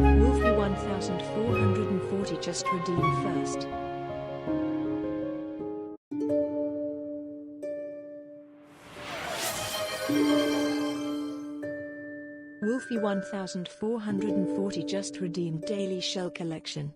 Wolfie 1440 just redeemed first. Wolfie 1440 just redeemed daily shell collection.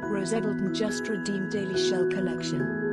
Rose Eggleton just redeemed daily shell collection.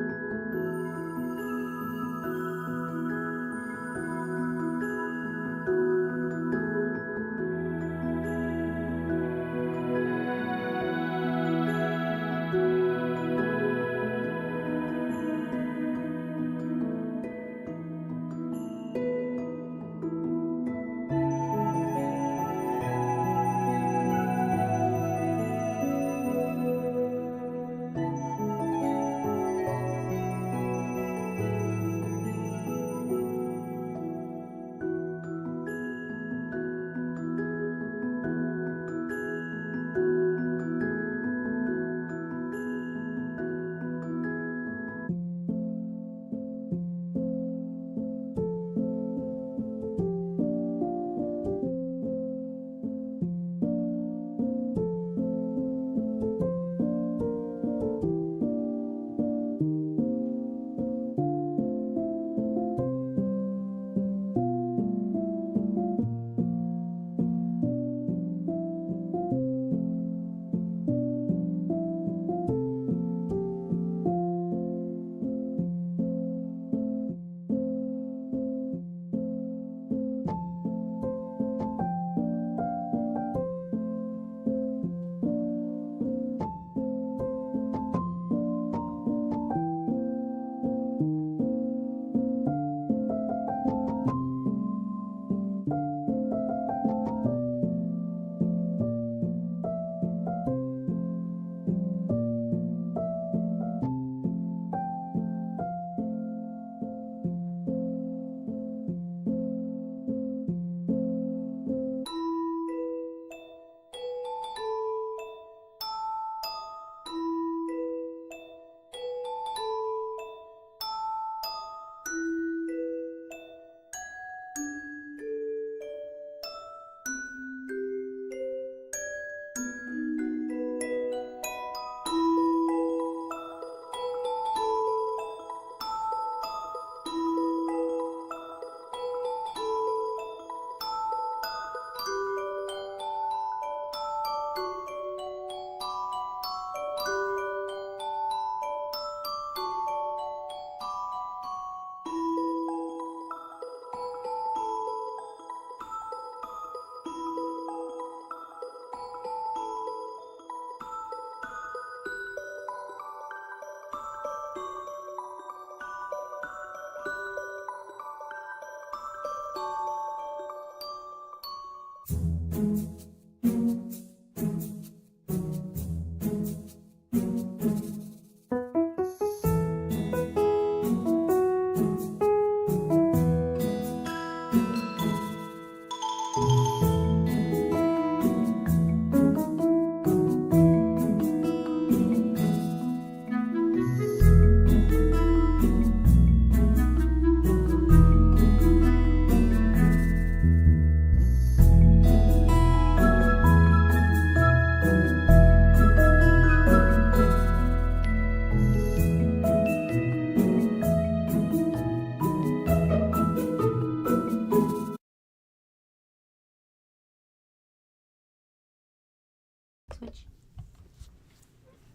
Switch.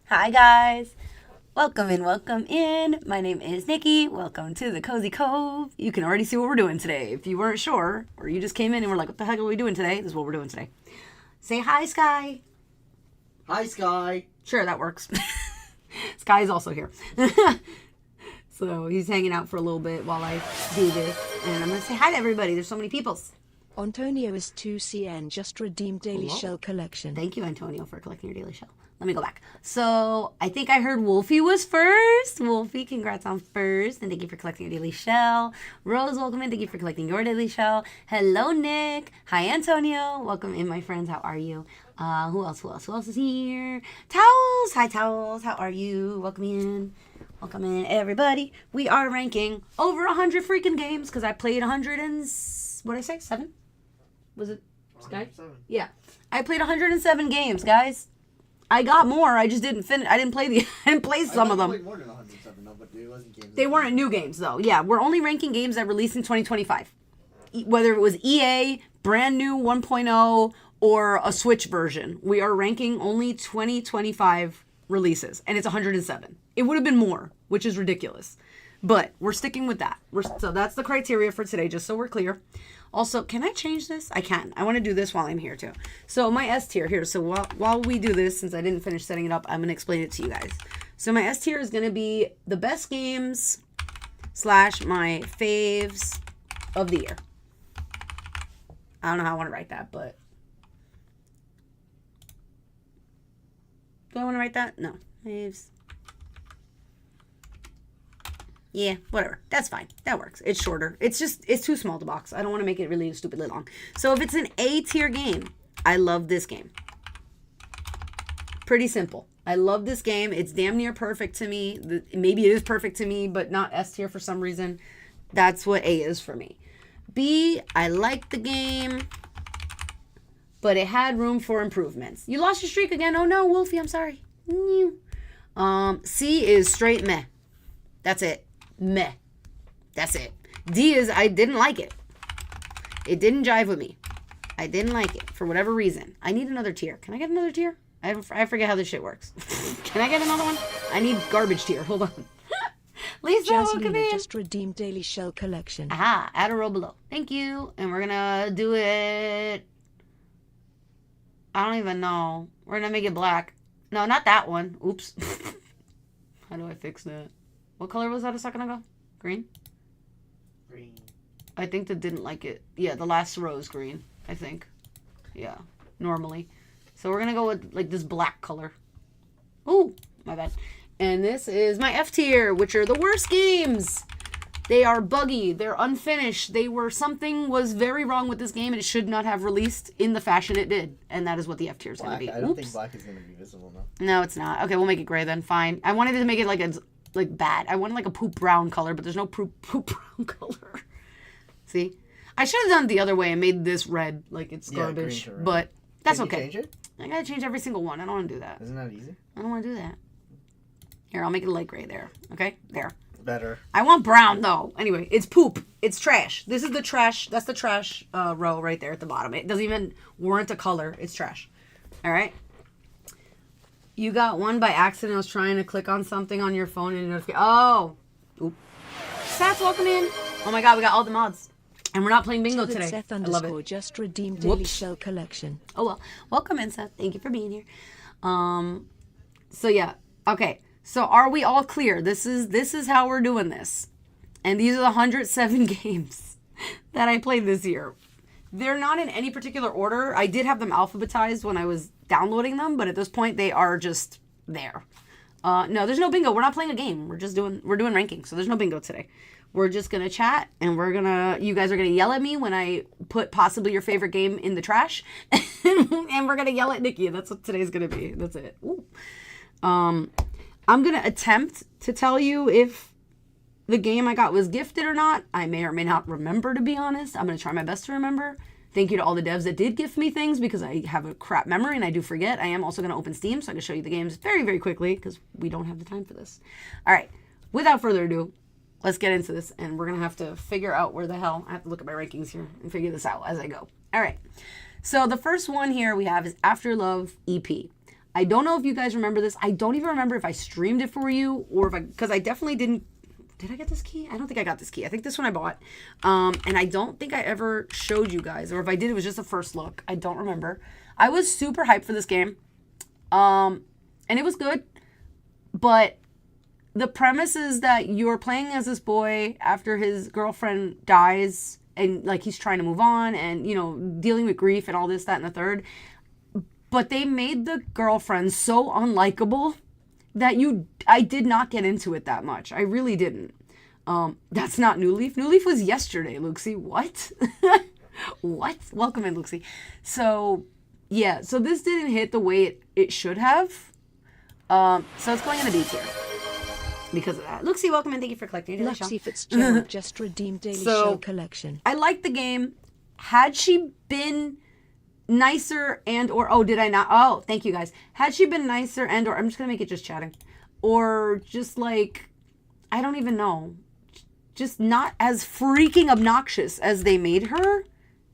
Hi, guys. Welcome in. My name is Nikki. Welcome to the Cozy Cove. You can already see what we're doing today. If you weren't sure, or you just came in and were like, what the heck are we doing today? This is what we're doing today. Say hi, Sky. Hi, Sky. Sure, that works. Sky is also here. So he's hanging out for a little bit while I do this. And I'm going to say hi to everybody. There's so many peoples. Antonio is 2CN, just redeemed Daily Shell collection. Thank you, Antonio, for collecting your Daily Shell. Let me go back. So I think I heard Wolfie was first. Wolfie, congrats on first. And thank you for collecting your Daily Shell. Rose, welcome in. Thank you for collecting your Daily Shell. Hello, Nick. Hi, Antonio. Welcome in, my friends. How are you? Who else is here? Towels. Hi, Towels. How are you? Welcome in. Welcome in, everybody. We are ranking over 100 freaking games because I played 100 and... What did I say? 7? Was it Sky? 107. Yeah. I played 107 games, guys. I got more. I just didn't finish. I didn't play some of them. I played more than 107, though, but it wasn't games. They weren't new games, though. Yeah, we're only ranking games that released in 2025. Whether it was EA, brand new 1.0, or a Switch version. We are ranking only 2025 releases, and it's 107. It would have been more, which is ridiculous. But we're sticking with that. So that's the criteria for today, just so we're clear. Also, can I change this? I can. I want to do this while I'm here, too. So my S tier here. So while we do this, since I didn't finish setting it up, I'm going to explain it to you guys. So my S tier is going to be the best games / my faves of the year. I don't know how I want to write that, but... Do I want to write that? No. Faves. Yeah, whatever. That's fine. That works. It's shorter. It's too small to box. I don't want to make it really stupidly long. So if it's an A tier game, I love this game. Pretty simple. I love this game. It's damn near perfect to me. Maybe it is perfect to me, but not S tier for some reason. That's what A is for me. B, I like the game, but it had room for improvements. You lost your streak again. Oh no, Wolfie, I'm sorry. C is straight meh. That's it. Meh. That's it. D is I didn't like it. It didn't jive with me. I didn't like it for whatever reason. I need another tier. Can I get another tier? I forget how this shit works. Can I get another one? I need garbage tier. Hold on. Lisa, welcome in. Just redeemed Daily Shell collection. Aha, add a row below. Thank you. And we're gonna do it. I don't even know. We're gonna make it black. No, not that one. Oops. How do I fix that? What color was that a second ago? Green? Green. I think that didn't like it. Yeah, the last row is green, I think. Yeah, normally. So we're going to go with like this black color. Ooh, my bad. And this is my F tier, which are the worst games. They are buggy. They're unfinished. Something was very wrong with this game and it should not have released in the fashion it did. And that is what the F tier is going to be. I don't think black is going to be visible, no. No, it's not. Okay, we'll make it gray then. Fine. I wanted to make it like bad. I wanted like a poop brown color, but there's no poop brown color. See? I should have done it the other way and made this red like it's garbage. But that's okay. Can you change it? I gotta change every single one. I don't want to do that. Isn't that easy? I don't want to do that. Here, I'll make it a light gray there. Okay? There. Better. I want brown though. Anyway, it's poop. It's trash. This is the trash. That's the trash row right there at the bottom. It doesn't even warrant a color. It's trash. All right? You got one by accident. I was trying to click on something on your phone and notification. Oh. Oop. Sats, welcome in. Oh my god, we got all the mods. And we're not playing bingo today. Seth I love it. just redeemed Daily Shell collection. Oh well. Welcome in, Seth. Thank you for being here. So yeah. Okay. So are we all clear? This is how we're doing this. And these are the 107 games that I played this year. They're not in any particular order. I did have them alphabetized when I was downloading them, but at this point they are just there. No, there's no bingo. We're not playing a game. We're doing rankings. So there's no bingo today. We're just going to chat and you guys are going to yell at me when I put possibly your favorite game in the trash. And we're going to yell at Nikki. That's what today's going to be. That's it. Ooh. I'm going to attempt to tell you if the game I got was gifted or not. I may or may not remember, to be honest. I'm going to try my best to remember. Thank you to all the devs that did gift me things because I have a crap memory and I do forget. I am also going to open Steam so I can show you the games very, very quickly because we don't have the time for this. All right. Without further ado, let's get into this and we're going to have to figure out where the hell. I have to look at my rankings here and figure this out as I go. All right. So the first one here we have is After Love EP. I don't know if you guys remember this. I don't even remember if I streamed it for you or if because I definitely didn't. Did I get this key? I don't think I got this key. I think this one I bought. And I don't think I ever showed you guys, or if I did, it was just a first look. I don't remember. I was super hyped for this game. And it was good. But the premise is that you're playing as this boy after his girlfriend dies and like he's trying to move on and, you know, dealing with grief and all this, that, and the third. But they made the girlfriend so unlikable that I did not get into it that much. I really didn't. That's not New Leaf. New Leaf was yesterday, Luxie. What? What? Welcome in, Luxie. So, yeah. So this didn't hit the way it should have. So it's going in the B tier. Because of that. Luxie, welcome in. Thank you for collecting. Luxie Fitzgerald just redeemed Daily Shell Collection. I liked the game. Had she been nicer or did I not? Oh, thank you guys. Had she been nicer or I'm just gonna make it just chatting, or just like I don't even know, just not as freaking obnoxious as they made her,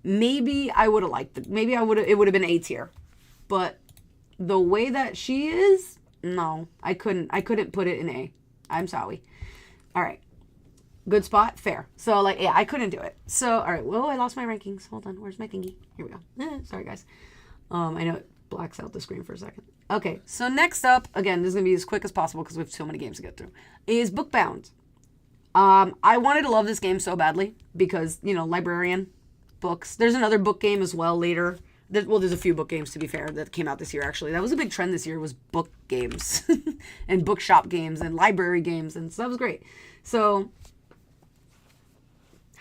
maybe I would have liked it. Maybe it would have been A tier, but the way that she is, no, I couldn't put it in A. I'm sorry. All right. Good spot, fair. So, like, yeah, I couldn't do it. So, all right. Whoa, I lost my rankings. Hold on. Where's my thingy? Here we go. Sorry, guys. I know it blacks out the screen for a second. Okay, so next up, again, this is going to be as quick as possible because we have so many games to get through, is Bookbound. I wanted to love this game so badly because, you know, librarian, books. There's another book game as well later. There's a few book games, to be fair, that came out this year, actually. That was a big trend this year, was book games and bookshop games and library games, and so that was great. So...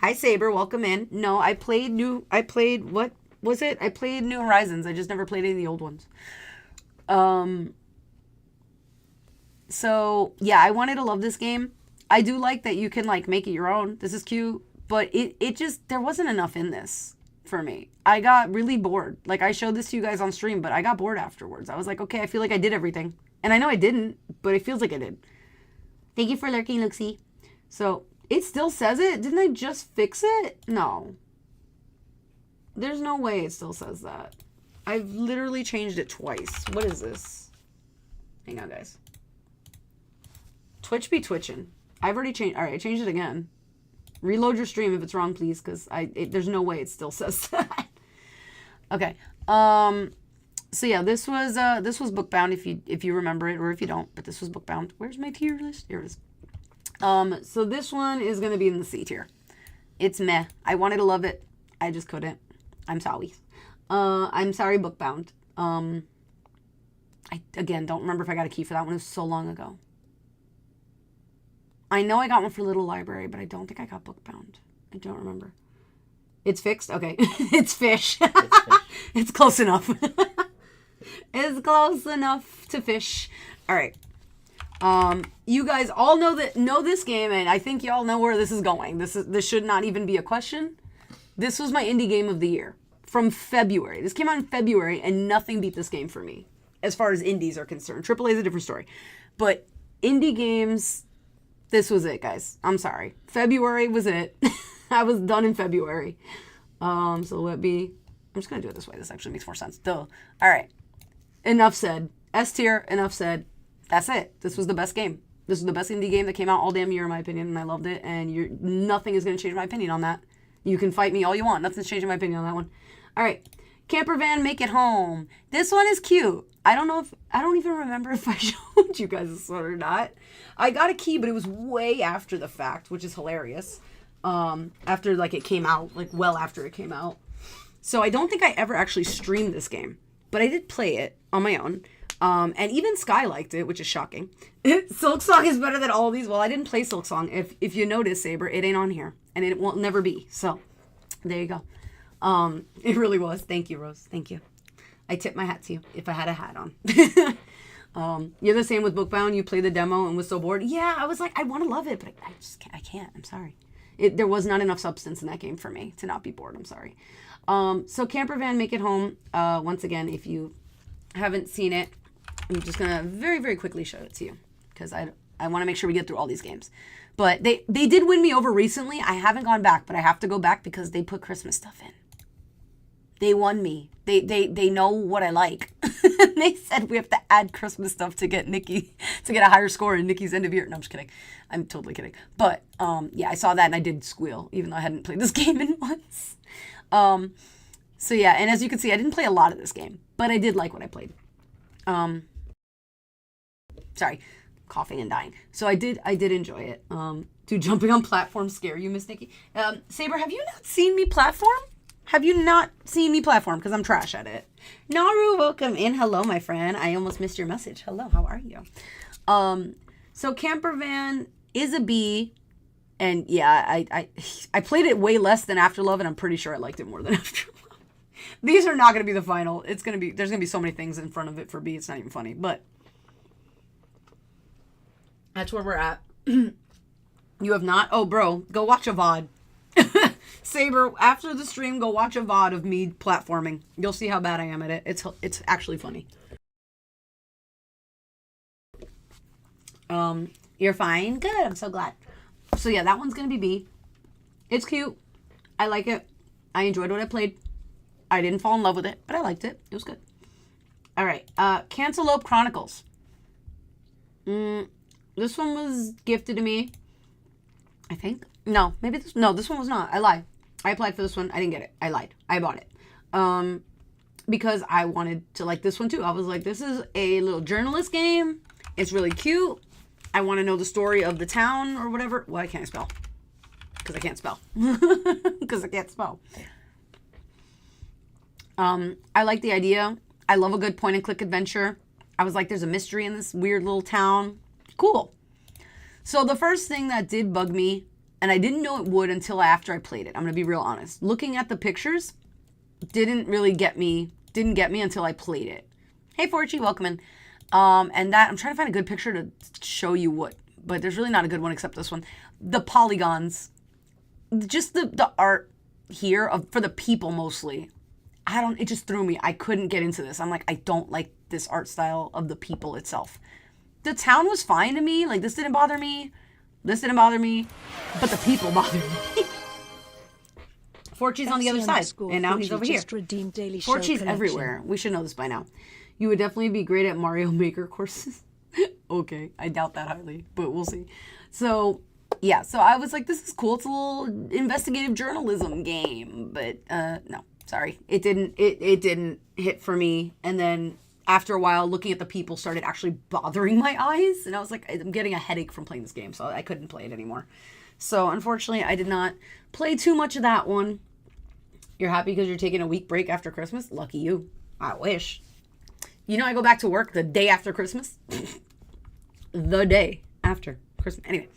Hi, Saber. Welcome in. No, what was it? I played New Horizons. I just never played any of the old ones. So, yeah, I wanted to love this game. I do like that you can, like, make it your own. This is cute. But it just, there wasn't enough in this for me. I got really bored. Like, I showed this to you guys on stream, but I got bored afterwards. I was like, okay, I feel like I did everything. And I know I didn't, but it feels like I did. Thank you for lurking, Luxie. So... It still says it? Didn't I just fix it? No. There's no way it still says that. I've literally changed it twice. What is this? Hang on, guys. Twitch be twitching. I've already changed. All right, I changed it again. Reload your stream if it's wrong, please, because there's no way it still says that. Okay. So yeah, this was Bookbound if you remember it or if you don't, but this was Bookbound. Where's my tier list? Here it is. So this one is going to be in the C tier. It's meh. I wanted to love it. I just couldn't. I'm sorry. I'm sorry, Bookbound. I, again, don't remember if I got a key for that one. It was so long ago. I know I got one for Little Library, but I don't think I got Bookbound. I don't remember. It's fixed? Okay. It's fish. It's fish. It's close enough. It's close enough to fish. All right. You guys all know this game, and I think y'all know where this is going. This should not even be a question. This was my indie game of the year from February. This came out in February, and nothing beat this game for me as far as indies are concerned. AAA is a different story, but indie games, this was it, guys. I'm sorry. February was it. I was done in February. So let me. I'm just gonna do it this way. This actually makes more sense. Duh. All right. Enough said. S tier. Enough said. That's it. This was the best game. This was the best indie game that came out all damn year, in my opinion, and I loved it. And nothing is going to change my opinion on that. You can fight me all you want. Nothing's changing my opinion on that one. All right. Camper van, make it home. This one is cute. I don't even remember if I showed you guys this one or not. I got a key, but it was way after the fact, which is hilarious. After, like, it came out, like, well after it came out. So I don't think I ever actually streamed this game, but I did play it on my own. And even Sky liked it, which is shocking. Silksong is better than all these. Well, I didn't play Silksong. If you notice, Saber, it ain't on here. And it will never be. So, there you go. It really was. Thank you, Rose. Thank you. I tip my hat to you if I had a hat on. You're the same with Bookbound. You played the demo and was so bored. Yeah, I was like, I want to love it, but I just can't. I can't. I'm sorry. There was not enough substance in that game for me to not be bored. I'm sorry. So, Camper Van, Make It Home. Once again, if you haven't seen it, I'm just going to very, very quickly show it to you because I want to make sure we get through all these games. But they did win me over recently. I haven't gone back, but I have to go back because they put Christmas stuff in. They won me. They know what I like. They said we have to add Christmas stuff to get Nikki to get a higher score in Nikki's end of year. No, I'm just kidding. I'm totally kidding. But yeah, I saw that and I did squeal, even though I hadn't played this game in months. So yeah, and as you can see, I didn't play a lot of this game, but I did like what I played. Sorry, coughing and dying. So I did enjoy it. Do jumping on platforms scare you, Miss Nikki? Saber, have you not seen me platform? Have you not seen me platform? Because I'm trash at it. Naru, welcome in. Hello, my friend. I almost missed your message. Hello, how are you? So Camper Van is a B. And yeah, I played it way less than Afterlove, and I'm pretty sure I liked it more than Afterlove. These are not going to be the final. There's going to be so many things in front of it for B. It's not even funny. But that's where we're at. You have not? Oh, bro, go watch a VOD. Saber, after the stream, go watch a VOD of me platforming. You'll see how bad I am at it. It's actually funny. You're fine? Good, I'm so glad. So yeah, that one's going to be B. It's cute. I like it. I enjoyed what I played. I didn't fall in love with it, but I liked it. It was good. All right. Cantaloupe Chronicles. This one was gifted to me, I think. No, maybe this one was not. I lied. I applied for this one. I didn't get it. I lied. I bought it. Because I wanted to like this one too. I was like, this is a little journalist game. It's really cute. I want to know the story of the town or whatever. Why can't I spell? Because I can't spell. Because I can't spell. I like the idea. I love a good point and click adventure. I was like, there's a mystery in this weird little town. Cool. So the first thing that did bug me, and I didn't know it would until after I played it. I'm going to be real honest. Looking at the pictures didn't get me until I played it. Hey, Forchi, welcome in. And that, I'm trying to find a good picture to show you what, but there's really not a good one except this one. The polygons, just the art here for the people mostly. It just threw me. I couldn't get into this. I'm like, I don't like this art style of the people itself. The town was fine to me. Like, this didn't bother me. But the people bothered me. Forchi's on the other side, and now he's over here. Forchi's everywhere. We should know this by now. You would definitely be great at Mario Maker courses. Okay, I doubt that highly, but we'll see. So, yeah, so I was like, this is cool. It's a little investigative journalism game, but no, sorry. It didn't hit for me. And then after a while, looking at the people started actually bothering my eyes, and I was like, I'm getting a headache from playing this game, so I couldn't play it anymore. So, unfortunately, I did not play too much of that one. You're happy because you're taking a week break after Christmas? Lucky you. I wish. You know, I go back to work the day after Christmas. The day after Christmas. Anyway,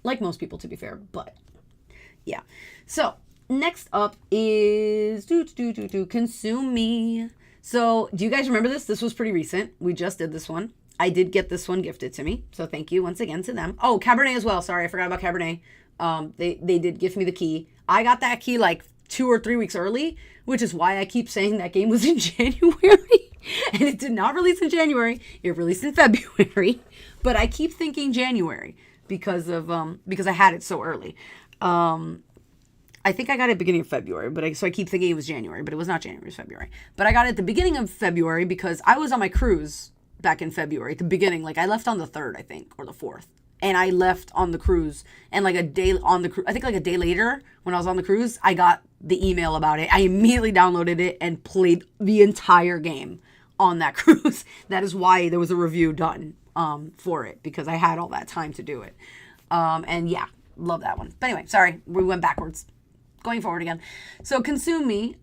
like most people, to be fair, but yeah. So, next up is Consume Me. So, do you guys remember this? This was pretty recent. We just did this one. I did get this one gifted to me, so thank you once again to them. Oh, Cabernet as well. Sorry, I forgot about Cabernet. They did gift me the key. I got that key like 2 or 3 weeks early, which is why I keep saying that game was in January. And it did not release in January. It released in February. But I keep thinking January because I had it so early. I think I got it at the beginning of February, so I keep thinking it was January, but it was not January, it was February. But I got it at the beginning of February because I was on my cruise back in February. At the beginning, like I left on the 3rd, I think, or the 4th. And I left on the cruise, and like a day on the cruise, I think like a day later when I was on the cruise, I got the email about it. I immediately downloaded it and played the entire game on that cruise. That is why there was a review done for it, because I had all that time to do it. And yeah, love that one. But anyway, sorry, we went backwards. Going forward again. So Consume Me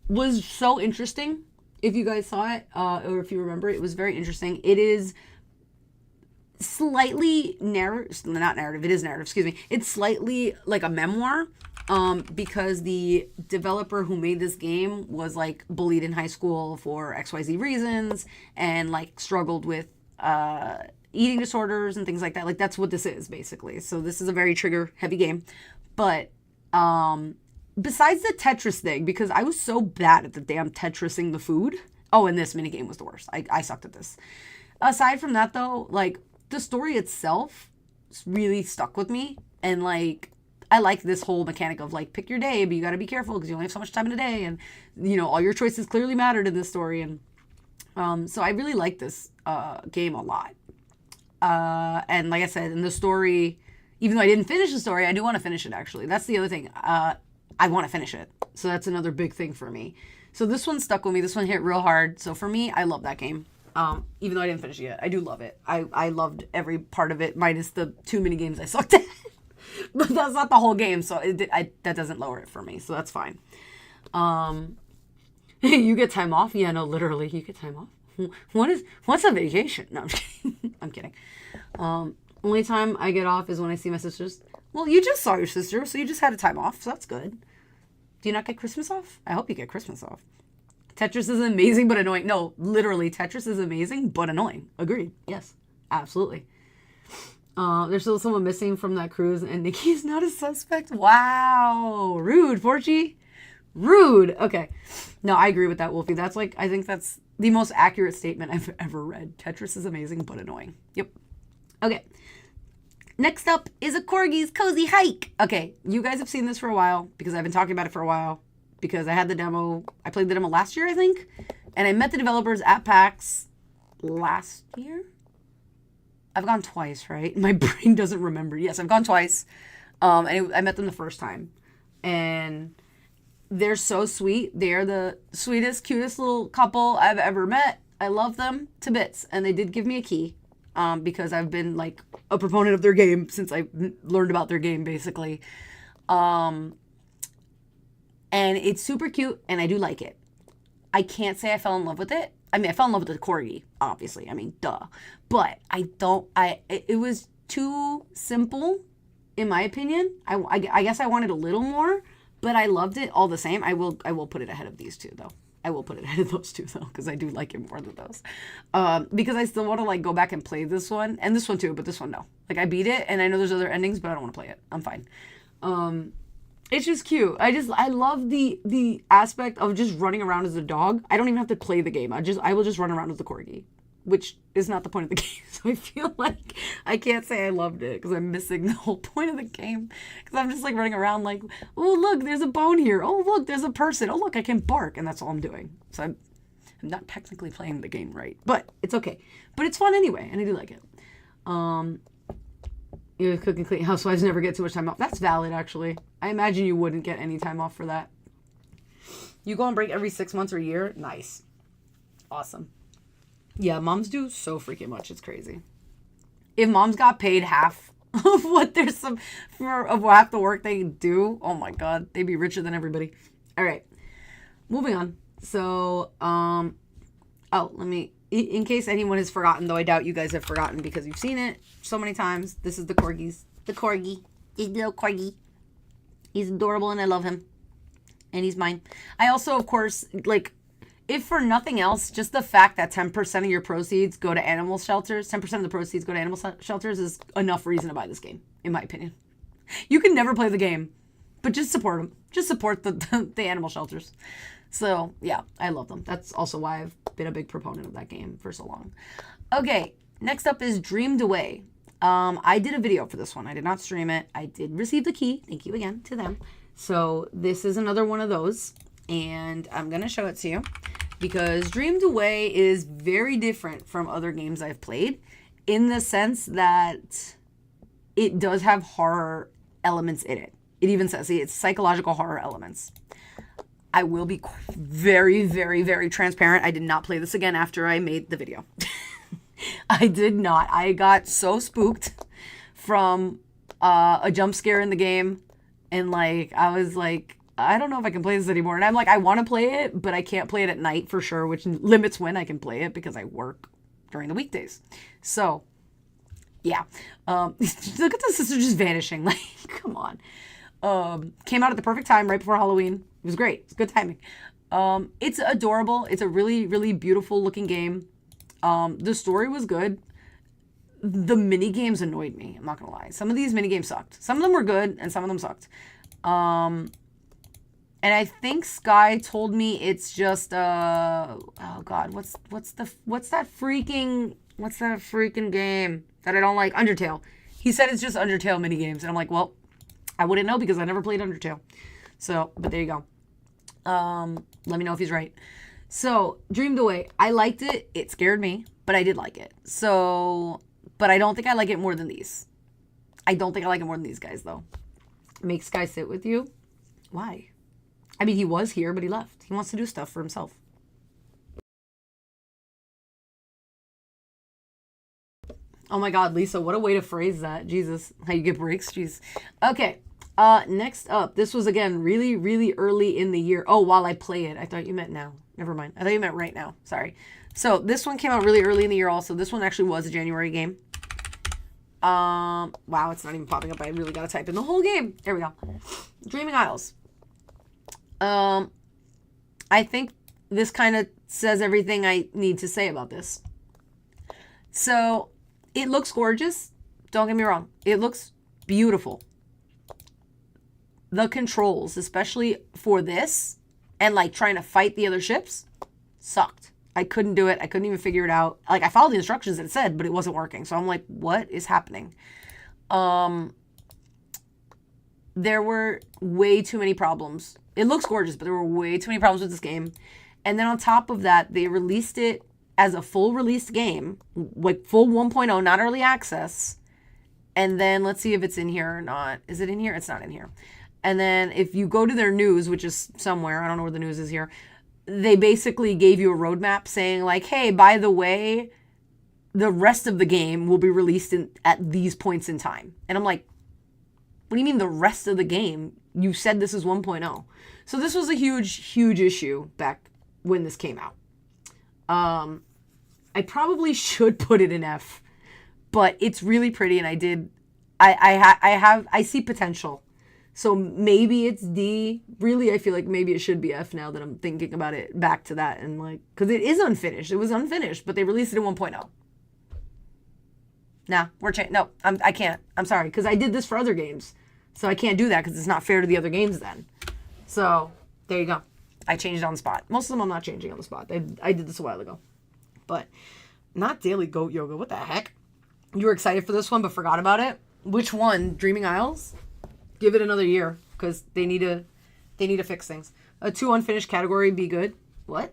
was so interesting. If you guys saw it, or if you remember, it was very interesting. It is slightly not narrative, it is narrative, excuse me. It's slightly like a memoir, because the developer who made this game was like bullied in high school for XYZ reasons and like struggled with eating disorders and things like that. Like that's what this is basically. So this is a very trigger heavy game. But besides the Tetris thing, because I was so bad at the damn Tetrising the food. Oh, and this minigame was the worst. I sucked at this. Aside from that though, like the story itself really stuck with me. And like, I like this whole mechanic of like, pick your day, but you got to be careful because you only have so much time in a day. And, you know, all your choices clearly mattered in this story. And So I really like this game a lot. And like I said, in the story, even though I didn't finish the story, I do want to finish it, actually. That's the other thing. I want to finish it. So that's another big thing for me. So this one stuck with me. This one hit real hard. So for me, I love that game. Even though I didn't finish it yet. I do love it. I loved every part of it, minus the 2 mini games I sucked at. But that's not the whole game, so that doesn't lower it for me. So that's fine. You get time off? Yeah, no, literally, you get time off. What's a vacation? No, I'm just kidding. I'm kidding. Only time I get off is when I see my sisters. Well, you just saw your sister, so you just had a time off, so that's good. Do you not get Christmas off? I hope you get Christmas off. Tetris is amazing but annoying. No, literally, Tetris is amazing but annoying. Agreed. Yes, absolutely. There's still someone missing from that cruise, and Nikki's not a suspect. Wow. Rude, Forgy. Rude. Okay. No, I agree with that, Wolfie. That's like, I think that's the most accurate statement I've ever read. Tetris is amazing but annoying. Yep. Okay. Next up is a Corgi's Cozy Hike. Okay, you guys have seen this for a while because I've been talking about it for a while because I had the demo. I played the demo last year, I think, and I met the developers at PAX last year. I've gone twice, right? My brain doesn't remember. Yes, I've gone twice. And I met them the first time, and they're so sweet. They're the sweetest, cutest little couple I've ever met. I love them to bits, and they did give me a key. Because I've been like a proponent of their game since I learned about their game, basically. And it's super cute, and I do like it. I can't say I fell in love with it. I mean, I fell in love with the corgi, obviously. I mean, duh. But it was too simple, in my opinion. I guess I wanted a little more, but I loved it all the same. I will put it ahead of these two, though. I will put it ahead of those two, though, because I do like it more than those. Because I still want to, like, go back and play this one. And this one, too, but this one, no. Like, I beat it, and I know there's other endings, but I don't want to play it. I'm fine. It's just cute. I love the aspect of just running around as a dog. I don't even have to play the game. I will just run around as the corgi, which is not the point of the game. So I feel like I can't say I loved it because I'm missing the whole point of the game. Because I'm just like running around like, oh, look, there's a bone here. Oh, look, there's a person. Oh, look, I can bark. And that's all I'm doing. So I'm not technically playing the game right, but it's okay. But it's fun anyway, and I do like it. You cook and clean. Housewives never get too much time off. That's valid, actually. I imagine you wouldn't get any time off for that. You go on break every 6 months or a year? Nice. Awesome. Yeah, moms do so freaking much. It's crazy. If moms got paid half of what of half the work they do, oh my God, they'd be richer than everybody. All right, moving on. So, in case anyone has forgotten, though I doubt you guys have forgotten because you've seen it so many times. This is the corgi. He's little corgi. He's adorable and I love him. And he's mine. I also, of course, like, if for nothing else, just the fact that 10% of your proceeds go to animal shelters, 10% of the proceeds go to animal shelters is enough reason to buy this game, in my opinion. You can never play the game, but just support them. Just support the animal shelters. So, yeah, I love them. That's also why I've been a big proponent of that game for so long. Okay, next up is Dreamed Away. I did a video for this one. I did not stream it. I did receive the key. Thank you again to them. So this is another one of those, and I'm going to show it to you because Dreamed Away is very different from other games I've played in the sense that it does have horror elements in it. It even says, see, it's psychological horror elements. I will be very, very, very transparent. I did not play this again after I made the video. I did not. I got so spooked from a jump scare in the game. And, like, I was like, I don't know if I can play this anymore. And I'm like, I want to play it, but I can't play it at night for sure, which limits when I can play it because I work during the weekdays. So, yeah. Look at the sister just vanishing. Like, come on. Came out at the perfect time right before Halloween. It was great. It's good timing. It's adorable. It's a really, really beautiful looking game. The story was good. The mini games annoyed me. I'm not gonna lie. Some of these mini games sucked. Some of them were good, and some of them sucked. And I think Sky told me it's just oh God, what's that freaking game that I don't like? Undertale. He said it's just Undertale mini games, and I'm like, well, I wouldn't know because I never played Undertale. So, but there you go. Let me know if he's right. So, Dreamed Away. I liked it. It scared me, but I did like it. So, but I don't think I like it more than these. I don't think I like it more than these guys, though. Make Sky sit with you? Why? I mean, he was here, but he left. He wants to do stuff for himself. Oh my God, Lisa, what a way to phrase that. Jesus, how you get breaks? Jeez. Okay, next up. This was, again, really, really early in the year. Oh, while I play it. I thought you meant now. Never mind. I thought you meant right now. Sorry. So this one came out really early in the year also. This one actually was a January game. Wow, it's not even popping up. I really got to type in the whole game. There we go. Dreaming Isles. I think this kind of says everything I need to say about this. So it looks gorgeous. Don't get me wrong. It looks beautiful. The controls, especially for this and like trying to fight the other ships, sucked. I couldn't do it. I couldn't even figure it out. Like, I followed the instructions that it said, but it wasn't working. So I'm like, what is happening? There were way too many problems. It looks gorgeous, but there were way too many problems with this game. And then on top of that, they released it as a full released game, like full 1.0, not early access. And then let's see if it's in here or not. Is it in here? It's not in here. And then if you go to their news, which is somewhere, I don't know where the news is here, they basically gave you a roadmap saying like, hey, by the way, the rest of the game will be released at these points in time. And I'm like, what do you mean the rest of the game? You said this is 1.0. So this was a huge, huge issue back when this came out. I probably should put it in F, but it's really pretty, and I see potential. So maybe it's D. Really, I feel like maybe it should be F now that I'm thinking about it back to that. And like, because it is unfinished. It was unfinished, but they released it in 1.0. Nah, no, I can't. I'm sorry, because I did this for other games. So I can't do that because it's not fair to the other games then. So there you go. I changed it on the spot. Most of them I'm not changing on the spot. I did this a while ago. But not daily goat yoga. What the heck? You were excited for this one but forgot about it? Which one? Dreaming Isles? Give it another year because they need to fix things. A 2 unfinished category, be good. What?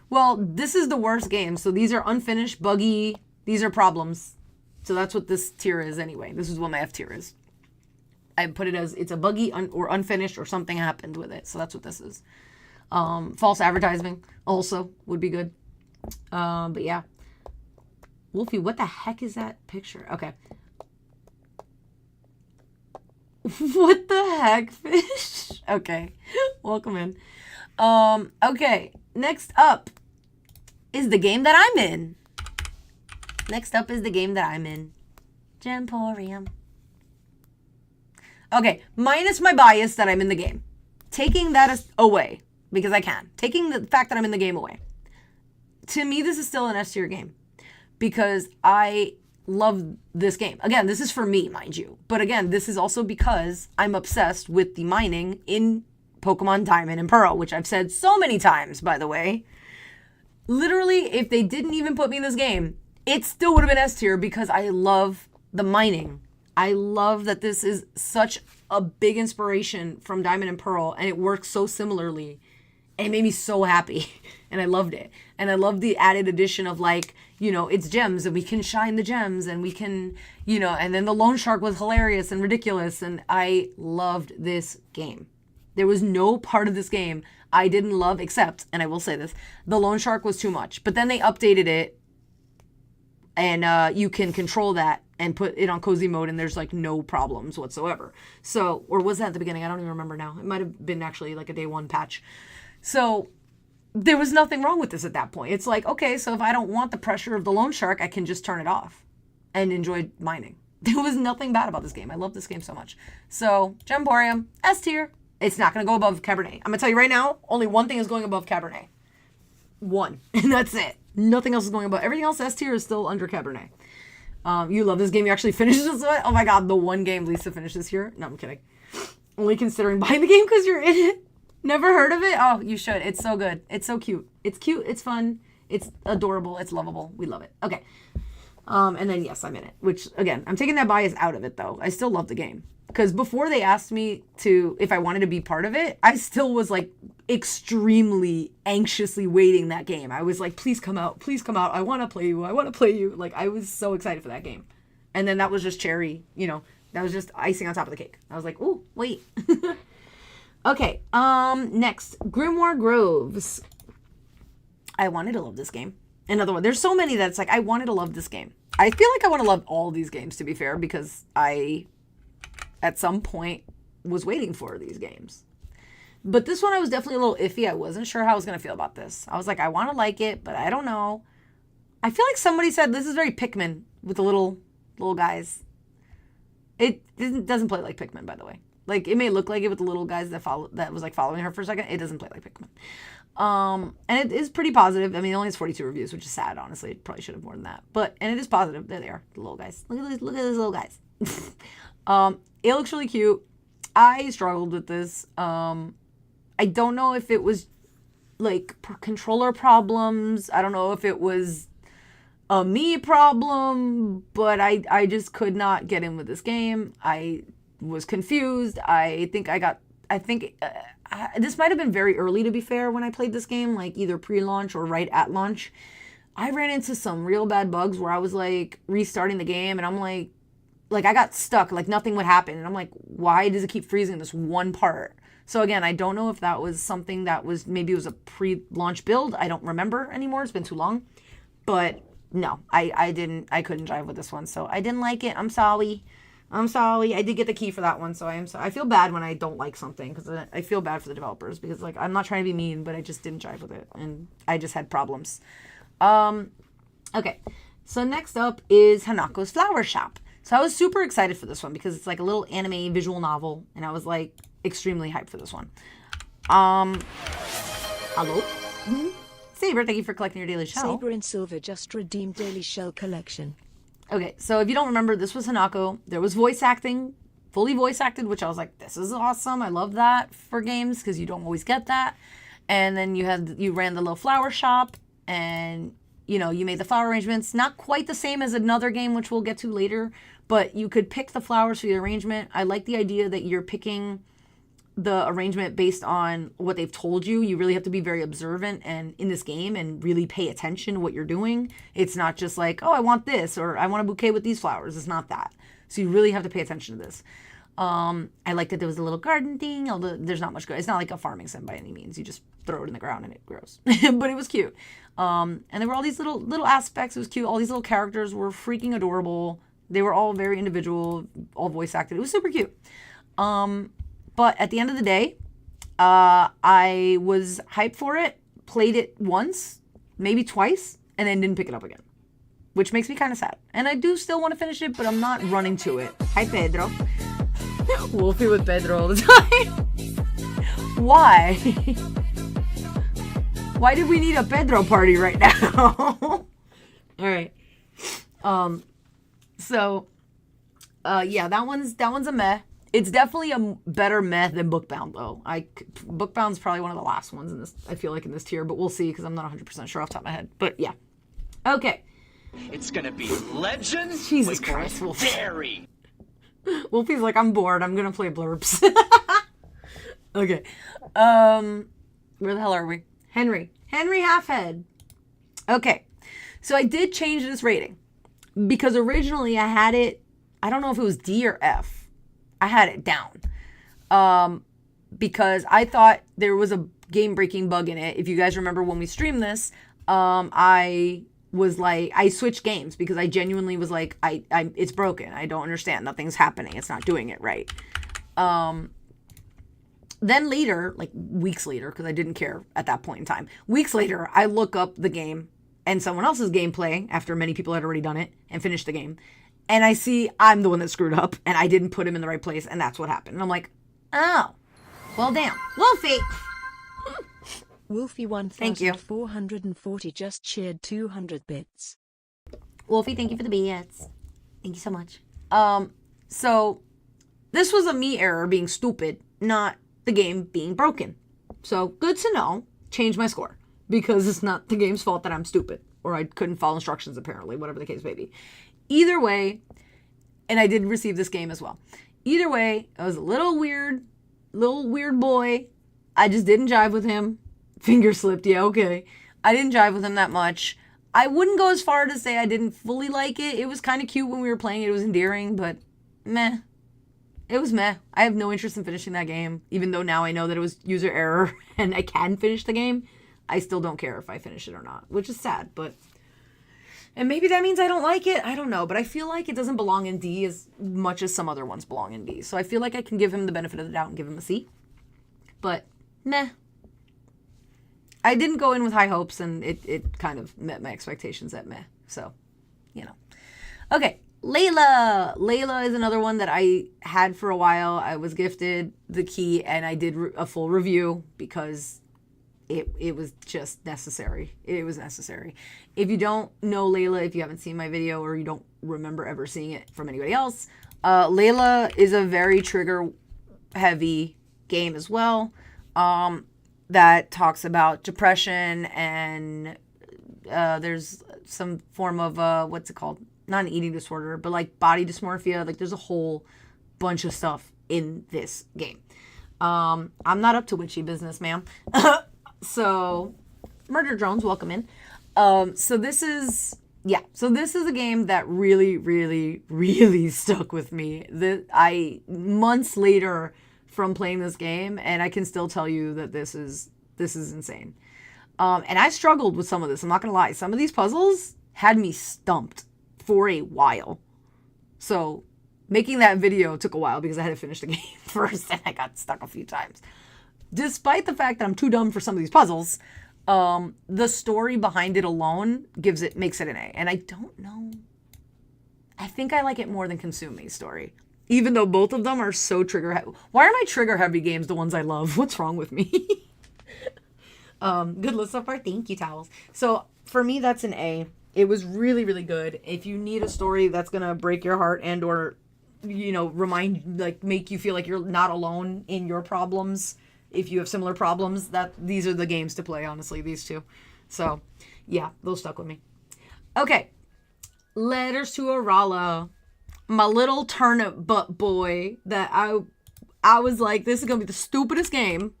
Well, this is the worst game. So these are unfinished, buggy. These are problems. So that's what this tier is anyway. This is what my F tier is. I put it as it's a buggy or unfinished or something happened with it. So that's what this is. False advertising also would be good. But yeah. Wolfie, what the heck is that picture? Okay. What the heck, fish? Okay. Welcome in. Okay. Next up is the game that I'm in. Gemporium. Okay. Minus my bias that I'm in the game. Taking that away, because I can. Taking the fact that I'm in the game away. To me, this is still an S tier game. Because I love this game. Again, this is for me, mind you. But again, this is also because I'm obsessed with the mining in Pokemon Diamond and Pearl, which I've said so many times, by the way. Literally, if they didn't even put me in this game, it still would have been S tier because I love the mining. I love that this is such a big inspiration from Diamond and Pearl, and it works so similarly. And it made me so happy, and I loved it. And I love the added addition of like, you know, it's gems, and we can shine the gems, and we can, you know, and then the loan shark was hilarious and ridiculous, and I loved this game. There was no part of this game I didn't love except, and I will say this, the loan shark was too much. But then they updated it, and you can control that and put it on cozy mode, and there's like no problems whatsoever. So, or was that at the beginning? I don't even remember now. It might have been actually like a day one patch. So there was nothing wrong with this at that point. It's like, okay, so if I don't want the pressure of the loan shark, I can just turn it off and enjoy mining. There was nothing bad about this game. I love this game so much. So Gemporium, S tier. It's not going to go above Cabernet. I'm going to tell you right now, only one thing is going above Cabernet. One. And that's it. Nothing else is going above. Everything else S tier is still under Cabernet. You love this game. You actually finished this one? Oh my God, the one game Lisa finished this year. No, I'm kidding. Only considering buying the game because you're in it. Never heard of it? Oh, you should. It's so good. It's so cute. It's cute. It's fun. It's adorable. It's lovable. We love it. Okay. And then, yes, I'm in it. Which, again, I'm taking that bias out of it, though. I still love the game. Because before they asked me if I wanted to be part of it, I still was, like, extremely anxiously waiting that game. I was like, please come out. Please come out. I want to play you. I want to play you. Like, I was so excited for that game. And then that was just cherry, that was just icing on top of the cake. I was like, ooh, wait. Okay, next. Grimoire Groves. I wanted to love this game. Another one. There's so many that it's like, I wanted to love this game. I feel like I want to love all these games, to be fair, because I, at some point, was waiting for these games. But this one I was definitely a little iffy. I wasn't sure how I was going to feel about this. I was like, I want to like it, but I don't know. I feel like somebody said this is very Pikmin with the little guys. It doesn't play like Pikmin, by the way. Like, it may look like it with the little guys that was like following her for a second. It doesn't play like Pikmin. And it is pretty positive. I mean, it only has 42 reviews, which is sad, honestly. It probably should have more than that. And it is positive. There they are, the little guys. Look at these little guys. It looks really cute. I struggled with this. I don't know if it was like controller problems. I don't know if it was a me problem, but I just could not get in with this game. I was confused. This might have been very early, to be fair, when I played this game, like either pre-launch or right at launch. I ran into some real bad bugs where I was like restarting the game and I'm like I got stuck, like nothing would happen. And I'm like, why does it keep freezing this one part? So again, I don't know if that was something that was, maybe it was a pre-launch build. I don't remember anymore. It's been too long. But no, I couldn't drive with this one. So I didn't like it. I'm sorry. I did get the key for that one. So I feel bad when I don't like something because I feel bad for the developers because like, I'm not trying to be mean, but I just didn't drive with it. And I just had problems. Okay. So next up is Hanako's Flower Shop. So I was super excited for this one because it's like a little anime visual novel. And I was like extremely hyped for this one. Hello? Mm-hmm. Saber, thank you for collecting your daily shell. Saber and Silver just redeemed daily shell collection. Okay, so if you don't remember, this was Hanako. There was voice acting, fully voice acted, which I was like, this is awesome. I love that for games because you don't always get that. And then you ran the little flower shop and, you made the flower arrangements. Not quite the same as another game, which we'll get to later, but you could pick the flowers for the arrangement. I like the idea that you're picking the arrangement based on what they've told you. You really have to be very observant and in this game and really pay attention to what you're doing. It's not just like, oh, I want this or I want a bouquet with these flowers. It's not that. So you really have to pay attention to this. I like that there was a little garden thing, although there's not much. It's not like a farming sim by any means. You just throw it in the ground and it grows. But it was cute. And there were all these little aspects. It was cute. All these little characters were freaking adorable. They were all very individual, all voice acted. It was super cute. But at the end of the day, I was hyped for it, played it once, maybe twice, and then didn't pick it up again, which makes me kind of sad. And I do still want to finish it, but I'm not running to it. Hi, Pedro. Wolfie with Pedro all the time. Why? Why did we need a Pedro party right now? All right. Yeah, that one's a meh. It's definitely a better meh than Bookbound, though. Bookbound's probably one of the last ones in this, I feel like, in this tier, but we'll see, because I'm not 100% sure off the top of my head. But, yeah. Okay. It's gonna be legend. Jesus Christ, Wolfie. Dairy. Wolfie's like, I'm bored. I'm gonna play Blurbs. Okay. Where the hell are we? Henry Halfhead. Okay. So I did change this rating, because originally I had it, I don't know if it was D or F. I had it down because I thought there was a game-breaking bug in it. If you guys remember when we streamed this, I was like, I switched games because I genuinely was like, it's broken. I don't understand. Nothing's happening. It's not doing it right. Then later, like weeks later, because I didn't care at that point in time, weeks later, I look up the game and someone else's gameplay after many people had already done it and finished the game. And I see I'm the one that screwed up and I didn't put him in the right place. And that's what happened. And I'm like, oh, well, damn. Wolfie. Wolfie 1440 just cheered 200 bits. Wolfie, thank you for the bits. Thank you so much. So this was a me error being stupid, not the game being broken. So good to know. Change my score because it's not the game's fault that I'm stupid or I couldn't follow instructions apparently, whatever the case may be. Either way, and I did receive this game as well. Either way, I was a little weird boy. I just didn't jive with him. Finger slipped, yeah, okay. I didn't jive with him that much. I wouldn't go as far to say I didn't fully like it. It was kind of cute when we were playing it. It was endearing, but meh. It was meh. I have no interest in finishing that game, even though now I know that it was user error and I can finish the game. I still don't care if I finish it or not, which is sad, but... And maybe that means I don't like it. I don't know, but I feel like it doesn't belong in D as much as some other ones belong in D. So I feel like I can give him the benefit of the doubt and give him a C. But, meh. I didn't go in with high hopes, and it kind of met my expectations at meh. So, you know. Okay, Layla. Layla is another one that I had for a while. I was gifted the key, and I did a full review because it was just necessary. It was necessary. If you don't know Layla, if you haven't seen my video or you don't remember ever seeing it from anybody else, Layla is a very trigger-heavy game as well. That talks about depression and there's some form of, what's it called? Not an eating disorder, but like body dysmorphia. Like there's a whole bunch of stuff in this game. I'm not up to witchy business, ma'am. So, Murder Drones, welcome in. So this is a game that really, really, really stuck with me. Months later from playing this game, and I can still tell you that this is insane. And I struggled with some of this. I'm not gonna lie. Some of these puzzles had me stumped for a while. So making that video took a while because I had to finish the game first, and I got stuck a few times. Despite the fact that I'm too dumb for some of these puzzles, the story behind it alone makes it an A. And I don't know. I think I like it more than Consume Me's story. Even though both of them are so trigger heavy. Why are my trigger heavy games the ones I love? What's wrong with me? Good list so far. Thank you, towels. So for me, that's an A. It was really, really good. If you need a story that's going to break your heart and or, make you feel like you're not alone in your problems, if you have similar problems, these are the games to play, honestly, these two. So, yeah, those stuck with me. Okay. Letters to Arala. My little turnip butt boy that I was like, this is going to be the stupidest game,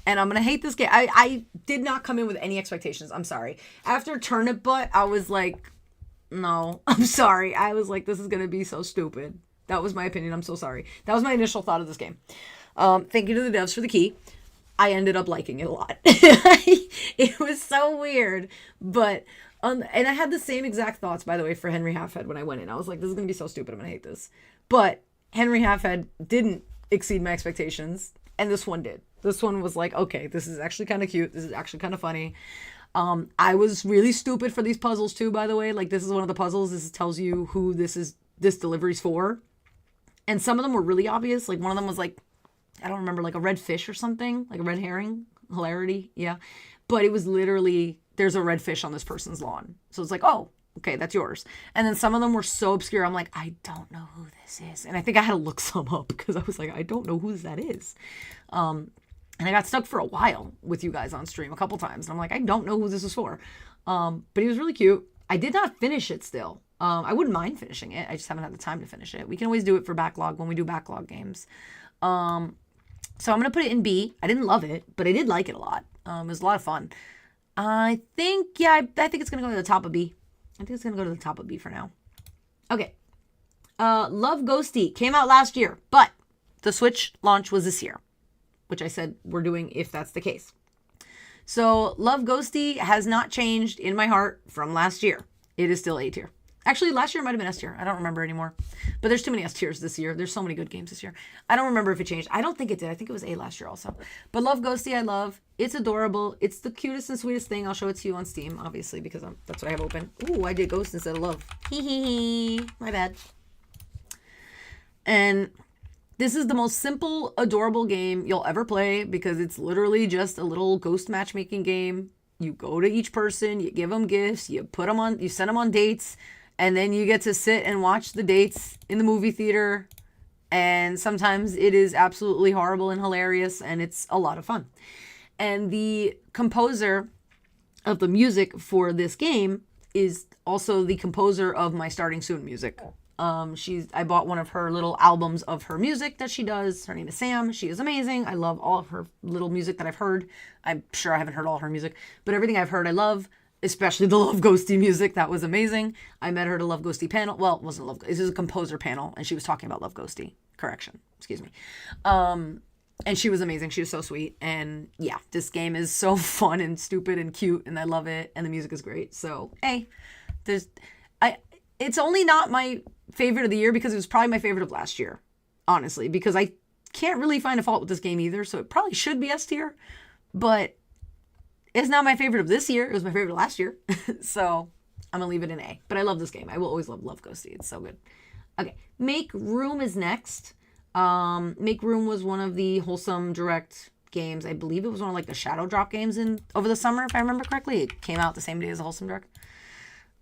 and I'm going to hate this game. I did not come in with any expectations. I'm sorry. After Turnip Butt, I was like, no, I'm sorry. I was like, this is going to be so stupid. That was my opinion. I'm so sorry. That was my initial thought of this game. Thank you to the devs for the key. I ended up liking it a lot. It was so weird, but and I had the same exact thoughts, by the way, for Henry Halfhead when I went in. I was like, this is gonna be so stupid. I'm gonna hate this. But Henry Halfhead didn't exceed my expectations, and this one did. This one was like, okay, this is actually kind of cute. This is actually kind of funny. I was really stupid for these puzzles too, by the way. Like, this is one of the puzzles. This tells you who this delivery's for, and some of them were really obvious. Like, one of them was like, I don't remember, like a red fish or something, like a red herring. Hilarity, yeah. But it was literally, there's a red fish on this person's lawn. So it's like, oh, okay, that's yours. And then some of them were so obscure, I'm like, I don't know who this is. And I think I had to look some up because I was like, I don't know who that is. And I got stuck for a while with you guys on stream a couple times. And I'm like, I don't know who this is for. But he was really cute. I did not finish it still. I wouldn't mind finishing it. I just haven't had the time to finish it. We can always do it for backlog when we do backlog games. So I'm going to put it in B. I didn't love it, but I did like it a lot. It was a lot of fun. I think it's going to go to the top of B. I think it's going to go to the top of B for now. Okay. Love Ghosty came out last year, but the Switch launch was this year, which I said we're doing if that's the case. So Love Ghosty has not changed in my heart from last year. It is still A tier. Actually, last year might have been S tier. I don't remember anymore. But there's too many S tiers this year. There's so many good games this year. I don't remember if it changed. I don't think it did. I think it was A last year also. But Love Ghosty, I love. It's adorable. It's the cutest and sweetest thing. I'll show it to you on Steam, obviously, because that's what I have open. Ooh, I did Ghost instead of Love. Hee hee hee. My bad. And this is the most simple, adorable game you'll ever play because it's literally just a little ghost matchmaking game. You go to each person, you give them gifts, you send them on dates. And then you get to sit and watch the dates in the movie theater. And sometimes it is absolutely horrible and hilarious. And it's a lot of fun. And the composer of the music for this game is also the composer of my Starting Soon music. I bought one of her little albums of her music that she does. Her name is Sam. She is amazing. I love all of her little music that I've heard. I'm sure I haven't heard all her music, but everything I've heard I love, especially the Love Ghosty music. That was amazing. I met her at a Love Ghosty panel. Well, it wasn't Love Ghosty. This is a composer panel, and she was talking about Love Ghosty. Correction. Excuse me. And she was amazing. She was so sweet. And yeah, this game is so fun and stupid and cute, and I love it, and the music is great. So, hey, it's only not my favorite of the year because it was probably my favorite of last year, honestly, because I can't really find a fault with this game either, so it probably should be S tier, but it's not my favorite of this year. It was my favorite of last year, so I'm gonna leave it an A. But I love this game. I will always love Ghosty. It's so good. Okay, Make Room is next. Make Room was one of the Wholesome Direct games. I believe it was one of like the Shadow Drop games over the summer, if I remember correctly. It came out the same day as the Wholesome Direct.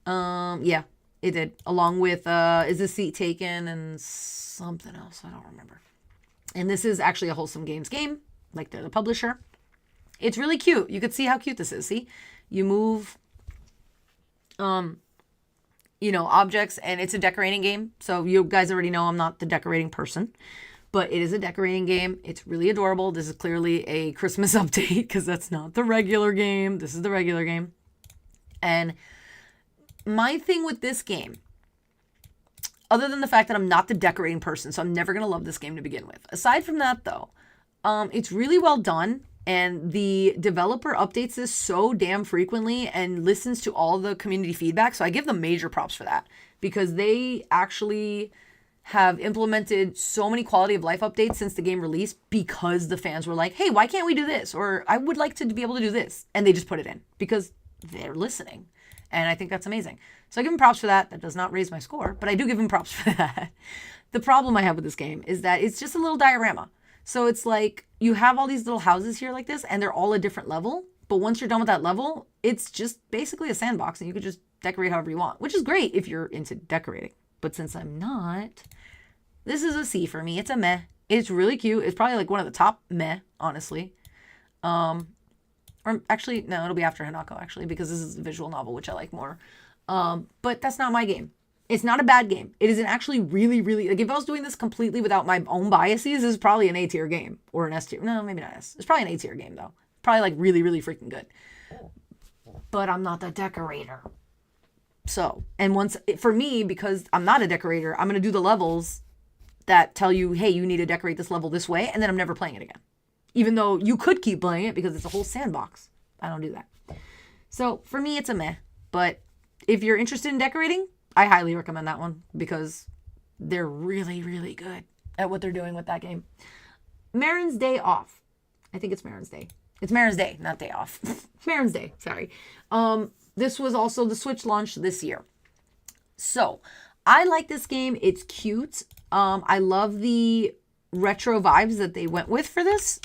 Yeah. It did, along with Is This Seat Taken and something else. I don't remember. And this is actually a Wholesome Games game, like they're the publisher. It's really cute. You could see how cute this is. See? You move, objects, and it's a decorating game. So you guys already know I'm not the decorating person, but it is a decorating game. It's really adorable. This is clearly a Christmas update because that's not the regular game. This is the regular game. And my thing with this game, other than the fact that I'm not the decorating person, so I'm never going to love this game to begin with. Aside from that, though, it's really well done, and the developer updates this so damn frequently and listens to all the community feedback, so I give them major props for that, because they actually have implemented so many quality of life updates since the game released because the fans were like, hey, why can't we do this? Or I would like to be able to do this. And they just put it in because they're listening. And I think that's amazing. So I give him props for that. That does not raise my score, but I do give him props for that. The problem I have with this game is that it's just a little diorama. So it's like you have all these little houses here like this, and they're all a different level. But once you're done with that level, it's just basically a sandbox, and you could just decorate however you want, which is great if you're into decorating. But since I'm not, this is a C for me. It's a meh. It's really cute. It's probably like one of the top meh, honestly. Or actually, no, it'll be after Hanako, actually, because this is a visual novel, which I like more. But that's not my game. It's not a bad game. It is an actually really, really, like if I was doing this completely without my own biases, this is probably an A tier game or an S tier. No, maybe not S. It's probably an A tier game, though. Probably like really, really freaking good. But I'm not the decorator. So, and for me, because I'm not a decorator, I'm going to do the levels that tell you, hey, you need to decorate this level this way, and then I'm never playing it again. Even though you could keep playing it because it's a whole sandbox. I don't do that. So for me, it's a meh. But if you're interested in decorating, I highly recommend that one because they're really, really good at what they're doing with that game. Marin's Day Off. I think it's Marin's Day. It's Marin's Day, not Day Off. Marin's Day, sorry. This was also the Switch launch this year. So I like this game. It's cute. I love the retro vibes that they went with for this,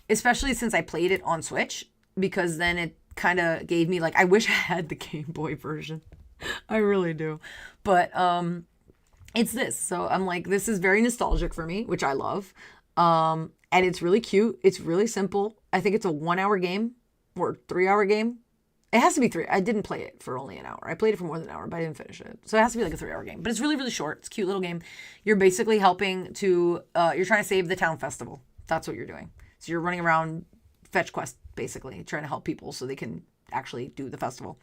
especially since I played it on Switch, because then it kind of gave me like, I wish I had the Game Boy version. I really do. But it's this. So I'm like, this is very nostalgic for me, which I love. And it's really cute. It's really simple. I think it's a 1 hour game or 3 hour game. It has to be 3. I didn't play it for only an hour. I played it for more than an hour, but I didn't finish it. So it has to be like a 3 hour game. But it's really, really short. It's a cute little game. You're basically helping to, you're trying to save the town festival. That's what you're doing. So you're running around fetch quest, basically, trying to help people so they can actually do the festival.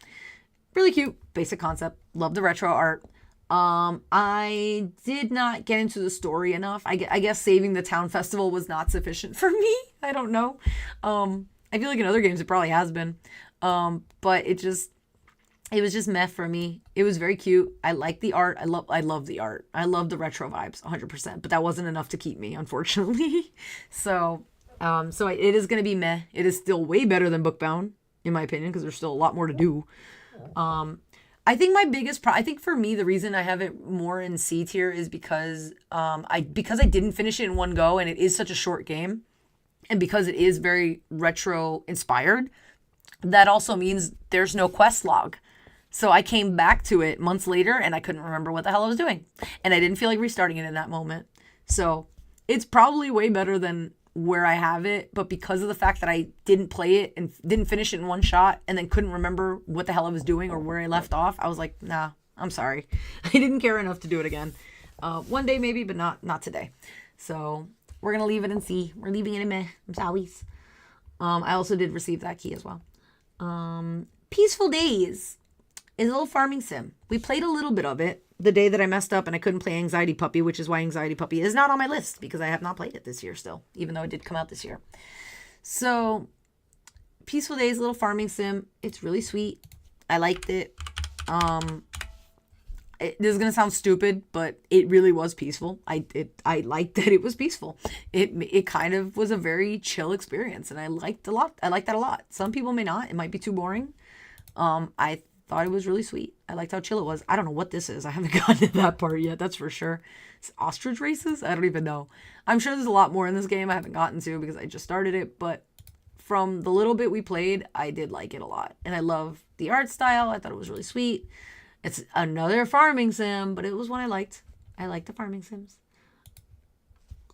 Really cute. Basic concept. Love the retro art. I did not get into the story enough. I guess saving the town festival was not sufficient for me. I don't know. I feel like in other games it probably has been. But it was just meh for me. It was very cute. I like the art. I love the art. I love the retro vibes 100%, but that wasn't enough to keep me, unfortunately. So it is going to be meh. It is still way better than Bookbound, in my opinion, because there's still a lot more to do. I think my biggest I think for me, the reason I have it more in C tier is because I didn't finish it in one go, and it is such a short game, and because it is very retro inspired, that also means there's no quest log. So I came back to it months later and I couldn't remember what the hell I was doing, and I didn't feel like restarting it in that moment. So it's probably way better than where I have it, but because of the fact that I didn't play it and didn't finish it in one shot and then couldn't remember what the hell I was doing or where I left off, I was like, nah, I'm sorry. I didn't care enough to do it again. One day maybe, but not today. So we're going to leave it and see. We're leaving it in meh. I'm sorry. I also did receive that key as well. Peaceful Days is a little farming sim. We played a little bit of it the day that I messed up and I couldn't play Anxiety Puppy, which is why Anxiety Puppy is not on my list because I have not played it this year still, even though it did come out this year. So Peaceful Days, a little farming sim. It's really sweet. I liked it. This is going to sound stupid, but it really was peaceful. I liked that it was peaceful. It kind of was a very chill experience and I liked that a lot. Some people may not. It might be too boring. I thought it was really sweet. I liked how chill it was. I don't know what this is. I haven't gotten to that part yet. That's for sure. It's ostrich races? I don't even know. I'm sure there's a lot more in this game I haven't gotten to because I just started it. But from the little bit we played, I did like it a lot. And I love the art style. I thought it was really sweet. It's another farming sim, but it was one I liked. I like the farming sims.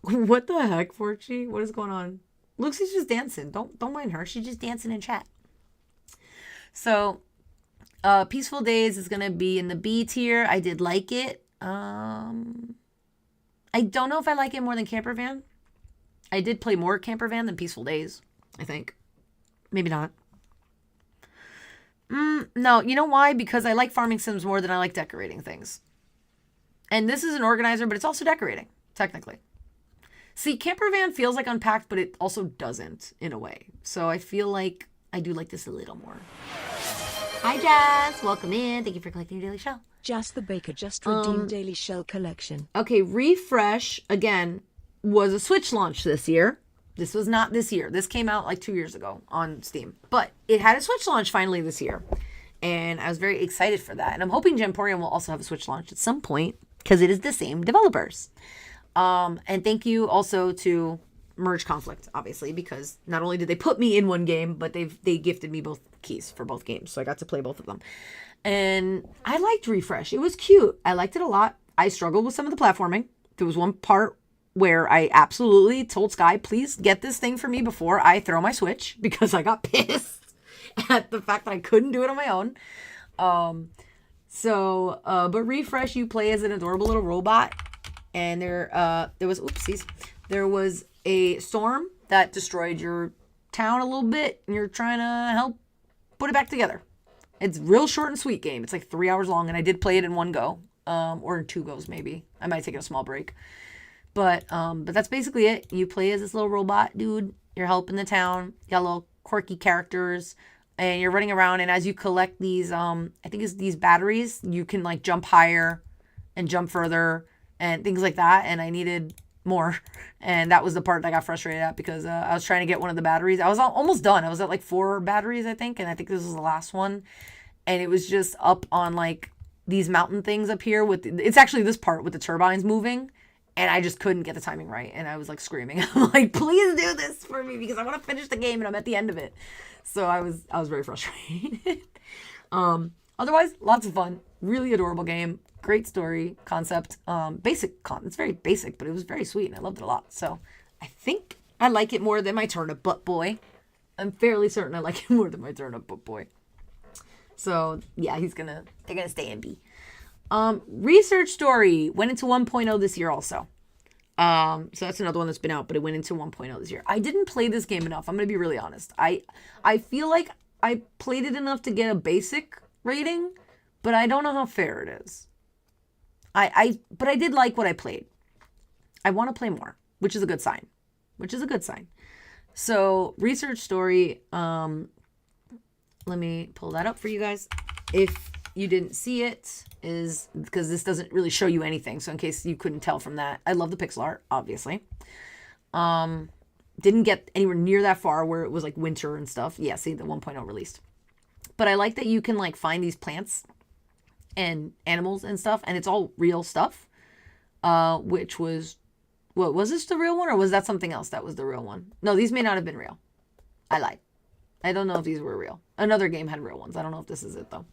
What the heck, Forchi? What is going on? Luxie's just dancing. Don't mind her. She's just dancing in chat. So Peaceful Days is going to be in the B tier. I did like it. I don't know if I like it more than Camper Van. I did play more Camper Van than Peaceful Days, I think. Maybe not. No, you know why? Because I like farming sims more than I like decorating things. And this is an organizer, but it's also decorating, technically. See, Camper Van feels like Unpacked, but it also doesn't, in a way. So I feel like I do like this a little more. Hi, Jazz. Welcome in. Thank you for collecting your daily shell. Jazz the Baker just redeemed daily shell collection. Okay, Refresh, again, was a Switch launch this year. This was not this year. This came out like 2 years ago on Steam. But it had a Switch launch finally this year. And I was very excited for that. And I'm hoping Gemporium will also have a Switch launch at some point because it is the same developers. And thank you also to Merge Conflict, obviously, because not only did they put me in one game, but they gifted me both keys for both games. So I got to play both of them. And I liked Refresh. It was cute. I liked it a lot. I struggled with some of the platforming. There was one part where I absolutely told Sky, please get this thing for me before I throw my Switch, because I got pissed at the fact that I couldn't do it on my own. But Refresh, you play as an adorable little robot, and there was a storm that destroyed your town a little bit, and you're trying to help put it back together. It's real short and sweet game. It's like 3 hours long, and I did play it in one go, or in 2 goes maybe. I might take a small break. But that's basically it. You play as this little robot dude. You're helping the town. You got little quirky characters, and you're running around. And as you collect these, I think it's these batteries, you can like jump higher and jump further and things like that. And I needed more, and that was the part that I got frustrated at because I was trying to get one of the batteries. I was almost done. I was at like 4 batteries, I think, and I think this was the last one. And it was just up on like these mountain things up here it's actually this part with the turbines moving. And I just couldn't get the timing right. And I was like screaming. I'm like, please do this for me because I want to finish the game and I'm at the end of it. So I was very frustrated. Otherwise, lots of fun. Really adorable game. Great story, concept. It's very basic, but it was very sweet and I loved it a lot. So I think I like it more than my Turnip Butt Boy. I'm fairly certain I like it more than my Turnip Butt Boy. So yeah, they're gonna stay in B. Research Story went into 1.0 this year also. So that's another one that's been out, but it went into 1.0 this year. I didn't play this game enough. I'm going to be really honest. I feel like I played it enough to get a basic rating, but I don't know how fair it is. But I did like what I played. I want to play more, which is a good sign. So Research Story, let me pull that up for you guys. If you didn't see it, is because this doesn't really show you anything. So in case you couldn't tell from that, I love the pixel art, obviously. Didn't get anywhere near that far where it was like winter and stuff. Yeah, see, the 1.0 released. But I like that you can like find these plants and animals and stuff, and it's all real stuff. Which was, was this the real one, or was that something else that was the real one? No, these may not have been real. I lied. I don't know if these were real. Another game had real ones. I don't know if this is it though.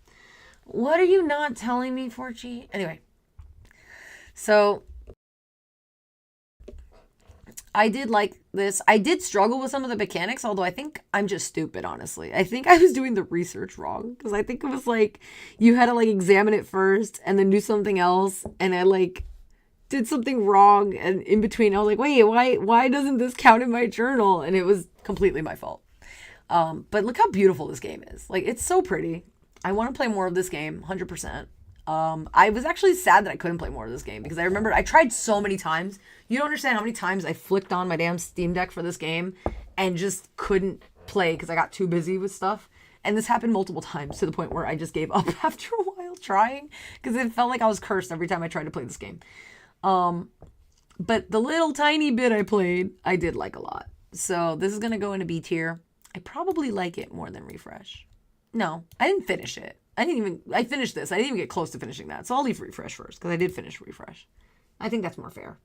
What are you not telling me, Forchi? Anyway, so I did like this. I did struggle with some of the mechanics, although I think I'm just stupid, honestly. I think I was doing the research wrong because I think it was like you had to like examine it first and then do something else. And I like did something wrong, and in between I was like, wait, why doesn't this count in my journal? And it was completely my fault. But look how beautiful this game is. Like, it's so pretty. I want to play more of this game, 100%. I was actually sad that I couldn't play more of this game because I remember I tried so many times. You don't understand how many times I flicked on my damn Steam Deck for this game and just couldn't play because I got too busy with stuff. And this happened multiple times to the point where I just gave up after a while trying because it felt like I was cursed every time I tried to play this game. But the little tiny bit I played, I did like a lot. So this is going to go into B tier. I probably like it more than Refresh. No, I didn't finish it. I finished this. I didn't even get close to finishing that. So I'll leave Refresh first because I did finish Refresh. I think that's more fair.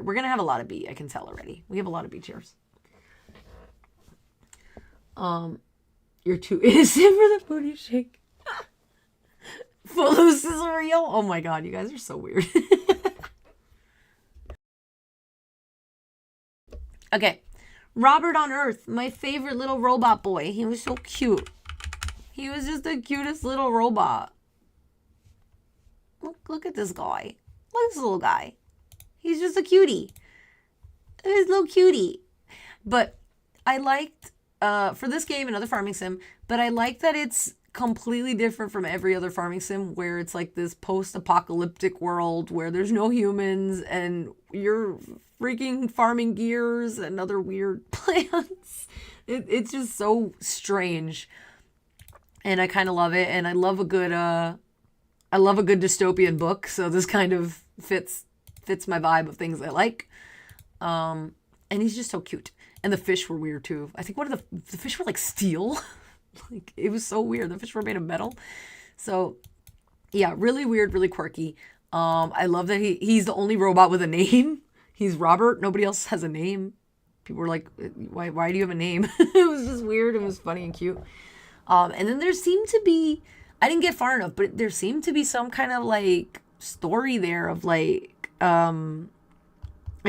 We're going to have a lot of B. I can tell already. We have a lot of B tiers. You're too innocent for the booty shake. Footloose is real. Oh my God, you guys are so weird. Okay. Robert on Earth, my favorite little robot boy. He was so cute. He was just the cutest little robot. Look at this guy. Look at this little guy. He's just a cutie. He's a little cutie. But I liked, for this game, another farming sim, but I like that it's completely different from every other farming sim where it's like this post-apocalyptic world where there's no humans and you're freaking farming gears and other weird plants. It's just so strange. And I kind of love it. And I love a good dystopian book. So this kind of fits my vibe of things I like. And he's just so cute. And the fish were weird too. I think one of the fish were like steel. Like, it was so weird. The fish were made of metal. So yeah, really weird, really quirky. I love that he's the only robot with a name. He's Robert. Nobody else has a name. People were like, why do you have a name? It was just weird. It was funny and cute. And then there seemed to be, I didn't get far enough, but there seemed to be some kind of like story there of like some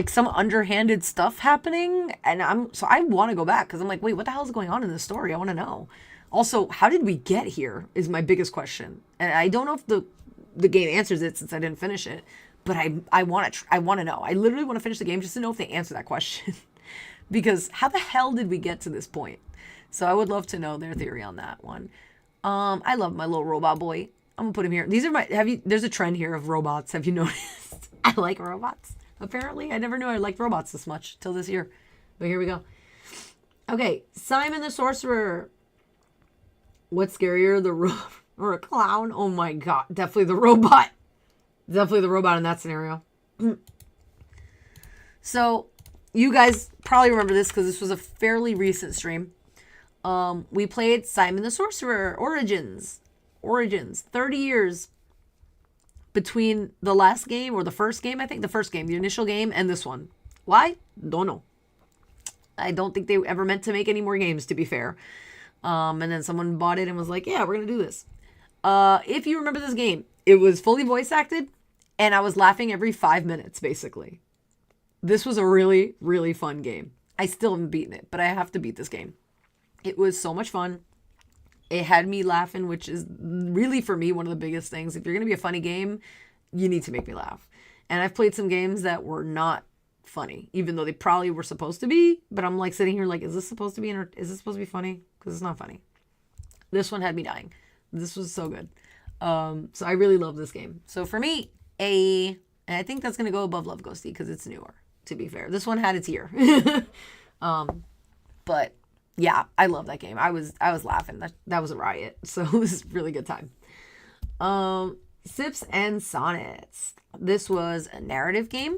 underhanded stuff happening. And I want to go back because I'm like, wait, what the hell is going on in this story? I want to know. Also, how did we get here is my biggest question. And I don't know if the game answers it since I didn't finish it, but I want to know. I literally want to finish the game just to know if they answer that question. Because how the hell did we get to this point? So I would love to know their theory on that one. I love my little robot boy. I'm gonna put him here. These are there's a trend here of robots. Have you noticed? I like robots. Apparently, I never knew I liked robots this much till this year. But here we go. Okay, Simon the Sorcerer. What's scarier, the robot or a clown? Oh my God, definitely the robot. Definitely the robot in that scenario. So, you guys probably remember this because this was a fairly recent stream. We played Simon the Sorcerer Origins. 30 years between the last game or the first game, I think. The first game, the initial game, and this one. Why? Don't know. I don't think they ever meant to make any more games, to be fair. And then someone bought it and was like, yeah, we're going to do this. If you remember this game, it was fully voice acted, and I was laughing every 5 minutes, basically. This was a really, really fun game. I still haven't beaten it, but I have to beat this game. It was so much fun. It had me laughing, which is really, for me, one of the biggest things. If you're going to be a funny game, you need to make me laugh. And I've played some games that were not funny, even though they probably were supposed to be. But I'm like sitting here like, is this supposed to be funny? Because it's not funny. This one had me dying. This was so good. So I really love this game. So for me, and I think that's going to go above Love Ghosty because it's newer, to be fair. This one had its year. But yeah, I love that game. I was laughing. That was a riot. So it was a really good time. Sips and Sonnets. This was a narrative game.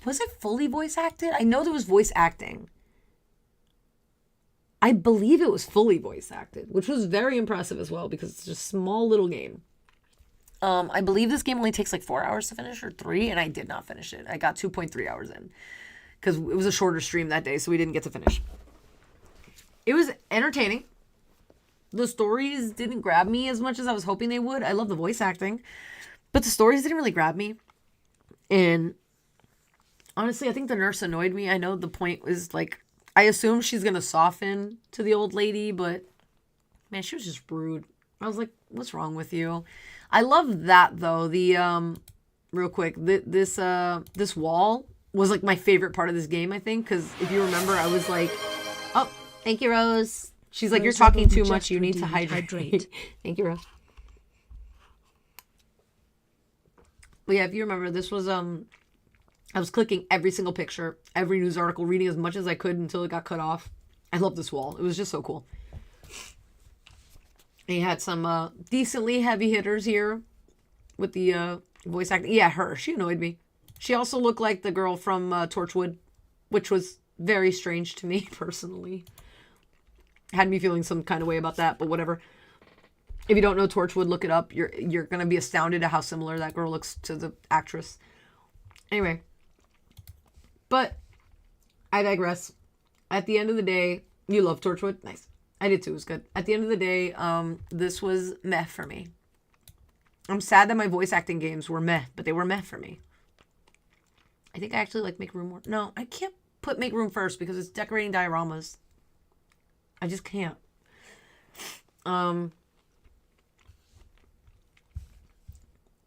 Was it fully voice acted? I know there was voice acting. I believe it was fully voice acted, which was very impressive as well because it's just a small little game. I believe this game only takes like 4 hours to finish or 3, and I did not finish it. I got 2.3 hours in because it was a shorter stream that day, so we didn't get to finish. It was entertaining. The stories didn't grab me as much as I was hoping they would. I love the voice acting, but the stories didn't really grab me. And Honestly, I think the nurse annoyed me. I know the point was like, I assume she's gonna soften to the old lady, but man, she was just rude. I was like, what's wrong with you? I love that though. The real quick, this wall was like my favorite part of this game, I think, because if you remember, I was like, oh, thank you, Rose. She's like, you're talking too much. You need to hydrate. Thank you, Rose. But yeah, if you remember, this was I was clicking every single picture, every news article, reading as much as I could until it got cut off. I love this wall. It was just so cool. And you had some decently heavy hitters here with the voice acting. Yeah, her. She annoyed me. She also looked like the girl from Torchwood, which was very strange to me personally. Had me feeling some kind of way about that, but whatever. If you don't know Torchwood, look it up. You're gonna be astounded at how similar that girl looks to the actress. Anyway. But I digress. At the end of the day, you love Torchwood? Nice. I did too. It was good. At the end of the day, this was meh for me. I'm sad that my voice acting games were meh, but they were meh for me. I think I actually like Make Room more. No, I can't put Make Room first because it's decorating dioramas. I just can't.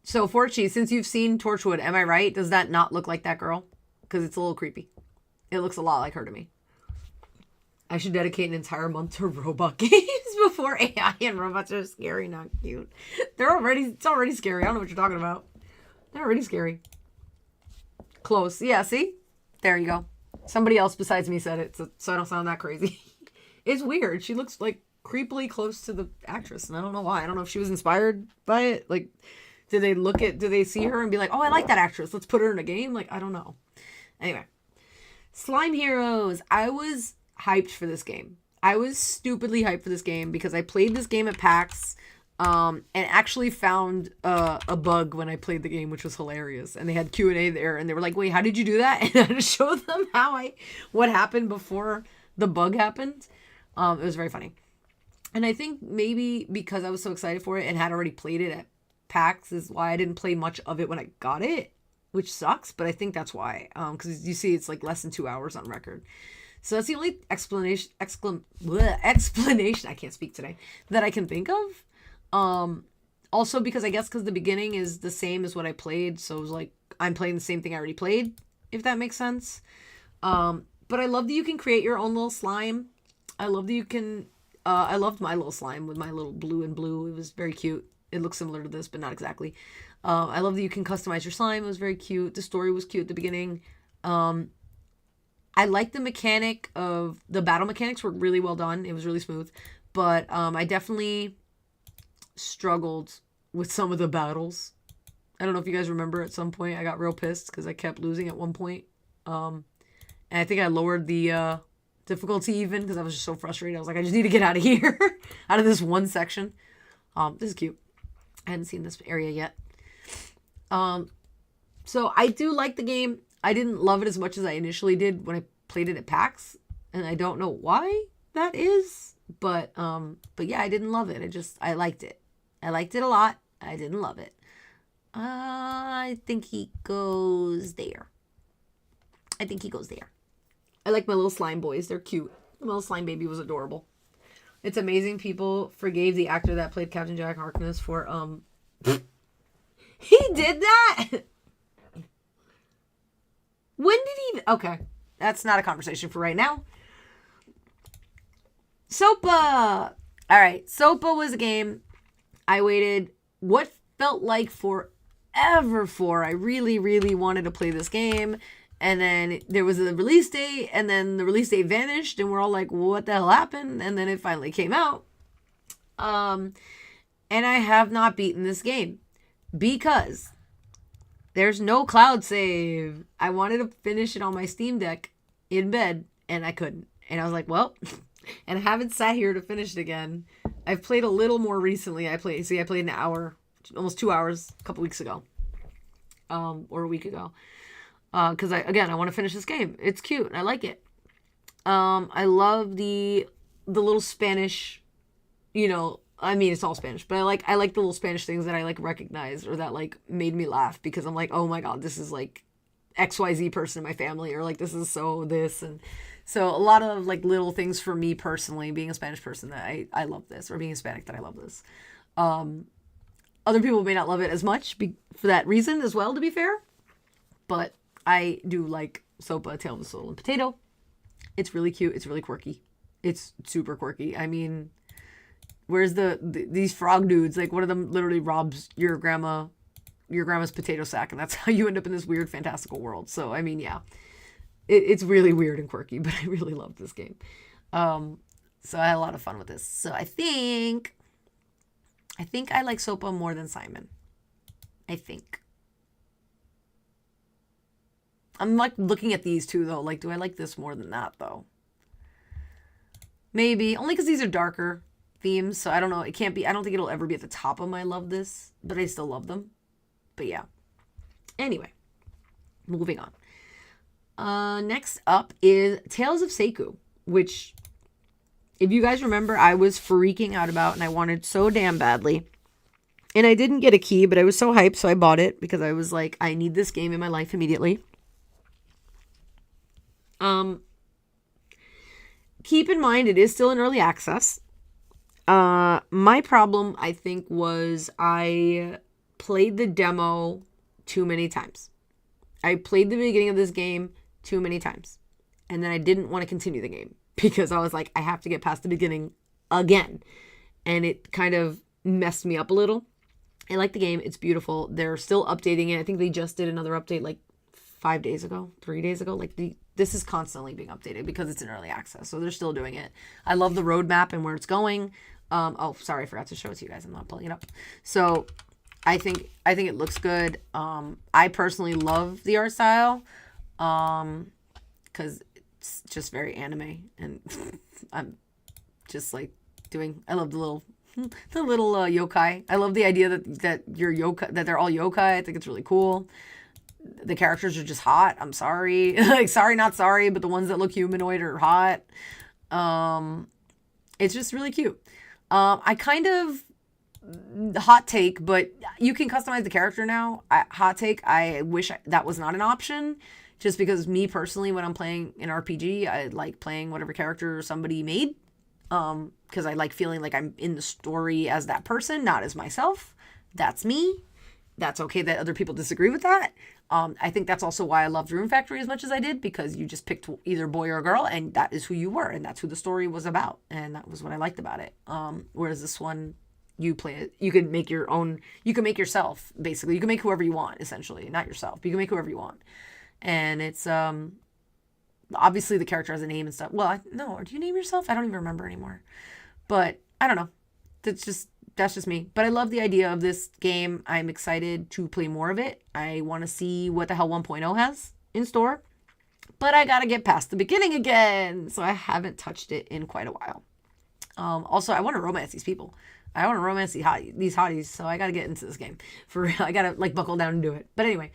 So, Forchi, since you've seen Torchwood, am I right? Does that not look like that girl? Because it's a little creepy. It looks a lot like her to me. I should dedicate an entire month to robot games before AI and robots are scary, not cute. It's already scary. I don't know what you're talking about. They're already scary. Close. Yeah, see? There you go. Somebody else besides me said it, so I don't sound that crazy. It's weird. She looks like creepily close to the actress, and I don't know why. I don't know if she was inspired by it. Like, did they see her and be like, oh, I like that actress. Let's put her in a game? Like, I don't know. Anyway. Slime Heroes. I was hyped for this game. I was stupidly hyped for this game because I played this game at PAX and actually found a bug when I played the game, which was hilarious. And they had Q&A there, and they were like, wait, how did you do that? And I had to show them what happened before the bug happened. It was very funny. And I think maybe because I was so excited for it and had already played it at PAX is why I didn't play much of it when I got it, which sucks, but I think that's why. Because you see it's like less than 2 hours on record. So that's the only explanation, I can't speak today, that I can think of. Also because I guess because the beginning is the same as what I played, so it was like I'm playing the same thing I already played, if that makes sense. But I love that you can create your own little slime. I love that you can, I loved my little slime with my little blue and blue. It was very cute. It looks similar to this, but not exactly. I love that you can customize your slime. It was very cute. The story was cute at the beginning. I like the mechanic of the battle mechanics were really well done. It was really smooth, but I definitely struggled with some of the battles. I don't know if you guys remember at some point I got real pissed because I kept losing at one point. And I think I lowered the difficulty even because I was just so frustrated. I was like, I just need to get out of here, out of this one section. This is cute. I hadn't seen this area yet. So I do like the game. I didn't love it as much as I initially did when I played it at PAX, and I don't know why that is, but yeah, I didn't love it. I liked it. I liked it a lot. I didn't love it. I think he goes there. I like my little slime boys. They're cute. The little slime baby was adorable. It's amazing people forgave the actor that played Captain Jack Harkness for, he did that? When did he... Okay. That's not a conversation for right now. Sopa! Alright. Sopa was a game I waited what felt like forever for. I really, really wanted to play this game. And then there was a release date, and then the release date vanished, and we're all like, what the hell happened? And then it finally came out. And I have not beaten this game because there's no cloud save. I wanted to finish it on my Steam Deck in bed, and I couldn't. And I was like, well, and I haven't sat here to finish it again. I've played a little more recently. I played an hour, almost 2 hours a couple weeks ago, or a week ago. Because I want to finish this game. It's cute and I like it. I love the little Spanish, I mean it's all Spanish, but I like the little Spanish things that I like recognize or that like made me laugh because I'm like, oh my god, this is like XYZ person in my family, or like this is so this. And so a lot of like little things for me personally, being a Spanish person, that I love this, or being Hispanic, that I love this. Other people may not love it as much for that reason as well, to be fair. But I do like Sopa, Tale of the Soul and Potato. It's really cute. It's really quirky. It's super quirky. I mean, where's these frog dudes? Like, one of them literally robs your grandma's potato sack, and that's how you end up in this weird fantastical world. So, I mean, yeah. It's really weird and quirky, but I really love this game. So I had a lot of fun with this. So I think I like Sopa more than Simon. I think. I'm like looking at these two though. Like, do I like this more than that though? Maybe. Only because these are darker themes. So I don't know. It can't be. I don't think it'll ever be at the top of my love this. But I still love them. But yeah. Anyway. Moving on. Next up is Tales of Seiku. Which, if you guys remember, I was freaking out about. And I wanted so damn badly. And I didn't get a key. But I was so hyped. So I bought it. Because I was like, I need this game in my life immediately. Keep in mind, it is still in early access. My problem, I think, was I played the demo too many times. I played the beginning of this game too many times. And then I didn't want to continue the game because I was like, I have to get past the beginning again. And it kind of messed me up a little. I like the game. It's beautiful. They're still updating it. I think they just did another update like 3 days ago. Like this is constantly being updated because it's in early access. So they're still doing it. I love the roadmap and where it's going. Oh, sorry, I forgot to show it to you guys. I'm not pulling it up. So I think it looks good. I personally love the art style. Because it's just very anime. And I'm just like I love the little yokai. I love the idea that you're yokai, that they're all yokai. I think it's really cool. The characters are just hot. I'm sorry. Like, sorry, not sorry, but the ones that look humanoid are hot. It's just really cute. I kind of, hot take, but you can customize the character now. Hot take, I wish that was not an option. Just because me personally, when I'm playing an RPG, I like playing whatever character somebody made. Because I like feeling like I'm in the story as that person, not as myself. That's me. That's okay that other people disagree with that. I think that's also why I loved Rune Factory as much as I did, because you just picked either boy or girl, and that is who you were, and that's who the story was about, and that was what I liked about it. Whereas this one, you play it, you can make your own, you can make yourself, basically. You can make whoever you want, essentially. Not yourself, but you can make whoever you want. And it's, obviously the character has a name and stuff. Well, no, or do you name yourself? I don't even remember anymore. But, I don't know. That's just me. But I love the idea of this game. I'm excited to play more of it. I want to see what the hell 1.0 has in store. But I got to get past the beginning again. So I haven't touched it in quite a while. Also, I want to romance these people. I want to romance these hotties. So I got to get into this game. I got to like buckle down and do it. But anyway,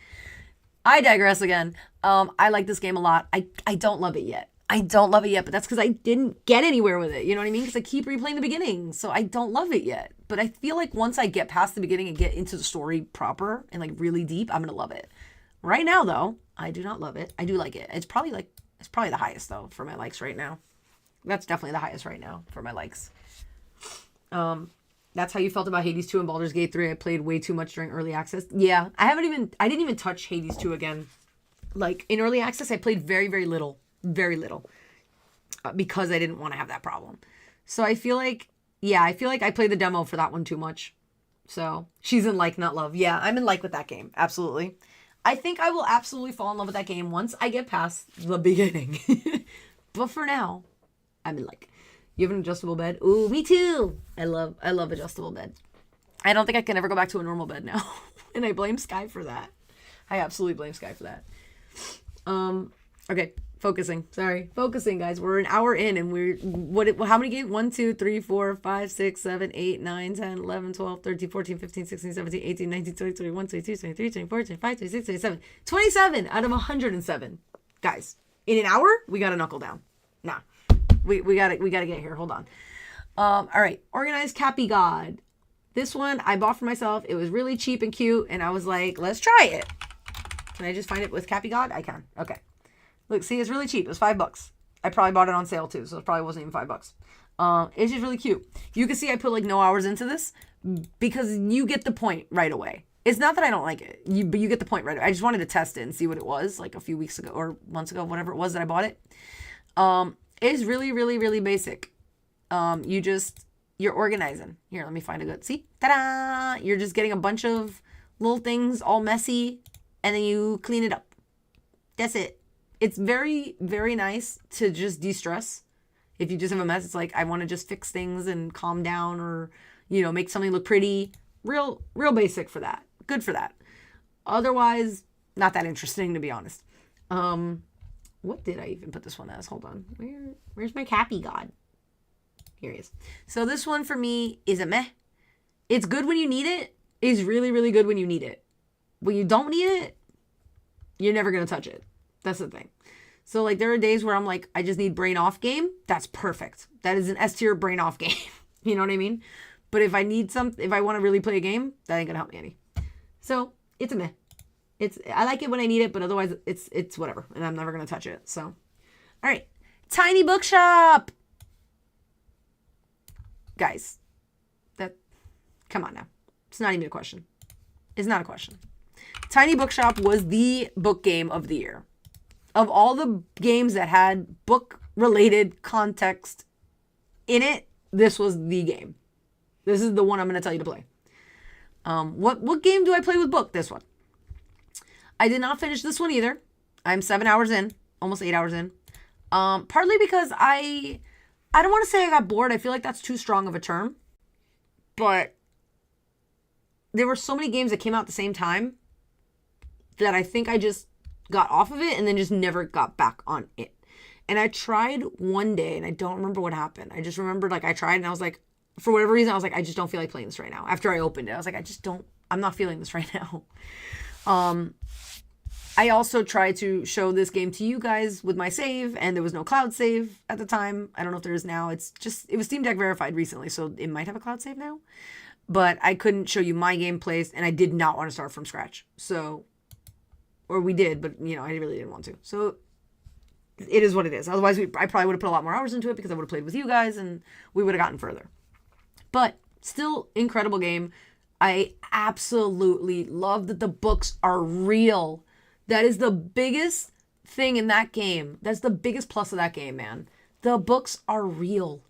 I digress again. I like this game a lot. I don't love it yet. But that's because I didn't get anywhere with it. You know what I mean? Because I keep replaying the beginning. So I don't love it yet. But I feel like once I get past the beginning and get into the story proper and like really deep, I'm going to love it. Right now, though, I do not love it. I do like it. It's probably the highest, though, for my likes right now. That's definitely the highest right now for my likes. That's how you felt about Hades 2 and Baldur's Gate 3. I played way too much during early access. Yeah, I didn't even touch Hades 2 again. Like, in early access, I played very, very little. Very little. Because I didn't want to have that problem. So I feel like I played the demo for that one too much. So, she's in like, not love. Yeah, I'm in like with that game. Absolutely. I think I will absolutely fall in love with that game once I get past the beginning. But for now, I'm in like. You have an adjustable bed? Ooh, me too. I love adjustable beds. I don't think I can ever go back to a normal bed now. And I blame Sky for that. I absolutely blame Sky for that. Okay, focusing, guys. We're an hour in, and how many games? 1, 2, 3, 4, 5, 6, 7, 8, 9, 10, 11, 12, 13, 14, 15, 16, 17, 18, 19, 20, 21, 22, 23, 24, 25, 26, 27. 27 out of 107. Guys, in an hour, we got to knuckle down. Nah. We gotta get here. Hold on. All right. Organized Cappy God. This one I bought for myself. It was really cheap and cute, and I was like, let's try it. Can I just find it with Cappy God? I can. Okay. Look, see, it's really cheap. It was $5. I probably bought it on sale too, so it probably wasn't even $5. It's just really cute. You can see I put like no hours into this because you get the point right away. It's not that I don't like it, but you get the point right away. I just wanted to test it and see what it was like a few weeks ago or months ago, whatever it was that I bought it. It's really, really, really basic. You're organizing. Here, let me find a good, see? Ta-da! You're just getting a bunch of little things all messy and then you clean it up. That's it. It's very, very nice to just de-stress. If you just have a mess, it's like, I want to just fix things and calm down or, make something look pretty. Real basic for that. Good for that. Otherwise, not that interesting, to be honest. What did I even put this one as? Hold on. Where's my Cappy God? Here he is. So this one for me is a meh. It's good when you need it. It's really, really good when you need it. When you don't need it, you're never going to touch it. That's the thing. So like there are days where I'm like, I just need brain off game. That's perfect. That is an S tier brain off game. You know what I mean? But if I want to really play a game, that ain't going to help me any. So it's a meh. I like it when I need it, but otherwise it's whatever. And I'm never going to touch it. So, all right. Tiny bookshop. Guys, come on now. It's not even a question. It's not a question. Tiny Bookshop was the book game of the year. Of all the games that had book-related context in it, this was the game. This is the one I'm going to tell you to play. What game do I play with book? This one. I did not finish this one either. I'm 7 hours in, almost 8 hours in. Partly because I don't want to say I got bored. I feel like that's too strong of a term. But there were so many games that came out at the same time that I think I just got off of it and then just never got back on it. And I tried one day and I don't remember what happened. I just remembered like I tried and I was like, for whatever reason, I was like, I just don't feel like playing this right now. After I opened it, I was like, I'm not feeling this right now. I also tried to show this game to you guys with my save, and there was no cloud save at the time. I don't know if there is now. It was Steam Deck verified recently, so it might have a cloud save now. But I couldn't show you my gameplays, and I did not want to start from scratch. So, or we did, but I really didn't want to. So it is what it is. Otherwise, I probably would have put a lot more hours into it because I would have played with you guys, and we would have gotten further. But still, incredible game. I absolutely love that the books are real. That is the biggest thing in that game. That's the biggest plus of that game, man. The books are real.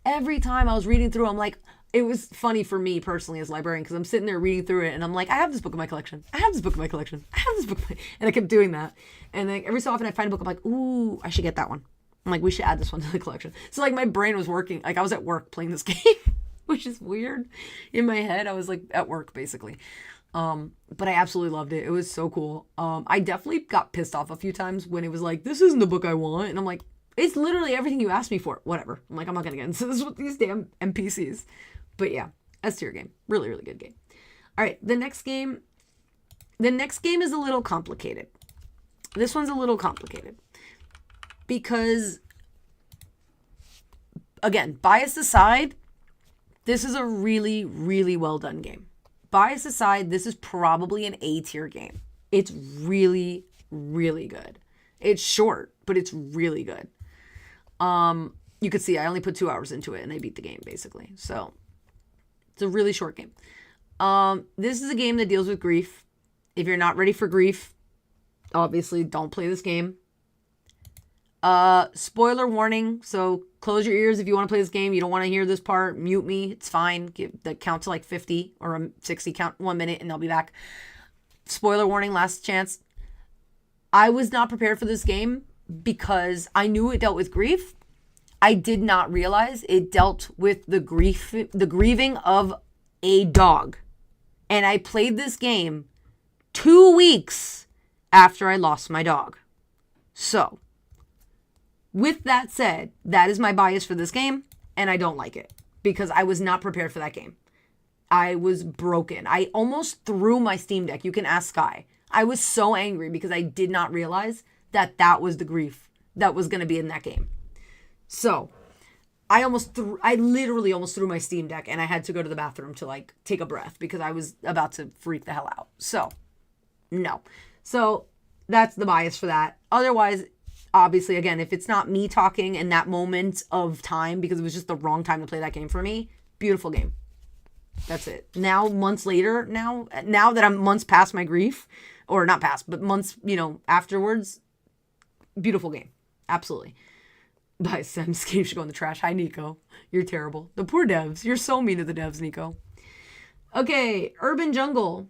Every time I was reading through, I'm like, it was funny for me personally as a librarian because I'm sitting there reading through it and I'm like, I have this book in my collection. I have this book in my collection. I have this book in my... And I kept doing that. And then every so often I find a book, I'm like, ooh, I should get that one. I'm like, we should add this one to the collection. So like my brain was working. Like I was at work playing this game, which is weird. In my head, I was like at work basically. But I absolutely loved it. It was so cool. I definitely got pissed off a few times when it was like, this isn't the book I want. And I'm like, it's literally everything you asked me for. Whatever. I'm like, I'm not going to get into this with these damn NPCs. But yeah, S tier game. Really, really good game. All right. The next game is a little complicated. This one's a little complicated because again, bias aside, this is a really, really well done game. Bias aside, this is probably an A tier game. It's really, really good. It's short, but it's really good. You could see I only put 2 hours into it and I beat the game basically. So it's a really short game. This is a game that deals with grief. If you're not ready for grief, obviously don't play this game. Spoiler warning. So close your ears if you want to play this game. You don't want to hear this part. Mute me. It's fine. Give the count to like 50 or 60. Count 1 minute and I'll be back. Spoiler warning. Last chance. I was not prepared for this game because I knew it dealt with grief. I did not realize it dealt with the grieving of a dog. And I played this game 2 weeks after I lost my dog. So, with that said, that is my bias for this game, and I don't like it because I was not prepared for that game. I was broken. I almost threw my Steam Deck. You can ask Sky. I was so angry because I did not realize that that was the grief that was going to be in that game. So, I literally almost threw my Steam Deck, and I had to go to the bathroom to take a breath because I was about to freak the hell out. So, no. So, that's the bias for that. Otherwise, obviously, again, if it's not me talking in that moment of time, because it was just the wrong time to play that game for me, beautiful game. That's it. Now, months later, now that I'm months past my grief, or not past, but months, afterwards, beautiful game. Absolutely. But Sam's game should go in the trash. Hi, Nico. You're terrible. The poor devs. You're so mean to the devs, Nico. Okay, Urban Jungle.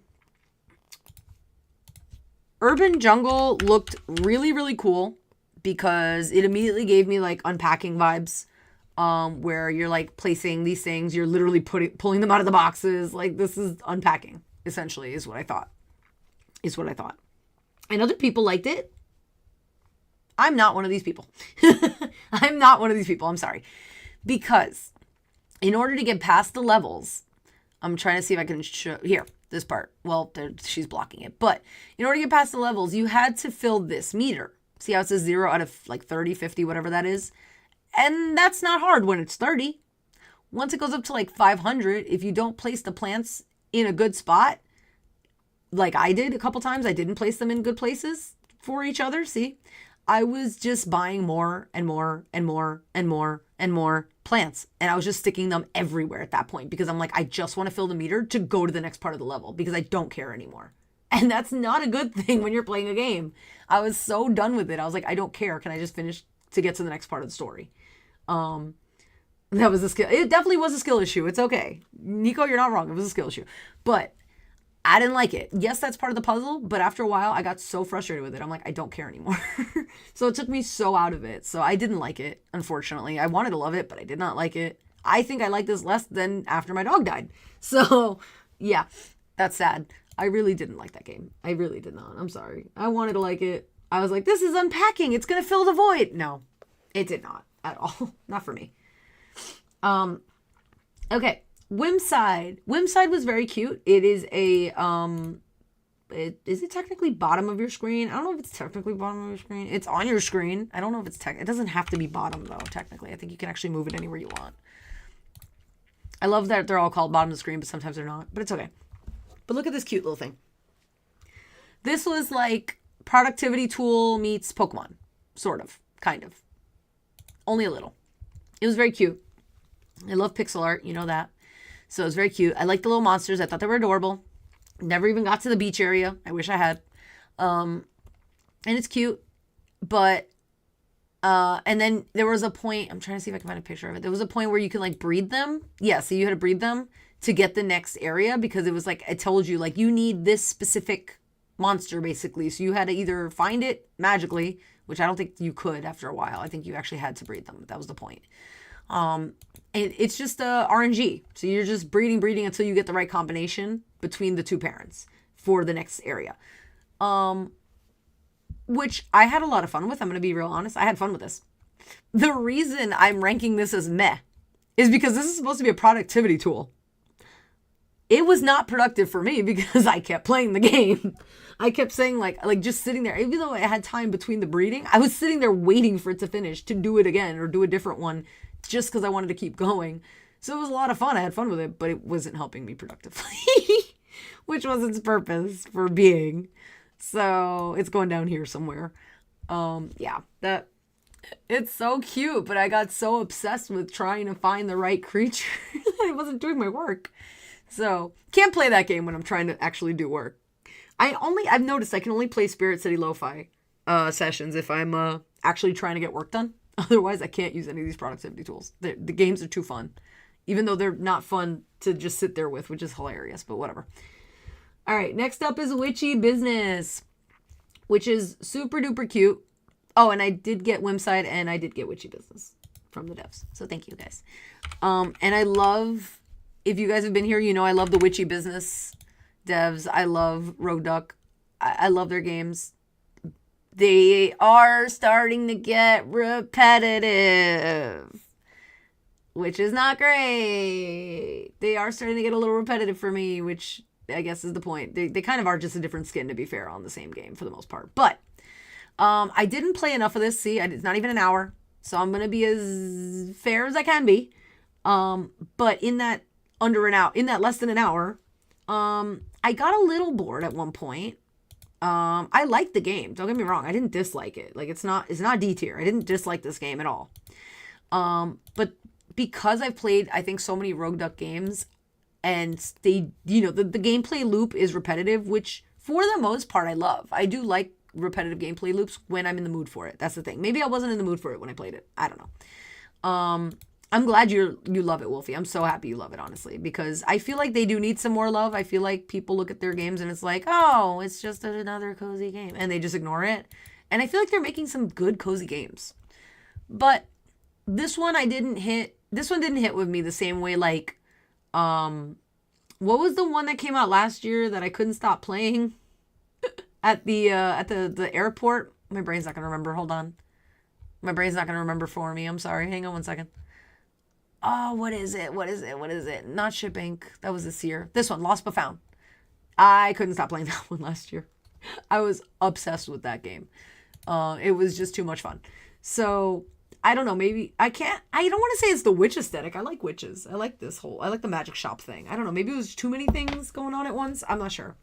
Urban Jungle looked really, really cool because it immediately gave me like unpacking vibes, where you're like placing these things, you're literally pulling them out of the boxes. Like, this is unpacking, essentially, is what I thought. And other people liked it. I'm not one of these people. I'm sorry. Because in order to get past the levels, I'm trying to see if I can show here, this part. Well, she's blocking it. But in order to get past the levels, you had to fill this meter. See how it says 0 out of like 30, 50, whatever that is? And that's not hard when it's 30. Once it goes up to like 500, if you don't place the plants in a good spot, like I did a couple times, I didn't place them in good places for each other. See? I was just buying more and more and more and more and more plants. And I was just sticking them everywhere at that point because I'm like, I just want to fill the meter to go to the next part of the level because I don't care anymore. And that's not a good thing when you're playing a game. I was so done with it. I was like, I don't care. Can I just finish to get to the next part of the story? That was a skill. It definitely was a skill issue. It's okay. Nico, you're not wrong. It was a skill issue. But I didn't like it. Yes, that's part of the puzzle, but after a while, I got so frustrated with it. I'm like, I don't care anymore. So it took me so out of it. So I didn't like it, unfortunately. I wanted to love it, but I did not like it. I think I liked this less than after my dog died. So yeah, that's sad. I really didn't like that game. I really did not. I'm sorry. I wanted to like it. I was like, this is unpacking. It's going to fill the void. No, it did not at all. Not for me. Okay. Whimside. Whimside was very cute. It is a, is it technically bottom of your screen? I don't know if it's technically bottom of your screen. It's on your screen. I don't know if it's it doesn't have to be bottom though, technically. I think you can actually move it anywhere you want. I love that they're all called bottom of the screen, but sometimes they're not, but it's okay. But look at this cute little thing. This was like productivity tool meets Pokemon. Sort of. Kind of. Only a little. It was very cute. I love pixel art. You know that. So it was very cute. I liked the little monsters. I thought they were adorable. Never even got to the beach area. I wish I had. And it's cute. But, and then there was a point, I'm trying to see if I can find a picture of it. There was a point where you can like breed them. Yeah, so you had to breed them to get the next area because it was like, I told you, like, you need this specific monster basically. So you had to either find it magically, which I don't think you could after a while. I think you actually had to breed them. That was the point. It's just RNG. So you're just breeding until you get the right combination between the two parents for the next area. Which I had a lot of fun with. I'm going to be real honest. I had fun with this. The reason I'm ranking this as meh is because this is supposed to be a productivity tool. It was not productive for me because I kept playing the game. I kept saying like just sitting there, even though I had time between the breeding, I was sitting there waiting for it to finish to do it again or do a different one just because I wanted to keep going. So it was a lot of fun. I had fun with it, but it wasn't helping me productively, which was its purpose for being. So it's going down here somewhere. Yeah, that it's so cute, but I got so obsessed with trying to find the right creature that I wasn't doing my work. So can't play that game when I'm trying to actually do work. I've noticed I can only play Spirit City Lo-Fi sessions if I'm actually trying to get work done. Otherwise, I can't use any of these productivity tools. The games are too fun, even though they're not fun to just sit there with, which is hilarious, but whatever. All right, next up is Witchy Business, which is super duper cute. Oh, and I did get Whimside and I did get Witchy Business from the devs. So thank you guys. And I love, if you guys have been here, you know I love the Witchy Business devs. I love Rogue Duck. I love their games. They are starting to get repetitive, which is not great. They are starting to get a little repetitive for me, which I guess is the point. They kind of are just a different skin, to be fair, on the same game for the most part. But I didn't play enough of this. See, it's not even an hour. So I'm going to be as fair as I can be. But in that less than an hour, I got a little bored at one point. I like the game. Don't get me wrong. I didn't dislike it. Like, it's not D tier. I didn't dislike this game at all. But because I've played, I think, so many Rogue Duck games, and they, the gameplay loop is repetitive, which for the most part I love. I do like repetitive gameplay loops when I'm in the mood for it. That's the thing. Maybe I wasn't in the mood for it when I played it. I don't know. I'm glad you love it, Wolfie. I'm so happy you love it, honestly, because I feel like they do need some more love. I feel like people look at their games and it's like, oh, it's just another cozy game, and they just ignore it. And I feel like they're making some good cozy games. But this one didn't hit with me the same way. Like, what was the one that came out last year that I couldn't stop playing at the airport? My brain's not gonna remember. Hold on. My brain's not gonna remember for me. I'm sorry. Hang on one second. Oh, what is it? Not Ship Inc. That was this year. This one, Lost But Found. I couldn't stop playing that one last year. I was obsessed with that game. It was just too much fun. So, I don't know. Maybe I don't want to say it's the witch aesthetic. I like witches. I like the magic shop thing. I don't know. Maybe it was too many things going on at once. I'm not sure.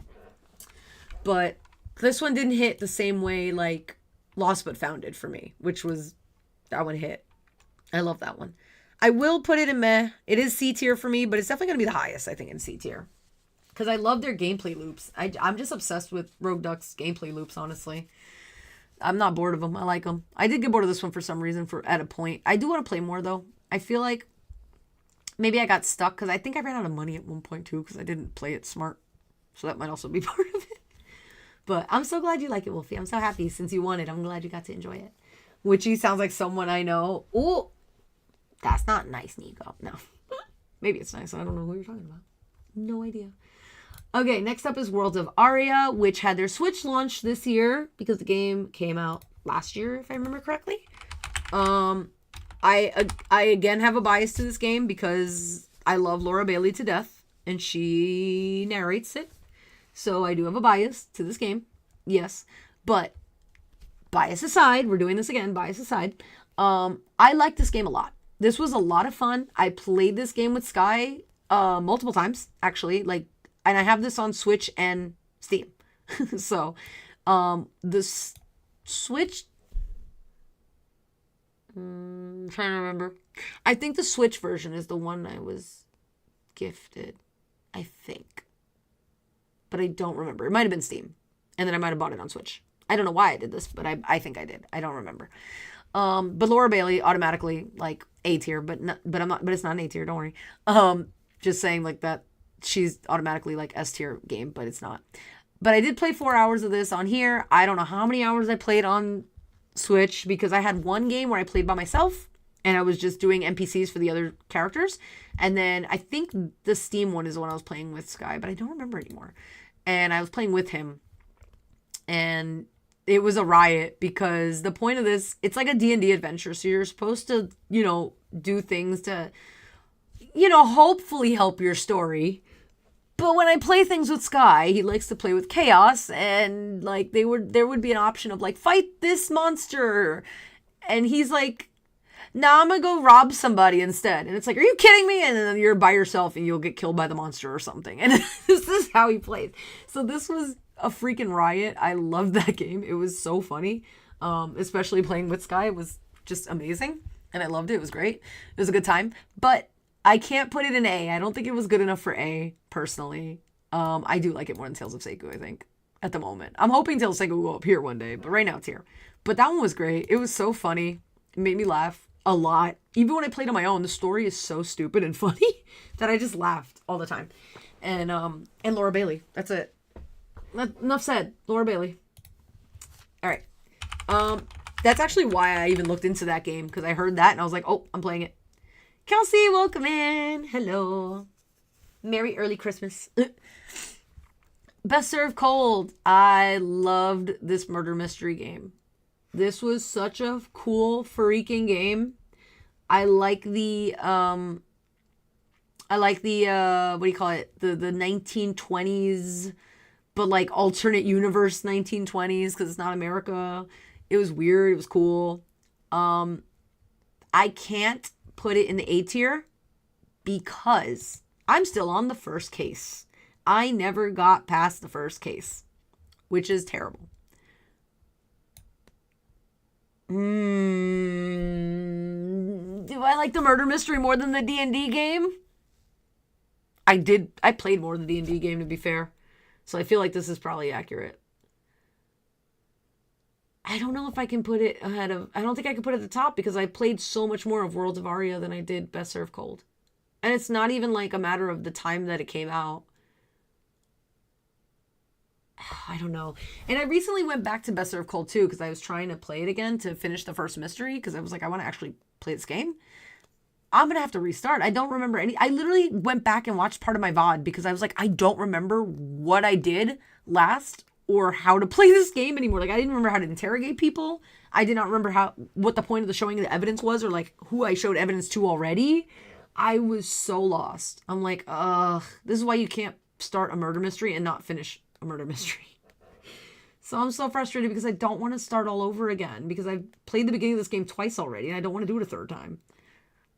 But this one didn't hit the same way like Lost But Found did for me, that one hit. I love that one. I will put it in meh. It is C tier for me, but it's definitely going to be the highest, I think, in C tier. Because I love their gameplay loops. I'm just obsessed with Rogue Duck's gameplay loops, honestly. I'm not bored of them. I like them. I did get bored of this one for some reason at a point. I do want to play more, though. I feel like maybe I got stuck because I think I ran out of money at one point, too, because I didn't play it smart. So that might also be part of it. But I'm so glad you like it, Wolfie. I'm so happy since you won it. I'm glad you got to enjoy it. Witchy sounds like someone I know. Oh, that's not nice, Nico. No. Maybe it's nice. I don't know who you're talking about. No idea. Okay, next up is Worlds of Aria, which had their Switch launch this year because the game came out last year, if I remember correctly. I again have a bias to this game because I love Laura Bailey to death, and she narrates it. So I do have a bias to this game. Yes. But bias aside, we're doing this again, bias aside. I like this game a lot. This was a lot of fun. I played this game with Sky multiple times, actually. And I have this on Switch and Steam. So, the Switch... I'm trying to remember. I think the Switch version is the one I was gifted. I think. But I don't remember. It might have been Steam. And then I might have bought it on Switch. I don't know why I did this, but I think I did. I don't remember. But Laura Bailey automatically A tier, but it's not an A tier, don't worry. Just saying that she's automatically S tier game, but it's not. But I did play 4 hours of this on here. I don't know how many hours I played on Switch because I had one game where I played by myself and I was just doing NPCs for the other characters. And then I think the Steam one is the one I was playing with Sky, but I don't remember anymore. And I was playing with him. And it was a riot because the point of this, it's like a D&D adventure. So you're supposed to, do things to, hopefully help your story. But when I play things with Sky, he likes to play with chaos. And there would be an option of fight this monster. And he's like, nah, I'm going to go rob somebody instead. And it's like, are you kidding me? And then you're by yourself and you'll get killed by the monster or something. And this is how he plays. So this was a freaking riot. I loved that game. It was so funny. Especially playing with Sky. It was just amazing. And I loved it. It was great. It was a good time. But I can't put it in A. I don't think it was good enough for A, personally. I do like it more than Tales of Seku, I think, at the moment. I'm hoping Tales of Seku will go up here one day, but right now it's here. But that one was great. It was so funny. It made me laugh a lot. Even when I played on my own, the story is so stupid and funny that I just laughed all the time. And Laura Bailey. That's it. Enough said. Laura Bailey. All right. That's actually why I even looked into that game, because I heard that and I was like, oh, I'm playing it. Kelsey, welcome in. Hello. Merry early Christmas. Best Served Cold. I loved this murder mystery game. This was such a cool freaking game. I like the what do you call it? The 1920s, but alternate universe 1920s, because it's not America. It was weird. It was cool. I can't put it in the A tier because I'm still on the first case. I never got past the first case. which is terrible. Do I like the murder mystery more than the D&D game? I played more than the D&D game, to be fair. So I feel like this is probably accurate. I don't know if I can put it ahead of... I don't think I can put it at the top because I played so much more of Worlds of Aria than I did Best Served Cold. And it's not even like a matter of the time that it came out. I don't know. And I recently went back to Best Served Cold too because I was trying to play it again to finish the first mystery because I was like, I want to actually play this game. I'm going to have to restart. I don't remember any... I literally went back and watched part of my VOD because I was like, I don't remember what I did last or how to play this game anymore. Like, I didn't remember how to interrogate people. I did not remember what the point of the showing of the evidence was or like who I showed evidence to already. I was so lost. I'm like, this is why you can't start a murder mystery and not finish a murder mystery. So I'm so frustrated because I don't want to start all over again because I've played the beginning of this game twice already and I don't want to do it a third time.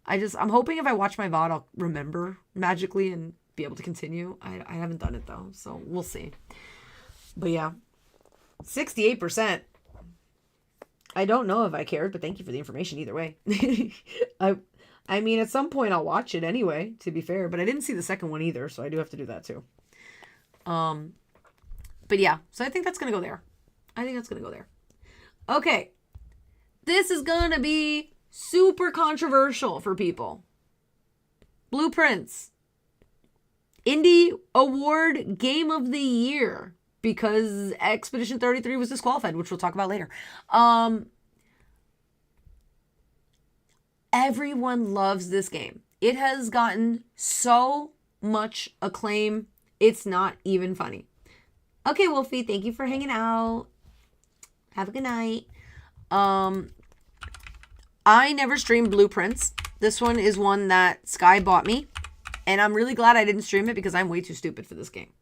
I'm hoping if I watch my VOD, I'll remember magically and be able to continue. I haven't done it though, so we'll see. But yeah, 68%. I don't know if I cared, but thank you for the information either way. I mean, at some point I'll watch it anyway, to be fair, but I didn't see the second one either, so I do have to do that too. But yeah, so I think that's going to go there. Okay. This is going to be super controversial for people. Blueprints. Indie Award Game of the Year. Because Expedition 33 was disqualified, which we'll talk about later. Everyone loves this game. It has gotten so much acclaim. It's not even funny. Okay, Wolfie, thank you for hanging out. Have a good night. I never streamed Blueprints. This one is one that Sky bought me. And I'm really glad I didn't stream it because I'm way too stupid for this game.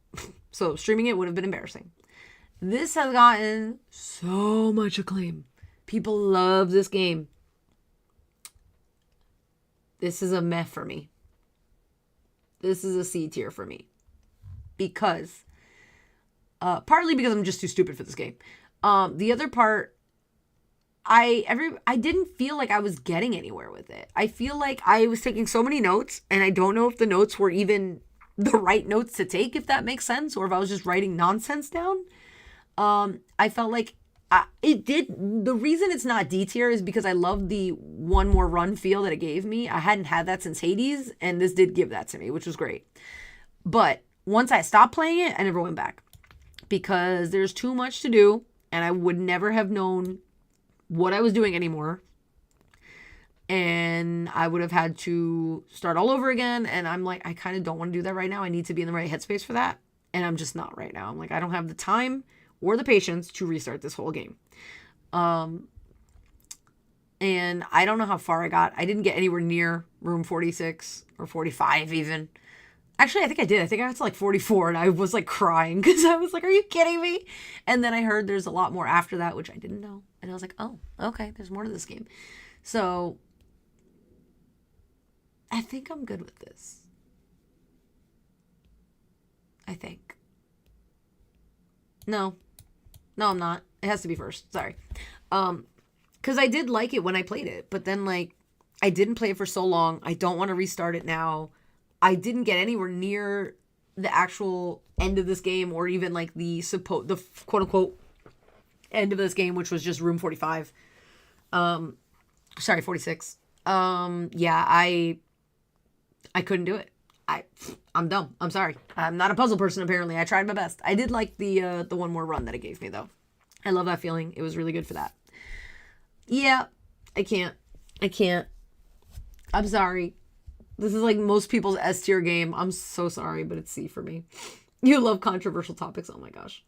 So streaming it would have been embarrassing. This has gotten so much acclaim. People love this game. This is a meh for me. This is a C tier for me. Because, partly because I'm just too stupid for this game. The other part, I didn't feel like I was getting anywhere with it. I feel like I was taking so many notes, and I don't know if the notes were even the right notes to take, if that makes sense, or if I was just writing nonsense down. I felt like the reason it's not D tier is because I love the one more run feel that it gave me. I hadn't had that since Hades, and this did give that to me, which was great. But once I stopped playing it, I never went back because there's too much to do, and I would never have known what I was doing anymore. And I would have had to start all over again. And I'm like, I kind of don't want to do that right now. I need to be in the right headspace for that. And I'm just not right now. I'm like, I don't have the time or the patience to restart this whole game. And I don't know how far I got. I didn't get anywhere near room 46 or 45 even. Actually, I think I did. I think I got to like 44 and I was like crying because I was like, are you kidding me? And then I heard there's a lot more after that, which I didn't know. And I was like, oh, okay, there's more to this game. So I think I'm good with this. I think. No, I'm not. It has to be first. Sorry. Because I did like it when I played it, but then like I didn't play it for so long. I don't want to restart it now. I didn't get anywhere near the actual end of this game, or even like the quote unquote end of this game, which was just room 45. 46. Yeah, I couldn't do it. I'm dumb. I'm sorry. I'm not a puzzle person, apparently. I tried my best. I did like the one more run that it gave me, though. I love that feeling. It was really good for that. Yeah, I can't. I'm sorry. This is like most people's S tier game. I'm so sorry, but it's C for me. You love controversial topics. Oh my gosh.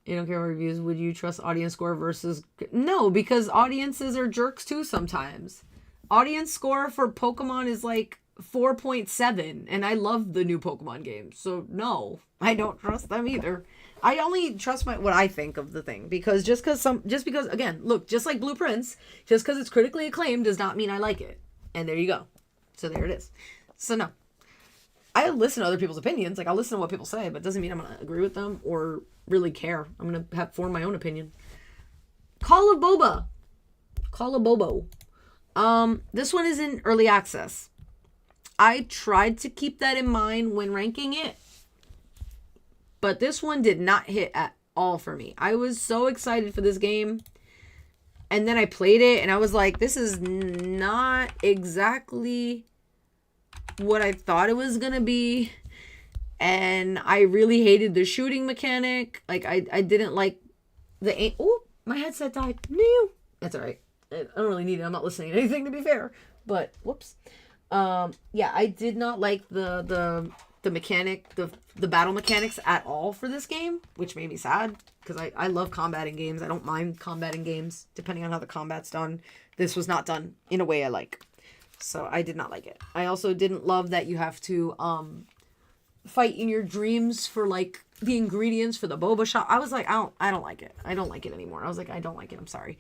You don't care about reviews. Would you trust audience score versus... No, because audiences are jerks too sometimes. Audience score for Pokemon is like 4.7, and I love the new Pokemon games. So no, I don't trust them either. I only trust what I think of the thing, because just because again, look, just like Blueprints, just because it's critically acclaimed does not mean I like it. And there you go. So there it is. So no. I listen to other people's opinions. Like, I'll listen to what people say, but it doesn't mean I'm going to agree with them or really care. I'm going to form my own opinion. Call of Boba. Call of Bobo. This one is in early access. I tried to keep that in mind when ranking it, but this one did not hit at all for me. I was so excited for this game, and then I played it, and I was like, this is not exactly what I thought it was gonna be. And I really hated the shooting mechanic. Like, I didn't like the aim. Oh, my headset died. No, that's all right. I don't really need it. I'm not listening to anything, to be fair. But whoops. Yeah, I did not like the mechanic, the battle mechanics at all for this game, which made me sad because I love combat in games. I don't mind combat in games, depending on how the combat's done. This was not done in a way I like. So I did not like it. I also didn't love that you have to fight in your dreams for like the ingredients for the boba shop. I was like, I don't like it. I don't like it anymore. I was like, I don't like it. I'm sorry.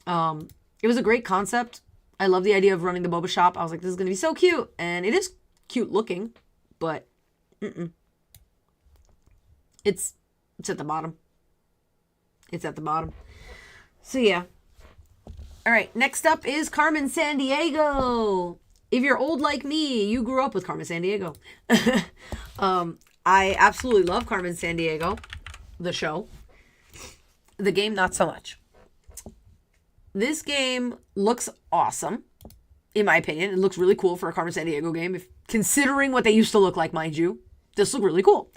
It was a great concept. I love the idea of running the boba shop. I was like, this is going to be so cute. And it is cute looking, but it's at the bottom. It's at the bottom. So yeah. All right, next up is Carmen Sandiego. If you're old like me, you grew up with Carmen Sandiego. I absolutely love Carmen Sandiego, the show. The game, not so much. This game looks awesome, in my opinion. It looks really cool for a Carmen Sandiego game. Considering what they used to look like, mind you, this looked really cool.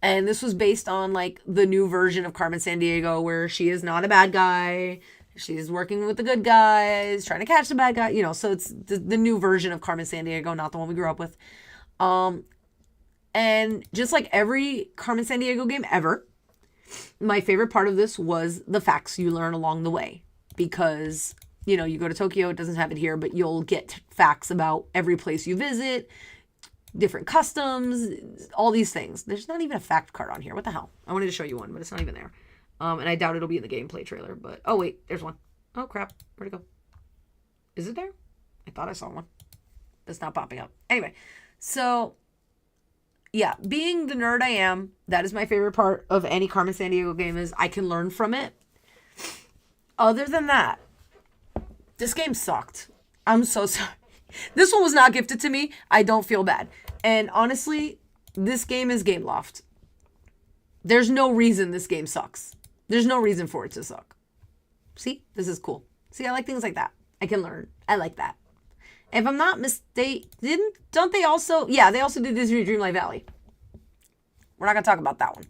And this was based on like the new version of Carmen Sandiego, where she is not a bad guy. She's working with the good guys, trying to catch the bad guy, you know, so it's the new version of Carmen Sandiego, not the one we grew up with. And just like every Carmen Sandiego game ever, my favorite part of this was the facts you learn along the way. Because, you know, you go to Tokyo, it doesn't have it here, but you'll get facts about every place you visit, different customs, all these things. There's not even a fact card on here. What the hell? I wanted to show you one, but it's not even there. And I doubt it'll be in the gameplay trailer, but... Oh, wait. There's one. Oh, crap. Where'd it go? Is it there? I thought I saw one. It's not popping up. Anyway, so... Yeah, being the nerd I am, that is my favorite part of any Carmen Sandiego game is I can learn from it. Other than that, this game sucked. I'm so sorry. This one was not gifted to me. I don't feel bad. And honestly, this game is Game Loft. There's no reason this game sucks. There's no reason for it to suck. See? This is cool. See, I like things like that. I can learn. I like that. If I'm not mistaken, don't they also... Yeah, they also did Disney Dreamlight Valley. We're not going to talk about that one.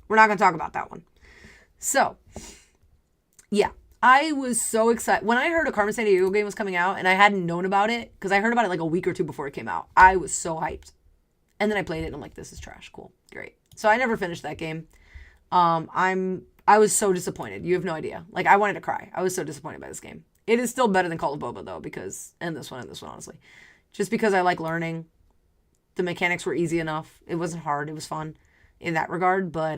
We're not going to talk about that one. So, yeah. I was so excited. When I heard a Carmen Sandiego game was coming out and I hadn't known about it, because I heard about it like a week or two before it came out, I was so hyped. And then I played it and I'm like, this is trash. Cool. Great. So I never finished that game. I was so disappointed. You have no idea. Like, I wanted to cry. I was so disappointed by this game. It is still better than Call of Boba, though, because... And this one, honestly. Just because I like learning. The mechanics were easy enough. It wasn't hard. It was fun in that regard. But,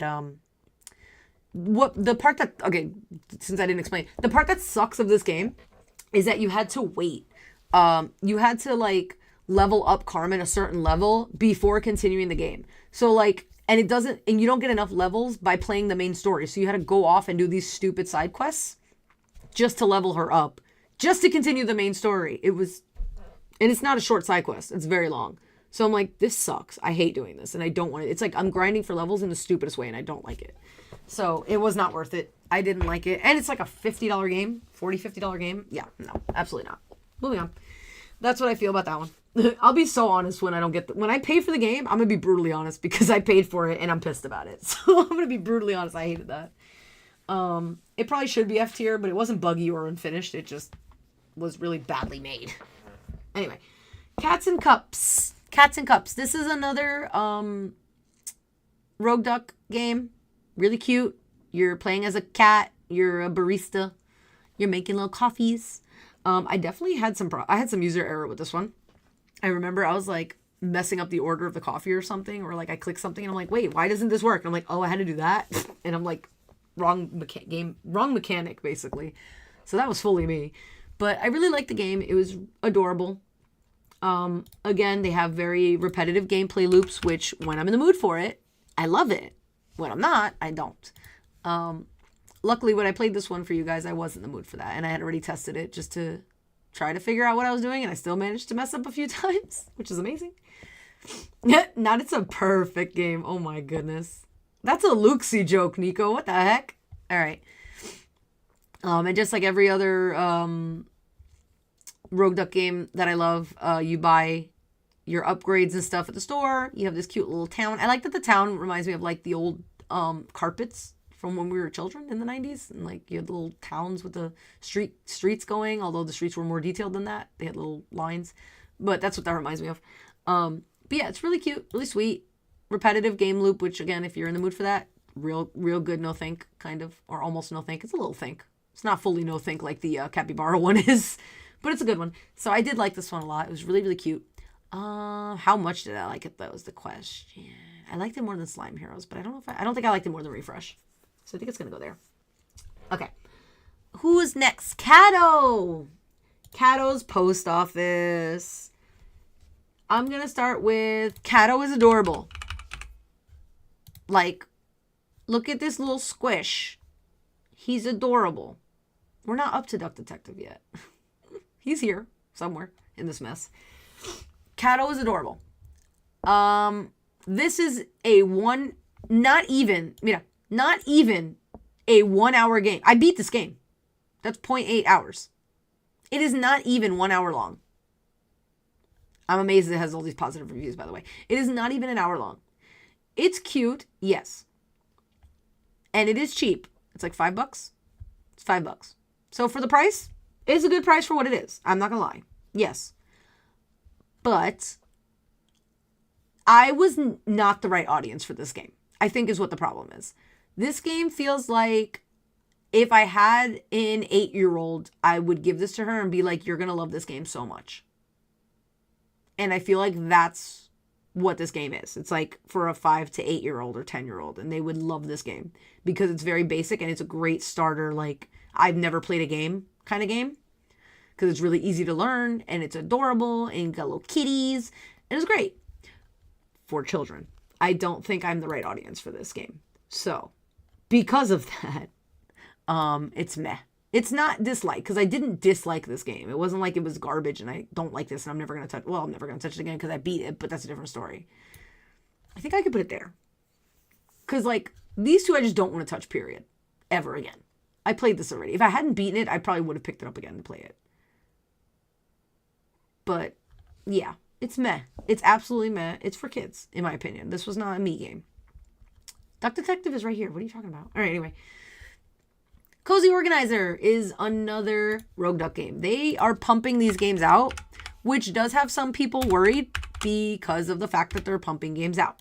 the part that... Okay, since I didn't explain. The part that sucks of this game is that you had to wait. You had to, like, level up Carmen a certain level before continuing the game. So, like... And it doesn't, and you don't get enough levels by playing the main story. So you had to go off and do these stupid side quests just to level her up, just to continue the main story. It was, and it's not a short side quest. It's very long. So I'm like, this sucks. I hate doing this. And I don't want it. It's like I'm grinding for levels in the stupidest way and I don't like it. So it was not worth it. I didn't like it. And it's like a $50 game, $50 game. Yeah, no, absolutely not. Moving on. That's what I feel about that one. I'll be so honest when I don't get... when I pay for the game, I'm going to be brutally honest because I paid for it and I'm pissed about it. So I'm going to be brutally honest. I hated that. It probably should be F tier, but it wasn't buggy or unfinished. It just was really badly made. Anyway. Cats and Cups. Cats and Cups. This is another Rogue Duck game. Really cute. You're playing as a cat. You're a barista. You're making little coffees. I definitely had I had some user error with this one. I remember I was like messing up the order of the coffee or something, or like I clicked something and I'm like, wait, why doesn't this work? And I'm like, oh, I had to do that. And I'm like, wrong mechanic, basically. So that was fully me. But I really liked the game. It was adorable. Again, they have very repetitive gameplay loops, which when I'm in the mood for it, I love it. When I'm not, I don't. Luckily, when I played this one for you guys, I was in the mood for that. And I had already tested it just to try to figure out what I was doing. And I still managed to mess up a few times, which is amazing. Not it's a perfect game. Oh my goodness. That's a Luxie joke, Nico. What the heck? All right. And just like every other Rogue Duck game that I love, you buy your upgrades and stuff at the store. You have this cute little town. I like that the town reminds me of like the old carpets from when we were children in the 90s. And like you had little towns with the streets going, although the streets were more detailed than that. They had little lines. But that's what that reminds me of. But yeah, it's really cute, really sweet. Repetitive game loop, which again, if you're in the mood for that, real good no think, kind of, or almost no think. It's a little think. It's not fully no think like the Capybara one is, but it's a good one. So I did like this one a lot. It was really, really cute. How much did I like it though is the question. I liked it more than Slime Heroes, but I don't think I liked it more than Refresh. So I think it's gonna go there. Okay. Who's next? Cato. Cato's Post Office. I'm gonna start with Cato is adorable. Like, look at this little squish. He's adorable. We're not up to Duck Detective yet. He's here somewhere in this mess. Cato is adorable. This is not even a 1 hour game. I beat this game. That's 0.8 hours. It is not even 1 hour long. I'm amazed it has all these positive reviews, by the way. It is not even an hour long. It's cute, yes. And it is cheap. It's like $5. It's $5. So for the price, it's a good price for what it is. I'm not gonna lie. Yes. But I was not the right audience for this game, I think is what the problem is. This game feels like if I had an 8-year-old, I would give this to her and be like, you're gonna love this game so much. And I feel like that's what this game is. It's like for a 5 to 8-year-old or 10-year-old, and they would love this game because it's very basic and it's a great starter. Like, I've never played a game kind of game because it's really easy to learn and it's adorable and you got little kitties and it's great for children. I don't think I'm the right audience for this game. So because of that, it's meh. It's not dislike, because I didn't dislike this game. It wasn't like it was garbage and I don't like this and I'm never going to touch... Well, I'm never going to touch it again because I beat it, but that's a different story. I think I could put it there. Because, like, these two I just don't want to touch, period. Ever again. I played this already. If I hadn't beaten it, I probably would have picked it up again to play it. But, yeah. It's meh. It's absolutely meh. It's for kids, in my opinion. This was not a me game. Duck Detective is right here. What are you talking about? All right, anyway. Cozy Organizer is another Rogue Duck game. They are pumping these games out, which does have some people worried because of the fact that they're pumping games out.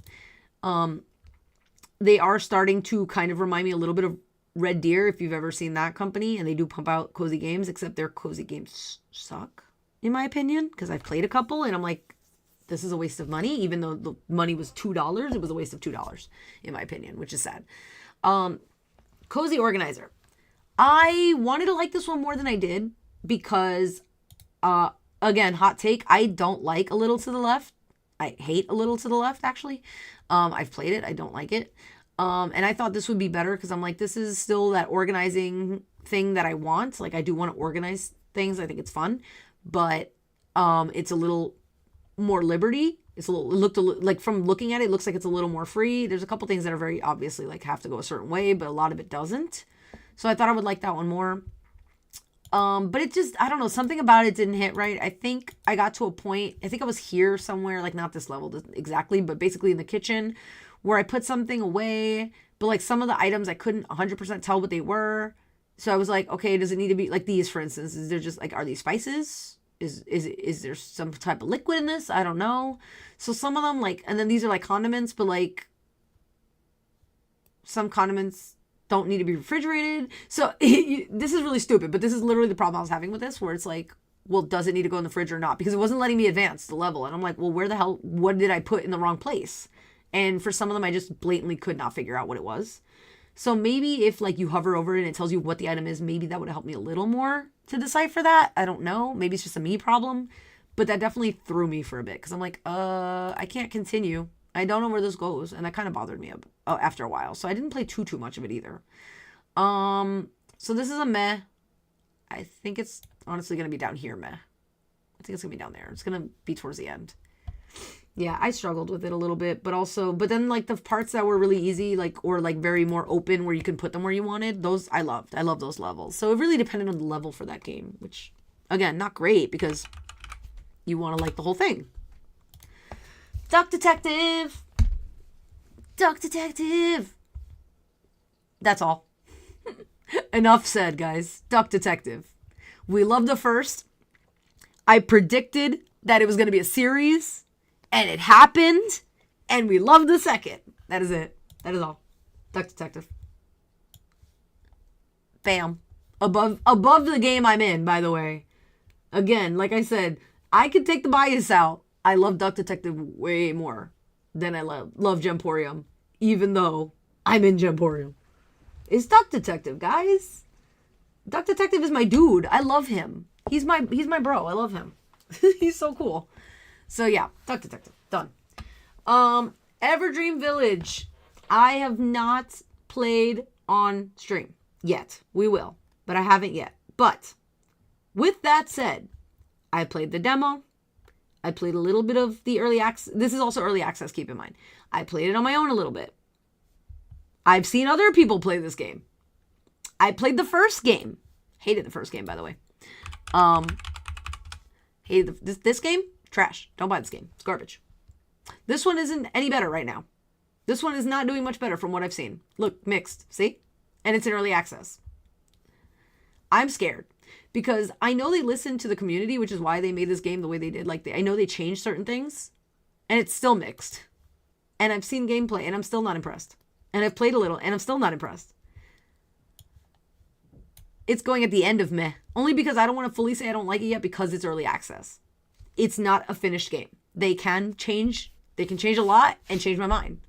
They are starting to kind of remind me a little bit of Red Deer, if you've ever seen that company, and they do pump out cozy games, except their cozy games suck, in my opinion, because I've played a couple, and I'm like, this is a waste of money. Even though the money was $2, it was a waste of $2, in my opinion, which is sad. Cozy Organizer. I wanted to like this one more than I did because, again, hot take, I don't like A Little to the Left. I hate A Little to the Left, actually. I've played it. I don't like it. And I thought this would be better because I'm like, this is still that organizing thing that I want. Like, I do want to organize things. I think it's fun. But it's a little more liberty. It looked like, from looking at it, it looks like it's a little more free. There's a couple things that are very obviously like have to go a certain way, but a lot of it doesn't. So I thought I would like that one more. But it just, I don't know, something about it didn't hit right. I think I got to a point, I think I was here somewhere, like not this level exactly, but basically in the kitchen where I put something away, but like some of the items I couldn't 100% tell what they were. So I was like, okay, does it need to be like these, for instance? Is there just like, are these spices? Is there some type of liquid in this? I don't know. So some of them like, and then these are like condiments, but like some condiments don't need to be refrigerated. So this is really stupid, but this is literally the problem I was having with this, where it's like, well, does it need to go in the fridge or not? Because it wasn't letting me advance the level. And I'm like, well, where the hell, what did I put in the wrong place? And for some of them, I just blatantly could not figure out what it was. So maybe if like you hover over it and it tells you what the item is, maybe that would have helped me a little more to decipher that. I don't know. Maybe it's just a me problem. But that definitely threw me for a bit because I'm like, I can't continue. I don't know where this goes, and that kind of bothered me after a while. So I didn't play too much of it either. So this is a meh. I think it's honestly gonna be down here, meh. I think it's gonna be down there. It's gonna be towards the end. Yeah, I struggled with it a little bit, but then like the parts that were really easy, like, or like very more open where you can put them where you wanted, those I loved. I love those levels. So it really depended on the level for that game, which again, not great because you want to like the whole thing. Duck Detective. Duck Detective. That's all. Enough said, guys. Duck Detective. We loved the first. I predicted that it was going to be a series, and it happened, and we loved the second. That is it. That is all. Duck Detective. Bam. Above the game I'm in, by the way. Again, like I said, I could take the bias out. I love Duck Detective way more than I love Gemporium, even though I'm in Gemporium. It's Duck Detective, guys. Duck Detective is my dude. I love him. He's my bro. I love him. He's so cool. So yeah, Duck Detective. Done. Everdream Village. I have not played on stream yet. We will, but I haven't yet. But with that said, I played the demo. I played a little bit of the early access. This is also early access, keep in mind. I played it on my own a little bit. I've seen other people play this game. I played the first game. Hated the first game, by the way. Hated this game? Trash. Don't buy this game. It's garbage. This one isn't any better right now. This one is not doing much better from what I've seen. Look, mixed. See? And it's in early access. I'm scared. Because I know they listened to the community, which is why they made this game the way they did. Like, I know they changed certain things. And it's still mixed. And I've seen gameplay, and I'm still not impressed. And I've played a little, and I'm still not impressed. It's going at the end of meh. Only because I don't want to fully say I don't like it yet because it's early access. It's not a finished game. They can change a lot and change my mind.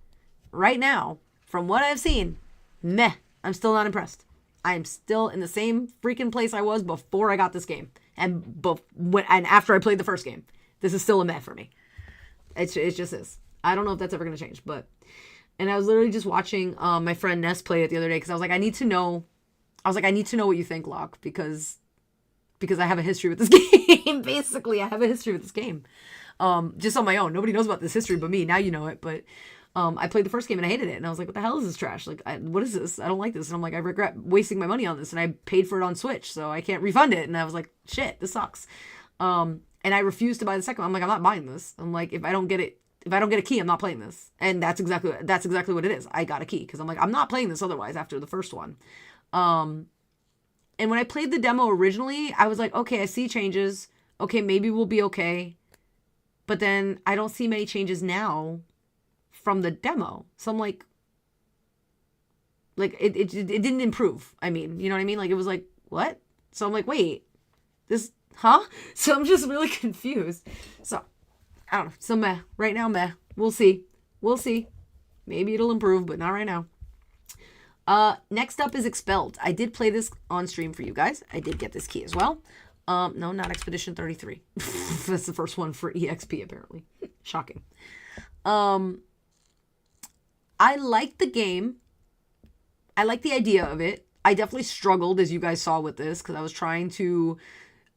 Right now, from what I've seen, meh. I'm still not impressed. I am still in the same freaking place I was before I got this game. And after I played the first game. This is still a meh for me. It just is. I don't know if that's ever going to change, but... And I was literally just watching my friend Ness play it the other day because I was like, I need to know what you think, Locke, because I have a history with this game. Basically, I have a history with this game. Just on my own. Nobody knows about this history but me. Now you know it, but I played the first game and I hated it. And I was like, what the hell is this trash? Like, what is this? I don't like this. And I'm like, I regret wasting my money on this. And I paid for it on Switch, so I can't refund it. And I was like, shit, this sucks. And I refused to buy the second one. I'm like, I'm not buying this. I'm like, if I don't get a key, I'm not playing this. And that's exactly what it is. I got a key because I'm like, I'm not playing this otherwise after the first one. And when I played the demo originally, I was like, okay, I see changes. Okay, maybe we'll be okay. But then I don't see many changes now from the demo. So I'm like it didn't improve. I mean, you know what I mean? Like, it was like, what? So I'm like, wait, this, huh? So I'm just really confused. So I don't know. So meh. Right now, meh. We'll see. Maybe it'll improve, but not right now. Next up is Expelled. I did play this on stream for you guys. I did get this key as well. No, not Expedition 33. That's the first one for EXP, apparently. Shocking. I liked the game. I like the idea of it. I definitely struggled, as you guys saw with this, because I was trying to...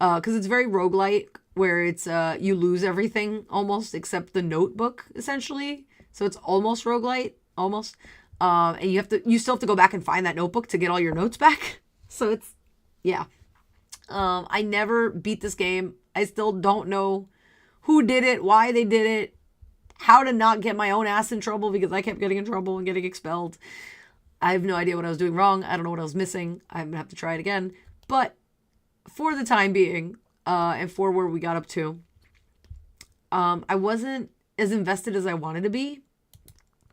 Because it's very roguelite, where it's you lose everything, almost, except the notebook, essentially. So it's almost roguelite. Almost. And you still have to go back and find that notebook to get all your notes back. So it's... Yeah. I never beat this game. I still don't know who did it, why they did it, how to not get my own ass in trouble because I kept getting in trouble and getting expelled. I have no idea what I was doing wrong. I don't know what I was missing. I'm going to have to try it again. But for the time being, and for where we got up to, I wasn't as invested as I wanted to be.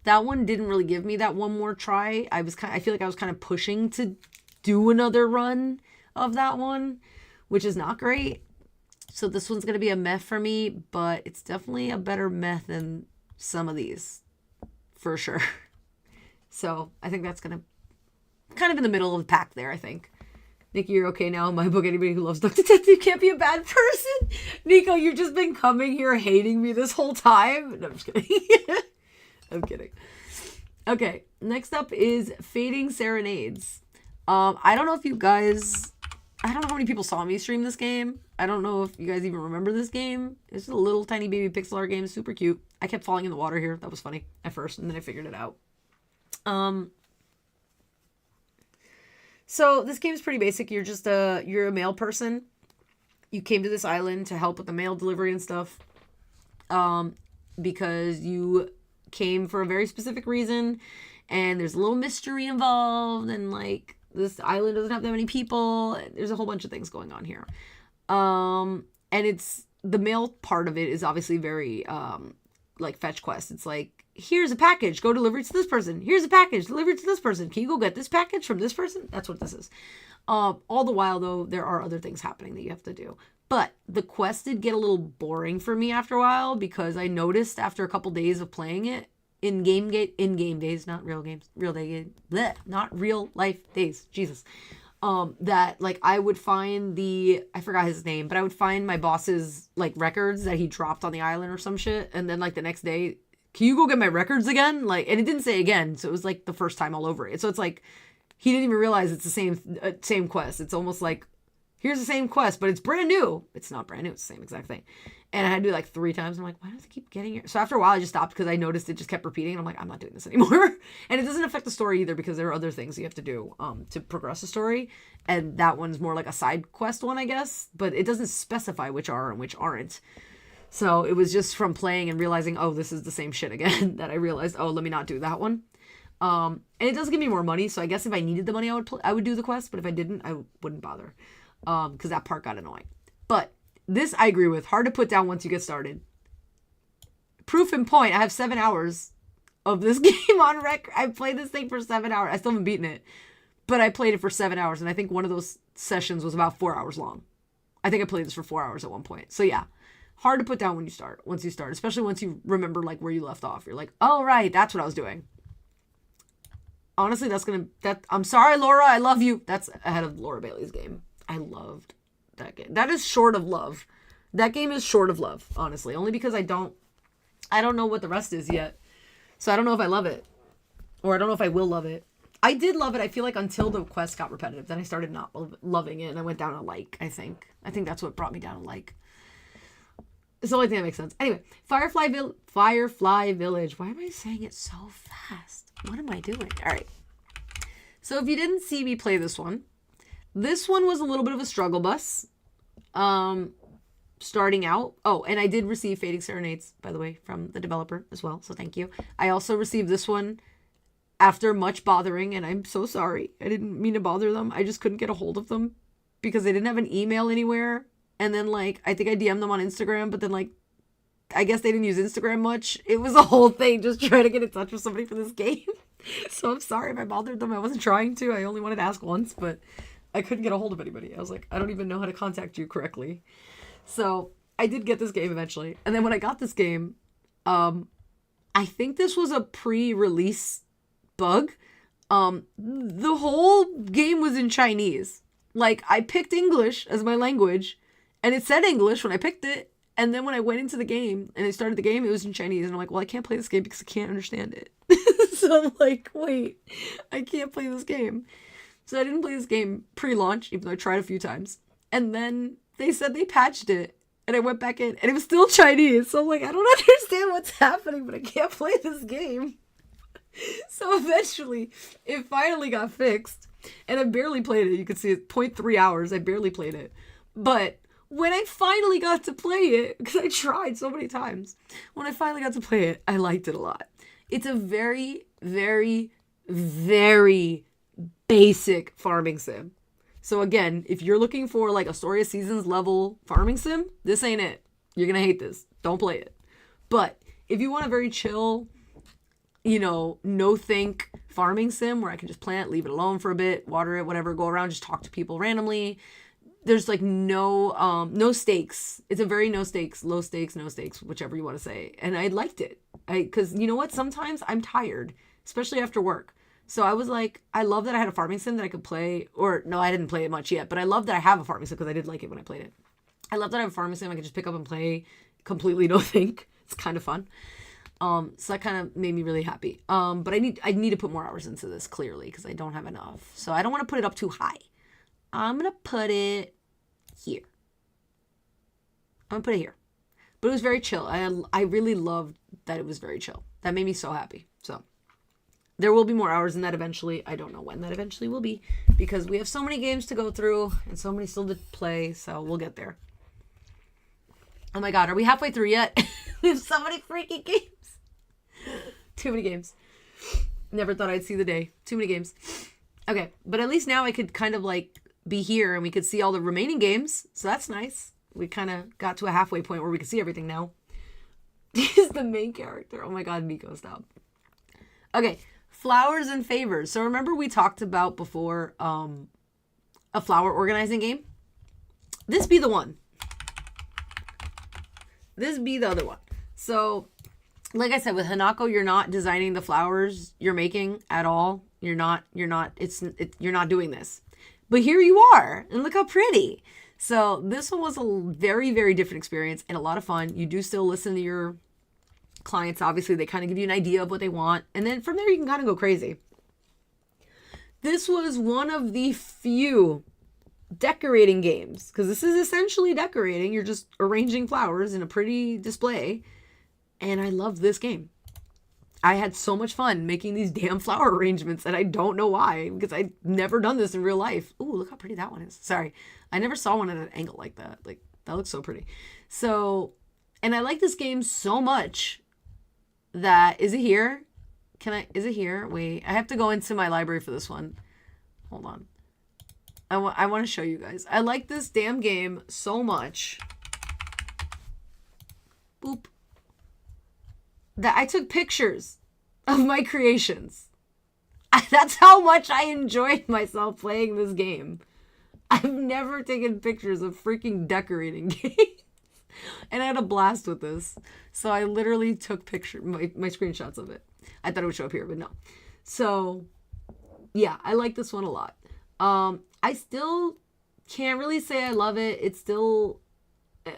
That one didn't really give me that one more try. I feel like I was kind of pushing to do another run of that one, which is not great. So this one's going to be a meh for me, but it's definitely a better meh than some of these, for sure. So I think that's going to kind of in the middle of the pack there, I think. Nikki, you're okay now. In my book, anybody who loves Duck Detective can't be a bad person. Nico, you've just been coming here hating me this whole time. No, I'm just kidding. I'm kidding. Okay, next up is Fading Serenades. I don't know if you guys... I don't know how many people saw me stream this game. I don't know if you guys even remember this game. It's a little tiny baby pixel art game. Super cute. I kept falling in the water here. That was funny at first, and then I figured it out. So this game is pretty basic. You're just you're a mail person. You came to this island to help with the mail delivery and stuff. Because you came for a very specific reason, and there's a little mystery involved, and like this island doesn't have that many people. There's a whole bunch of things going on here. And it's the mail part of it is obviously very like fetch quest. It's like, here's a package, go deliver it to this person. Here's a package, deliver it to this person. Can you go get this package from this person? That's what this is. All the while though, there are other things happening that you have to do. But the quest did get a little boring for me after a while, because I noticed after a couple days of playing it, in-game days, not real games, real day, bleh, not real life days, Jesus. That like I would find I forgot his name, but I would find my boss's like records that he dropped on the island or some shit, and then like the next day, can you go get my records again? Like, and it didn't say again, so it was like the first time all over it. So it's like he didn't even realize it's the same quest. It's almost like, here's the same quest, but it's brand new. It's not brand new. It's the same exact thing. And I had to do it like 3 times. I'm like, why does it keep getting here? So after a while, I just stopped because I noticed it just kept repeating. And I'm like, I'm not doing this anymore. And it doesn't affect the story either, because there are other things you have to do to progress the story. And that one's more like a side quest one, I guess. But it doesn't specify which are and which aren't. So it was just from playing and realizing, oh, this is the same shit again, that I realized, oh, let me not do that one. And it does give me more money. So I guess if I needed the money, I would do the quest. But if I didn't, I wouldn't bother. Because that part got annoying. But this I agree with. Hard to put down once you get started. Proof in point, I have 7 hours of this game on record. I played this thing for 7 hours. I still haven't beaten it. But I played it for 7 hours. And I think one of those sessions was about 4 hours long. I think I played this for 4 hours at one point. So yeah. Hard to put down once you start. Especially once you remember like where you left off. You're like, oh right, that's what I was doing. Honestly, I'm sorry, Laura, I love you. That's ahead of Laura Bailey's game. I loved that game. That is short of love. That game is short of love, honestly. Only because I don't know what the rest is yet. So I don't know if I love it. Or I don't know if I will love it. I did love it, I feel like, until the quest got repetitive. Then I started not loving it, and I went down a like, I think. I think that's what brought me down a like. It's the only thing that makes sense. Anyway, Firefly Village. Why am I saying it so fast? What am I doing? All right. So if you didn't see me play this one was a little bit of a struggle bus. Starting out. Oh, and I did receive Fading Serenades, by the way, from the developer as well. So thank you. I also received this one after much bothering, and I'm so sorry. I didn't mean to bother them. I just couldn't get a hold of them because they didn't have an email anywhere. And then, like, I think I DM'd them on Instagram, but then, like, I guess they didn't use Instagram much. It was a whole thing just trying to get in touch with somebody for this game. So I'm sorry if I bothered them. I wasn't trying to. I only wanted to ask once, but I couldn't get a hold of anybody. I was like, I don't even know how to contact you correctly. So I did get this game eventually. And then when I got this game, I think this was a pre-release bug. The whole game was in Chinese. Like, I picked English as my language, and it said English when I picked it. And then when I went into the game and I started the game, it was in Chinese. And I'm like, well, I can't play this game because I can't understand it. So I'm like, wait, I can't play this game. So I didn't play this game pre-launch, even though I tried a few times. And then they said they patched it. And I went back in, and it was still Chinese. So I'm like, I don't understand what's happening, but I can't play this game. So eventually, it finally got fixed. And I barely played it. You can see it, 0.3 hours. I barely played it. But when I finally got to play it, because I tried so many times, when I finally got to play it, I liked it a lot. It's a very, very, very basic farming sim. So again, if you're looking for like a Story of Seasons level farming sim, this ain't it. You're going to hate this. Don't play it. But if you want a very chill, no think farming sim where I can just plant, leave it alone for a bit, water it, whatever, go around, just talk to people randomly. There's like no stakes. It's a very no stakes, low stakes, no stakes, whichever you want to say. And I liked it. Because you know what? Sometimes I'm tired, especially after work. So I was like, I love that I had a farming sim that I could play, or no, I didn't play it much yet, but I love that I have a farming sim because I did like it when I played it. I love that I have a farming sim I could just pick up and play completely no think. It's kind of fun. So that kind of made me really happy. But I need to put more hours into this clearly because I don't have enough. So I don't want to put it up too high. I'm going to put it here. I'm going to put it here. But it was very chill. I really loved that it was very chill. That made me so happy. So there will be more hours in that eventually. I don't know when that eventually will be because we have so many games to go through and so many still to play. So we'll get there. Oh my God, are we halfway through yet? We have so many freaking games. Too many games. Never thought I'd see the day. Too many games. Okay, but at least now I could kind of like be here and we could see all the remaining games. So that's nice. We kind of got to a halfway point where we can see everything now. He's the main character. Oh my God, Nico, stop. Okay, flowers and favors. So remember we talked about before a flower organizing game? This be the one. This be the other one. So, like I said, with Hanako, you're not designing the flowers you're making at all. You're not doing this. But here you are, and look how pretty. So this one was a very, very different experience and a lot of fun. You do still listen to your clients. Obviously, they kind of give you an idea of what they want. And then from there, you can kind of go crazy. This was one of the few decorating games, because this is essentially decorating. You're just arranging flowers in a pretty display. And I love this game. I had so much fun making these damn flower arrangements, and I don't know why, because I've never done this in real life. Ooh, look how pretty that one is. Sorry. I never saw one at an angle like that. Like, that looks so pretty. So, and I like this game so much that, is it here? Is it here? Wait, I have to go into my library for this one. Hold on. I want to show you guys. I like this damn game so much. Boop. That I took pictures of my creations. That's how much I enjoyed myself playing this game. I've never taken pictures of freaking decorating games. And I had a blast with this. So I literally took my screenshots of it. I thought it would show up here, but no. So, yeah, I like this one a lot. I still can't really say I love it. It's still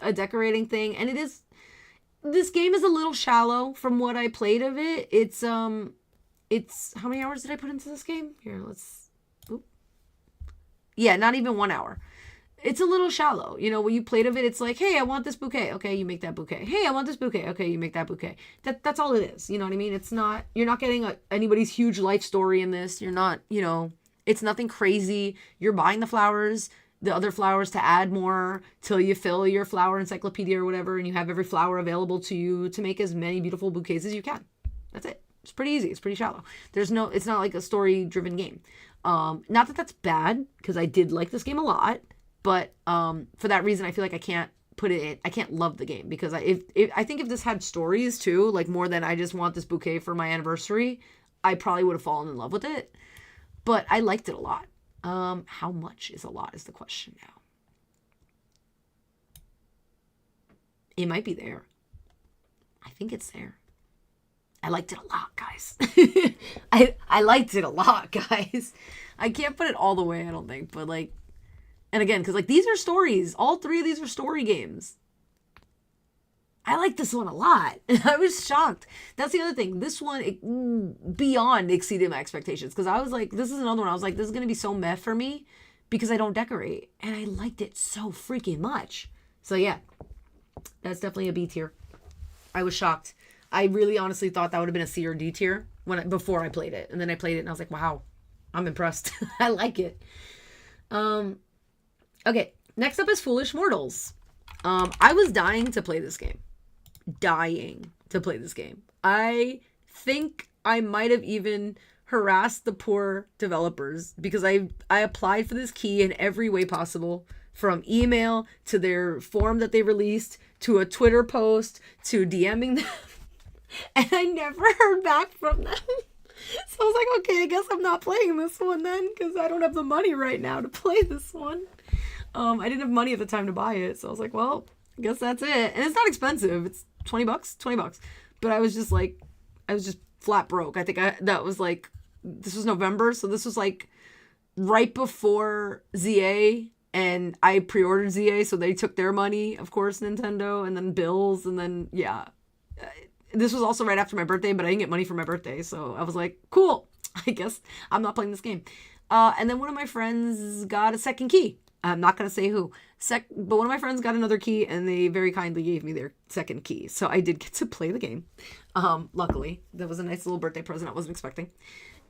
a decorating thing. And this game is a little shallow from what I played of it. It's how many hours did I put into this game? Here, yeah, not even 1 hour. It's a little shallow. You know, when you played of it, it's like, hey, I want this bouquet. Okay, you make that bouquet. Hey, I want this bouquet. Okay, you make that bouquet. That's all it is. You know what I mean? It's not, you're not getting anybody's huge life story in this. You're not, it's nothing crazy. You're buying the flowers, the other flowers to add more till you fill your flower encyclopedia or whatever, and you have every flower available to you to make as many beautiful bouquets as you can. That's it. It's pretty easy. It's pretty shallow. It's not like a story-driven game. Not that that's bad, because I did like this game a lot, but for that reason, I feel like I can't put it in. I can't love the game, because I think if this had stories too, like more than I just want this bouquet for my anniversary, I probably would have fallen in love with it. But I liked it a lot. How much is a lot is the question now. It might be there. I think it's there. I liked it a lot, guys. I liked it a lot, guys. I can't put it all the way, I don't think. But like, and again, because like these are stories. All three of these are story games. I like this one a lot. I was shocked. That's the other thing. This one beyond exceeded my expectations, because I was like, this is another one. I was like, this is going to be so meh for me because I don't decorate. And I liked it so freaking much. So yeah, that's definitely a B tier. I was shocked. I really honestly thought that would have been a C or D tier before I played it. And then I played it and I was like, wow, I'm impressed. I like it. Okay, next up is Foolish Mortals. I was dying to play this game. I think I might have even harassed the poor developers because I applied for this key in every way possible, from email to their form that they released to a Twitter post to DMing them, and I never heard back from them. So I was like, okay, I guess I'm not playing this one then, because I don't have the money right now to play this one. I didn't have money at the time to buy it, so I was like, well, I guess that's it. And it's not expensive. It's $20. But I was just flat broke. I think that was like this was November, so this was like right before ZA, and I pre-ordered ZA, so they took their money, of course, Nintendo, and then bills, and then, yeah. This was also right after my birthday, but I didn't get money for my birthday, so I was like, cool, I guess I'm not playing this game. And then one of my friends got a second key. I'm not going to say who. But one of my friends got another key, and they very kindly gave me their second key. So I did get to play the game. Luckily, that was a nice little birthday present I wasn't expecting.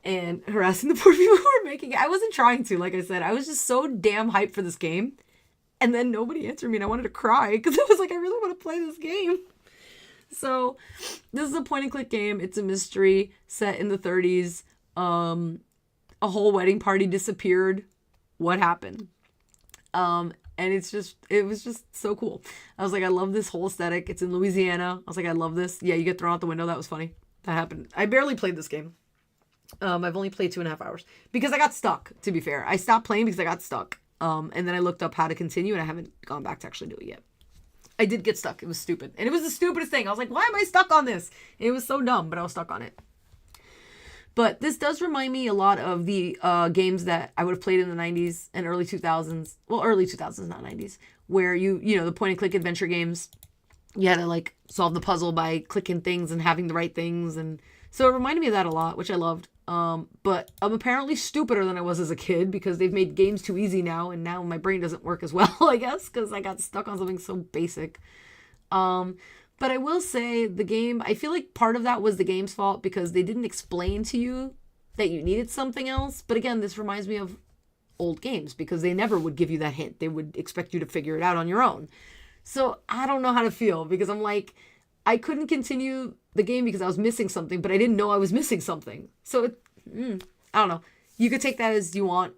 And harassing the poor people who were making it. I wasn't trying to, like I said. I was just so damn hyped for this game. And then nobody answered me, and I wanted to cry because I was like, I really want to play this game. So this is a point-and-click game. It's a mystery set in the 30s. A whole wedding party disappeared. What happened? And it was just so cool. I was like, I love this whole aesthetic. It's in Louisiana. I was like, I love this. Yeah, you get thrown out the window. That was funny. That happened. I barely played this game. I've only played 2.5 hours because I got stuck, to be fair. I stopped playing because I got stuck. And then I looked up how to continue, and I haven't gone back to actually do it yet. I did get stuck. It was stupid. And it was the stupidest thing. I was like, why am I stuck on this? It was so dumb, but I was stuck on it. But this does remind me a lot of the games that I would have played in the 90s and early 2000s. Well, early 2000s, not 90s. Where you know, the point-and-click adventure games. You had to, like, solve the puzzle by clicking things and having the right things. And so it reminded me of that a lot, which I loved. But I'm apparently stupider than I was as a kid because they've made games too easy now. And now my brain doesn't work as well, I guess, because I got stuck on something so basic. But I will say the game, I feel like part of that was the game's fault because they didn't explain to you that you needed something else. But again, this reminds me of old games because they never would give you that hint. They would expect you to figure it out on your own. So I don't know how to feel because I'm like, I couldn't continue the game because I was missing something, but I didn't know I was missing something. So I don't know. You could take that as you want.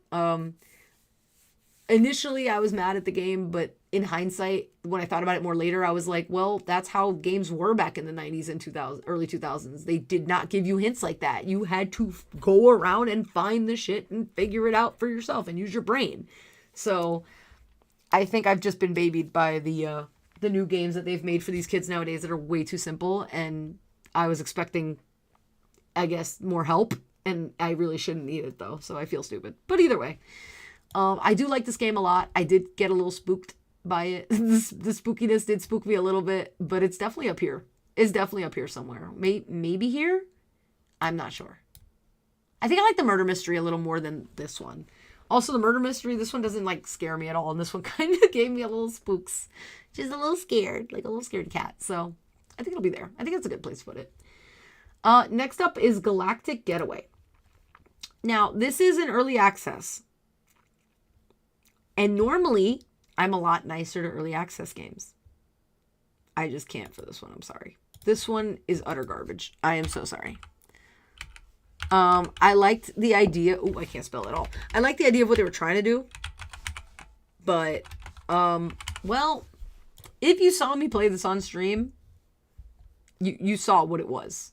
Initially, I was mad at the game, but in hindsight, when I thought about it more later, I was like, well, that's how games were back in the 90s and early 2000s. They did not give you hints like that. You had to go around and find the shit and figure it out for yourself and use your brain. So I think I've just been babied by the new games that they've made for these kids nowadays that are way too simple. And I was expecting, I guess, more help. And I really shouldn't need it, though. So I feel stupid. But either way. I do like this game a lot. I did get a little spooked by it. The spookiness did spook me a little bit, but it's definitely up here. It's definitely up here somewhere. Maybe here? I'm not sure. I think I like the murder mystery a little more than this one. Also, the murder mystery, this one doesn't like scare me at all. And this one kind of gave me a little spooks. Just a little scared, like a little scared cat. So I think it'll be there. I think it's a good place to put it. Next up is Galactic Getaway. Now, this is an early access. And normally, I'm a lot nicer to early access games. I just can't for this one. I'm sorry. This one is utter garbage. I am so sorry. I liked the idea. Oh, I can't spell at all. I liked the idea of what they were trying to do. But, well, if you saw me play this on stream, you saw what it was.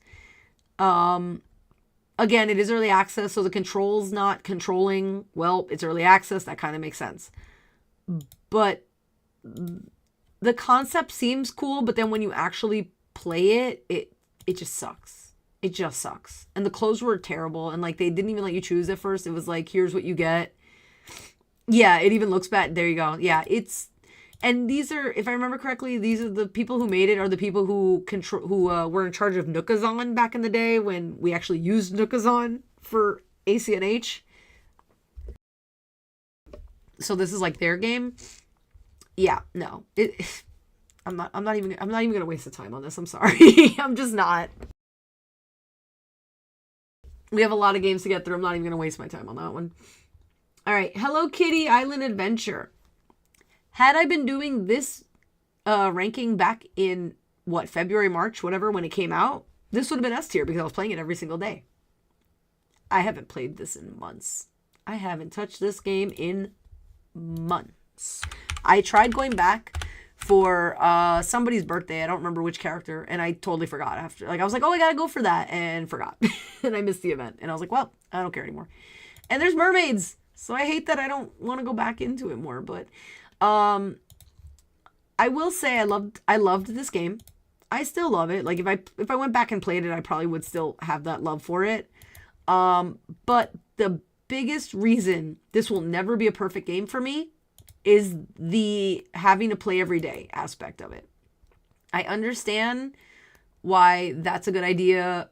Again, it is early access, so the control's not controlling. Well, it's early access. That kind of makes sense. But the concept seems cool, but then when you actually play it, it just sucks. It just sucks. And the clothes were terrible. And, like, they didn't even let you choose at first. It was like, here's what you get. Yeah, it even looks bad. There you go. Yeah, it's... And these are, if I remember correctly, these are the people who made it are the people who were in charge of Nookazon back in the day when we actually used Nookazon for ACNH. So this is like their game. Yeah, no. I'm not even gonna waste the time on this. I'm sorry. I'm just not. We have a lot of games to get through. I'm not even gonna waste my time on that one. All right, Hello Kitty Island Adventure. Had I been doing this ranking back in, February, March, whatever, when it came out, this would have been S tier because I was playing it every single day. I haven't played this in months. I haven't touched this game in months. I tried going back for somebody's birthday. I don't remember which character, and I totally forgot after. Like, I was like, oh, I gotta go for that, and forgot. And I missed the event. And I was like, well, I don't care anymore. And there's mermaids, so I hate that I don't want to go back into it more, but... I will say I loved this game. I still love it. Like if I went back and played it, I probably would still have that love for it. But the biggest reason this will never be a perfect game for me is the having to play every day aspect of it. I understand why that's a good idea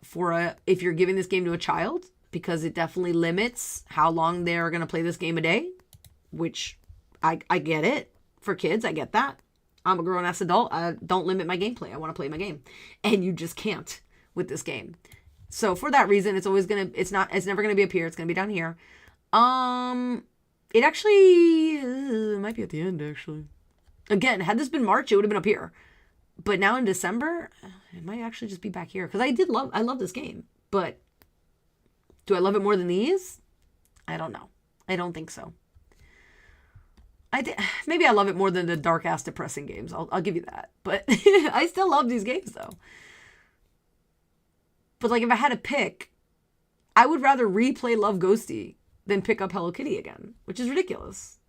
if you're giving this game to a child, because it definitely limits how long they're going to play this game a day, which I get it. For kids, I get that. I'm a grown-ass adult. I don't limit my gameplay. I want to play my game. And you just can't with this game. So for that reason, it's never going to be up here. It's going to be down here. It actually it might be at the end, actually. Again, had this been March, it would have been up here. But now in December, it might actually just be back here. Because I love this game. But do I love it more than these? I don't know. I don't think so. Maybe I love it more than the dark-ass depressing games. I'll give you that. But I still love these games, though. But like, if I had to pick, I would rather replay Love Ghosty than pick up Hello Kitty again, which is ridiculous.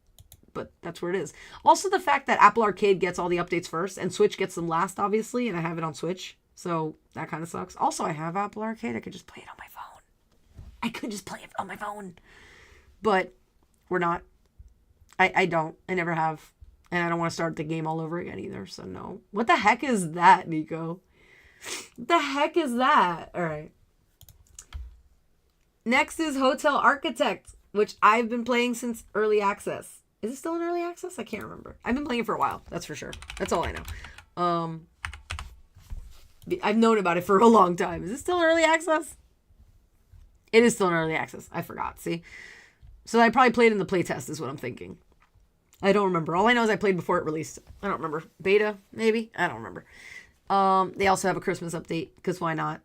But that's where it is. Also, the fact that Apple Arcade gets all the updates first and Switch gets them last, obviously, and I have it on Switch. So that kind of sucks. Also, I have Apple Arcade. I could just play it on my phone. But we're not. I don't. I never have. And I don't want to start the game all over again either. So no. What the heck is that, Nico? What the heck is that? All right. Next is Hotel Architect, which I've been playing since early access. Is it still in early access? I can't remember. I've been playing it for a while. That's for sure. That's all I know. I've known about it for a long time. Is it still in early access? It is still in early access. I forgot. See? So I probably played in the playtest is what I'm thinking. I don't remember. All I know is I played before it released. I don't remember. Beta, maybe? I don't remember. They also have a Christmas update, because why not?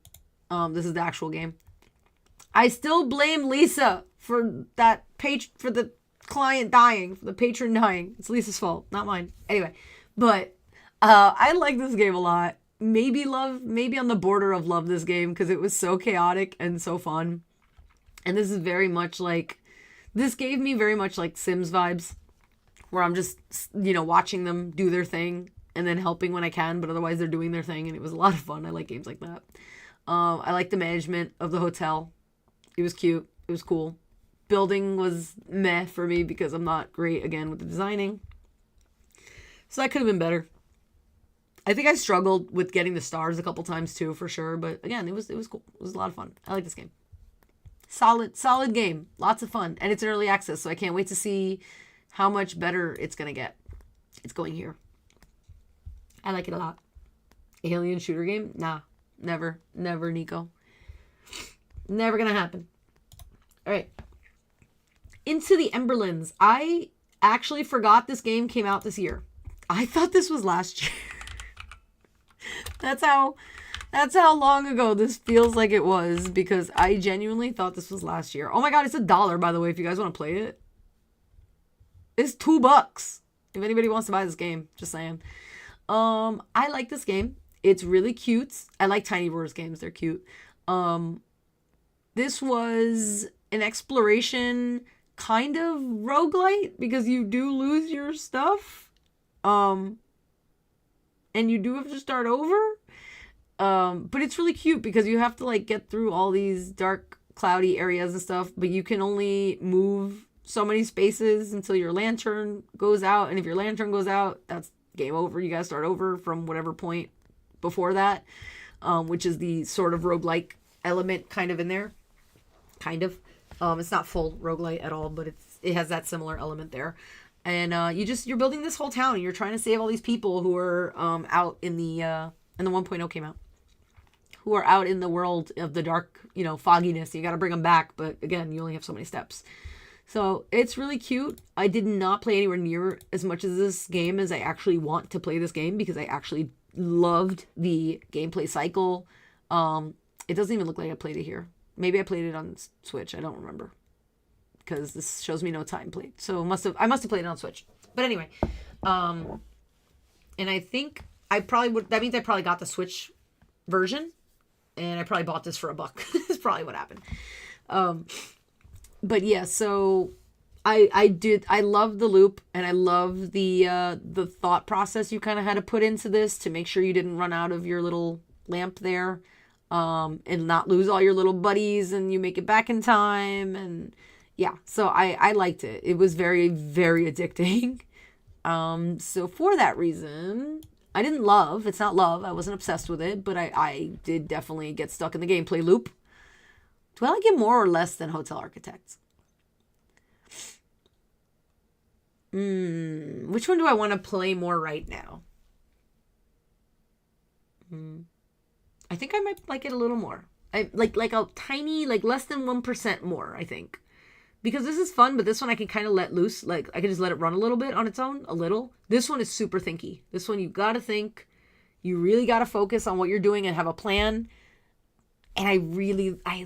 This is the actual game. I still blame Lisa for that for the client dying, for the patron dying. It's Lisa's fault, not mine. Anyway, but I like this game a lot. Maybe on the border of love this game, because it was so chaotic and so fun. And this gave me very much like Sims vibes, where I'm just, watching them do their thing and then helping when I can, but otherwise they're doing their thing, and it was a lot of fun. I like games like that. I like the management of the hotel. It was cute. It was cool. Building was meh for me because I'm not great, again, with the designing. So that could have been better. I think I struggled with getting the stars a couple times too, for sure. But again, it was cool. It was a lot of fun. I like this game. Solid game. Lots of fun. And it's in early access, so I can't wait to see how much better it's going to get. It's going here. I like it a lot. Alien shooter game? Nah. Never, Nico. Never going to happen. All right. Into the Emberlands. I actually forgot this game came out this year. I thought this was last year. That's how long ago this feels like it was, because I genuinely thought this was last year. Oh my god, it's $1, by the way, if you guys want to play it. It's $2 if anybody wants to buy this game. Just saying. I like this game. It's really cute. I like Tiny Roars games. They're cute. This was an exploration kind of roguelite, because you do lose your stuff. And you do have to start over. But it's really cute because you have to like get through all these dark, cloudy areas and stuff, but you can only move so many spaces until your lantern goes out. And if your lantern goes out, that's game over. You gotta start over from whatever point before that, which is the sort of roguelike element kind of in there. Kind of. It's not full roguelite at all, but it has that similar element there. And you're building this whole town, and you're trying to save all these people who are out in the 1.0 came out, who are out in the world of the dark, fogginess. You got to bring them back, but again, you only have so many steps. So it's really cute. I did not play anywhere near as much as this game as I actually want to play this game, because I actually loved the gameplay cycle. It doesn't even look like I played it here. Maybe I played it on Switch. I don't remember, because this shows me no time played. So I must have played it on Switch. But anyway, and I think that means I probably got the Switch version, and I probably bought this for $1. That's probably what happened. But yeah, so I love the loop, and I love the thought process you kind of had to put into this to make sure you didn't run out of your little lamp there. and not lose all your little buddies, and you make it back in time. And yeah, so I liked it. It was very, very addicting. So for that reason, I didn't love, it's not love, I wasn't obsessed with it, but I did definitely get stuck in the gameplay loop. Do I like it more or less than Hotel Architects? Which one do I want to play more right now? I think I might like it a little more. I like a tiny, like less than 1% more, I think. Because this is fun, but this one I can kind of let loose. Like, I can just let it run a little bit on its own, a little. This one is super thinky. This one, you gotta think. You really gotta focus on what you're doing and have a plan. And I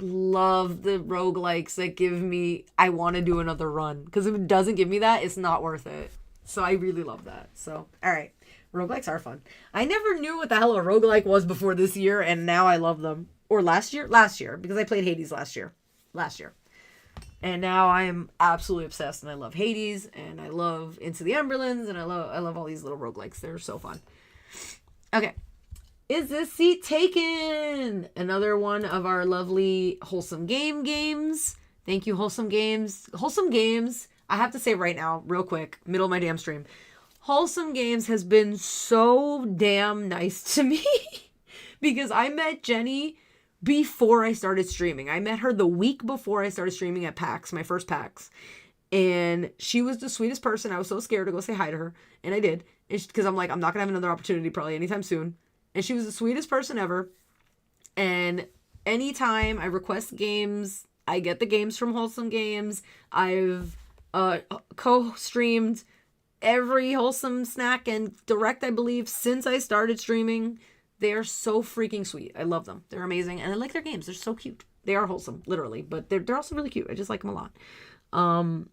love the roguelikes that give me, I want to do another run. Because if it doesn't give me that, it's not worth it. So I really love that. So, alright. Roguelikes are fun. I never knew what the hell a roguelike was before this year, and now I love them. Or last year, because I played Hades last year. And now I am absolutely obsessed, and I love Hades, and I love Into the Emberlands, and I love all these little roguelikes. They're so fun. Okay. Is this seat taken? Another one of our lovely Wholesome games. Thank you, Wholesome Games. Wholesome Games, I have to say right now, real quick, middle of my damn stream. Wholesome Games has been so damn nice to me. Because I met Jenny before I started streaming. I met her the week before I started streaming at PAX, my first PAX. And she was the sweetest person. I was so scared to go say hi to her. And I did. Because I'm like, I'm not going to have another opportunity probably anytime soon. And she was the sweetest person ever. And anytime I request games, I get the games from Wholesome Games. I've co-streamed every Wholesome Snack and Direct, I believe, since I started streaming. They are so freaking sweet. I love them. They're amazing. And I like their games. They're so cute. They are wholesome, literally. But they're also really cute. I just like them a lot.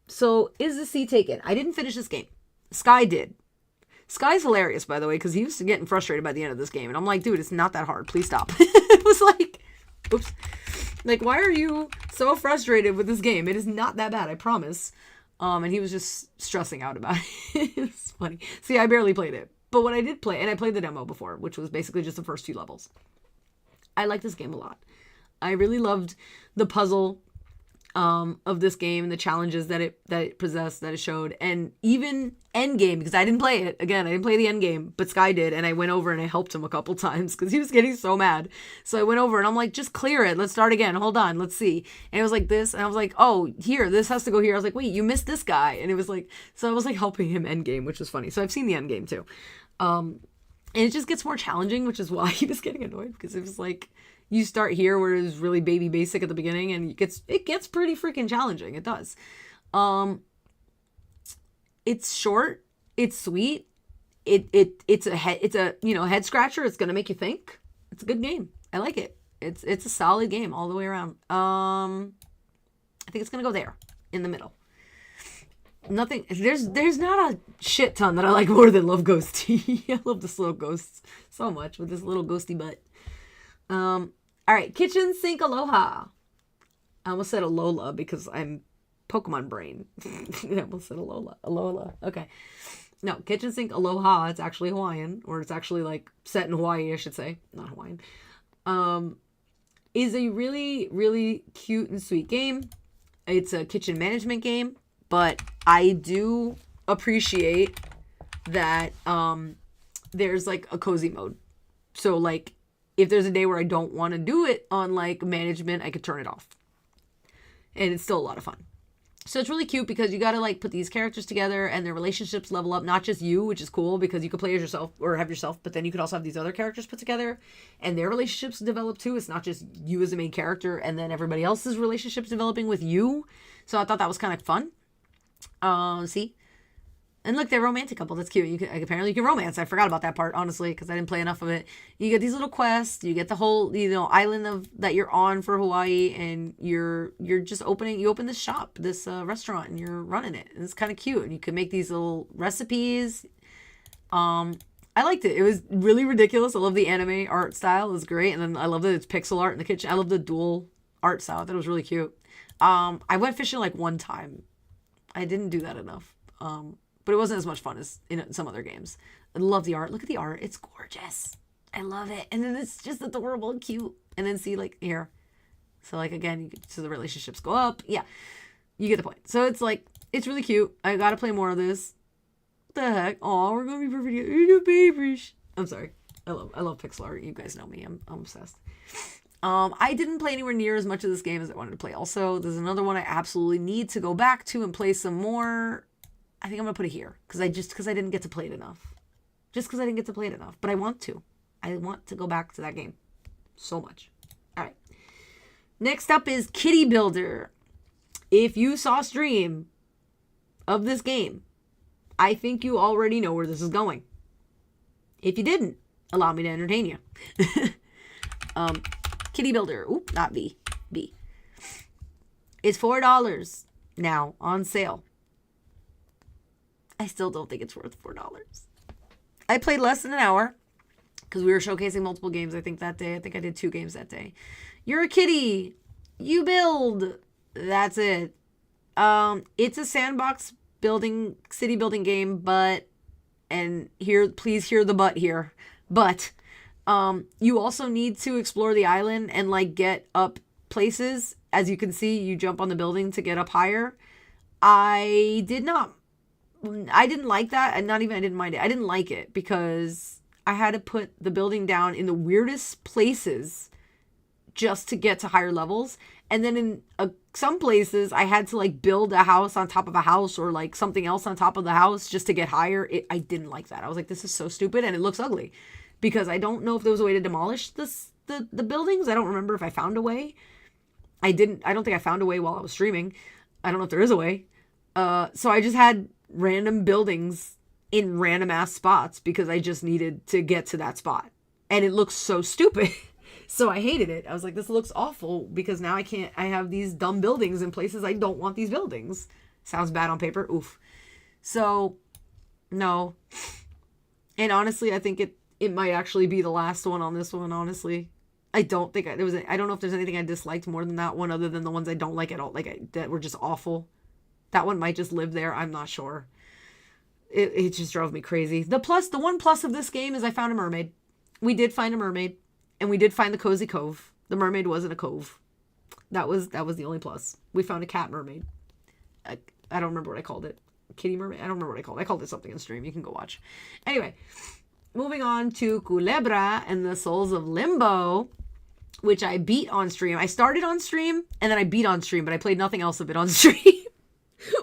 So is the seat taken? I didn't finish this game. Sky did. Sky's hilarious, by the way, because he was getting frustrated by the end of this game. And I'm like, dude, it's not that hard. Please stop. It was like, oops. Like, why are you so frustrated with this game? It is not that bad, I promise. And he was just stressing out about it. It's funny. See, I barely played it. But what I did play, and I played the demo before, which was basically just the first 2 levels. I like this game a lot. I really loved the puzzle of this game and the challenges that it possessed, that it showed. And even endgame, because I didn't play it. Again, I didn't play the endgame, but Sky did. And I went over and I helped him a couple times because he was getting so mad. So I went over and I'm like, just clear it. Let's start again. Hold on. Let's see. And it was like this. And I was like, oh, here, this has to go here. I was like, wait, you missed this guy. And it was like, so I was like helping him endgame, which was funny. So I've seen the endgame too. And it just gets more challenging, which is why he was getting annoyed, because it was like, you start here where it was really baby basic at the beginning, and it gets pretty freaking challenging. It does. It's short. It's sweet. It's a head scratcher. It's gonna make you think. It's a good game. I like it. It's a solid game all the way around. I think it's gonna go there in the middle. Nothing. There's not a shit ton that I like more than Love Ghosty. I love the slow ghosts so much with this little ghosty butt. All right, kitchen sink aloha. I almost said Alola because I'm Pokemon brain. I almost said Alola. Okay. No, kitchen sink aloha. It's actually Hawaiian, or it's actually like set in Hawaii, I should say, not Hawaiian. Is a really, really cute and sweet game. It's a kitchen management game, but I do appreciate that there's like a cozy mode. So like, if there's a day where I don't want to do it on like management, I could turn it off. And it's still a lot of fun. So it's really cute because you got to like put these characters together and their relationships level up. Not just you, which is cool because you could play as yourself or have yourself, but then you could also have these other characters put together and their relationships develop too. It's not just you as the main character and then everybody else's relationships developing with you. So I thought that was kind of fun. See? And look, they're a romantic couple. That's cute. Apparently you can romance. I forgot about that part, honestly, because I didn't play enough of it. You get these little quests. You get the whole, island that you're on for Hawaii, and you're just you open this shop, this restaurant, and you're running it. And it's kind of cute. And you can make these little recipes. I liked it. It was really ridiculous. I love the anime art style. It was great. And then I love that it's pixel art in the kitchen. I love the dual art style. I thought it was really cute. I went fishing like one time. I didn't do that enough. But it wasn't as much fun as in some other games. I love the art. Look at the art. It's gorgeous. I love it. And then it's just adorable and cute. And then see, like, here. So, like, again, so the relationships go up. Yeah, you get the point. So it's like, it's really cute. I gotta play more of this. What the heck? Oh, we're gonna be perfect. You're babies. I'm sorry. I love pixel art. You guys know me. I'm obsessed. I didn't play anywhere near as much of this game as I wanted to play. Also, there's another one I absolutely need to go back to and play some more. I think I'm gonna put it here because I didn't get to play it enough. Just because I didn't get to play it enough, but I want to. I want to go back to that game so much. All right. Next up is Kitty Builder. If you saw stream of this game, I think you already know where this is going. If you didn't, allow me to entertain you. Kitty Builder. Oop, not B. B. It's $4 now on sale. I still don't think it's worth $4. I played less than an hour because we were showcasing multiple games, I think, that day. I think I did 2 games that day. You're a kitty. You build. That's it. It's a sandbox city building game, but, and here, please hear the but here, but you also need to explore the island and like get up places. As you can see, you jump on the building to get up higher. I didn't like that. And I didn't mind it. I didn't like it because I had to put the building down in the weirdest places just to get to higher levels. And then in some places I had to like build a house on top of a house or like something else on top of the house just to get higher. I didn't like that. I was like, this is so stupid and it looks ugly because I don't know if there was a way to demolish the buildings. I don't remember if I found a way. I don't think I found a way while I was streaming. I don't know if there is a way. So I just had random buildings in random ass spots because I just needed to get to that spot. And it looks so stupid. So I hated it. I was like, this looks awful because now I have these dumb buildings in places I don't want these buildings. Sounds bad on paper. Oof. So, no. And honestly, I think it might actually be the last one on this one, honestly. I don't think I don't know if there's anything I disliked more than that one other than the ones I don't like at all. That were just awful. That one might just live there. I'm not sure. It just drove me crazy. The one plus of this game is I found a mermaid. We did find a mermaid. And we did find the cozy cove. The mermaid wasn't a cove. That was the only plus. We found a cat mermaid. I don't remember what I called it. Kitty mermaid? I don't remember what I called it. I called it something in stream. You can go watch. Anyway, moving on to Culebra and the Souls of Limbo, which I beat on stream. I started on stream and then I beat on stream, but I played nothing else of it on stream.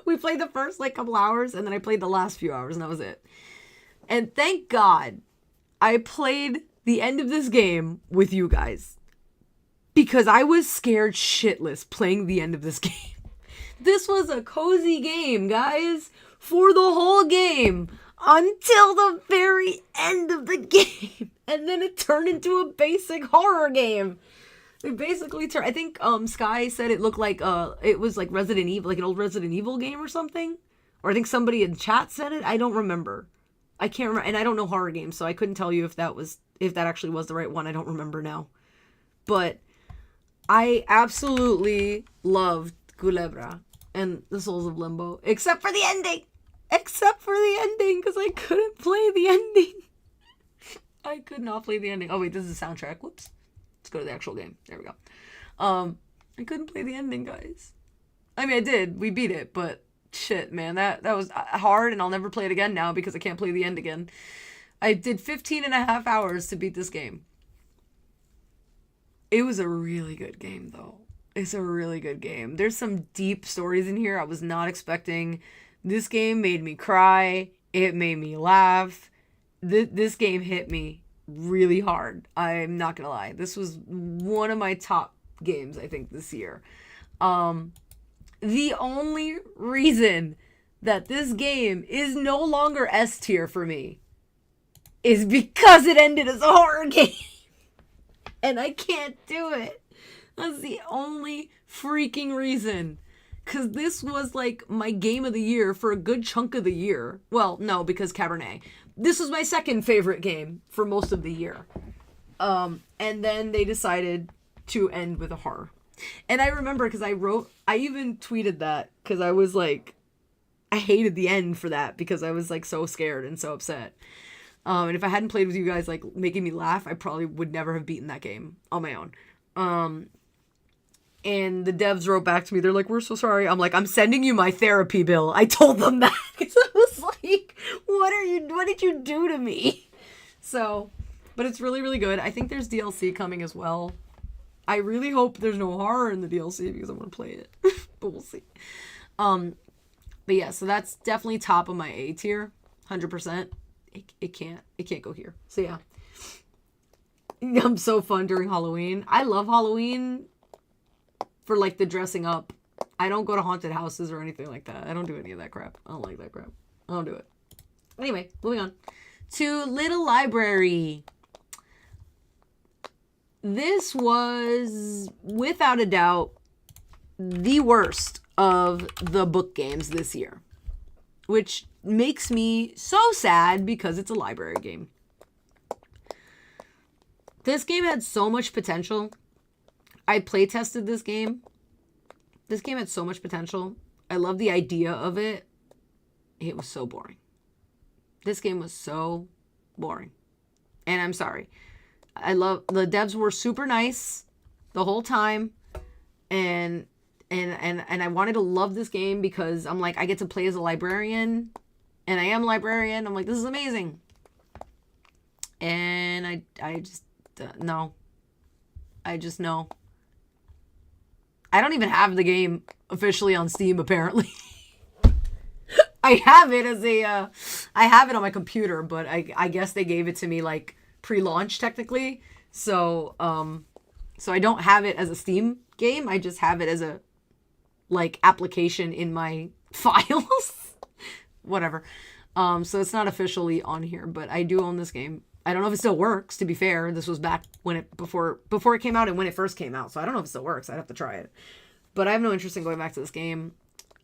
We played the first couple hours and then I played the last few hours and that was it. And thank God I played the end of this game with you guys because I was scared shitless playing the end of this game. This was a cozy game, guys, for the whole game until the very end of the game. And then it turned into a basic horror game. It basically turned, I think Sky said it looked like it was like Resident Evil, like an old Resident Evil game or something. Or I think somebody in chat said it. I don't remember. I can't remember, and I don't know horror games, so I couldn't tell you if that actually was the right one. I don't remember now. But I absolutely loved Culebra and the Souls of Limbo, except for the ending. Because I couldn't play the ending. I could not play the ending. Oh wait, this is the soundtrack. Whoops. Let's go to the actual game. There we go. I couldn't play the ending, guys. I mean, I did. We beat it, but shit, man, that was hard, and I'll never play it again now because I can't play the end again. I did 15 and a half hours to beat this game. It was a really good game, though. It's a really good game. There's some deep stories in here I was not expecting. This game made me cry. It made me laugh. This game hit me really hard. I'm not gonna lie. This was one of my top games, I think, this year. The only reason that this game is no longer S tier for me is because it ended as a horror game. And I can't do it. That's the only freaking reason. Because this was like my game of the year for a good chunk of the year. Well, no, because Cabernet. This was my second favorite game for most of the year. And then they decided to end with a horror. And I remember because I even tweeted that because I was like, I hated the end for that because I was like so scared and so upset. And if I hadn't played with you guys, like, making me laugh, I probably would never have beaten that game on my own. And the devs wrote back to me. They're like, we're so sorry. I'm like, I'm sending you my therapy bill. I told them that. Because I was like, what did you do to me? So, but it's really, really good. I think there's DLC coming as well. I really hope there's no horror in the DLC because I'm going to play it. But we'll see. But yeah, so that's definitely top of my A tier. 100%. It can't go here. So yeah. I'm so fun during Halloween. I love Halloween for like the dressing up. I don't go to haunted houses or anything like that. I don't do any of that crap. I don't like that crap. I don't do it. Anyway, moving on to Little Library. This was, without a doubt, the worst of the book games this year, which makes me so sad because it's a library game. This game had so much potential. I play tested this game. This game had so much potential. I love the idea of it. It was so boring. This game was so boring. And I'm sorry. I love, the devs were super nice the whole time. And I wanted to love this game because I'm like, I get to play as a librarian. And I am a librarian. I'm like, this is amazing. And I just, no. I just know. I don't even have the game officially on Steam, apparently. I have it as a, I have it on my computer, but I guess they gave it to me like pre-launch technically. So I don't have it as a Steam game. I just have it as a like application in my files. Whatever. So it's not officially on here, but I do own this game. I don't know if it still works, to be fair. This was back when it, before it came out and when it first came out. So I don't know if it still works. I'd have to try it. But I have no interest in going back to this game.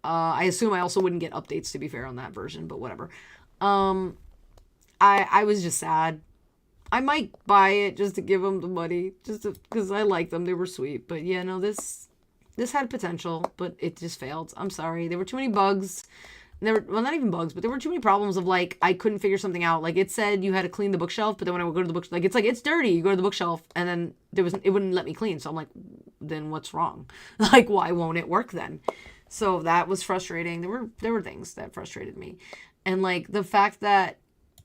I assume I also wouldn't get updates, to be fair, on that version, but whatever. I was just sad. I might buy it just to give them the money, just because I like them. They were sweet. But yeah, no, this had potential, but it just failed. I'm sorry. There were too many bugs. There were, well, not even bugs, but there were too many problems of like, I couldn't figure something out. Like it said you had to clean the bookshelf, but then when I would go to the book, like, it's dirty. You go to the bookshelf and then it wouldn't let me clean. So I'm like, then what's wrong? Like, why won't it work then? So that was frustrating. There were things that frustrated me. And like the fact that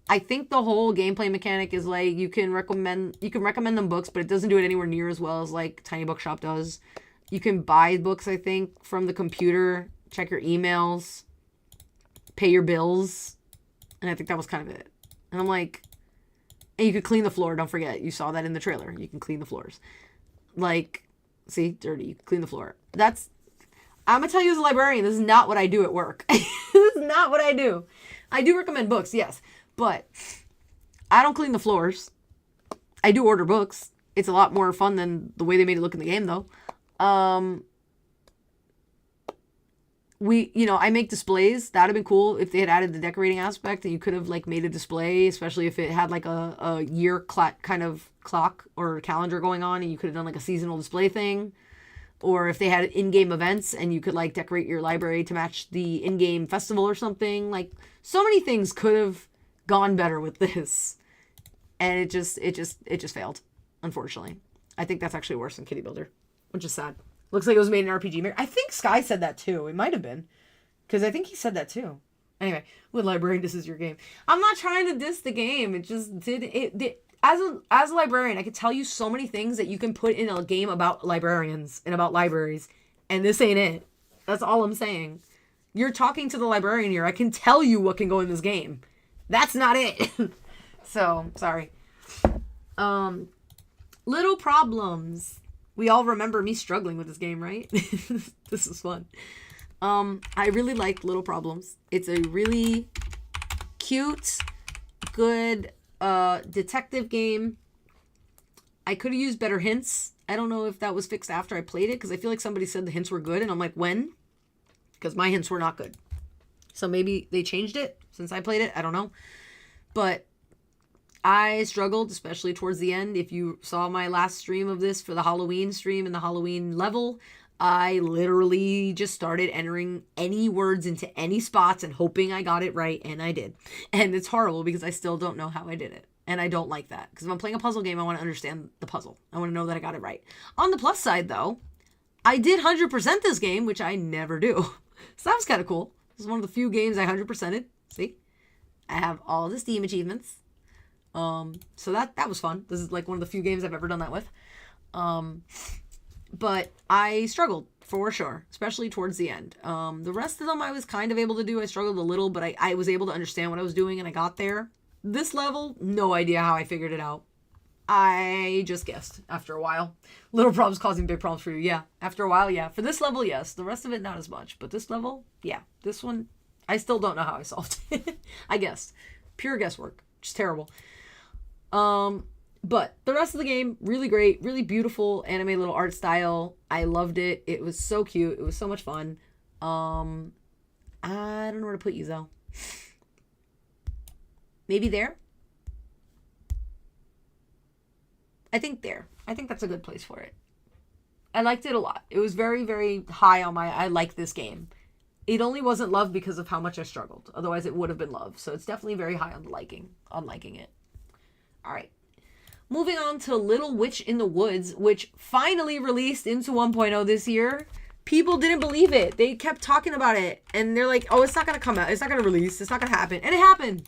I think the whole gameplay mechanic is like, you can recommend them books, but it doesn't do it anywhere near as well as like Tiny Bookshop does. You can buy books, I think, from the computer, check your emails, pay your bills, and I think that was kind of it. And I'm like, and you could clean the floor. Don't forget, you saw that in the trailer. You can clean the floors. Like, see, dirty. You clean the floor. I'm gonna tell you as a librarian, this is not what I do at work. This is not what I do. I do recommend books, yes, but I don't clean the floors. I do order books. It's a lot more fun than the way they made it look in the game, though. I make displays. That would have been cool if they had added the decorating aspect, and you could have like made a display, especially if it had like a year kind of clock or calendar going on, and you could have done like a seasonal display thing. Or if they had in-game events and you could like decorate your library to match the in-game festival or something. Like, so many things could have gone better with this. And it just failed, unfortunately. I think that's actually worse than Kitty Builder, which is sad. Looks like it was made in RPG. I think Sky said that too. It might have been. Because I think he said that too. Anyway, with Librarian, this is your game. I'm not trying to diss the game. It just did. As a librarian, I could tell you so many things that you can put in a game about librarians and about libraries. And this ain't it. That's all I'm saying. You're talking to the librarian here. I can tell you what can go in this game. That's not it. So, sorry. Little problems. We all remember me struggling with this game, right? This is fun. I really like Little Problems. It's a really cute, good detective game. I could have used better hints. I don't know if that was fixed after I played it, because I feel like somebody said the hints were good, and I'm like, when? Because my hints were not good. So maybe they changed it since I played it. I don't know. But I struggled, especially towards the end. If you saw my last stream of this for the Halloween stream and the Halloween level, I literally just started entering any words into any spots and hoping I got it right, and I did. And it's horrible because I still don't know how I did it. And I don't like that. Because if I'm playing a puzzle game, I want to understand the puzzle. I want to know that I got it right. On the plus side, though, I did 100% this game, which I never do. So that was kind of cool. This is one of the few games I 100%ed. See? I have all the Steam achievements. So that was fun. This is like one of the few games I've ever done that with. But I struggled for sure, especially towards the end. The rest of them I was kind of able to do. I struggled a little, but I was able to understand what I was doing and I got there. This level, no idea how I figured it out. I just guessed after a while. Little problems causing big problems for you. Yeah, after a while, yeah. For this level, yes. The rest of it, not as much. But this level, yeah. This one, I still don't know how I solved it. I guessed. Pure guesswork. Just terrible. But the rest of the game, really great, really beautiful anime little art style. I loved it. It was so cute. It was so much fun. I don't know where to put you though. Maybe there? I think there. I think that's a good place for it. I liked it a lot. It was very, very high on my I like this game. It only wasn't love because of how much I struggled. Otherwise it would have been love. So it's definitely very high on liking it. All right. Moving on to Little Witch in the Woods, which finally released into 1.0 this year. People didn't believe it. They kept talking about it. And they're like, oh, it's not going to come out. It's not going to release. It's not going to happen. And it happened.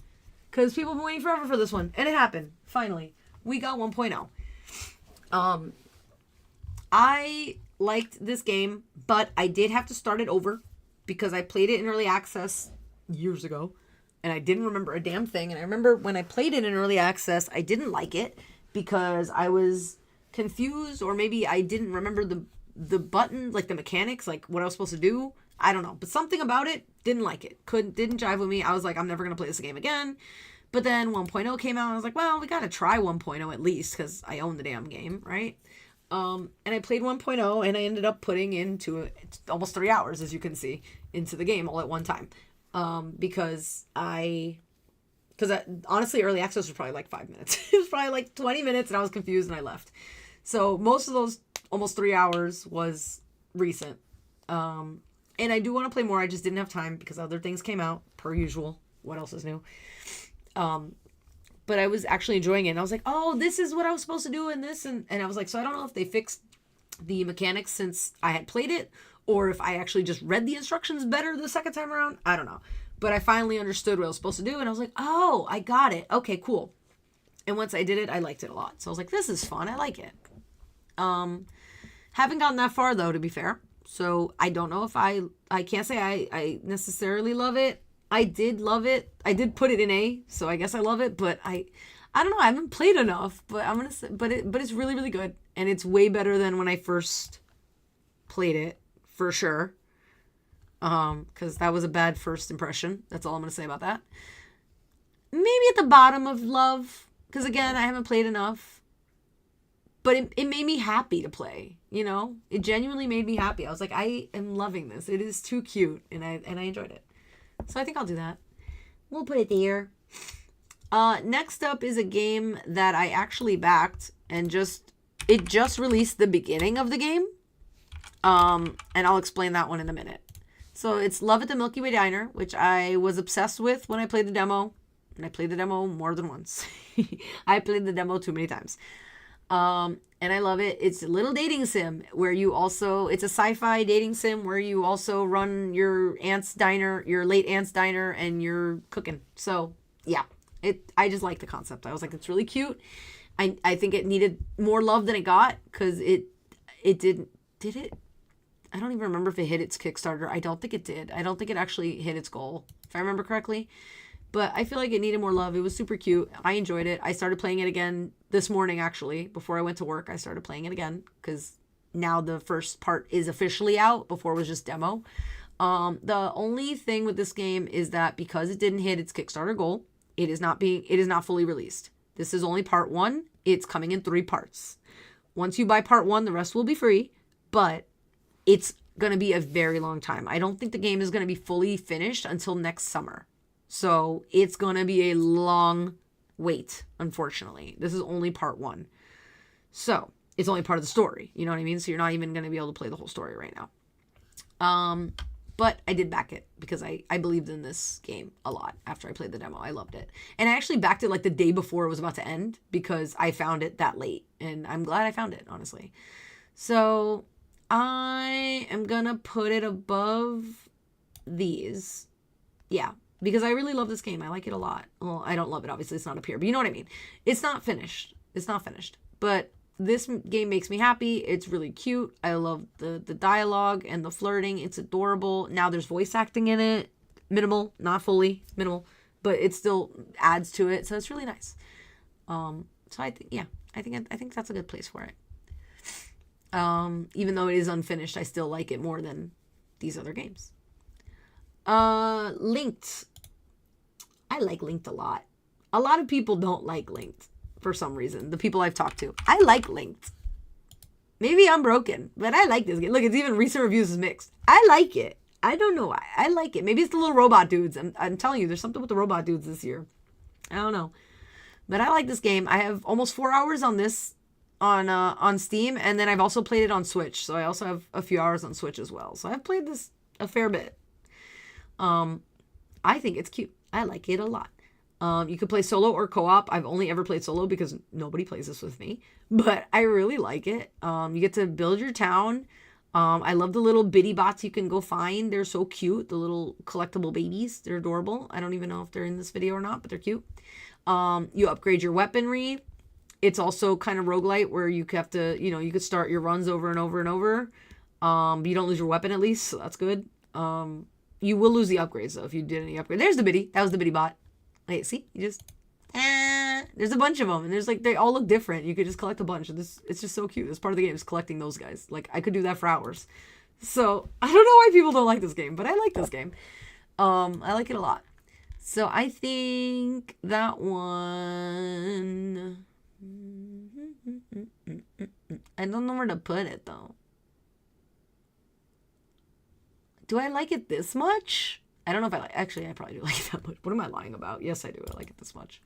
Because people have been waiting forever for this one. And it happened. Finally. We got 1.0. I liked this game, but I did have to start it over. Because I played it in early access years ago. And I didn't remember a damn thing. And I remember when I played it in early access, I didn't like it. Because I was confused, or maybe I didn't remember the button, like the mechanics, like what I was supposed to do. I don't know. But something about it, didn't like it. Didn't jive with me. I was like, I'm never going to play this game again. But then 1.0 came out, and I was like, well, we got to try 1.0 at least, because I own the damn game, right? And I played 1.0, and I ended up putting into it almost 3 hours, as you can see, into the game all at one time. Because honestly, early access was probably like 5 minutes. It was probably like 20 minutes and I was confused and I left. So most of those almost 3 hours was recent. And I do want to play more. I just didn't have time because other things came out per usual. What else is new? But I was actually enjoying it. And I was like, oh, this is what I was supposed to do in this. And I was like, so I don't know if they fixed the mechanics since I had played it or if I actually just read the instructions better the second time around. I don't know. But I finally understood what I was supposed to do, and I was like, oh, I got it. Okay, cool. And once I did it, I liked it a lot. So I was like, this is fun. I like it. Haven't gotten that far, though, to be fair. So I don't know if I can't say I necessarily love it. I did love it. I did put it in A, so I guess I love it. But I don't know. I haven't played enough. But I'm gonna say, but it's really, really good, and it's way better than when I first played it, for sure. Because that was a bad first impression. That's all I'm going to say about that. Maybe at the bottom of love. Because again, I haven't played enough. But it made me happy to play. You know? It genuinely made me happy. I was like, I am loving this. It is too cute. And I enjoyed it. So I think I'll do that. We'll put it there. Next up is a game that I actually backed. And it just released the beginning of the game. And I'll explain that one in a minute. So it's Love at the Milky Way Diner, which I was obsessed with when I played the demo. And I played the demo more than once. I played the demo too many times. And I love it. It's a little dating sim where it's a sci-fi dating sim where you also run your aunt's diner, your late aunt's diner, and you're cooking. So yeah, I just like the concept. I was like, it's really cute. I think it needed more love than it got because it did it? I don't even remember if it hit its Kickstarter. I don't think it did. I don't think it actually hit its goal, if I remember correctly. But I feel like it needed more love. It was super cute. I enjoyed it. I started playing it again this morning, actually. Before I went to work, I started playing it again. Because now the first part is officially out. Before it was just demo. The only thing with this game is that because it didn't hit its Kickstarter goal, it is not fully released. This is only part 1. It's coming in 3 parts. Once you buy part 1, the rest will be free. But it's going to be a very long time. I don't think the game is going to be fully finished until next summer. So it's going to be a long wait, unfortunately. This is only part 1. So it's only part of the story. You know what I mean? So you're not even going to be able to play the whole story right now. But I did back it because I believed in this game a lot after I played the demo. I loved it. And I actually backed it like the day before it was about to end because I found it that late. And I'm glad I found it, honestly. So I am going to put it above these. Yeah, because I really love this game. I like it a lot. Well, I don't love it. Obviously, it's not up here. But you know what I mean. It's not finished. It's not finished. But this game makes me happy. It's really cute. I love the dialogue and the flirting. It's adorable. Now there's voice acting in it. Minimal, not fully minimal, but it still adds to it. So it's really nice. So I think, yeah, I think that's a good place for it. Even though it is unfinished, I still like it more than these other games. Linked. I like Linked a lot. A lot of people don't like Linked. For some reason, the people I've talked to. I like Linked. Maybe I'm broken, but I like this game. Look, it's even recent reviews is mixed. I like it. I don't know why. I like it. Maybe it's the little robot dudes. I'm telling you, there's something with the robot dudes this year. I don't know. But I like this game. I have almost 4 hours on this on Steam, and then I've also played it on Switch. So I also have a few hours on Switch as well. So I've played this a fair bit. I think it's cute. I like it a lot. You could play solo or co-op. I've only ever played solo because nobody plays this with me. But I really like it. You get to build your town. I love the little bitty bots you can go find. They're so cute. The little collectible babies. They're adorable. I don't even know if they're in this video or not, but they're cute. You upgrade your weaponry. It's also kind of roguelite where you have to, you could start your runs over and over and over. You don't lose your weapon at least, so that's good. You will lose the upgrades though if you did any upgrade. There's the bitty. That was the bitty bot. Wait, see? You just... there's a bunch of them. And there's like... They all look different. You could just collect a bunch. It's just so cute. This part of the game is collecting those guys. Like, I could do that for hours. So, I don't know why people don't like this game. But I like this game. I like it a lot. So, I think that one... I don't know where to put it, though. Do I like it this much? I don't know if I like... Actually, I probably do like it that much. What am I lying about? Yes, I do. I like it this much.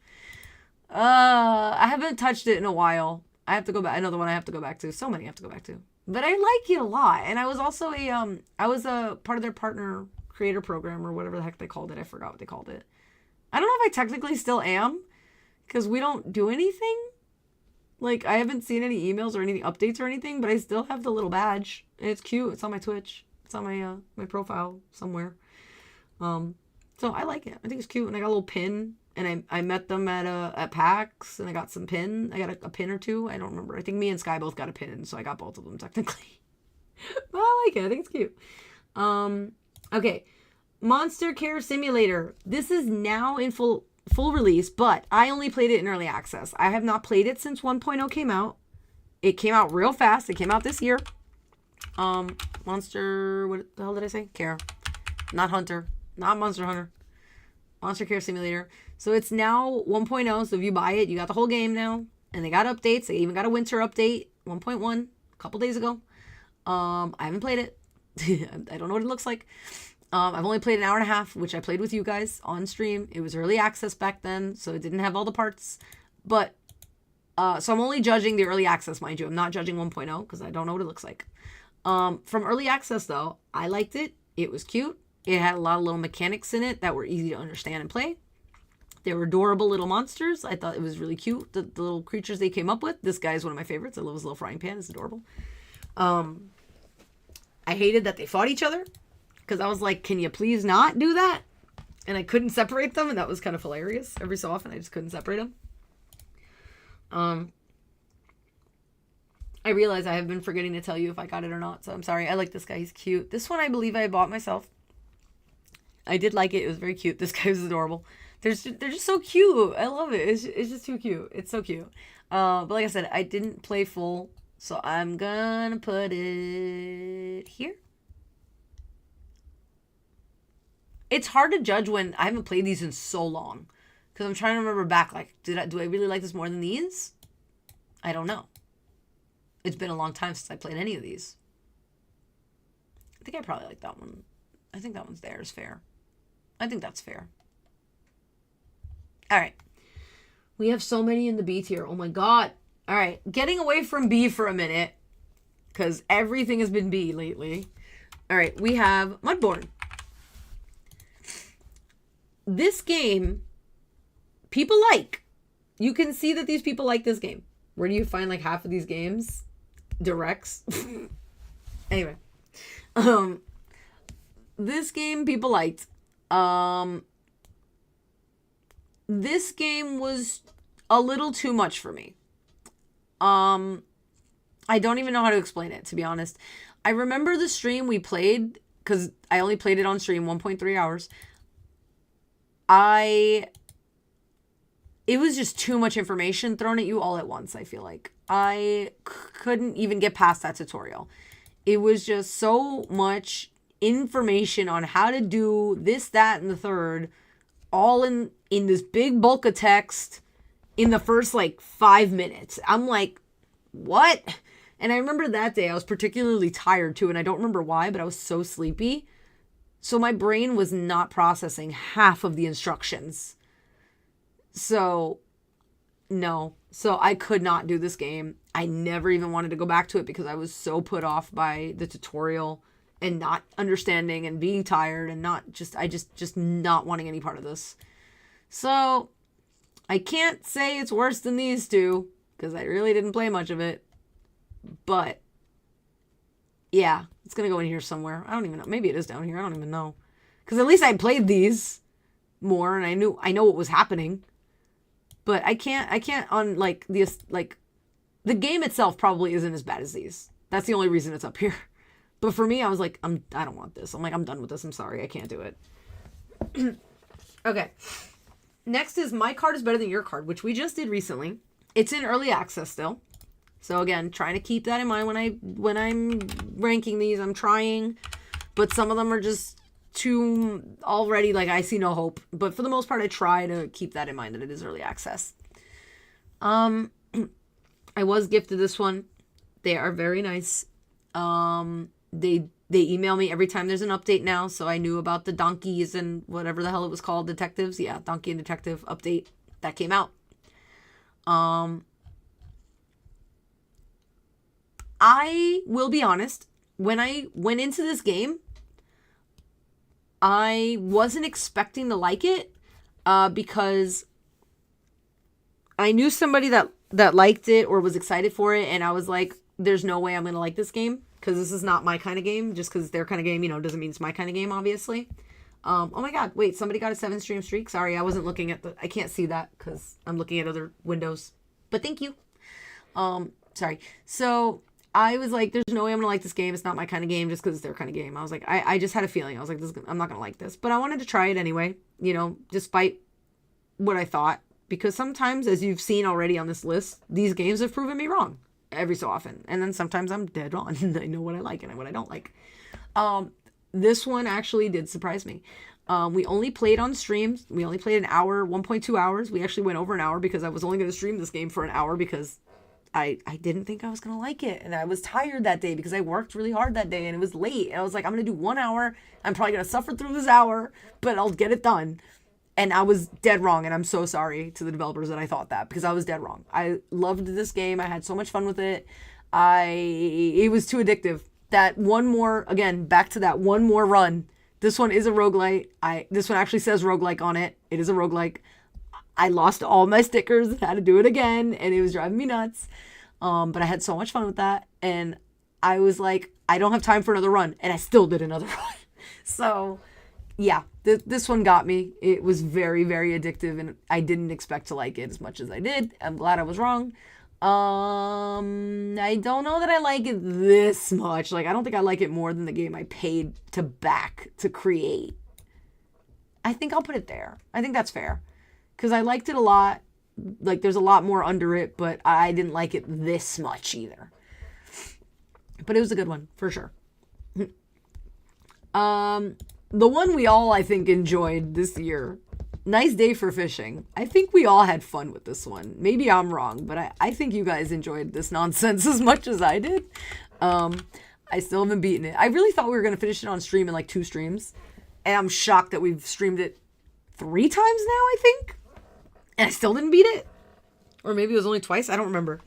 I haven't touched it in a while. I have to go back. Another one I have to go back to. So many I have to go back to. But I like it a lot. And I was also I was a part of their partner creator program or whatever the heck they called it. I forgot what they called it. I don't know if I technically still am. Because we don't do anything. Like, I haven't seen any emails or any updates or anything. But I still have the little badge. And it's cute. It's on my Twitch. It's on my my profile somewhere. So I like it. I think it's cute. And I got a little pin. And I met them at PAX. And I got some pin. I got a pin or two. I don't remember. I think me and Sky both got a pin. So I got both of them technically. But I like it. I think it's cute. Okay. Monster Care Simulator. This is now in full release. But I only played it in early access. I have not played it since 1.0 came out. It came out real fast. It came out this year. Monster... What the hell did I say? Care. Not Hunter. Not Monster Hunter. Monster Care Simulator. So it's now 1.0. So if you buy it, you got the whole game now. And they got updates. They even got a winter update. 1.1. A couple days ago. I haven't played it. I don't know what it looks like. I've only played an hour and a half, which I played with you guys on stream. It was early access back then. So it didn't have all the parts. But, so I'm only judging the early access, mind you. I'm not judging 1.0 because I don't know what it looks like. From early access, though, I liked it. It was cute. It had a lot of little mechanics in it that were easy to understand and play. They were adorable little monsters. I thought it was really cute, the little creatures they came up with. This guy is one of my favorites. I love his little frying pan. It's adorable. I hated that they fought each other because I was like, can you please not do that? And I couldn't separate them, and that was kind of hilarious. Every so often, I just couldn't separate them. I realize I have been forgetting to tell you if I got it or not, so I'm sorry. I like this guy. He's cute. This one I believe I bought myself. I did like it. It was very cute. This guy was adorable. They're just so cute. I love it. It's just too cute. It's so cute. But like I said, I didn't play full, so I'm gonna put it here. It's hard to judge when I haven't played these in so long, because I'm trying to remember back. Like, do I really like this more than these? I don't know. It's been a long time since I played any of these. I think I probably like that one. I think that one's there is fair. I think that's fair. All right. We have so many in the B tier. Oh my God. All right, getting away from B for a minute, because everything has been B lately. All right, we have Mudbourne. This game, people like. You can see that these people like this game. Where do you find like half of these games? Directs. Anyway. This game people liked. This game was a little too much for me. I don't even know how to explain it, to be honest. I remember the stream we played, because I only played it on stream, 1.3 hours. It was just too much information thrown at you all at once, I feel like. I couldn't even get past that tutorial. It was just so much information on how to do this, that, and the third, all in this big bulk of text in the first, 5 minutes. I'm like, what? And I remember that day I was particularly tired, too, and I don't remember why, but I was so sleepy. So my brain was not processing half of the instructions. So, no. So I could not do this game. I never even wanted to go back to it because I was so put off by the tutorial and not understanding and being tired and just not wanting any part of this. So I can't say it's worse than these two because I really didn't play much of it. But yeah, it's going to go in here somewhere. I don't even know. Maybe it is down here. I don't even know. Because at least I played these more and I know what was happening. But I can't on the game itself probably isn't as bad as these. That's the only reason it's up here. But for me, I was like, I don't want this. I'm like, I'm done with this. I'm sorry. I can't do it. Okay. Next is My Card is Better Than Your Card, which we just did recently. It's in early access still. So again, trying to keep that in mind when I'm ranking these. I'm trying, but some of them are just too already I see no hope. But for the most part, I try to keep that in mind that it is early access. I was gifted this one. They are very nice. They email me every time there's an update now, so I knew about the donkeys and whatever the hell it was called, detectives. Yeah, donkey and detective update that came out. I will be honest, when I went into this game, I wasn't expecting to like it, because I knew somebody that liked it or was excited for it, and I was like, there's no way I'm going to like this game, because this is not my kind of game. Just because it's their kind of game, doesn't mean it's my kind of game, obviously. Oh my god, wait, somebody got a 7-stream streak? Sorry, I wasn't looking at I can't see that, because I'm looking at other windows. But thank you. Sorry. So I was like, there's no way I'm going to like this game. It's not my kind of game just because it's their kind of game. I was like, I just had a feeling. I was like, I'm not going to like this. But I wanted to try it anyway, despite what I thought. Because sometimes, as you've seen already on this list, these games have proven me wrong every so often. And then sometimes I'm dead on. I know what I like and what I don't like. This one actually did surprise me. We only played on streams. We only played an hour, 1.2 hours. We actually went over an hour because I was only going to stream this game for an hour because I didn't think I was going to like it. And I was tired that day because I worked really hard that day and it was late. And I was like, I'm going to do 1 hour. I'm probably going to suffer through this hour, but I'll get it done. And I was dead wrong. And I'm so sorry to the developers that I thought that because I was dead wrong. I loved this game. I had so much fun with it. It was too addictive. That one more, again, back to that one more run. This one is a roguelite. This one actually says roguelike on it. It is a roguelike. I lost all my stickers and had to do it again, and it was driving me nuts. But I had so much fun with that, and I was like, I don't have time for another run, and I still did another run. So, yeah, this one got me. It was very, very addictive, and I didn't expect to like it as much as I did. I'm glad I was wrong. I don't know that I like it this much. I don't think I like it more than the game I paid to create. I think I'll put it there. I think that's fair. Because I liked it a lot. There's a lot more under it, but I didn't like it this much either. But it was a good one, for sure. The one we all, I think, enjoyed this year. Nice Day for Fishing. I think we all had fun with this one. Maybe I'm wrong, but I think you guys enjoyed this nonsense as much as I did. I still haven't beaten it. I really thought we were going to finish it on stream in 2 streams. And I'm shocked that we've streamed it 3 times now, I think. And I still didn't beat it. Or maybe it was only twice. I don't remember.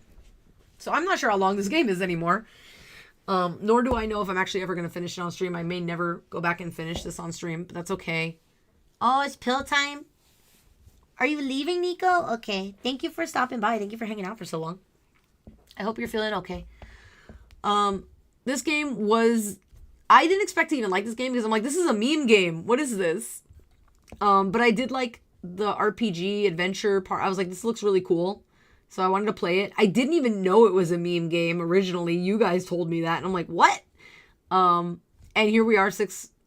So I'm not sure how long this game is anymore. Nor do I know if I'm actually ever going to finish it on stream. I may never go back and finish this on stream, but that's okay. Oh, it's pill time. Are you leaving, Nico? Okay. Thank you for stopping by. Thank you for hanging out for so long. I hope you're feeling okay. This game was... I didn't expect to even like this game because I'm like, this is a meme game. What is this? But I did like the RPG adventure part. I was like, this looks really cool. So I wanted to play it. I didn't even know it was a meme game originally. You guys told me that. And I'm like, what? And here we are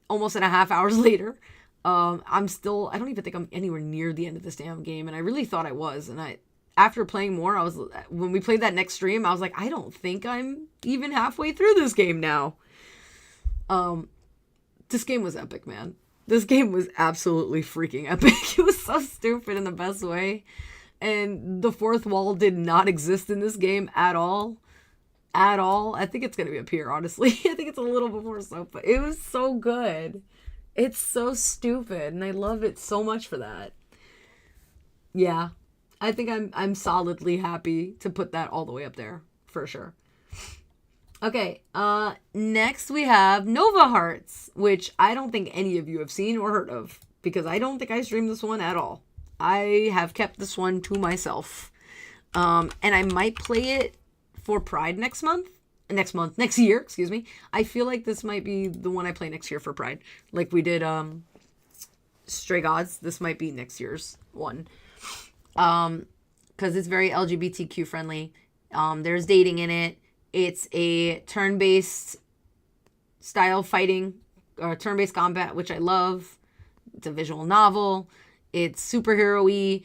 almost and a half hours later. I don't even think I'm anywhere near the end of this damn game. And I really thought I was. And after playing more, when we played that next stream, I was like, I don't think I'm even halfway through this game now. This game was epic, man. This game was absolutely freaking epic. It was so stupid in the best way. And the fourth wall did not exist in this game at all. At all. I think it's going to be up here, honestly. I think it's a little before so, but it was so good. It's so stupid, and I love it so much for that. Yeah. I think I'm solidly happy to put that all the way up there, for sure. Okay, next we have Nova Hearts, which I don't think any of you have seen or heard of, because I don't think I streamed this one at all. I have kept this one to myself. And I might play it for Pride next year, excuse me. I feel like this might be the one I play next year for Pride. Like we did, Stray Gods. This might be next year's one. Cause it's very LGBTQ friendly. There's dating in it. It's a turn-based style fighting, or turn-based combat, which I love. It's a visual novel. It's superhero-y.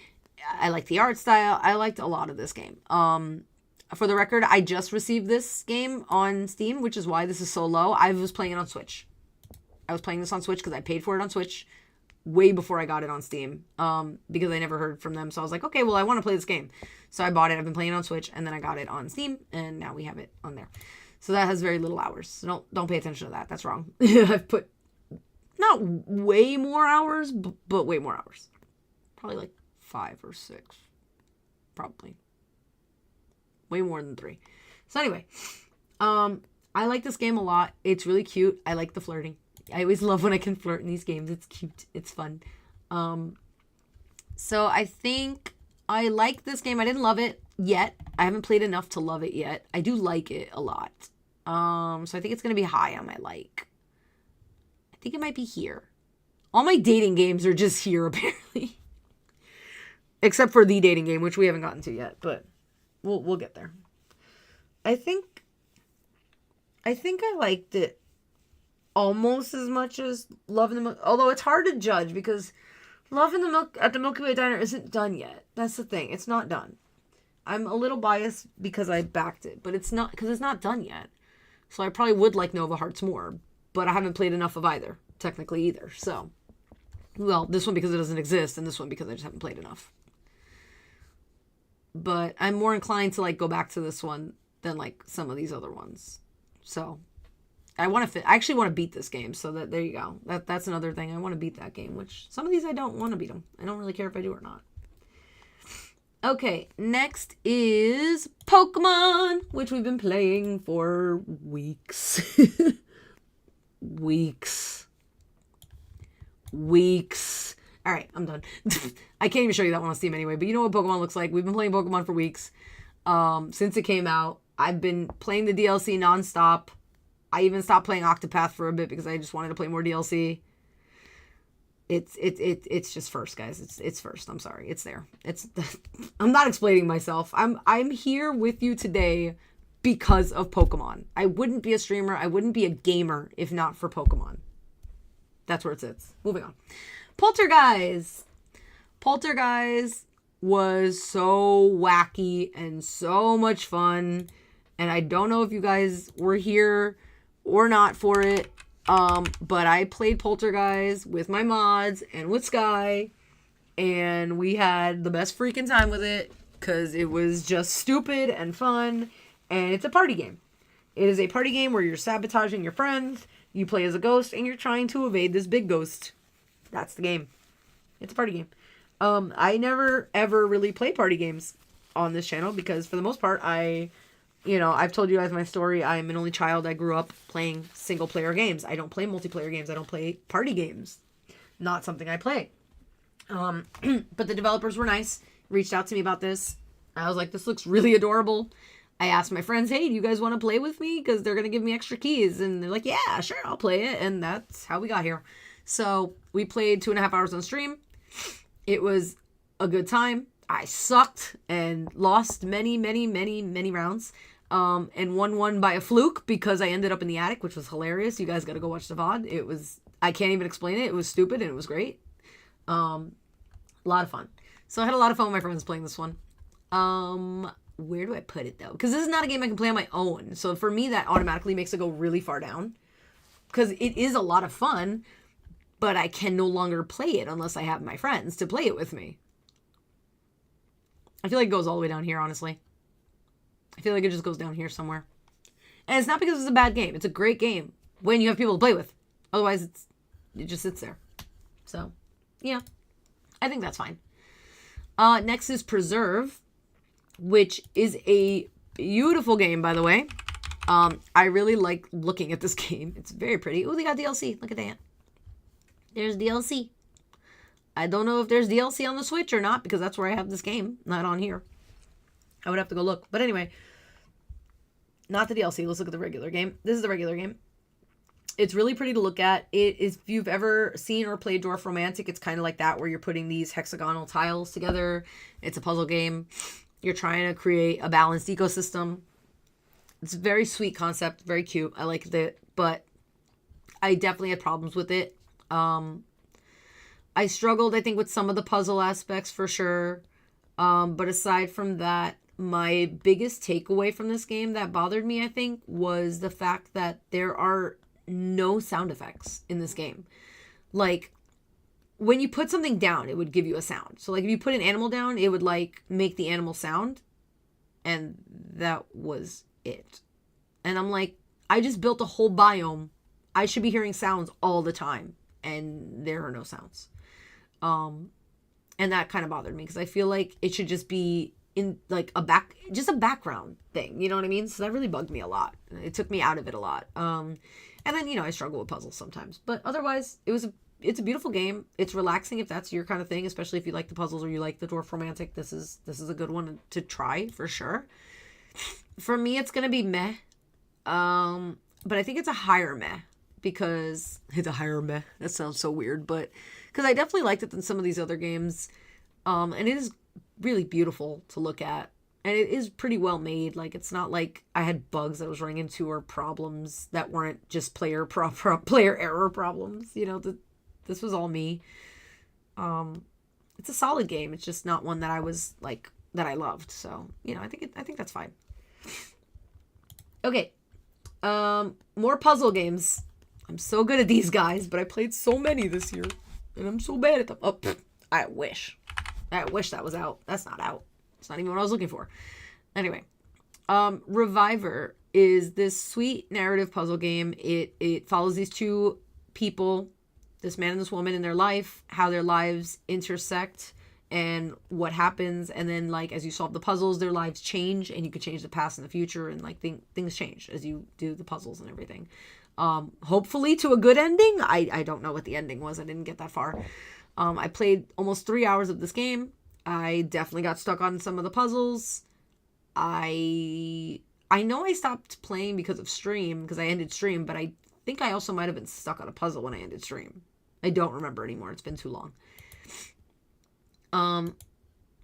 I like the art style. I liked a lot of this game. For the record, I just received this game on Steam, which is why this is so low. I was playing it on Switch. I was playing this on Switch because I paid for it on Switch way before I got it on Steam, because I never heard from them. So I was like, okay, well, I want to play this game. So I bought it. I've been playing it on Switch, and then I got it on Steam, and now we have it on there. So that has very little hours. So don't pay attention to that. That's wrong. I've put not way more hours, but way more hours. Probably like 5 or 6. Probably. Way more than 3. So anyway, I like this game a lot. It's really cute. I like the flirting. I always love when I can flirt in these games. It's cute. It's fun. So I think I like this game. I didn't love it yet. I haven't played enough to love it yet. I do like it a lot. So I think it's going to be high on my like. I think it might be here. All my dating games are just here, apparently. Except for the dating game, which we haven't gotten to yet, but we'll get there. I think I liked it almost as much as Love in the Milk, although it's hard to judge because Love in the Milk at the Milky Way Diner isn't done yet. That's the thing. It's not done. I'm a little biased because I backed it, but it's not because it's not done yet. So I probably would like Nova Hearts more, but I haven't played enough of either, technically either. So, well, this one because it doesn't exist, and this one because I just haven't played enough. But I'm more inclined to like go back to this one than like some of these other ones. So I actually want to beat this game. So that there you go. That's another thing. I want to beat that game, which some of these I don't want to beat them. I don't really care if I do or not. Okay, next is Pokemon, which we've been playing for weeks. Weeks. All right, I'm done. I can't even show you that one on Steam anyway, but you know what Pokemon looks like. We've been playing Pokemon for weeks. Since it came out, I've been playing the DLC nonstop. I even stopped playing Octopath for a bit because I just wanted to play more DLC. It's just first, guys. It's first. I'm sorry. It's there. I'm not explaining myself. I'm here with you today because of Pokemon. I wouldn't be a streamer. I wouldn't be a gamer if not for Pokemon. That's where it sits. Moving on. Poltergeist was so wacky and so much fun. And I don't know if you guys were here or not for it. But I played Poltergeist with my mods and with Sky. And we had the best freaking time with it. Because it was just stupid and fun. And it's a party game. It is a party game where you're sabotaging your friends. You play as a ghost and you're trying to evade this big ghost. That's the game. It's a party game. I never ever really play party games on this channel because for the most part I you know, I've told you guys my story. I'm an only child. I grew up playing single player games. I don't play multiplayer games. I don't play party games. Not something I play. But the developers were nice, reached out to me about this. I was like, this looks really adorable. I asked my friends, hey, do you guys want to play with me? Because they're going to give me extra keys. And they're like, yeah, sure, I'll play it. And that's how we got here. So we played 2.5 hours on stream. It was a good time. I sucked and lost many rounds. And won by a fluke because I ended up in the attic, which was hilarious. You guys got to go watch the VOD. I can't even explain it. It was stupid and it was great. A lot of fun. So I had a lot of fun with my friends playing this one. Where do I put it though? Because this is not a game I can play on my own. So for me, that automatically makes it go really far down. Because it is a lot of fun, but I can no longer play it unless I have my friends to play it with me. I feel like it goes all the way down here, honestly. I feel like it just goes down here somewhere. And it's not because it's a bad game. It's a great game when you have people to play with. Otherwise, it just sits there. So, yeah. I think that's fine. Next is Preserve, which is a beautiful game, by the way. I really like looking at this game. It's very pretty. Oh, they got DLC. Look at that. There's DLC. I don't know if there's DLC on the Switch or not, because that's where I have this game, not on here. I would have to go look. But anyway, not the DLC. Let's look at the regular game. This is the regular game. It's really pretty to look at. It is, if you've ever seen or played Dwarf Romantic, it's kind of like that, where you're putting these hexagonal tiles together. It's a puzzle game. You're trying to create a balanced ecosystem. It's a very sweet concept, very cute. I liked it, but I definitely had problems with it. I struggled, I think, with some of the puzzle aspects for sure. But aside from that, my biggest takeaway from this game that bothered me, I think, was the fact that there are no sound effects in this game. Like, when you put something down, it would give you a sound. So, like, if you put an animal down, it would, like, make the animal sound. And that was it. And I'm like, I just built a whole biome. I should be hearing sounds all the time. And there are no sounds. And that kind of bothered me because I feel like it should just be in like a background thing. You know what I mean? So that really bugged me a lot. It took me out of it a lot. And then, you know, I struggle with puzzles sometimes, but otherwise it's a beautiful game. It's relaxing if that's your kind of thing, especially if you like the puzzles or you like the Dwarf Romantic. This is a good one to try for sure. For me, it's going to be meh. But I think it's a higher meh because it's a higher meh. That sounds so weird, but because I definitely liked it than some of these other games. And it is really beautiful to look at. And it is pretty well made. Like, it's not like I had bugs that I was running into or problems that weren't just player error problems. You know, this was all me. It's a solid game. It's just not one that I was like, that I loved. So, you know, I think that's fine. Okay. More puzzle games. I'm so good at these guys, but I played so many this year. And I'm so bad at them. Oh, I wish that was out. That's not out. It's not even what I was looking for. Anyway, Reviver is this sweet narrative puzzle game. It follows these two people, this man and this woman, in their life, how their lives intersect and what happens. And then, like, as you solve the puzzles, their lives change, and you can change the past and the future, and like things change as you do the puzzles and everything. Hopefully to a good ending. I don't know what the ending was. I didn't get that far. I played almost 3 hours of this game. I definitely got stuck on some of the puzzles. I know I stopped playing because of stream, because I ended stream, but I think I also might have been stuck on a puzzle when I ended stream. I don't remember anymore. It's been too long.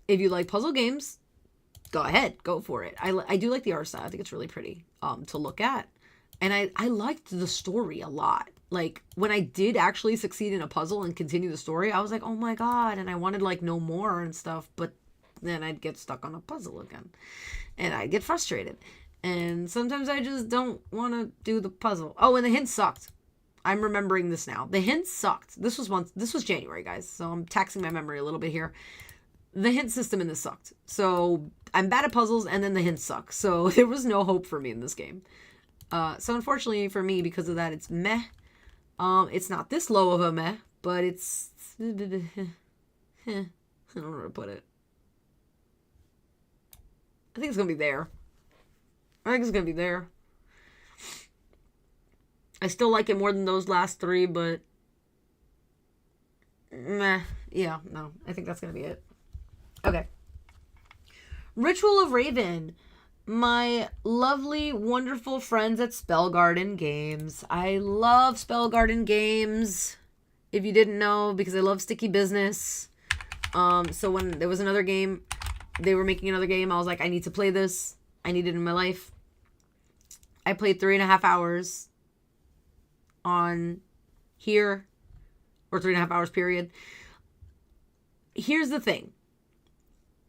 If you like puzzle games, go ahead, go for it. I do like the art style. I think it's really pretty to look at. And I liked the story a lot. Like, when I did actually succeed in a puzzle and continue the story, I was like, oh my god, and I wanted, like, know more and stuff, but then I'd get stuck on a puzzle again. And I'd get frustrated. And sometimes I just don't want to do the puzzle. Oh, and the hints sucked. I'm remembering this now. The hints sucked. This was January, guys, so I'm taxing my memory a little bit here. The hint system in this sucked. So, I'm bad at puzzles, and then the hints suck. So, there was no hope for me in this game. So unfortunately for me, because of that, it's meh. It's not this low of a meh, but it's, I don't know where to put it. I think it's gonna be there. I think it's going to be there. I still like it more than those last 3, but meh. Yeah, no. I think that's going to be it. Okay. Ritual of Raven. My lovely, wonderful friends at Spell Garden Games. I love Spell Garden Games, if you didn't know, because I love Sticky Business. So when there was another game, they were making another game, I was like, I need to play this. I need it in my life. I played 3.5 hours on here, or 3.5 hours period. Here's the thing.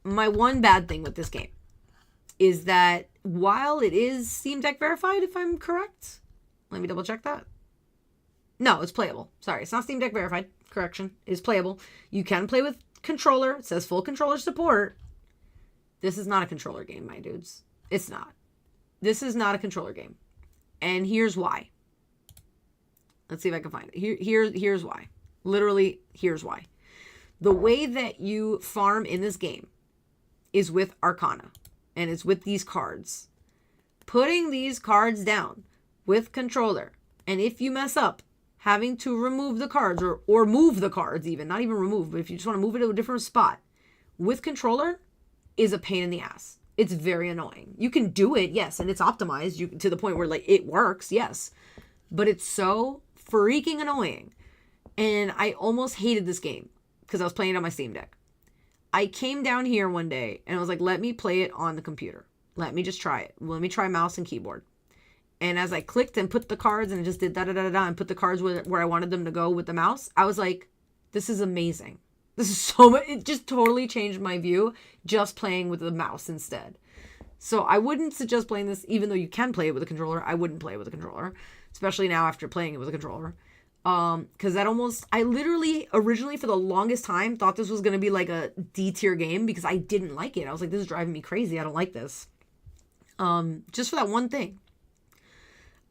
My one bad thing with this game is that while it is Steam Deck verified, if I'm correct, let me double check that. No, it's playable. Sorry, it's not Steam Deck verified. Correction, it's playable. You can play with controller. It says full controller support. This is not a controller game, my dudes. It's not. This is not a controller game. And here's why. Let's see if I can find it. Here's why. Literally, here's why. The way that you farm in this game is with Arcana. And it's with these cards. Putting these cards down with controller. And if you mess up, having to remove the cards or move the cards even. Not even remove, but if you just want to move it to a different spot. With controller is a pain in the ass. It's very annoying. You can do it, yes, and it's optimized to the point where like it works, yes. But it's so freaking annoying. And I almost hated this game because I was playing it on my Steam Deck. I came down here one day and I was like, let me play it on the computer. Let me just try it. Let me try mouse and keyboard. And as I clicked and put the cards and just did da-da-da-da-da and put the cards where I wanted them to go with the mouse, I was like, this is amazing. This is so much. It just totally changed my view just playing with the mouse instead. So I wouldn't suggest playing this, even though you can play it with a controller. I wouldn't play it with a controller, especially now after playing it with a controller. Because I literally originally for the longest time thought this was going to be like a D tier game because I didn't like it. I was like, this is driving me crazy. I don't like this. Just for that one thing.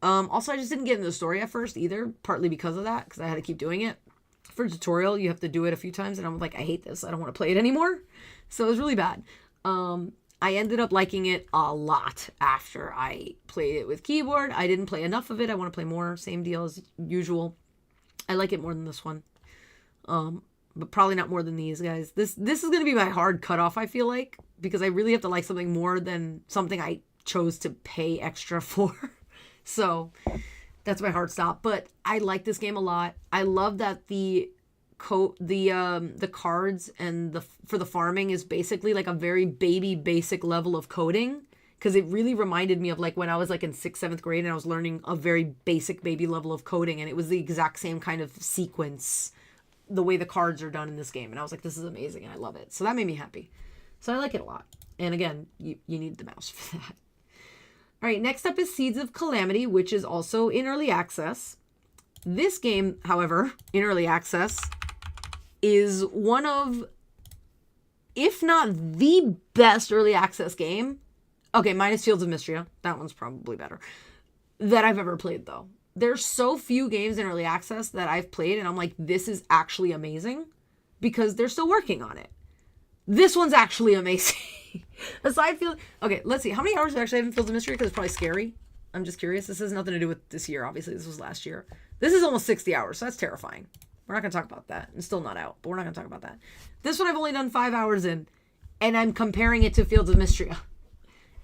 Also, I just didn't get into the story at first either, partly because of that, because I had to keep doing it. For a tutorial, you have to do it a few times, and I'm like, I hate this. I don't want to play it anymore. So it was really bad. I ended up liking it a lot after I played it with keyboard. I didn't play enough of it. I want to play more. Same deal as usual. I like it more than this one. But probably not more than these guys. This is going to be my hard cutoff, I feel like, because I really have to like something more than something I chose to pay extra for. So that's my hard stop. But I like this game a lot. I love that the cards and for the farming is basically like a very baby basic level of coding. Because it really reminded me of like when I was like in 6th, 7th grade and I was learning a very basic baby level of coding. And it was the exact same kind of sequence, the way the cards are done in this game. And I was like, this is amazing and I love it. So that made me happy. So I like it a lot. And again, you need the mouse for that. All right, next up is Seeds of Calamity, which is also in early access. This game, however, in early access, is one of, if not the best early access game. Okay, minus Fields of Mystria. That one's probably better. That I've ever played, though. There's so few games in early access that I've played, and I'm like, this is actually amazing. Because they're still working on it. This one's actually amazing. Aside from... Okay, let's see. How many hours do I actually have in Fields of Mystria? Because it's probably scary. I'm just curious. This has nothing to do with this year, obviously. This was last year. This is almost 60 hours, so that's terrifying. We're not going to talk about that. It's still not out, but we're not going to talk about that. This one I've only done 5 hours in, and I'm comparing it to Fields of Mystria.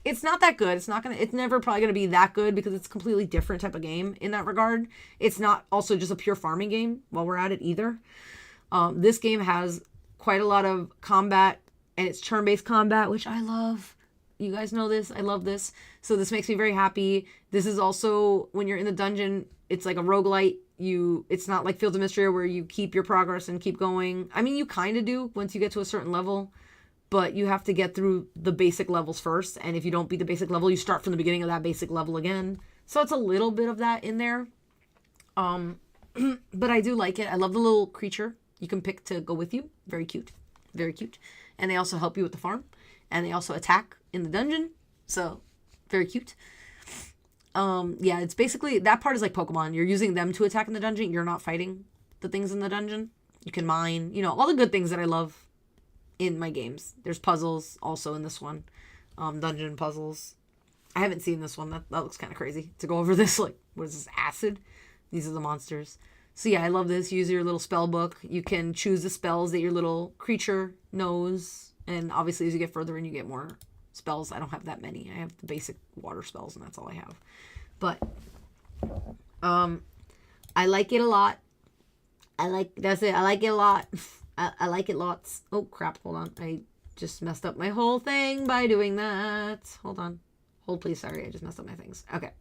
It's not that good. It's never probably going to be that good because it's a completely different type of game in that regard. It's not also just a pure farming game while we're at it either. This game has quite a lot of combat, and it's turn-based combat, which I love. You guys know this. I love this. So this makes me very happy. This is also, when you're in the dungeon, it's like a roguelite. It's not like Fields of Mystria where you keep your progress and keep going. I mean, you kind of do once you get to a certain level. But you have to get through the basic levels first. And if you don't beat the basic level, you start from the beginning of that basic level again. So it's a little bit of that in there. But I do like it. I love the little creature you can pick to go with you. Very cute. Very cute. And they also help you with the farm. And they also attack in the dungeon. So, very cute. Yeah, it's basically... That part is like Pokemon. You're using them to attack in the dungeon. You're not fighting the things in the dungeon. You can mine. You know, all the good things that I love in my games. There's puzzles also in this one. Dungeon puzzles. I haven't seen this one. That looks kind of crazy to go over this. Like, what is this, acid? These are the monsters. So yeah, I love this. Use your little spell book. You can choose the spells that your little creature knows. And obviously as you get further in, you get more spells. I don't have that many. I have the basic water spells and that's all I have. But I like it a lot. That's it. I like it a lot. I like it lots. Oh crap, hold on. I just messed up my whole thing by doing that. Hold on. Hold please, sorry. I just messed up my things. Okay.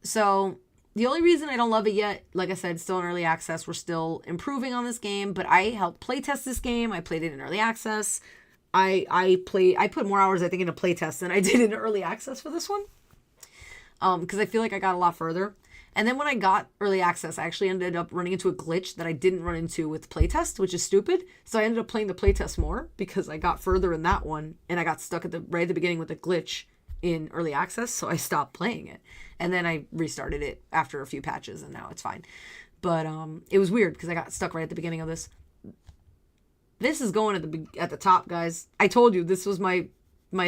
So the only reason I don't love it yet, like I said, still in early access. We're still improving on this game, but I helped playtest this game. I played it in early access. I put more hours, I think, into playtest than I did in early access for this one. Because I feel like I got a lot further. And then when I got early access, I actually ended up running into a glitch that I didn't run into with playtest, which is stupid. So I ended up playing the playtest more because I got further in that one and I got stuck right at the beginning with a glitch in early access. So I stopped playing it. And then I restarted it after a few patches and now it's fine. But it was weird because I got stuck right at the beginning of this. This is going at the top, guys. I told you this was my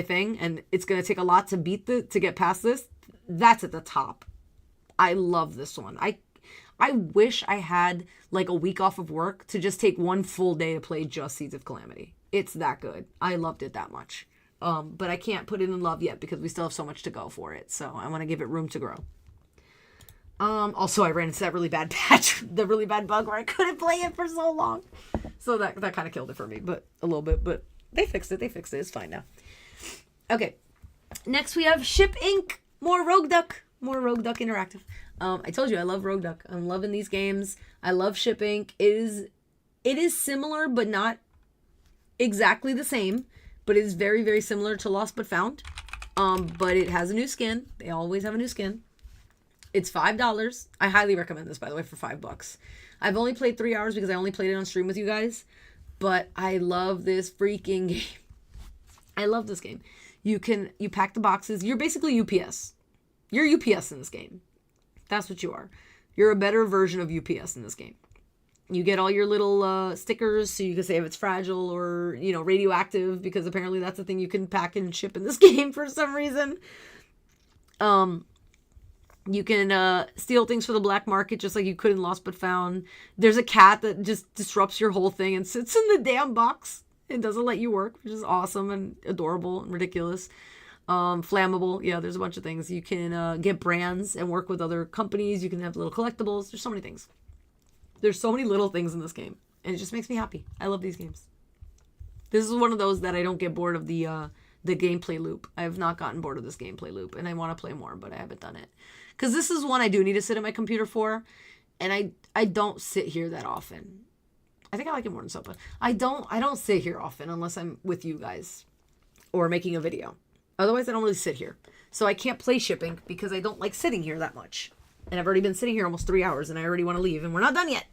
thing and it's going to take a lot to to get past this. That's at the top. I love this one. I wish I had like a week off of work to just take one full day to play just Seeds of Calamity. It's that good. I loved it that much. But I can't put it in love yet because we still have so much to go for it. So I want to give it room to grow. Also, I ran into that really bad patch, the really bad bug where I couldn't play it for so long. So that kind of killed it for me, but a little bit. But they fixed it. It's fine now. Okay. Next, we have Ship Inc. More Rogue Duck Interactive. I told you I love Rogue Duck. I'm loving these games. I love Ship Inc. It is similar, but not exactly the same. But it is very, very similar to Lost But Found. But it has a new skin. They always have a new skin. It's $5. I highly recommend this, by the way, for $5. I've only played 3 hours because I only played it on stream with you guys. But I love this freaking game. I love this game. You pack the boxes. You're basically UPS. You're UPS in this game. That's what you are. You're a better version of UPS in this game. You get all your little stickers so you can say if it's fragile or, radioactive, because apparently that's a thing you can pack and ship in this game for some reason. You can steal things for the black market just like you could in Lost But Found. There's a cat that just disrupts your whole thing and sits in the damn box and doesn't let you work, which is awesome and adorable and ridiculous. Flammable. Yeah, there's a bunch of things. You can get brands and work with other companies. You can have little collectibles. There's so many things. There's so many little things in this game. And it just makes me happy. I love these games. This is one of those that I don't get bored of the gameplay loop. I have not gotten bored of this gameplay loop. And I want to play more, but I haven't done it. Because this is one I do need to sit at my computer for. And I don't sit here that often. I think I like it more than Sopa. I don't sit here often unless I'm with you guys. Or making a video. Otherwise, I don't really sit here. So I can't play Ship Inc. because I don't like sitting here that much. And I've already been sitting here almost 3 hours and I already want to leave. And we're not done yet.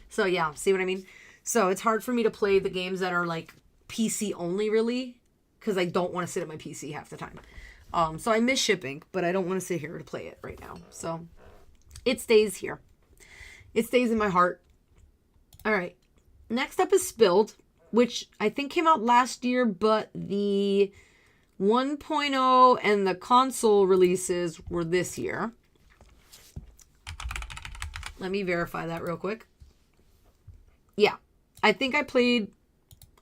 So yeah, see what I mean? So it's hard for me to play the games that are like PC only really. Because I don't want to sit at my PC half the time. So I miss Ship Inc. But I don't want to sit here to play it right now. So it stays here. It stays in my heart. All right. Next up is Spilled. Which I think came out last year. But the 1.0 and the console releases were this year. Let me verify that real quick. Yeah. I think I played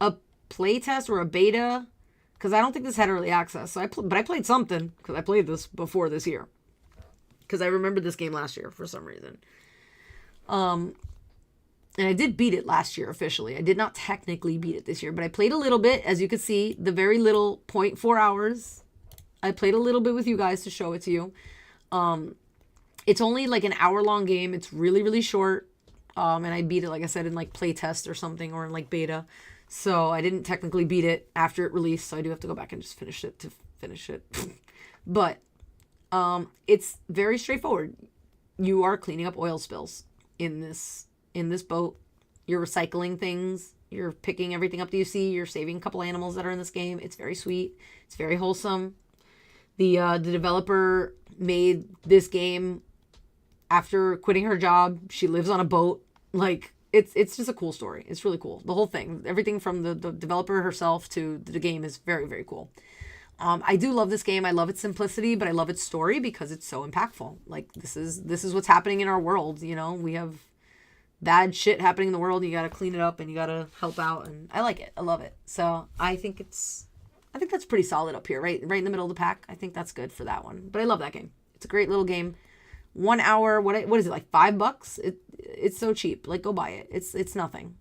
a playtest or a beta because I don't think this had early access. So but I played something because I played this before this year. Because I remember this game last year for some reason. And I did beat it last year officially. I did not technically beat it this year, but I played a little bit. As you can see, the very little 0.4 hours. I played a little bit with you guys to show it to you. It's only like an hour-long game. It's really, really short. And I beat it, like I said, in like playtest or something or in like beta. So I didn't technically beat it after it released. So I do have to go back and just finish it to finish it. But it's very straightforward. You are cleaning up oil spills in this boat. You're recycling things. You're picking everything up that you see. You're saving a couple animals that are in this game. It's very sweet. It's very wholesome. The developer made this game after quitting her job. She lives on a boat. Like, it's just a cool story. It's really cool. The whole thing. Everything from the developer herself to the game is very, very cool. I do love this game. I love its simplicity, but I love its story because it's so impactful. Like this is what's happening in our world. You know, we have bad shit happening in the world. And you got to clean it up and you got to help out. And I like it. I love it. So I think that's pretty solid up here, right in the middle of the pack. I think that's good for that one. But I love that game. It's a great little game. 1 hour. What is it, like $5? It's so cheap. Like, go buy it. It's nothing.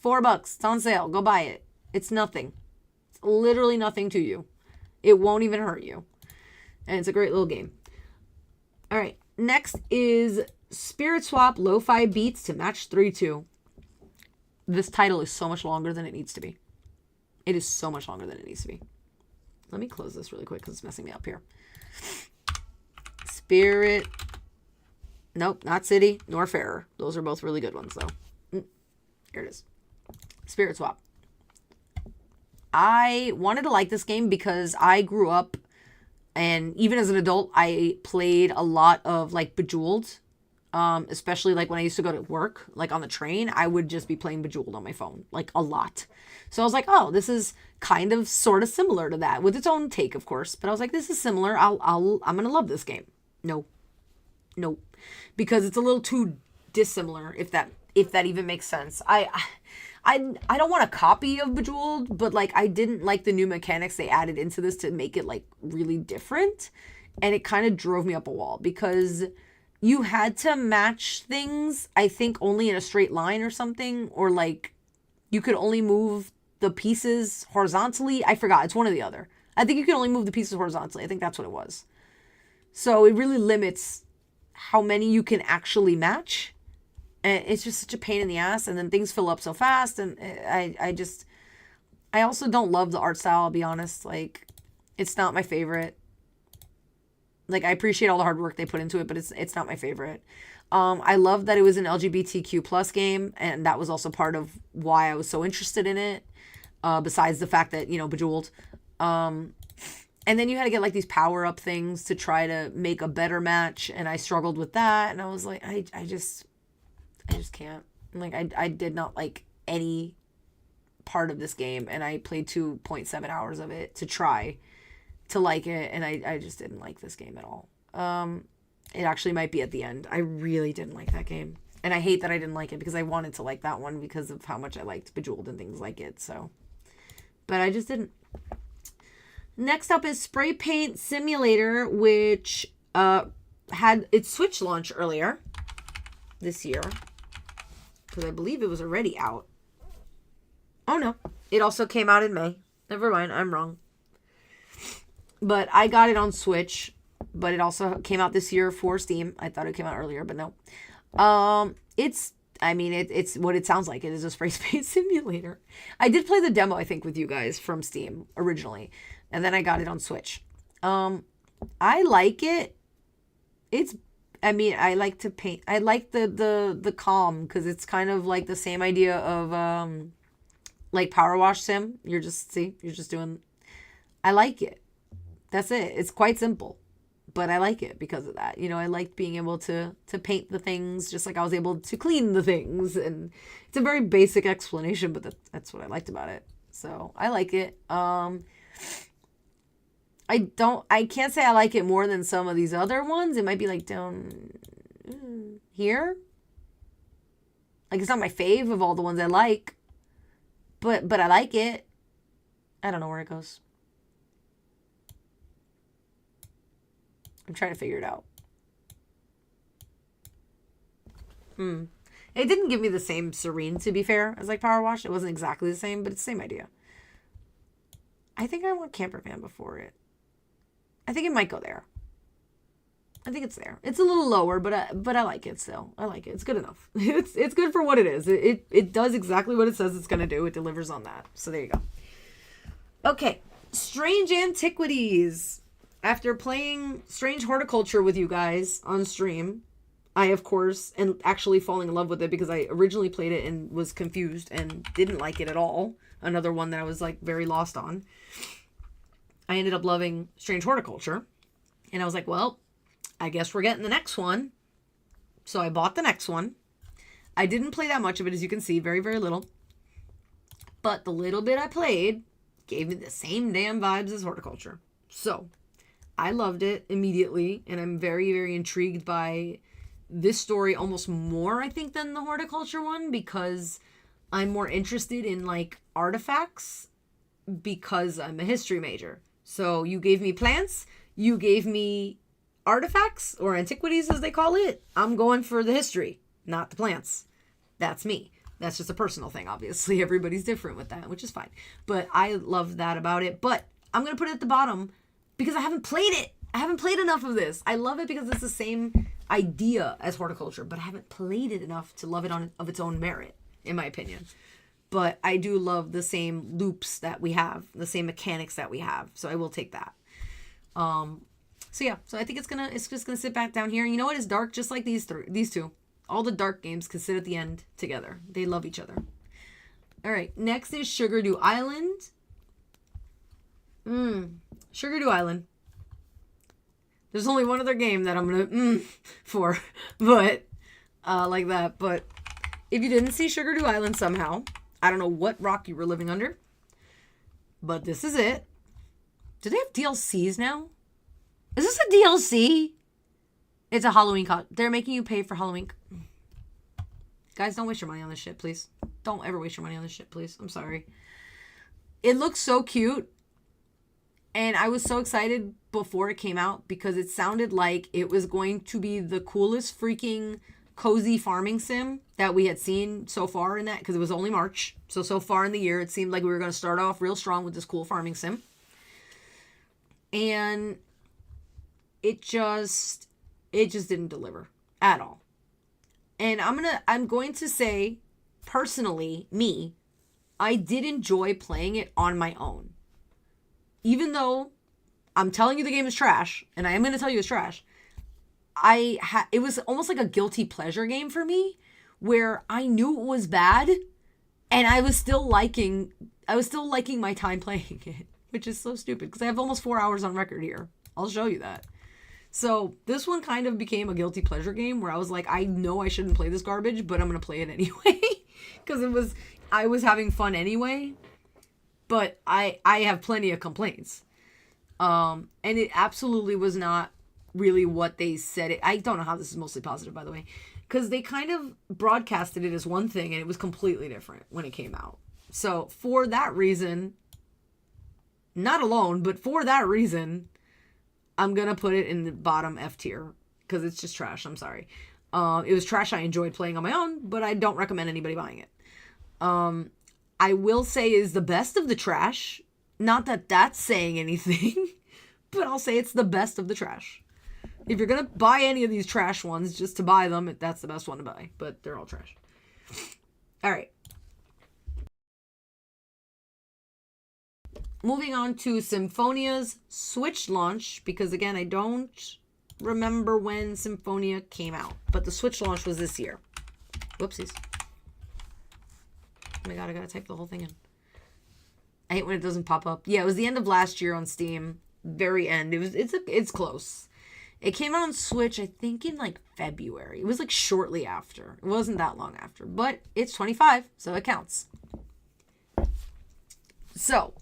$4. It's on sale. Go buy it. It's nothing. It's literally nothing to you. It won't even hurt you. And it's a great little game. All right. Next is Spirit Swap Lo-Fi Beats to match 3-2. This title is so much longer than it needs to be. It is so much longer than it needs to be. Let me close this really quick because it's messing me up here. Spirit. Nope, not City nor Fairer. Those are both really good ones, though. Here it is. Spirit Swap. I wanted to like this game because I grew up, and even as an adult, I played a lot of like Bejeweled, especially like when I used to go to work, like on the train, I would just be playing Bejeweled on my phone, like a lot. So I was like, oh, this is kind of sort of similar to that, with its own take, of course. But I was like, this is similar. I'm gonna love this game. No, because it's a little too dissimilar, if that even makes sense. I don't want a copy of Bejeweled, but like I didn't like the new mechanics they added into this to make it like really different. And it kind of drove me up a wall because you had to match things, I think, only in a straight line or something, or like you could only move the pieces horizontally. I forgot. It's one or the other. I think you can only move the pieces horizontally. I think that's what it was. So it really limits how many you can actually match. And it's just such a pain in the ass, and then things fill up so fast, and I also don't love the art style, I'll be honest. Like, it's not my favorite. Like, I appreciate all the hard work they put into it, but it's not my favorite. I love that it was an LGBTQ plus game, and that was also part of why I was so interested in it, besides the fact that, you know, Bejeweled. And then you had to get, like, these power-up things to try to make a better match, and I struggled with that, and I was like, I just can't. Like, I did not like any part of this game, and I played 2.7 hours of it to try to like it, and I just didn't like this game at all. It actually might be at the end. I really didn't like that game, and I hate that I didn't like it because I wanted to like that one because of how much I liked Bejeweled and things like it, so. But I just didn't. Next up is Spray Paint Simulator, which had its Switch launch earlier this year, because I believe it was already out. Oh no, it also came out in May. Never mind, I'm wrong. But I got it on Switch, but it also came out this year for Steam. I thought it came out earlier, but no. It's what it sounds like. It is a spray paint simulator. I did play the demo, I think, with you guys from Steam originally, and then I got it on Switch. I like it. I like to paint. I like the calm, because it's kind of like the same idea of like Power Wash Sim. You're just doing. I like it. That's it. It's quite simple, but I like it because of that. You know, I like being able to paint the things just like I was able to clean the things, and it's a very basic explanation, but that's what I liked about it. So I like it. I can't say I like it more than some of these other ones. It might be like down here. Like, it's not my fave of all the ones I like, but I like it. I don't know where it goes. I'm trying to figure it out. It didn't give me the same serene, to be fair, as like Power Wash. It wasn't exactly the same, but it's the same idea. I think I want Camper Van before it. I think it might go there. I think it's there. It's a little lower, but I like it still. I like it. It's good enough. It's good for what it is. It does exactly what it says it's going to do. It delivers on that. So there you go. Okay. Strange Antiquities. After playing Strange Horticulture with you guys on stream, I, of course, and actually falling in love with it because I originally played it and was confused and didn't like it at all. Another one that I was like very lost on. I ended up loving Strange Horticulture, and I was like, well, I guess we're getting the next one. So I bought the next one. I didn't play that much of it, as you can see, very, very little. But the little bit I played gave me the same damn vibes as Horticulture. So, I loved it immediately, and I'm very, very intrigued by this story almost more, I think, than the Horticulture one, because I'm more interested in, like, artifacts, because I'm a history major. So, you gave me plants, you gave me artifacts, or antiquities as they call it. I'm going for the history, not the plants. That's me. That's just a personal thing, obviously. Everybody's different with that, which is fine. But I love that about it. But I'm going to put it at the bottom because I haven't played it. I haven't played enough of this. I love it because it's the same idea as Horticulture, but I haven't played it enough to love it of its own merit, in my opinion. But I do love the same loops that we have, the same mechanics that we have. So I will take that. So yeah, so I think it's just gonna sit back down here. And you know what? It's dark, just like these two. All the dark games can sit at the end together. They love each other. All right, next is Sugardew Island. Sugardew Island. There's only one other game that I'm gonna for, but like that. But if you didn't see Sugardew Island somehow, I don't know what rock you were living under, but this is it. Do they have DLCs now? Is this a DLC? It's a Halloween They're making you pay for Halloween. Guys, don't waste your money on this shit, please. Don't ever waste your money on this shit, please. I'm sorry. It looks so cute. And I was so excited before it came out because it sounded like it was going to be the coolest freaking cozy farming sim that we had seen so far in that, because it was only March. So far in the year, it seemed like we were going to start off real strong with this cool farming sim. And it just didn't deliver at all. And I'm going to say, personally, I did enjoy playing it on my own. Even though I'm telling you the game is trash, and I am going to tell you it's trash, it was almost like a guilty pleasure game for me, where I knew it was bad, and I was still liking my time playing it, which is so stupid, because I have almost 4 hours on record here. I'll show you that. So this one kind of became a guilty pleasure game where I was like, I know I shouldn't play this garbage, but I'm going to play it anyway. Because I was having fun anyway. But I have plenty of complaints. And it absolutely was not really what they said. I don't know how this is mostly positive, by the way. Because they kind of broadcasted it as one thing and it was completely different when it came out. So for that reason, not alone, but for that reason, I'm going to put it in the bottom F tier because it's just trash. I'm sorry. It was trash I enjoyed playing on my own, but I don't recommend anybody buying it. I will say is the best of the trash. Not that that's saying anything, but I'll say it's the best of the trash. If you're going to buy any of these trash ones just to buy them, that's the best one to buy, but they're all trash. All right. Moving on to Symphonia's Switch launch, because again, I don't remember when Symphonia came out, but the Switch launch was this year. Whoopsies. Oh my god, I gotta type the whole thing in. I hate when it doesn't pop up. Yeah, it was the end of last year on Steam. Very end. It's close. It came out on Switch, I think, in like February. It was like shortly after. It wasn't that long after, but it's 25, so it counts. So,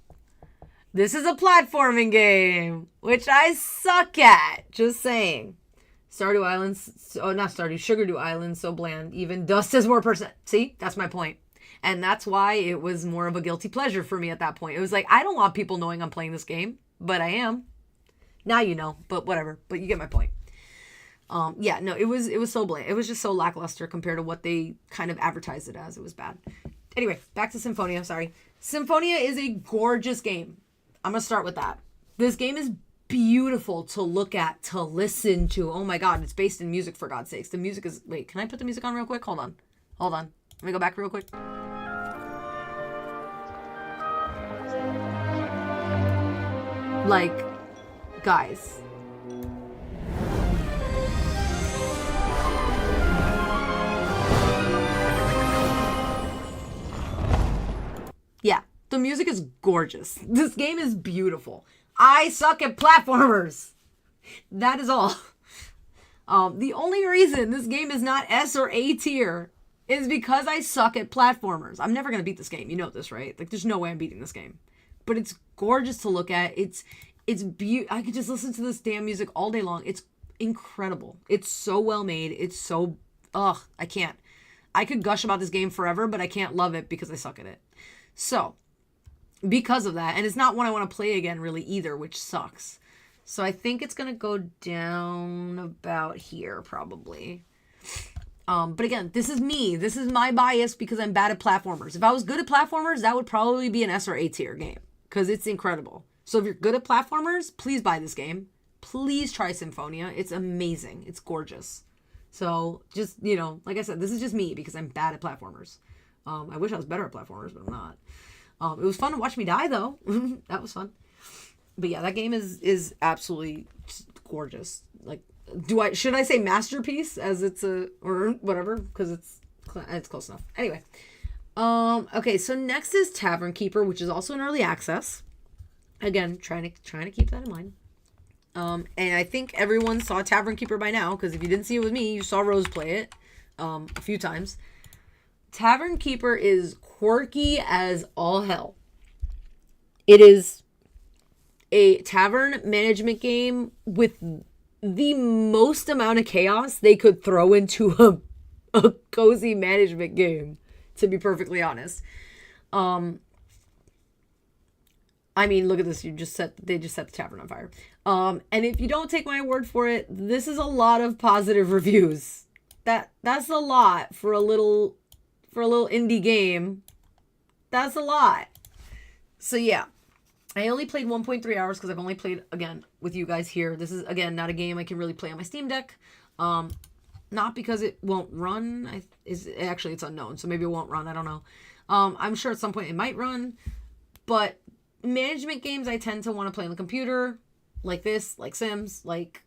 this is a platforming game, which I suck at. Just saying. Stardew Island, not Stardew, Sugardew Island, so bland. Even dust has more percent. See, that's my point. And that's why it was more of a guilty pleasure for me at that point. It was like, I don't want people knowing I'm playing this game, but I am. Now you know, but whatever. But you get my point. Yeah, no, it was so bland. It was just so lackluster compared to what they kind of advertised it as. It was bad. Anyway, back to Symphonia. Sorry. Symphonia is a gorgeous game. I'm going to start with that. This game is beautiful to look at, to listen to. Oh my god, it's based in music, for God's sakes. The music is... Wait, can I put the music on real quick? Hold on. Let me go back real quick. Like, guys. Yeah, the music is gorgeous. This game is beautiful. I suck at platformers. That is all. The only reason this game is not S or A tier is because I suck at platformers. I'm never going to beat this game. You know this, right? Like, there's no way I'm beating this game. but it's gorgeous to look at. It's I could just listen to this damn music all day long. It's incredible. It's so well made. It's so I can't. I could gush about this game forever, but I can't love it because I suck at it. So, because of that, and it's not one I want to play again really either, which sucks. So I think it's going to go down about here probably. But again, this is me. This is my bias because I'm bad at platformers. If I was good at platformers, that would probably be an S or A tier game because it's incredible. So if you're good at platformers, please buy this game. Please try Symphonia. It's amazing. It's gorgeous. So just, you know, like I said, this is just me because I'm bad at platformers. I wish I was better at platformers, but I'm not. It was fun to watch me die though. That was fun. But yeah, that game is absolutely gorgeous. Like, should I say masterpiece as it's or whatever, because it's close enough. Anyway, okay, so next is Tavern Keeper, which is also in early access. Again, trying to keep that in mind. And I think everyone saw Tavern Keeper by now, because if you didn't see it with me, you saw Rose play it a few times. Tavern Keeper is quirky as all hell. It is a tavern management game with the most amount of chaos they could throw into a cozy management game, to be perfectly honest. I mean, look at this. They just set the tavern on fire. And if you don't take my word for it, this is a lot of positive reviews. That's a lot for a little indie game. That's a lot. So yeah. I only played 1.3 hours because I've only played, again, with you guys here. This is, again, not a game I can really play on my Steam Deck. Not because it won't run. It's unknown, so maybe it won't run. I don't know. I'm sure at some point it might run. But management games I tend to want to play on the computer, like this, like Sims, like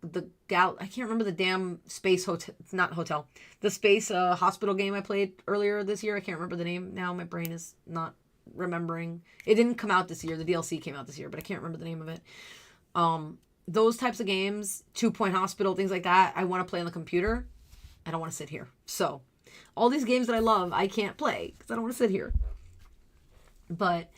I can't remember the damn space hotel, not hotel, the space hospital game I played earlier this year. I can't remember the name now. My brain is not remembering. It didn't come out this year. The DLC came out this year, but I can't remember the name of it. Those types of games, 2 Point Hospital, things like that, I want to play on the computer. I don't want to sit here. So all these games that I love, I can't play because I don't want to sit here. But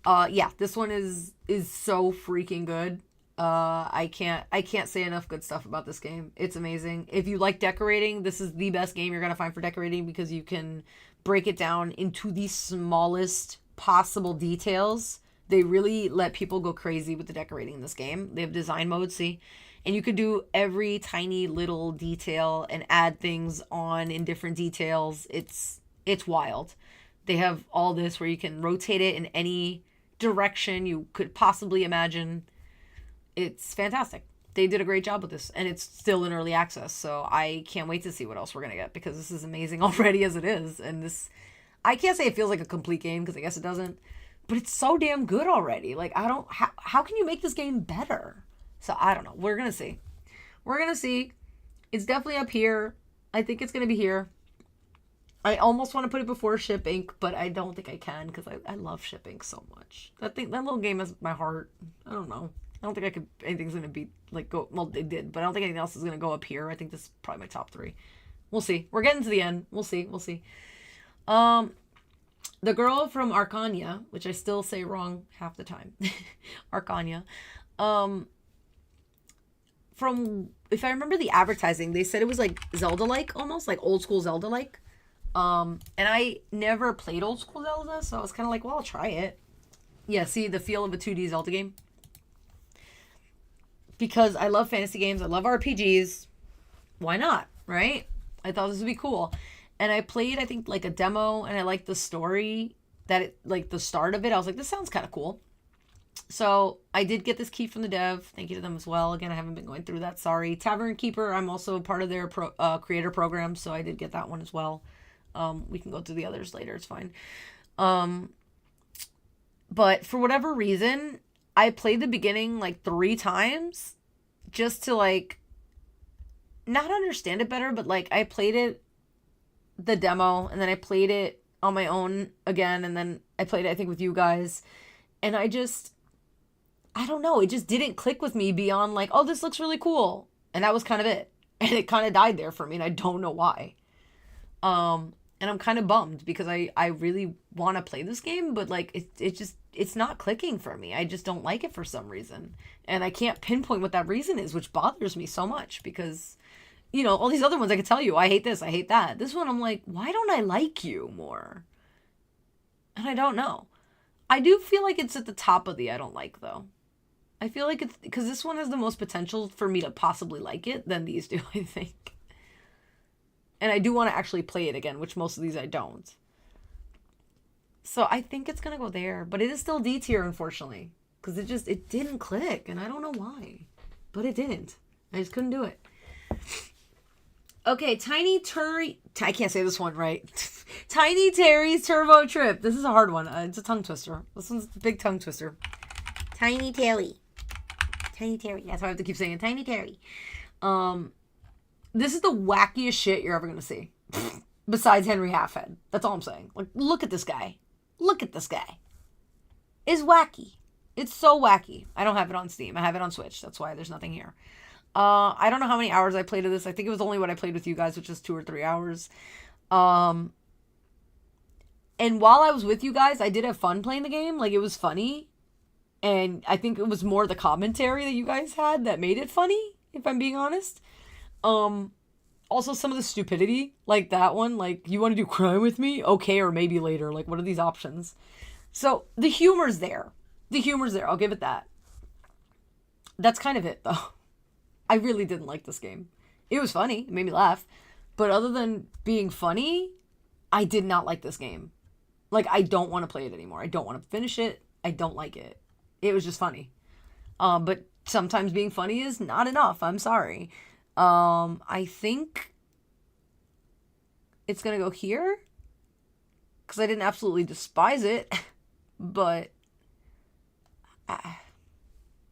yeah, this one is so freaking good. I can't say enough good stuff about this game. It's amazing. If you like decorating, this is the best game you're going to find for decorating because you can break it down into the smallest possible details. They really let people go crazy with the decorating in this game. They have design mode, see? And you could do every tiny little detail and add things on in different details. It's wild. They have all this where you can rotate it in any direction you could possibly imagine. It's fantastic. They did a great job with this, and it's still in early access, so I can't wait to see what else we're going to get, because this is amazing already as it is, and this, I can't say it feels like a complete game, because I guess it doesn't, but it's so damn good already. Like, how can you make this game better? So, I don't know. We're going to see. We're going to see. It's definitely up here. I think it's going to be here. I almost want to put it before Ship Inc., but I don't think I can, because I love Ship Inc. so much. That little game has my heart. I don't know. I don't think anything's going to be, well, it did, but I don't think anything else is going to go up here. I think this is probably my top 3. We'll see. We're getting to the end. We'll see. The girl from Arcania, which I still say wrong half the time. Arcania. From, if I remember the advertising, they said it was like Zelda-like, almost, like old school Zelda-like. And I never played old school Zelda, so I was kind of like, well, I'll try it. Yeah, see the feel of a 2D Zelda game. Because I love fantasy games, I love RPGs. Why not, right? I thought this would be cool. And I played, I think, like a demo, and I liked the story, the start of it. I was like, this sounds kind of cool. So I did get this key from the dev. Thank you to them as well. Again, I haven't been going through that. Sorry. Tavern Keeper, I'm also a part of their creator program, so I did get that one as well. We can go through the others later. It's fine. But for whatever reason, I played the beginning 3 times just to not understand it better, but I played it, the demo, and then I played it on my own again, and then I played it, I think, with you guys, and I don't know, it just didn't click with me beyond oh, this looks really cool, and that was kind of it, and it kind of died there for me, and I don't know why. And I'm kind of bummed because I really want to play this game, but like it's not clicking for me. I just don't like it for some reason. And I can't pinpoint what that reason is, which bothers me so much because, you know, all these other ones I could tell you, I hate this, I hate that. This one I'm like, why don't I like you more? And I don't know. I do feel like it's at the top of the I don't like though. I feel like it's because this one has the most potential for me to possibly like it than these do, I think. And I do want to actually play it again, which most of these I don't. So I think it's going to go there. But it is still D tier, unfortunately. Because it didn't click. And I don't know why. But it didn't. I just couldn't do it. Okay, Tiny Terry... I can't say this one right. Tiny Terry's Turbo Trip. This is a hard one. It's a tongue twister. This one's a big tongue twister. Tiny Terry. Tiny Terry. That's why I have to keep saying it. Tiny Terry. This is the wackiest shit you're ever going to see. Besides Henry Halfhead. That's all I'm saying. Like, look at this guy. Look at this guy. It's wacky. It's so wacky. I don't have it on Steam. I have it on Switch. That's why there's nothing here. I don't know how many hours I played of this. I think it was only what I played with you guys, which is 2 or 3 hours. And while I was with you guys, I did have fun playing the game. Like, it was funny. And I think it was more the commentary that you guys had that made it funny, if I'm being honest. Also some of the stupidity, like that one, like, you want to do crime with me? Okay, or maybe later. Like, what are these options? So, the humor's there. The humor's there. I'll give it that. That's kind of it, though. I really didn't like this game. It was funny. It made me laugh. But other than being funny, I did not like this game. Like, I don't want to play it anymore. I don't want to finish it. I don't like it. It was just funny. But sometimes being funny is not enough. I'm sorry. I think it's going to go here because I didn't absolutely despise it, but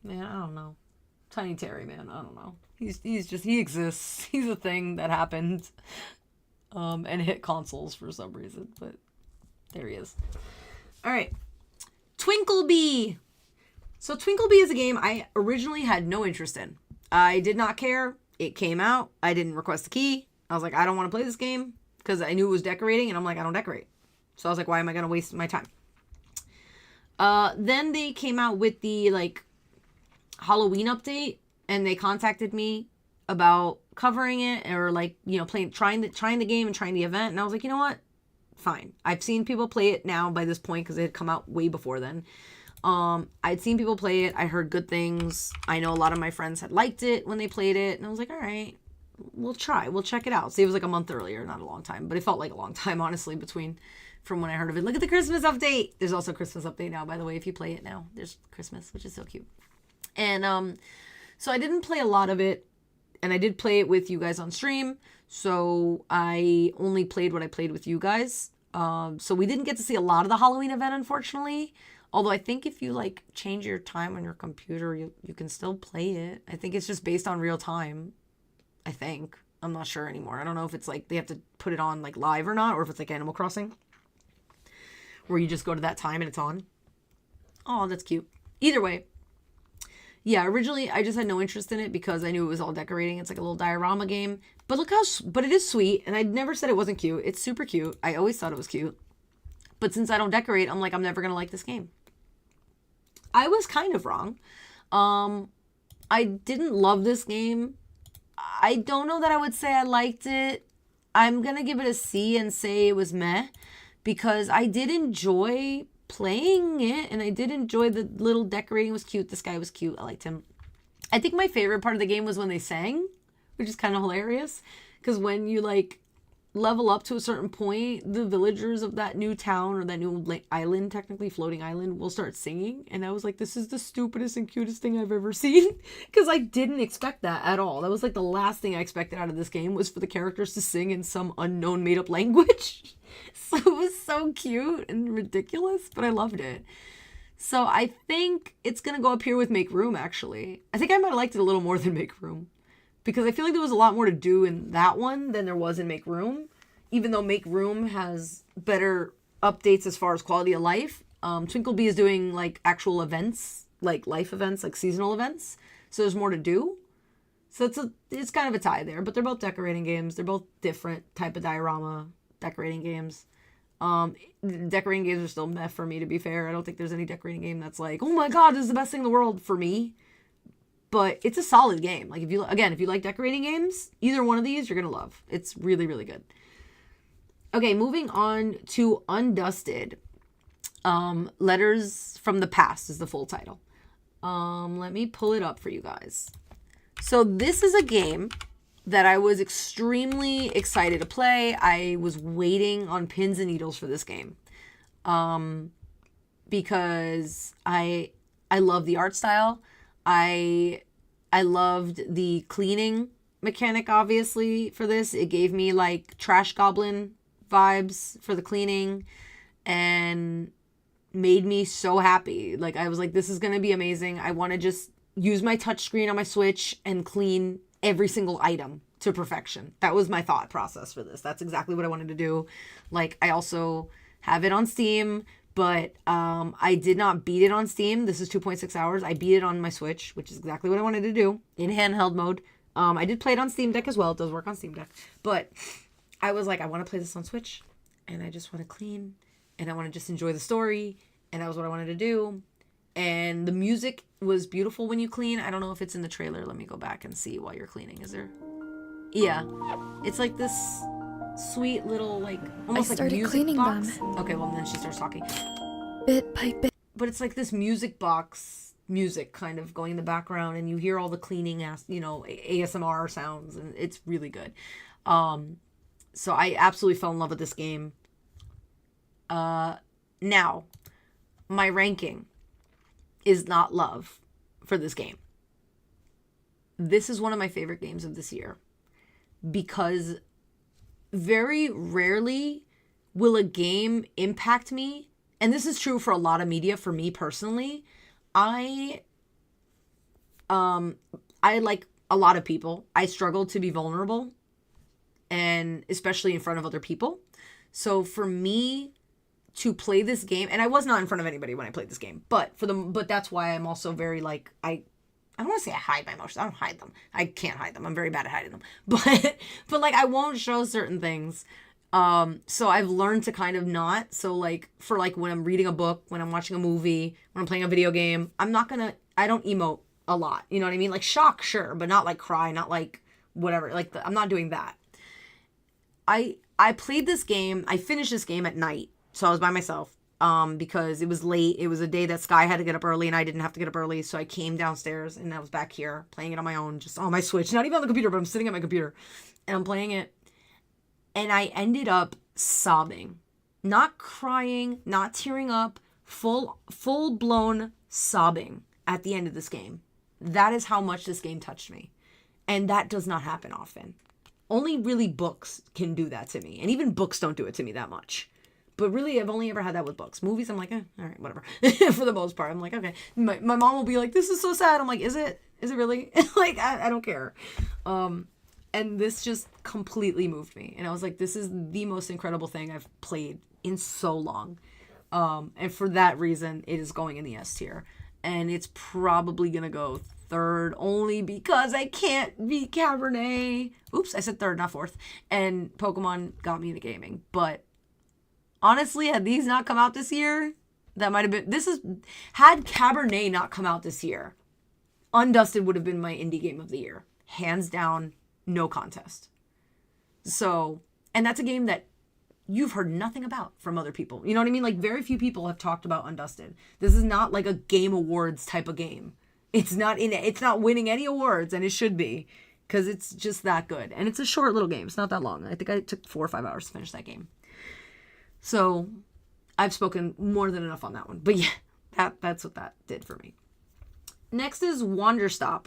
man, I don't know. Tiny Terry, man, I don't know. He exists. He's a thing that happened, and hit consoles for some reason, but there he is. All right. Twinklebee. So Twinklebee is a game I originally had no interest in. I did not care. It came out. I didn't request a key. I was like, I don't want to play this game because I knew it was decorating, and I'm like, I don't decorate. So I was like, why am I going to waste my time? Then they came out with the, like, Halloween update, and they contacted me about covering it or, like, you know, trying the game and trying the event. And I was like, you know what? Fine. I've seen people play it now by this point because it had come out way before then. I'd seen people play it. I heard good things. I know a lot of my friends had liked it when they played it. And I was like, all right, we'll try. We'll check it out. See, it was like a month earlier, not a long time. But it felt like a long time, honestly, from when I heard of it. Look at the Christmas update. There's also a Christmas update now, by the way, if you play it now. There's Christmas, which is so cute. And so I didn't play a lot of it. And I did play it with you guys on stream. So I only played what I played with you guys. So we didn't get to see a lot of the Halloween event, unfortunately. Although I think if you, like, change your time on your computer, you can still play it. I think it's just based on real time. I think. I'm not sure anymore. I don't know if it's, like, they have to put it on, like, live or not. Or if it's, like, Animal Crossing. Where you just go to that time and it's on. Oh, that's cute. Either way. Yeah, originally I just had no interest in it because I knew it was all decorating. It's like a little diorama game. But but it is sweet. And I never said it wasn't cute. It's super cute. I always thought it was cute. But since I don't decorate, I'm like, I'm never going to like this game. I was kind of wrong. I didn't love this game. I don't know that I would say I liked it. I'm going to give it a C and say it was meh. Because I did enjoy playing it. And I did enjoy the little decorating was cute. This guy was cute. I liked him. I think my favorite part of the game was when they sang. Which is kind of hilarious. Because when you, like, level up to a certain point, the villagers of that new town or that new island, technically floating island, will start singing. And I was like, this is the stupidest and cutest thing I've ever seen. Because I didn't expect that at all. That was like the last thing I expected out of this game was for the characters to sing in some unknown made up language. So it was so cute and ridiculous, but I loved it. So I think it's going to go up here with Make Room, actually. I think I might have liked it a little more than Make Room. Because I feel like there was a lot more to do in that one than there was in Make Room. Even though Make Room has better updates as far as quality of life. Twinklebee is doing, like, actual events, like life events, like seasonal events. So there's more to do. So it's kind of a tie there. But they're both decorating games. They're both different type of diorama. decorating games. Decorating games are still meh for me, to be fair. I don't think there's any decorating game that's like, oh my god, this is the best thing in the world for me. But it's a solid game. Like, if you like decorating games, either one of these you're gonna love. It's really, really good. Okay, moving on to Undusted. Letters from the Past is the full title. Let me pull it up for you guys. So this is a game that I was extremely excited to play. I was waiting on pins and needles for this game. Because I love the art style. I loved the cleaning mechanic, obviously, for this. It gave me like Trash Goblin vibes for the cleaning and made me so happy. Like, I was like, this is going to be amazing. I want to just use my touchscreen on my Switch and clean every single item to perfection. That was my thought process for this. That's exactly what I wanted to do. Like, I also have it on Steam, but I did not beat it on Steam. This is 2.6 hours. I beat it on my Switch, which is exactly what I wanted to do in handheld mode. I did play it on Steam Deck as well. It does work on Steam Deck. But I was like, I want to play this on Switch, and I just want to clean, and I want to just enjoy the story, and that was what I wanted to do. And the music was beautiful when you clean. I don't know if it's in the trailer. Let me go back and see while you're cleaning. Is there? Yeah. It's like this sweet little, like, almost like music cleaning box. them. Okay, well, then she starts talking. Bit by bit. But it's like this music box music kind of going in the background, and you hear all the cleaning, ASMR sounds, and it's really good. So I absolutely fell in love with this game. Now, my ranking is not love for this game. This is one of my favorite games of this year because very rarely will a game impact me. And this is true for a lot of media. For me personally, I like a lot of people, I struggle to be vulnerable, and especially in front of other people. So for me to play this game, and I was not in front of anybody when I played this game, but that's why I'm also very like, I don't want to say I hide my emotions. I don't hide them. I can't hide them. I'm very bad at hiding them. But like, I won't show certain things. So I've learned to kind of not. So like, for like when I'm reading a book, when I'm watching a movie, when I'm playing a video game, I don't emote a lot. You know what I mean? Like shock, sure, but not like cry, not like whatever. Like I'm not doing that. I played this game. I finished this game at night. So I was by myself. Because it was late. It was a day that Sky had to get up early and I didn't have to get up early. So I came downstairs and I was back here playing it on my own, just on my Switch, not even on the computer, but I'm sitting at my computer and I'm playing it. And I ended up sobbing, not crying, not tearing up, full blown sobbing at the end of this game. That is how much this game touched me. And that does not happen often. Only really books can do that to me. And even books don't do it to me that much. But really, I've only ever had that with books. Movies, I'm like, all right, whatever. For the most part, I'm like, okay. My mom will be like, this is so sad. I'm like, is it? Is it really? Like, I don't care. And this just completely moved me. And I was like, this is the most incredible thing I've played in so long. And for that reason, it is going in the S tier. And it's probably going to go third only because I can't beat Cabernet. Oops, I said third, not fourth. And Pokemon got me into gaming. But honestly, had these not come out this year, that might have been... Had Cabernet not come out this year, Undusted would have been my indie game of the year. Hands down, no contest. So, and that's a game that you've heard nothing about from other people. You know what I mean? Like, very few people have talked about Undusted. This is not like a Game Awards type of game. It's not winning any awards, and it should be, because it's just that good. And it's a short little game. It's not that long. I think I took 4 or 5 hours to finish that game. So I've spoken more than enough on that one. But yeah, that's what that did for me. Next is Wanderstop,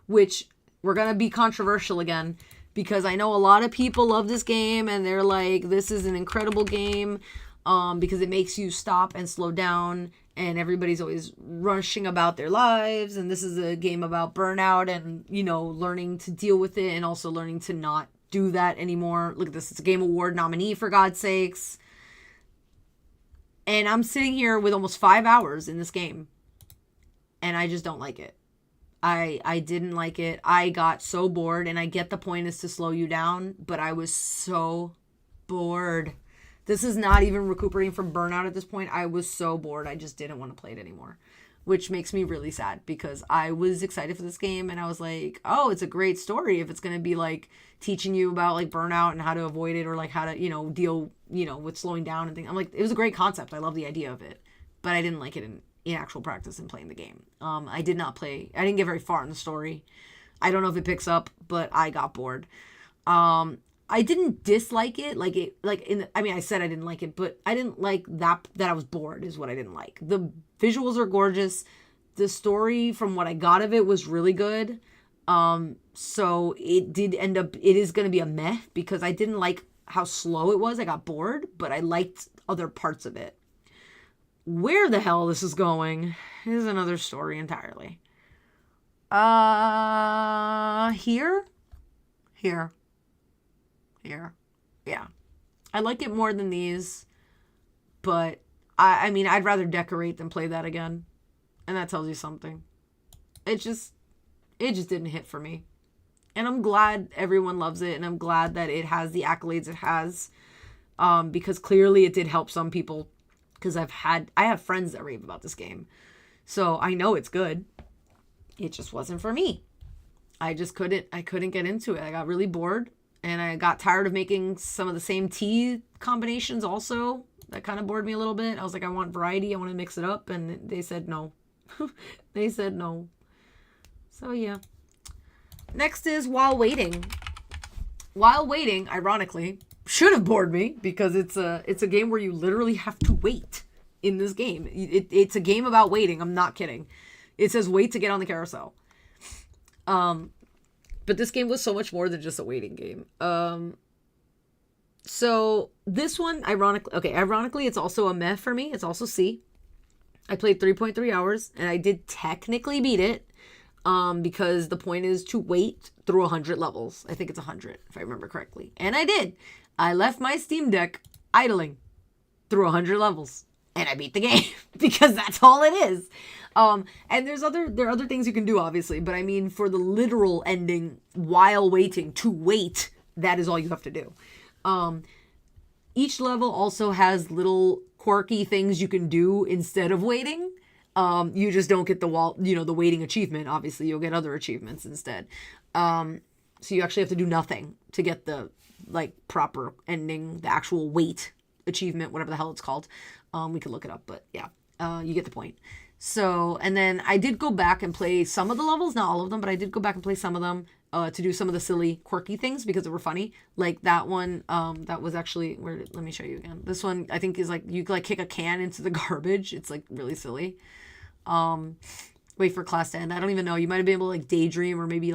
which we're going to be controversial again because I know a lot of people love this game and they're like, this is an incredible game because it makes you stop and slow down and everybody's always rushing about their lives. And this is a game about burnout and, learning to deal with it and also learning to not do that anymore. Look at this. It's a Game Award nominee, for God's sakes. And I'm sitting here with almost 5 hours in this game. And I just don't like it. I didn't like it. I got so bored. And I get the point is to slow you down. But I was so bored. This is not even recuperating from burnout at this point. I was so bored. I just didn't want to play it anymore, which makes me really sad because I was excited for this game and I was like, oh, it's a great story if it's going to be like teaching you about like burnout and how to avoid it or like how to, deal, with slowing down and things. I'm like, it was a great concept. I love the idea of it, but I didn't like it in actual practice and playing the game. I didn't get very far in the story. I don't know if it picks up, but I got bored. I didn't dislike it. I said I didn't like it, but I didn't like that I was bored is what I didn't like. The visuals are gorgeous. The story from what I got of it was really good. So it is going to be a meh because I didn't like how slow it was. I got bored, but I liked other parts of it. Where the hell this is going is another story entirely. Here. Yeah. I like it more than these, but I'd rather decorate than play that again. And that tells you something. It just didn't hit for me. And I'm glad everyone loves it. And I'm glad that it has the accolades it has. Because clearly it did help some people. Because I have friends that rave about this game. So I know it's good. It just wasn't for me. I couldn't get into it. I got really bored. And I got tired of making some of the same tea combinations also. That kind of bored me a little bit. I was like, I want variety. I want to mix it up. And they said no. They said no. So, yeah. Next is While Waiting. While Waiting, ironically, should have bored me because it's a game where you literally have to wait in this game. It's a game about waiting. I'm not kidding. It says wait to get on the carousel. But this game was so much more than just a waiting game. So this one, ironically, it's also a meh for me. It's also C. I played 3.3 hours and I did technically beat it. Because the point is to wait through 100 levels. I think it's 100 if I remember correctly. And I did. I left my Steam Deck idling through 100 levels. And I beat the game because that's all it is. And there are other things you can do, obviously. But I mean, for the literal ending, while waiting, to wait, that is all you have to do. Each level also has little quirky things you can do instead of waiting. You just don't get the waiting achievement. Obviously, you'll get other achievements instead. So you actually have to do nothing to get the proper ending, the actual wait achievement, whatever the hell it's called. We could look it up, but yeah, you get the point. So, and then I did go back and play some of the levels, not all of them, but I did go back and play some of them to do some of the silly, quirky things because they were funny. Like that one, that was actually, let me show you again. This one, I think, is you kick a can into the garbage. It's really silly. Wait for class to end. I don't even know. You might have been able to daydream or maybe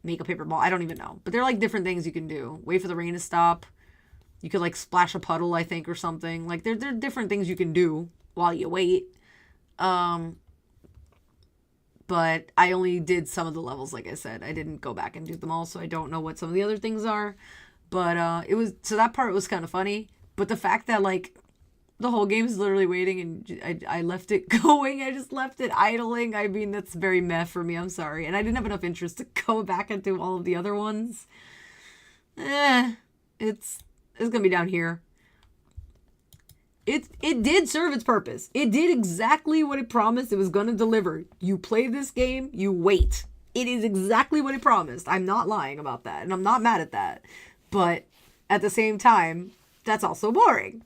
make a paper ball. I don't even know. But they're different things you can do. Wait for the rain to stop. You could splash a puddle, I think, or something. There are different things you can do while you wait. But I only did some of the levels, like I said. I didn't go back and do them all, so I don't know what some of the other things are. But so that part was kind of funny. But the fact that the whole game is literally waiting and I left it going. I just left it idling. I mean, that's very meh for me. I'm sorry. And I didn't have enough interest to go back and do all of the other ones. It's going to be down here. It did serve its purpose. It did exactly what it promised it was going to deliver. You play this game, you wait. It is exactly what it promised. I'm not lying about that, and I'm not mad at that. But at the same time, that's also boring.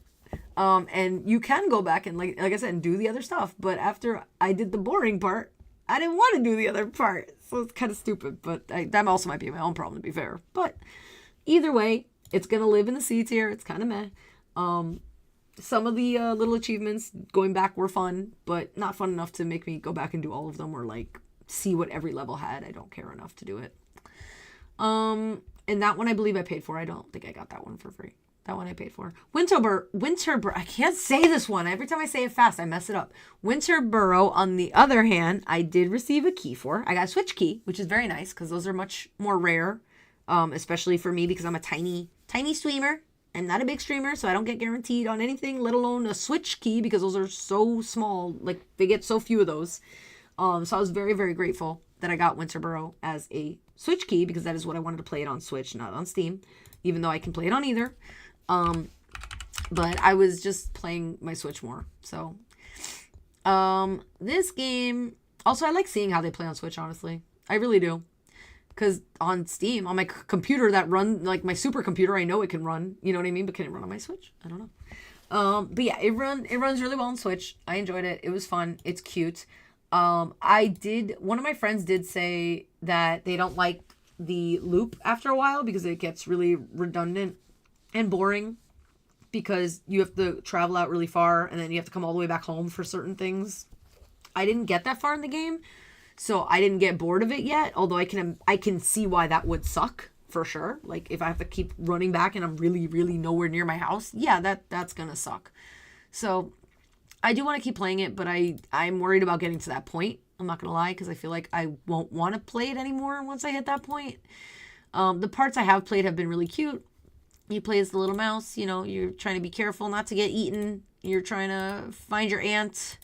And you can go back and like I said, and do the other stuff. But after I did the boring part, I didn't want to do the other part. So it's kind of stupid. But that also might be my own problem, to be fair. But either way, it's going to live in the C tier. It's kind of meh. Some of the little achievements going back were fun, but not fun enough to make me go back and do all of them or see what every level had. I don't care enough to do it. And that one I believe I paid for. I don't think I got that one for free. That one I paid for. Winterborough. I can't say this one. Every time I say it fast, I mess it up. Winterborough, on the other hand, I did receive a key for. I got a Switch key, which is very nice because those are much more rare, especially for me because I'm a tiny streamer. I'm not a big streamer, so I don't get guaranteed on anything, let alone a Switch key because those are so small. They get so few of those. So I was very, very grateful that I got Winterborough as a Switch key because that is what I wanted to play it on Switch, not on Steam, even though I can play it on either. But I was just playing my Switch more. So, this game, also I like seeing how they play on Switch, honestly. I really do. Because on Steam, on my computer that run, like my supercomputer, I know it can run, you know what I mean? But can it run on my Switch? I don't know. But yeah, it runs really well on Switch. I enjoyed it. It was fun. It's cute. One of my friends did say that they don't like the loop after a while because it gets really redundant and boring because you have to travel out really far and then you have to come all the way back home for certain things. I didn't get that far in the game, so I didn't get bored of it yet, although I can see why that would suck for sure. Like if I have to keep running back and I'm really, really nowhere near my house, yeah, that's gonna suck. So I do want to keep playing it, but I'm worried about getting to that point. I'm not gonna lie, because I feel like I won't want to play it anymore once I hit that point. The parts I have played have been really cute. You play as the little mouse, you know, you're trying to be careful not to get eaten. You're trying to find your aunt.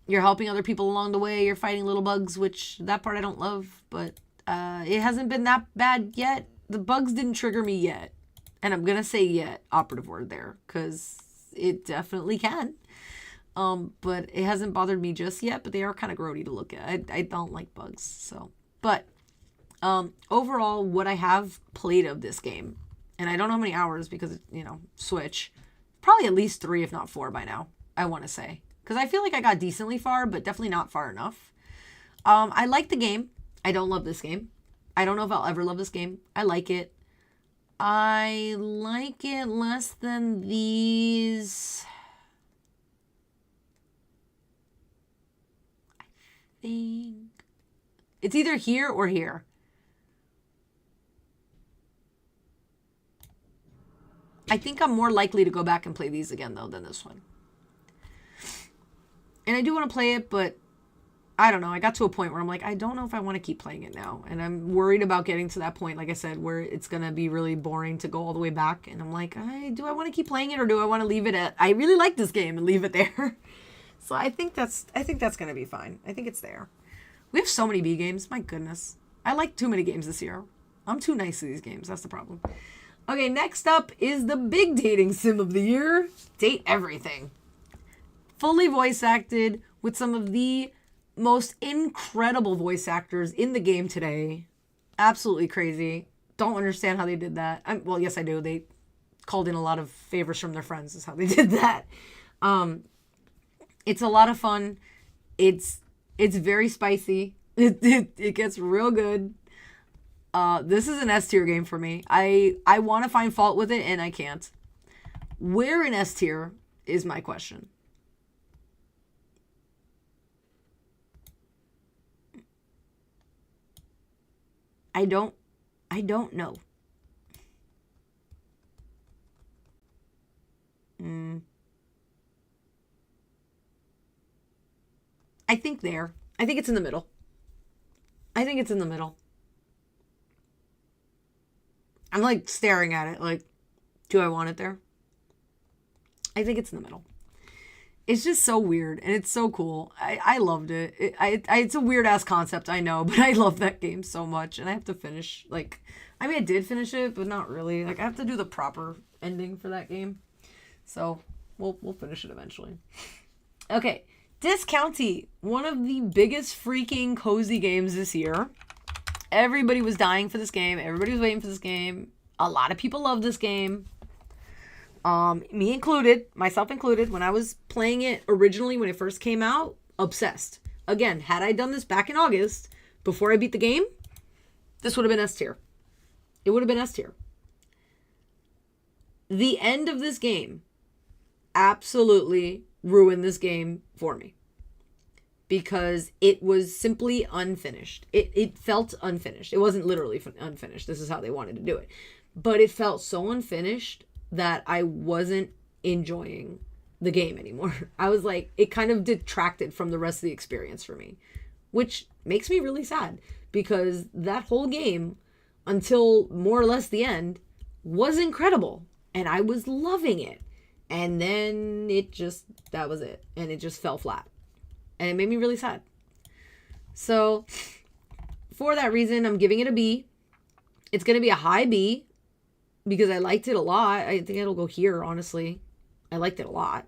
You're helping other people along the way. You're fighting little bugs, which that part I don't love, but it hasn't been that bad yet. The bugs didn't trigger me yet. And I'm going to say yet, operative word there, because it definitely can. But it hasn't bothered me just yet, but they are kind of grody to look at. I don't like bugs, so. But overall, what I have played of this game, and I don't know how many hours because, you know, Switch, probably at least 3, if not 4 by now, I want to say. Because I feel like I got decently far, but definitely not far enough. I like the game. I don't love this game. I don't know if I'll ever love this game. I like it. I like it less than these. I think it's either here or here. I think I'm more likely to go back and play these again, though, than this one. And I do want to play it, but I don't know. I got to a point where I'm like, I don't know if I want to keep playing it now. And I'm worried about getting to that point, like I said, where it's going to be really boring to go all the way back. And I'm like, do I want to keep playing it or do I want to leave it at, I really like this game and leave it there? So I think that's going to be fine. I think it's there. We have so many B games. My goodness. I like too many games this year. I'm too nice to these games. That's the problem. Okay, next up is the big dating sim of the year. Date Everything. Fully voice acted with some of the most incredible voice actors in the game today. Absolutely crazy. Don't understand how they did that. Well, yes, I do. They called in a lot of favors from their friends is how they did that. It's a lot of fun. It's very spicy. It gets real good. This is an S tier game for me. I want to find fault with it and I can't. Where in S tier is my question. I don't know. I think there. I think it's in the middle. I think it's in the middle. I'm like staring at it like, do I want it there? I think it's in the middle. It's just so weird and it's so cool. I loved it. It's a weird ass concept, I know, but I love that game so much. And I have to finish, I did finish it, but not really. Like I have to do the proper ending for that game. So we'll finish it eventually. Okay, Discounty, one of the biggest freaking cozy games this year. Everybody was dying for this game. Everybody was waiting for this game. A lot of people love this game. Me included, myself included, when I was playing it originally when it first came out, obsessed. Again, had I done this back in August, before I beat the game, this would have been S tier. It would have been S tier. The end of this game absolutely ruined this game for me. Because it was simply unfinished. It felt unfinished. It wasn't literally unfinished. This is how they wanted to do it. But it felt so unfinished that I wasn't enjoying the game anymore. I was like, it kind of detracted from the rest of the experience for me, which makes me really sad because that whole game, until more or less the end, was incredible and I was loving it. And then that was it. And it just fell flat. And it made me really sad. So, for that reason, I'm giving it a B. It's going to be a high B. because I liked it a lot. I think it'll go here, honestly. I liked it a lot.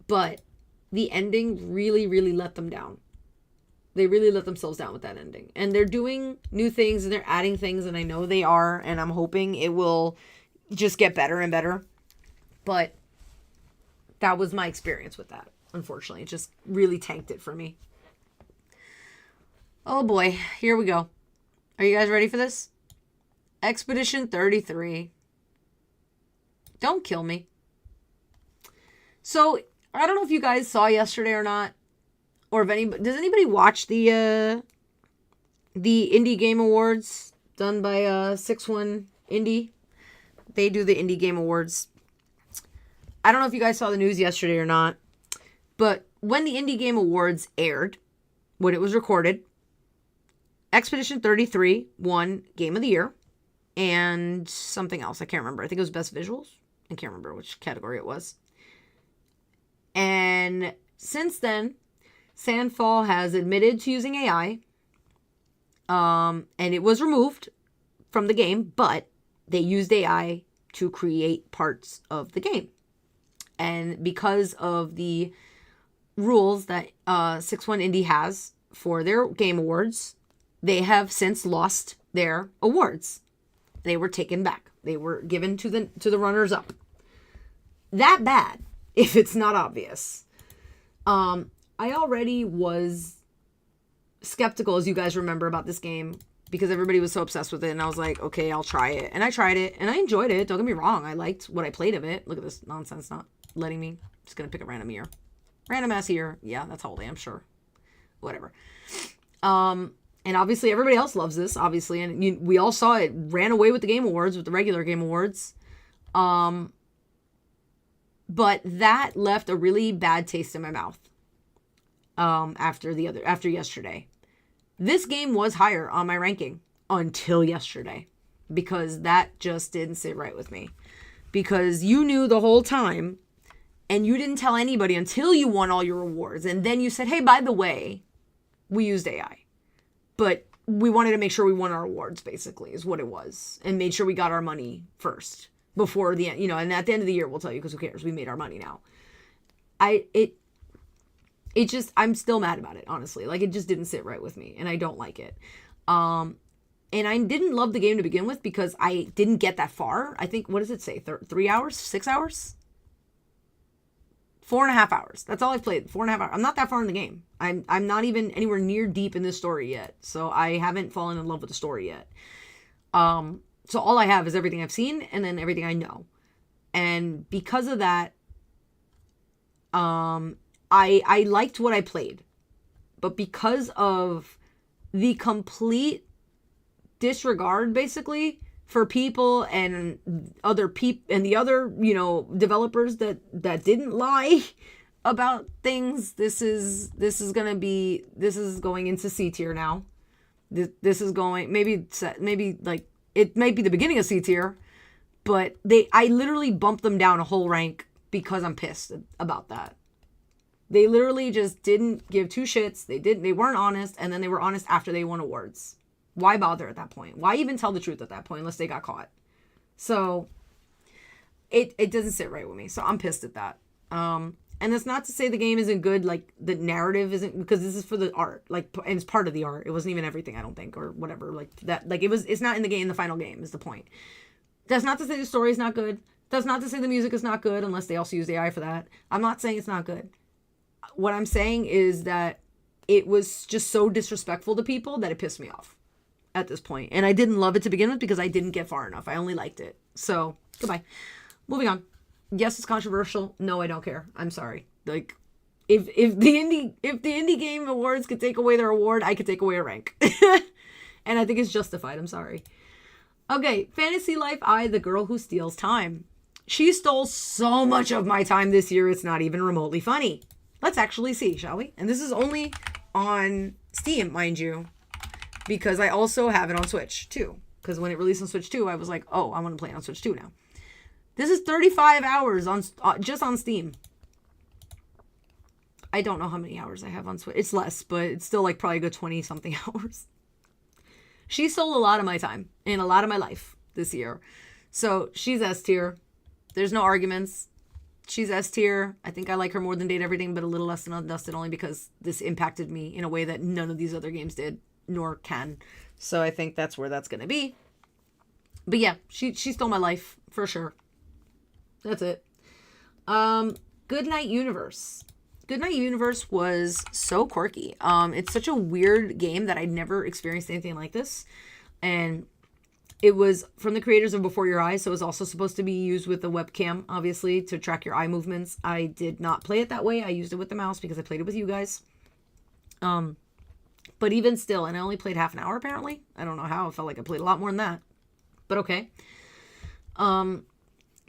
But the ending really, really let them down. They really let themselves down with that ending. And they're doing new things and they're adding things, and I know they are, and I'm hoping it will just get better and better. But that was my experience with that. Unfortunately, it just really tanked it for me. Oh boy, here we go. Are you guys ready for this? Expedition 33. Don't kill me. So, I don't know if you guys saw yesterday or not, or if anybody, does anybody watch the Indie Game Awards done by 6-1 Indie? They do the Indie Game Awards. I don't know if you guys saw the news yesterday or not, but when the Indie Game Awards aired, when it was recorded, Expedition 33 won Game of the Year and something else. I can't remember. I think it was Best Visuals. I can't remember which category it was. And since then, Sandfall has admitted to using AI. And it was removed from the game, but they used AI to create parts of the game. And because of the rules that 6-1 Indie has for their game awards, they have since lost their awards. They were taken back. They were given to the runners-up. That bad, if it's not obvious. I already was skeptical, as you guys remember, about this game because everybody was so obsessed with it, and I was like, okay, I'll try it. And I tried it, and I enjoyed it. Don't get me wrong. I liked what I played of it. Look at this nonsense not letting me. Just going to pick a random year. Random ass year. Yeah, that's how old I am, sure. Whatever. And obviously everybody else loves this, obviously. And we all saw it ran away with the Game Awards, with the regular Game Awards. But that left a really bad taste in my mouth. After yesterday. This game was higher on my ranking until yesterday. Because that just didn't sit right with me. Because you knew the whole time, and you didn't tell anybody until you won all your awards. And then you said, hey, by the way, we used AI. But we wanted to make sure we won our awards, basically, is what it was. And made sure we got our money first. Before the end, and at the end of the year, we'll tell you, because who cares? We made our money now. I'm still mad about it, honestly. Like, it just didn't sit right with me, and I don't like it. And I didn't love the game to begin with because I didn't get that far. I think, what does it say? 3 hours? 6 hours? 4.5 hours. That's all I've played. 4.5 hours. I'm not that far in the game. I'm not even anywhere near deep in this story yet. So I haven't fallen in love with the story yet. So all I have is everything I've seen and then everything I know. And because of that, I liked what I played. But because of the complete disregard, basically, for people and other the other, developers that didn't lie about things, this is going into C tier now. This is going maybe like it might be the beginning of C tier, but I literally bumped them down a whole rank because I'm pissed about that. They literally just didn't give two shits. They weren't honest, and then they were honest after they won awards. Why bother at that point? Why even tell the truth at that point unless they got caught? So it doesn't sit right with me. So I'm pissed at that. And that's not to say the game isn't good, like the narrative isn't, because this is for the art, like, and it's part of the art. It wasn't even everything, I don't think, or whatever, like that, like it's not in the game, the final game is the point. That's not to say the story is not good. That's not to say the music is not good unless they also use AI for that. I'm not saying it's not good. What I'm saying is that it was just so disrespectful to people that it pissed me off at this point. And I didn't love it to begin with because I didn't get far enough. I only liked it. So, goodbye. Moving on. Yes, it's controversial. No, I don't care. I'm sorry. Like, if the indie game awards could take away their award, I could take away a rank. And I think it's justified. I'm sorry. Okay, Fantasy Life I, the girl who steals time. She stole so much of my time this year, it's not even remotely funny. Let's actually see, shall we? And this is only on Steam, mind you, because I also have it on Switch, too. Because when it released on Switch 2, I was like, oh, I want to play it on Switch 2 now. This is 35 hours on just on Steam. I don't know how many hours I have on Switch. It's less, but it's still like probably a good 20-something hours. She stole a lot of my time and a lot of my life this year. So she's S tier. There's no arguments. She's S tier. I think I like her more than Date Everything, but a little less than Undusted, only because this impacted me in a way that none of these other games did, nor can. So I think that's where that's going to be. But yeah, she stole my life, for sure. That's it. Goodnight Universe. Goodnight Universe was so quirky. It's such a weird game that I'd never experienced anything like this. And it was from the creators of Before Your Eyes, so it was also supposed to be used with a webcam, obviously, to track your eye movements. I did not play it that way. I used it with the mouse because I played it with you guys. But even still, and I only played half an hour, apparently. I don't know how. I felt like I played a lot more than that. But okay.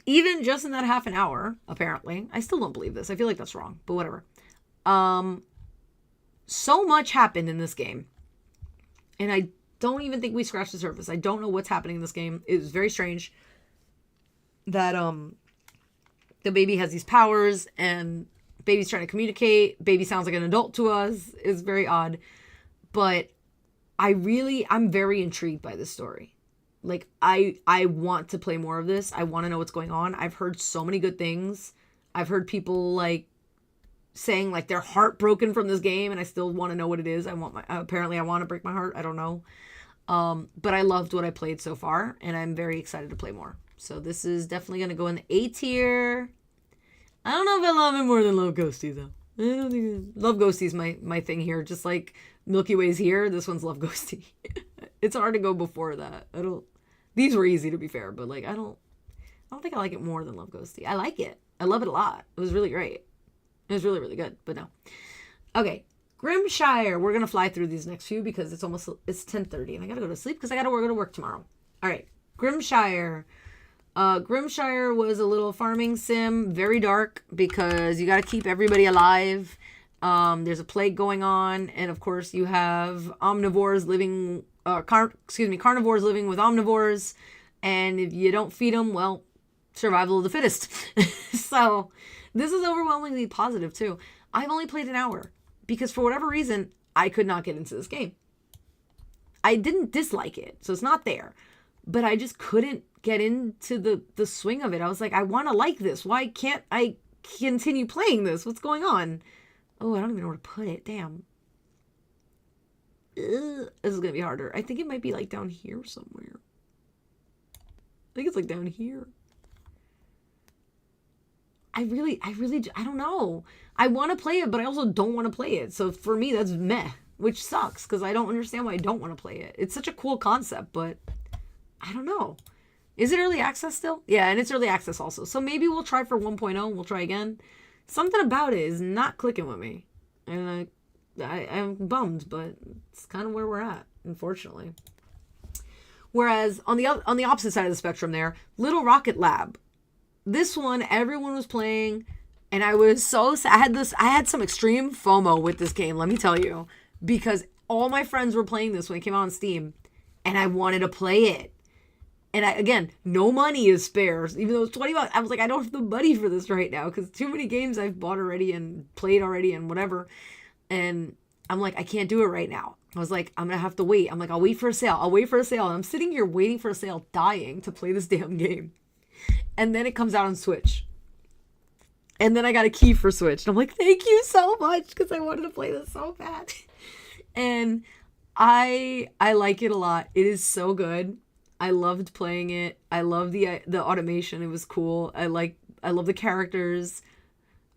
Even just in that half an hour, apparently, I still don't believe this. I feel like that's wrong, but whatever. So much happened in this game. And I don't even think we scratched the surface. I don't know what's happening in this game. It was very strange that the baby has these powers and baby's trying to communicate. Baby sounds like an adult to us. It's very odd. But I'm very intrigued by this story. Like, I want to play more of this. I want to know what's going on. I've heard so many good things. I've heard people, like, saying, like, they're heartbroken from this game, and I still want to know what it is. Apparently I want to break my heart. I don't know. But I loved what I played so far, and I'm very excited to play more. So this is definitely going to go in the A tier. I don't know if I love it more than Love Ghosty, though. I don't think Love Ghosty is my thing here. Just like Milky Way's here, this one's Love Ghosty. It's hard to go before that. These were easy, to be fair, but like I don't think I like it more than Love Ghosty. I like it. I love it a lot. It was really great. It was really, really good, but no. Okay, Grimshire. We're gonna fly through these next few because it's 10:30 and I gotta go to sleep because I gotta go to work tomorrow. All right, Grimshire. Grimshire was a little farming sim, very dark because you gotta keep everybody alive. There's a plague going on, and of course you have carnivores living with omnivores, and if you don't feed them, well, survival of the fittest. So this is overwhelmingly positive too. I've only played an hour because for whatever reason I could not get into this game. I didn't dislike it, so it's not there, but I just couldn't get into the swing of it. I was like, I want to like this. Why can't I continue playing this? What's going on? Oh, I don't even know where to put it. Damn. This is going to be harder. I think it might be like down here somewhere. I think it's like down here. I don't know. I want to play it, but I also don't want to play it. So for me, that's meh, which sucks because I don't understand why I don't want to play it. It's such a cool concept, but I don't know. Is it early access still? Yeah, and it's early access also. So maybe we'll try for 1.0 and we'll try again. Something about it is not clicking with me. And I'm bummed, but it's kind of where we're at, unfortunately. Whereas on the opposite side of the spectrum there, Little Rocket Lab. This one, everyone was playing, and I was so sad. I had some extreme FOMO with this game, let me tell you. Because all my friends were playing this when it came out on Steam, and I wanted to play it. And again, no money is spare. Even though it's $20, I was like, I don't have the money for this right now because too many games I've bought already and played already and whatever. And I'm like, I can't do it right now. I was like, I'm going to have to wait. I'm like, I'll wait for a sale. And I'm sitting here waiting for a sale, dying to play this damn game. And then it comes out on Switch. And then I got a key for Switch. And I'm like, thank you so much because I wanted to play this so bad. And I like it a lot. It is so good. I loved playing it. I love the automation. It was cool. I love the characters.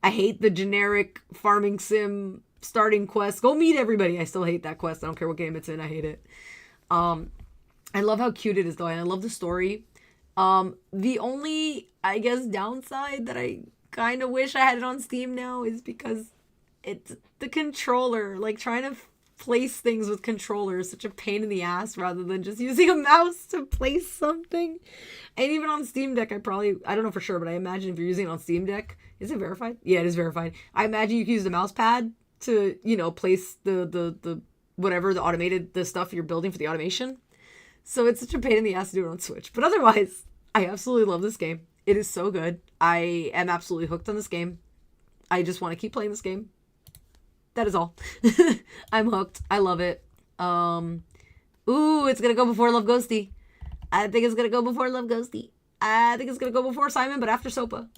I hate the generic farming sim starting quest. Go meet everybody. I still hate that quest. I don't care what game it's in. I hate it. I love how cute it is though, and I love the story. The only, I guess, downside that I kind of wish I had it on Steam now is because it's the controller. Like trying to place things with controllers, such a pain in the ass rather than just using a mouse to place something. And even on Steam Deck, I don't know for sure, but I imagine if you're using it on Steam Deck, is it verified? Yeah, it is verified. I imagine you can use the mouse pad to, place the whatever, the stuff you're building for the automation. So it's such a pain in the ass to do it on Switch. But otherwise, I absolutely love this game. It is so good. I am absolutely hooked on this game. I just want to keep playing this game. That is all. I'm hooked. I love it. Ooh, it's going to go before Love Ghosty. I think it's going to go before Love Ghosty. I think it's going to go before Simon, but after Sopa.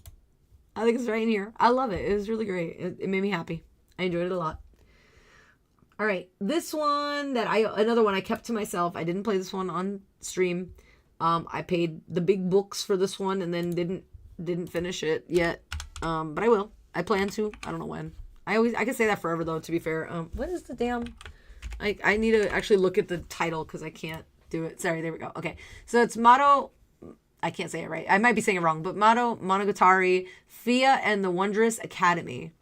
I think it's right in here. I love it. It was really great. It made me happy. I enjoyed it a lot. All right. This one another one I kept to myself. I didn't play this one on stream. I paid the big books for this one and then didn't finish it yet. But I will. I plan to. I don't know when. I can say that forever though, to be fair. What is the damn... I need to actually look at the title because I can't do it. Sorry, there we go. Okay. So it's Mato... I can't say it right. I might be saying it wrong, but Mato Monogatari, Fia and the Wondrous Academy.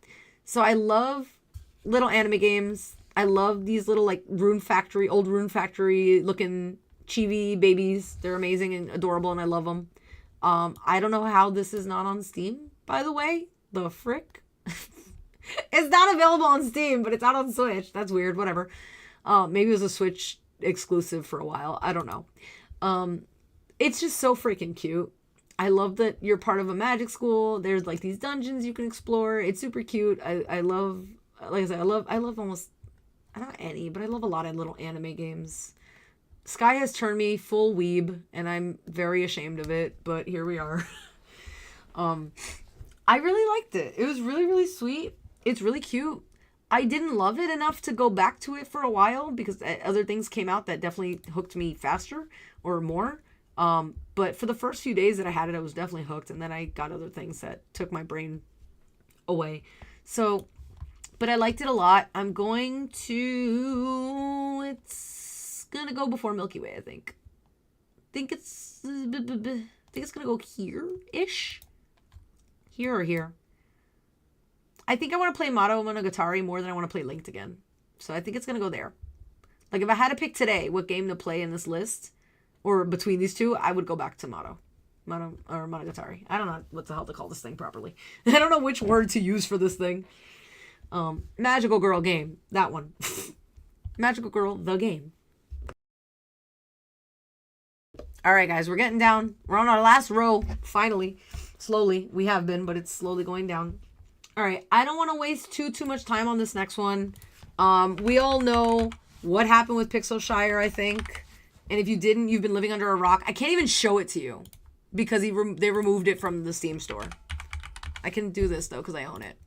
So I love little anime games. I love these little like old Rune Factory looking chibi babies. They're amazing and adorable and I love them. I don't know how this is not on Steam, by the way. The frick? It's not available on Steam, but it's out on Switch. That's weird. Whatever. Maybe it was a Switch exclusive for a while. I don't know. It's just so freaking cute. I love that you're part of a magic school. There's like these dungeons you can explore. It's super cute. I love, like I said, I love almost, not any, but I love a lot of little anime games. Sky has turned me full weeb and I'm very ashamed of it, but here we are. I really liked it. It was really, really sweet. It's really cute. I didn't love it enough to go back to it for a while because other things came out that definitely hooked me faster or more. But for the first few days that I had it, I was definitely hooked. And then I got other things that took my brain away. So, but I liked it a lot. It's going to go before Milky Way, I think. I think it's going to go here-ish. Here or here. I think I want to play Mato Monogatari more than I want to play Linked again. So I think it's going to go there. Like if I had to pick today what game to play in this list, or between these two, I would go back to Mato or Monogatari. I don't know what the hell to call this thing properly. I don't know which word to use for this thing. Magical Girl game. That one. Magical Girl, the game. All right, guys, we're getting down. We're on our last row, finally. Slowly. We have been, but it's slowly going down. All right, I don't want to waste too much time on this next one. We all know what happened with Pixel Shire, I think. And if you didn't, you've been living under a rock. I can't even show it to you because they removed it from the Steam store. I can do this, though, because I own it.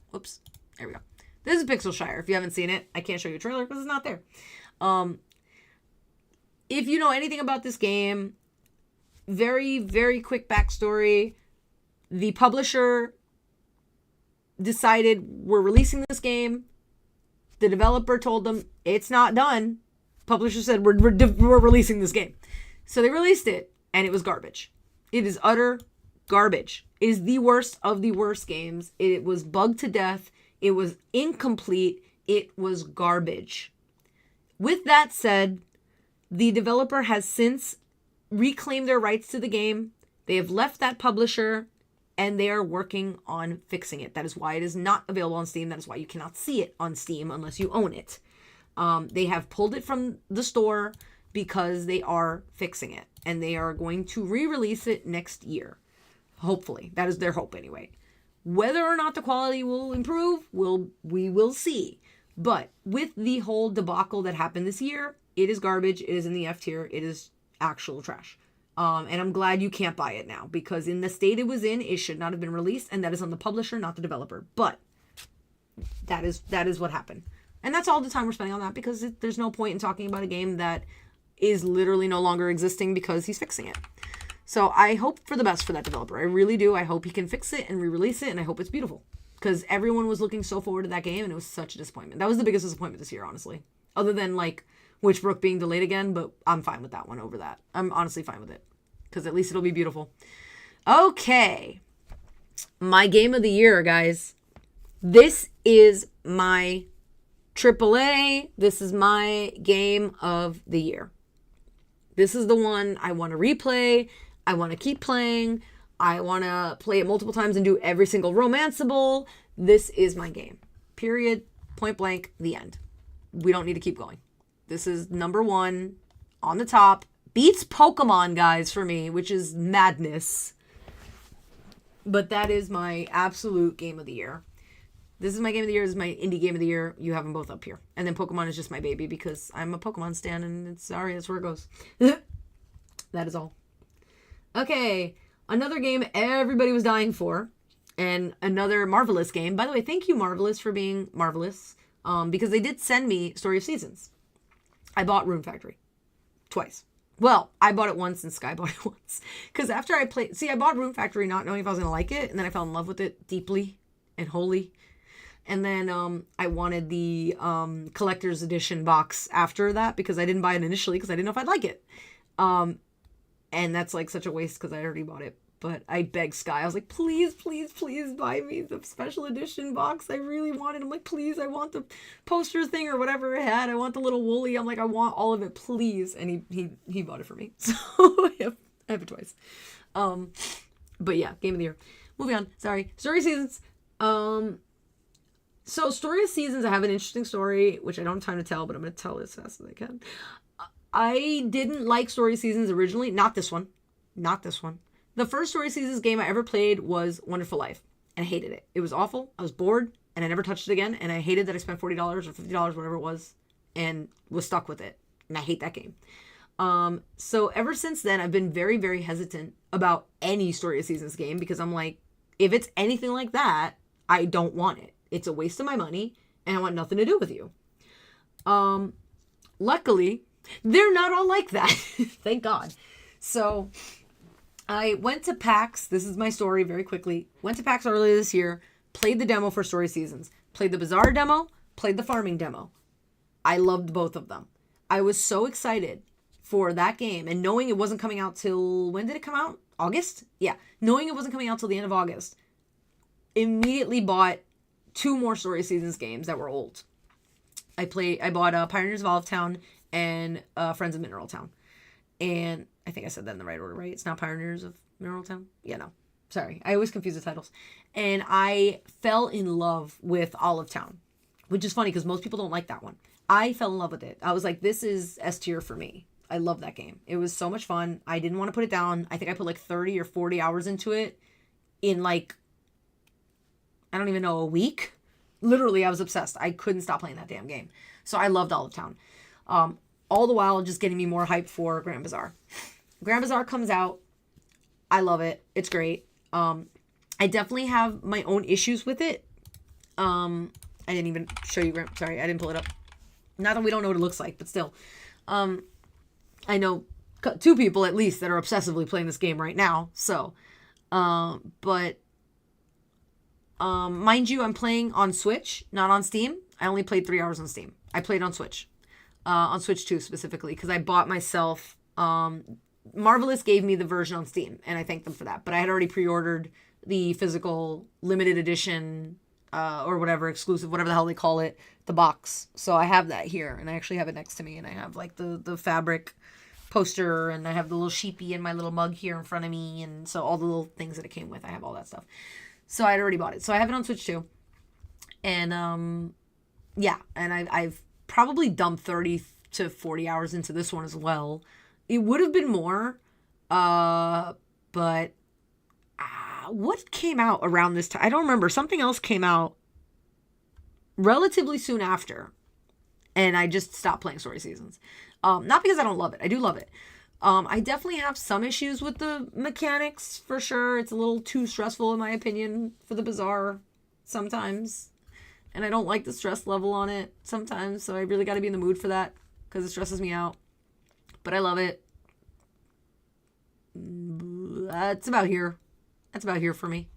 Whoops. There we go. This is Pixel Shire. If you haven't seen it, I can't show you a trailer because it's not there. If you know anything about this game, very, very quick backstory. The publisher decided we're releasing this game. The developer told them it's not done. Publisher said we're releasing this game. So they released it and it was garbage. It is utter garbage. It is the worst of the worst games. It was bugged to death. It was incomplete. It was garbage. With that said, the developer has since reclaimed their rights to the game. They have left that publisher and they are working on fixing it. That is why it is not available on Steam. That is why you cannot see it on Steam unless you own it. They have pulled it from the store because they are fixing it. And they are going to re-release it next year. Hopefully. That is their hope anyway. Whether or not the quality will improve, we will see. But with the whole debacle that happened this year, it is garbage. It is in the F tier. It is actual trash. And I'm glad you can't buy it now. Because in the state it was in, it should not have been released. And that is on the publisher, not the developer. But that is what happened. And that's all the time we're spending on that because there's no point in talking about a game that is literally no longer existing because he's fixing it. So I hope for the best for that developer. I really do. I hope he can fix it and re-release it, and I hope it's beautiful. Because everyone was looking so forward to that game, and it was such a disappointment. That was the biggest disappointment this year, honestly. Other than, like, Witchbrook being delayed again, but I'm fine with that one over that. I'm honestly fine with it. Because at least it'll be beautiful. Okay. My game of the year, guys. This is my AAA. This is my game of the year. This is the one I want to replay. I want to keep playing. I want to play it multiple times and do every single romanceable. This is my game. Period. Point blank. The end. We don't need to keep going. This is number one on the top. Beats Pokemon, guys, for me, which is madness. But that is my absolute game of the year. This is my game of the year. This is my indie game of the year. You have them both up here. And then Pokemon is just my baby because I'm a Pokemon stan and it's sorry, that's where it goes. That is all. Okay, another game everybody was dying for, and another Marvelous game. By the way, thank you, Marvelous, for being marvelous, because they did send me Story of Seasons. I bought Rune Factory twice. Well, I bought it once and Sky bought it once. Because after I played... See, I bought Rune Factory not knowing if I was going to like it, and then I fell in love with it deeply and wholly. And then I wanted the collector's edition box after that because I didn't buy it initially because I didn't know if I'd like it. And that's like such a waste because I already bought it. But I begged Sky. I was like, please, please, please buy me the special edition box. I really want it. I'm like, please, I want the poster thing or whatever it had. I want the little woolly. I'm like, I want all of it, please. And he bought it for me. So I have it twice. But yeah, game of the year. Moving on. Sorry. Story Seasons. So Story of Seasons, I have an interesting story, which I don't have time to tell, but I'm going to tell it as fast as I can. I didn't like Story of Seasons originally. Not this one. Not this one. The first Story Seasons game I ever played was Wonderful Life, and I hated it. It was awful. I was bored, and I never touched it again, and I hated that I spent $40 or $50, whatever it was, and was stuck with it, and I hate that game. So ever since then, I've been very, very hesitant about any Story of Seasons game, because I'm like, if it's anything like that, I don't want it. It's a waste of my money, and I want nothing to do with you. Luckily, they're not all like that. Thank God. So... I went to PAX. This is my story very quickly. Went to PAX earlier this year. Played the demo for Story Seasons. Played the Bazaar demo. Played the Farming demo. I loved both of them. I was so excited for that game. And knowing it wasn't coming out till... When did it come out? August? Yeah. Knowing it wasn't coming out till the end of August. Immediately bought 2 more Story Seasons games that were old. I bought Pioneers of Olive Town and Friends of Mineral Town. And I think I said that in the right order, right? It's not Pioneers of Mineral Town? Yeah, no. Sorry. I always confuse the titles. And I fell in love with Olive Town, which is funny because most people don't like that one. I fell in love with it. I was like, this is S tier for me. I love that game. It was so much fun. I didn't want to put it down. I think I put like 30 or 40 hours into it in like, I don't even know, a week. Literally, I was obsessed. I couldn't stop playing that damn game. So I loved Olive Town. All the while just getting me more hype for Grand Bazaar. Grand Bazaar comes out. I love it. It's great. I definitely have my own issues with it. I didn't even show you sorry, I didn't pull it up. Not that we don't know what it looks like, but still. I know 2 people at least that are obsessively playing this game right now. So, but mind you, I'm playing on Switch, not on Steam. I only played 3 hours on Steam. I played on Switch. On Switch 2 specifically, because I bought myself, Marvelous gave me the version on Steam, and I thank them for that, but I had already pre-ordered the physical limited edition, or whatever, exclusive, whatever the hell they call it, the box, so I have that here, and I actually have it next to me, and I have, like, the fabric poster, and I have the little sheepy and my little mug here in front of me, and so all the little things that it came with, I have all that stuff, so I had already bought it, so I have it on Switch 2, and, yeah, and I've probably dumped 30 to 40 hours into this one as well. It would have been more, but what came out around this time? I don't remember. Something else came out relatively soon after, and I just stopped playing Story Seasons. Not because I don't love it. I do love it. I definitely have some issues with the mechanics, for sure. It's a little too stressful, in my opinion, for the Bazaar sometimes. And I don't like the stress level on it sometimes, so I really got to be in the mood for that because it stresses me out. But I love it. That's about here. That's about here for me.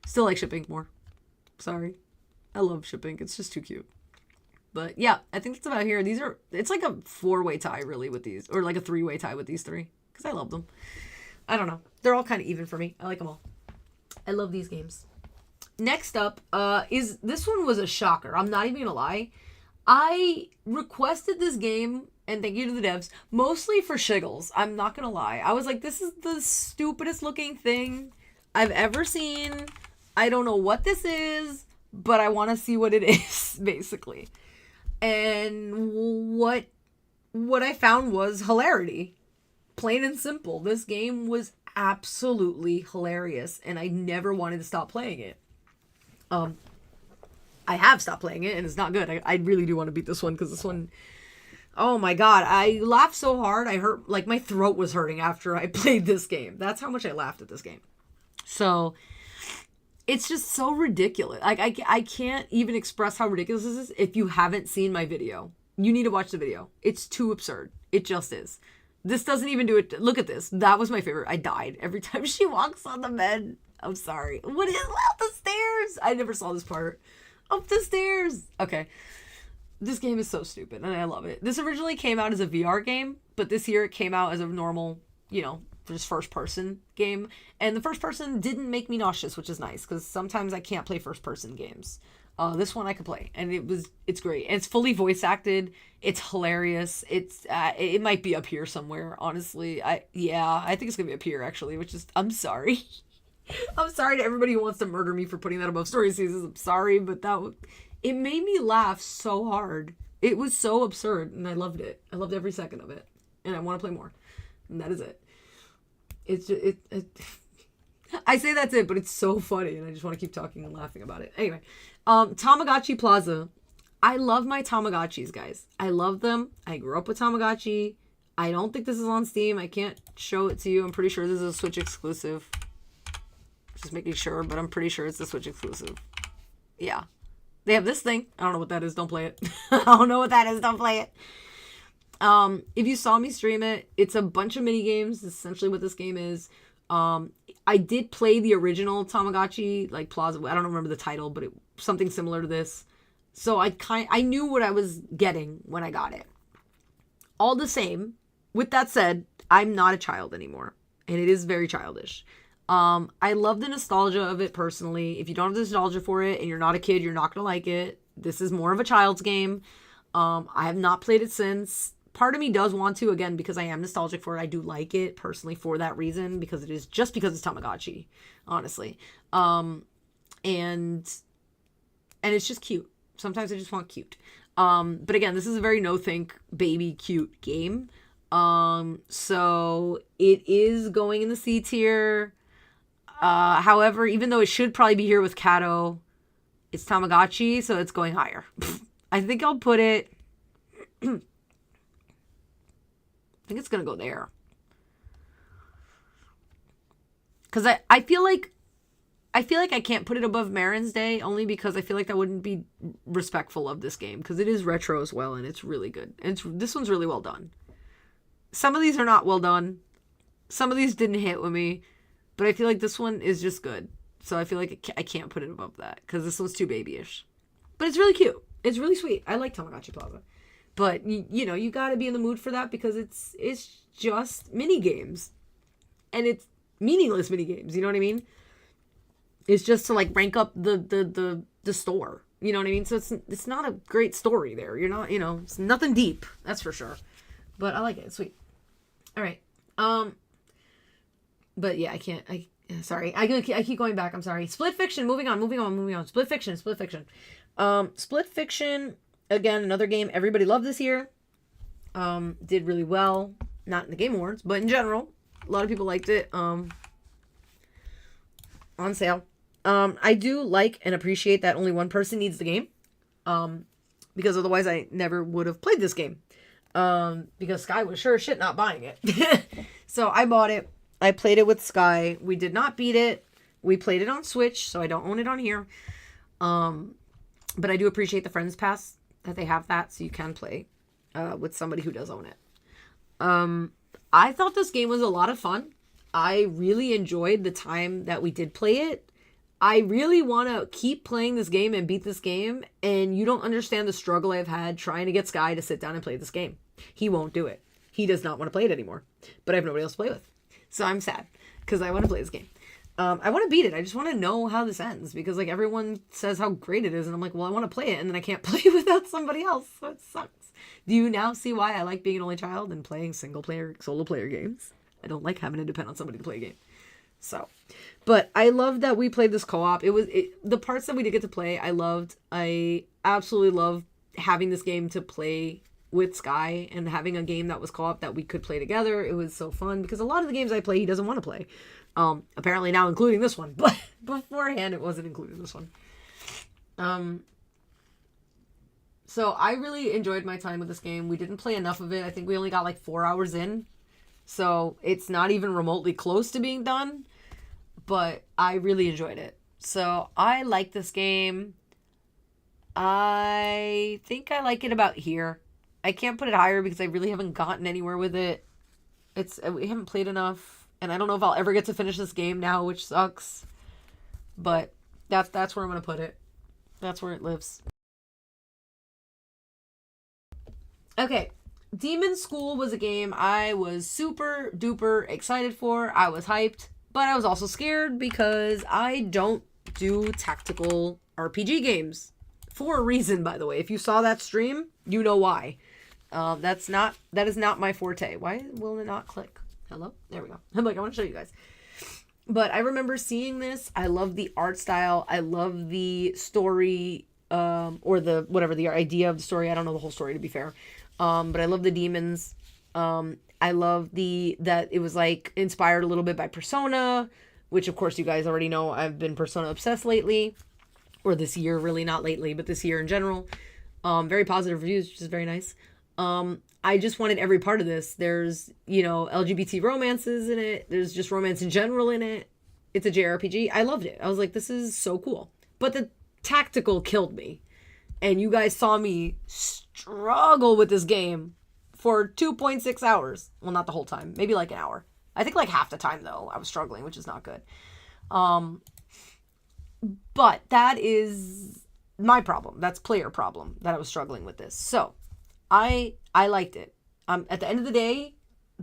Still like shipping more. Sorry. I love shipping. It's just too cute. But yeah, I think it's about here. It's like a 4-way tie really with these, or like a 3-way tie with these 3 because I love them. I don't know. They're all kind of even for me. I like them all. I love these games. Next up, this one was a shocker. I'm not even gonna lie. I requested this game, and thank you to the devs, mostly for shiggles. I'm not gonna lie. I was like, this is the stupidest looking thing I've ever seen. I don't know what this is, but I want to see what it is, basically. And what I found was hilarity. Plain and simple. This game was absolutely hilarious, and I never wanted to stop playing it. I have stopped playing it, and it's not good. I really do want to beat this one, because this one, Oh my god, I laughed so hard. I hurt, like my throat was hurting after I played this game. That's how much I laughed at this game. So it's just so ridiculous. Like I can't even express how ridiculous this is if you haven't seen my video. You need to watch the video. It's too absurd. It just is. This doesn't even do it. Look at this. That was my favorite. I died every time she walks on the bed. I'm sorry. What is up the stairs? I never saw this part. Up the stairs. Okay. This game is so stupid and I love it. This originally came out as a VR game, but this year it came out as a normal, just first person game. And the first person didn't make me nauseous, which is nice because sometimes I can't play first person games. This one I could play and it's great. And it's fully voice acted. It's hilarious. It might be up here somewhere, honestly. I think it's gonna be up here actually, which is, I'm sorry. I'm sorry to everybody who wants to murder me for putting that above story seasons. I'm sorry, but it made me laugh so hard. It was so absurd, and I loved it. I loved every second of it, and I want to play more. And that is it. It's just, I say that's it, but it's so funny, and I just want to keep talking and laughing about it. Anyway, Tamagotchi Plaza. I love my Tamagotchis, guys. I love them. I grew up with Tamagotchi. I don't think this is on Steam. I can't show it to you. I'm pretty sure this is a Switch exclusive. Just making sure, but I'm pretty sure it's a Switch exclusive. Yeah. They have this thing. I don't know what that is. Don't play it. I don't know what that is. Don't play it. If you saw me stream it, it's a bunch of mini games. Essentially what this game is. I did play the original Tamagotchi, like Plaza. I don't remember the title, but something similar to this. So I knew what I was getting when I got it. All the same, with that said, I'm not a child anymore. And it is very childish. I love the nostalgia of it personally. If you don't have the nostalgia for it and you're not a kid, you're not going to like it. This is more of a child's game. I have not played it since. Part of me does want to, again, because I am nostalgic for it. I do like it personally for that reason, because it's Tamagotchi, honestly. And it's just cute. Sometimes I just want cute. But again, this is a very no-think baby cute game. So it is going in the C tier. However, even though it should probably be here with Kato, it's Tamagotchi, so it's going higher. I think I'll put it... I think it's going to go there. Because I feel like I can't put it above Marin's Day, only because I feel like that wouldn't be respectful of this game, because it is retro as well, and it's really good. And this one's really well done. Some of these are not well done. Some of these didn't hit with me. But I feel like this one is just good. So I feel like I can't put it above that, because this one's too babyish. But it's really cute. It's really sweet. I like Tamagotchi Plaza. But, you got to be in the mood for that, because it's just mini games. And it's meaningless mini games. You know what I mean? It's just to, like, rank up the store. You know what I mean? So it's not a great story there. You're not, it's nothing deep. That's for sure. But I like it. It's sweet. All right. But yeah, I can't. Sorry. I keep going back. I'm sorry. Split Fiction. Moving on. Split Fiction. Split Fiction. Again, another game everybody loved this year. Did really well. Not in the Game Awards, but in general, a lot of people liked it. On sale. I do like and appreciate that only one person needs the game. Because otherwise I never would have played this game. Because Sky was sure as shit not buying it. So I bought it. I played it with Sky. We did not beat it. We played it on Switch, so I don't own it on here. But I do appreciate the Friends Pass, that they have that, so you can play with somebody who does own it. I thought this game was a lot of fun. I really enjoyed the time that we did play it. I really want to keep playing this game and beat this game, and you don't understand the struggle I've had trying to get Sky to sit down and play this game. He won't do it. He does not want to play it anymore, but I have nobody else to play with. So I'm sad, because I want to play this game. I want to beat it. I just want to know how this ends, because like everyone says how great it is, and I'm like, well, I want to play it, and then I can't play without somebody else, so it sucks. Do you now see why I like being an only child and playing solo player games? I don't like having to depend on somebody to play a game. So, but I love that we played this co-op. The parts that we did get to play, I loved. I absolutely loved having this game to play with Sky and having a game that was co-op that we could play together. It was so fun, because a lot of the games I play, he doesn't want to play. Apparently now including this one, but beforehand it wasn't including this one. So I really enjoyed my time with this game. We didn't play enough of it. I think we only got like 4 hours in. So it's not even remotely close to being done. But I really enjoyed it. So I like this game. I think I like it about here. I can't put it higher because I really haven't gotten anywhere with it. We haven't played enough. And I don't know if I'll ever get to finish this game now, which sucks. But that's where I'm going to put it. That's where it lives. Okay, Demon School was a game I was super duper excited for. I was hyped, but I was also scared because I don't do tactical RPG games. For a reason, by the way. If you saw that stream, you know why. That is not my forte. Why will it not click? Hello? There we go. I'm like, I want to show you guys. But I remember seeing this. I love the art style. I love the story, or the idea of the story. I don't know the whole story, to be fair. But I love the demons. I love that it was like inspired a little bit by Persona, which of course you guys already know I've been Persona obsessed lately, or this year, really, not lately, but this year in general. Very positive reviews, which is very nice. I just wanted every part of this. There's, LGBT romances in it. There's just romance in general in it. It's a JRPG. I loved it. I was like, this is so cool. But the tactical killed me. And you guys saw me struggle with this game for 2.6 hours. Well, not the whole time. Maybe like an hour. I think like half the time, though, I was struggling, which is not good. But that is my problem. That's player problem that I was struggling with this. So I liked it. At the end of the day,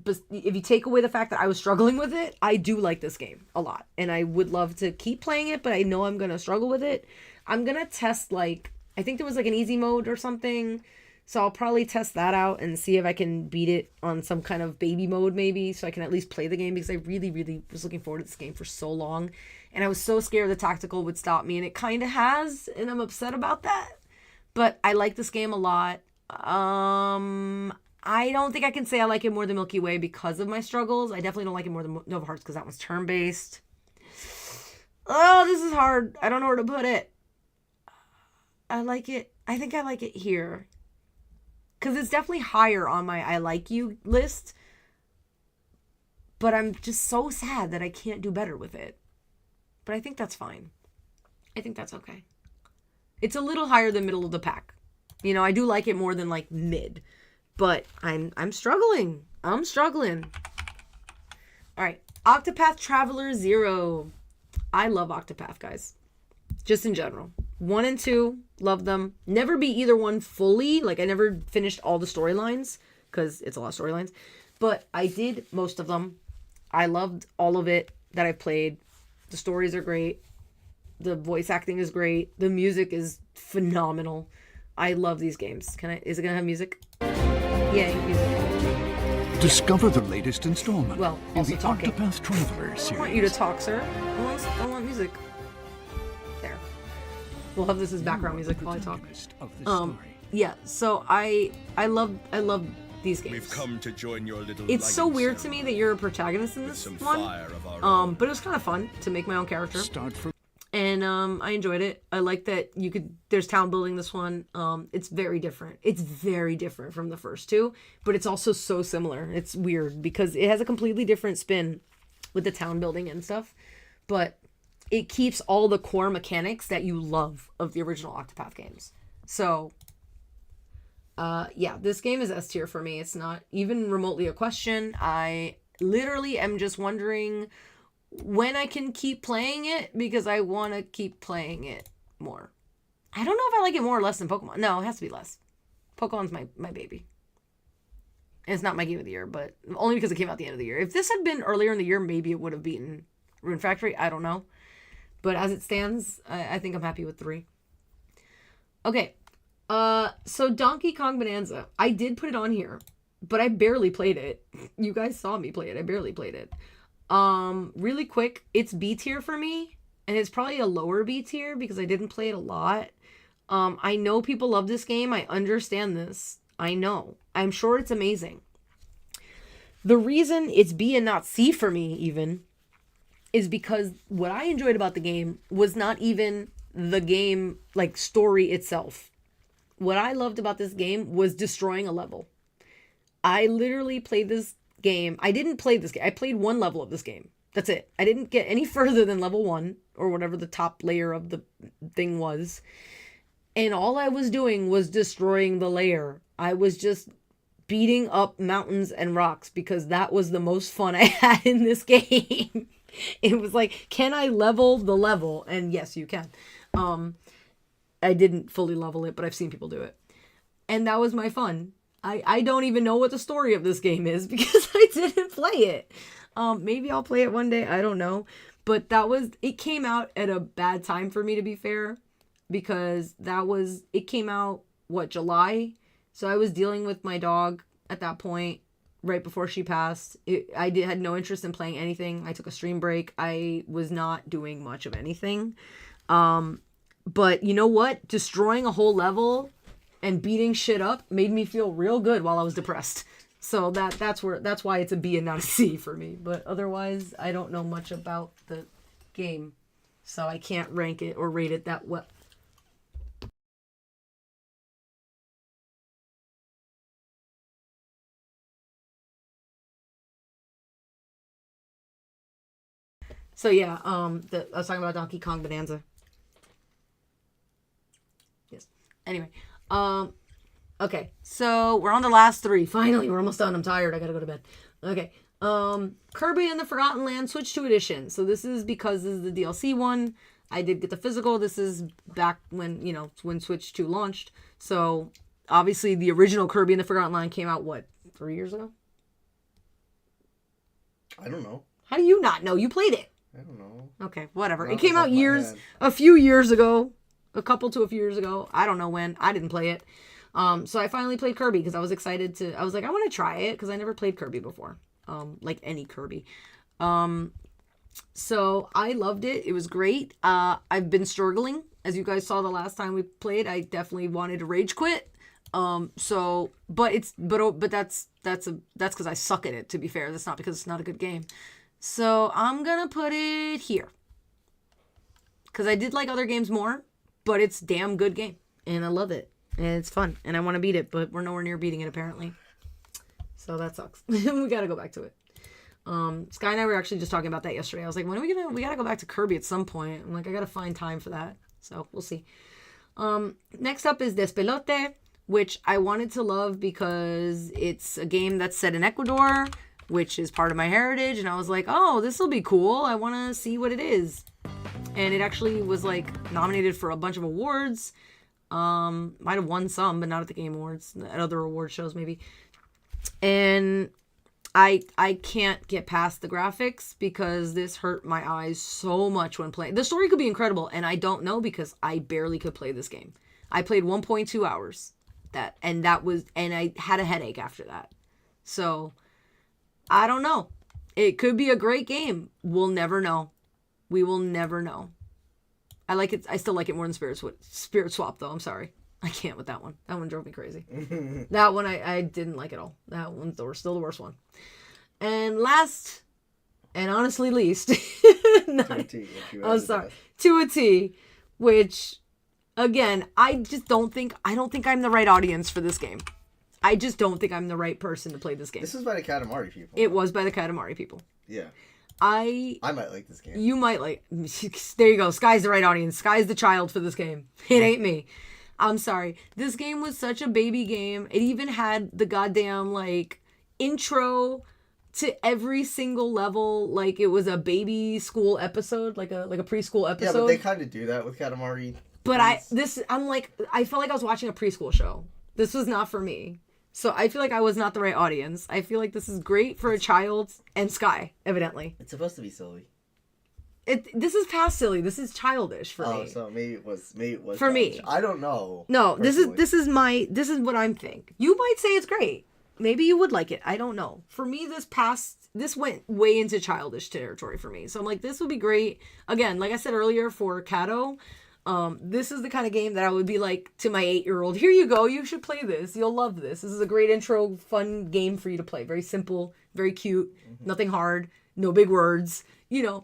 but if you take away the fact that I was struggling with it, I do like this game a lot. And I would love to keep playing it, but I know I'm going to struggle with it. I'm going to test I think there was an easy mode or something. So I'll probably test that out and see if I can beat it on some kind of baby mode maybe, so I can at least play the game, because I really, really was looking forward to this game for so long. And I was so scared the tactical would stop me, and it kind of has, and I'm upset about that. But I like this game a lot. I don't think I can say I like it more than Milky Way because of my struggles. I definitely don't like it more than Nova Hearts because that one's turn-based. Oh, this is hard. I don't know where to put it. I like it. I think I like it here. Because it's definitely higher on my I like you list. But I'm just so sad that I can't do better with it. But I think that's fine. I think that's okay. It's a little higher than middle of the pack. I do like it more than mid. But I'm struggling. I'm struggling. All right. Octopath Traveler 0. I love Octopath, guys. Just in general. 1 and 2, love them. Never beat either one fully. I never finished all the storylines because it's a lot of storylines. But I did most of them. I loved all of it that I've played. The stories are great. The voice acting is great. The music is phenomenal. I love these games. Is it going to have music? Yay, music. Discover the latest installment Well, in also the talking. Octopath Traveler series. I want you to talk, sir. I want music. There. We'll have this as background music while I talk. Of this story. Yeah, so I love these games. We've come to join your little It's so lighting weird to ceremony me that you're a protagonist in with this some one. fire of our own. But it was kind of fun to make my own character. Start from And I enjoyed it. I like that there's town building this one. It's very different. It's very different from the first two, but it's also so similar. It's weird because it has a completely different spin with the town building and stuff, but it keeps all the core mechanics that you love of the original Octopath games. So, yeah, this game is S tier for me. It's not even remotely a question. I literally am just wondering when I can keep playing it because I want to keep playing it more. I don't know if I like it more or less than Pokemon. No, it has to be less. Pokemon's my baby. And it's not my game of the year, but only because it came out at the end of the year. If this had been earlier in the year, maybe it would have beaten Rune Factory. I don't know. But as it stands, I think I'm happy with 3. Okay. So Donkey Kong Bonanza. I did put it on here, but I barely played it. You guys saw me play it. I barely played it. Really quick, it's B tier for me, and it's probably a lower B tier because I didn't play it a lot. I know people love this game. I understand this. I know. I'm sure it's amazing. The reason it's B and not C for me even is because what I enjoyed about the game was not even the game, story itself. what I loved about this game was destroying a level. I literally played this game. I didn't play this game. I played one level of this game. That's it. I didn't get any further than level 1 or whatever the top layer of the thing was. And all I was doing was destroying the layer. I was just beating up mountains and rocks because that was the most fun I had in this game. It was like, can I level the level? And yes, you can. I didn't fully level it, but I've seen people do it. And that was my fun. I don't even know what the story of this game is because I didn't play it. Maybe I'll play it one day. I don't know. But it came out at a bad time for me, to be fair, because it came out, July? So I was dealing with my dog at that point, right before she passed. I had no interest in playing anything. I took a stream break. I was not doing much of anything. But you know what? Destroying a whole level and beating shit up made me feel real good while I was depressed. So that's why it's a B and not a C for me. But otherwise, I don't know much about the game, so I can't rank it or rate it that well. So yeah, I was talking about Donkey Kong Bonanza. Yes. Anyway, okay, so we're on the last 3. Finally, we're almost done. I'm tired. I gotta go to bed. Okay. Kirby and the Forgotten Land Switch 2 Edition. So this is because this is the DLC one. I did get the physical. This is back when, when Switch 2 launched. So obviously the original Kirby and the Forgotten Land came out, 3 years ago? I don't know. How do you not know? You played it. I don't know. Okay, whatever. Not It came off out my a few years ago. A few years ago. I don't know when. I didn't play it. So I finally played Kirby because I was excited I was like, I want to try it because I never played Kirby before. Like any Kirby. So I loved it. It was great. I've been struggling. As you guys saw the last time we played, I definitely wanted to rage quit. But that's because I suck at it, to be fair. That's not because it's not a good game. So I'm gonna put it here. Because I did like other games more, but it's a damn good game. And I love it. And it's fun. And I want to beat it, but we're nowhere near beating it, apparently. So that sucks. We gotta go back to it. Sky and I were actually just talking about that yesterday. I was like, when are we gotta go back to Kirby at some point. I'm like, I gotta find time for that. So we'll see. Next up is Despelote, which I wanted to love because it's a game that's set in Ecuador, which is part of my heritage. And I was like, oh, this will be cool. I want to see what it is. And it actually was nominated for a bunch of awards. Might have won some, but not at the Game Awards, at other award shows maybe. And I can't get past the graphics because this hurt my eyes so much when playing. The story could be incredible, and I don't know because I barely could play this game. I played 1.2 hours. And I had a headache after that. So I don't know. It could be a great game. We'll never know. We will never know. I like it. I still like it more than Spirit Swap, though. I'm sorry. I can't with that one. That one drove me crazy. That one I didn't like at all. That one's still the worst one. And last, and honestly least, I'm sorry, to a T, which, again, I don't think I'm the right audience for this game. I just don't think I'm the right person to play this game. This is by the Katamari people. It was by the Katamari people. Yeah. I might like this game. You might like. There you go. Sky's the right audience. Sky's the child for this game. It ain't me. I'm sorry. This game was such a baby game. It even had the goddamn intro to every single level. Like it was a baby school episode, like a preschool episode. Yeah, but they kind of do that with Katamari. But I felt like I was watching a preschool show. This was not for me. So I feel like I was not the right audience. I feel like this is great for a child and Sky, evidently. It's supposed to be silly. This is past silly. This is childish for me. Oh, so maybe it was for childish. me. I don't know. No, this is what I'm think. You might say it's great. Maybe you would like it. I don't know. For me, this went way into childish territory for me. So I'm like, this would be great. Again, like I said earlier, for Kato, this is the kind of game that I would be like to my 8-year-old, here you go, you should play this. You'll love this. This is a great intro, fun game for you to play. Very simple, very cute, nothing hard, no big words.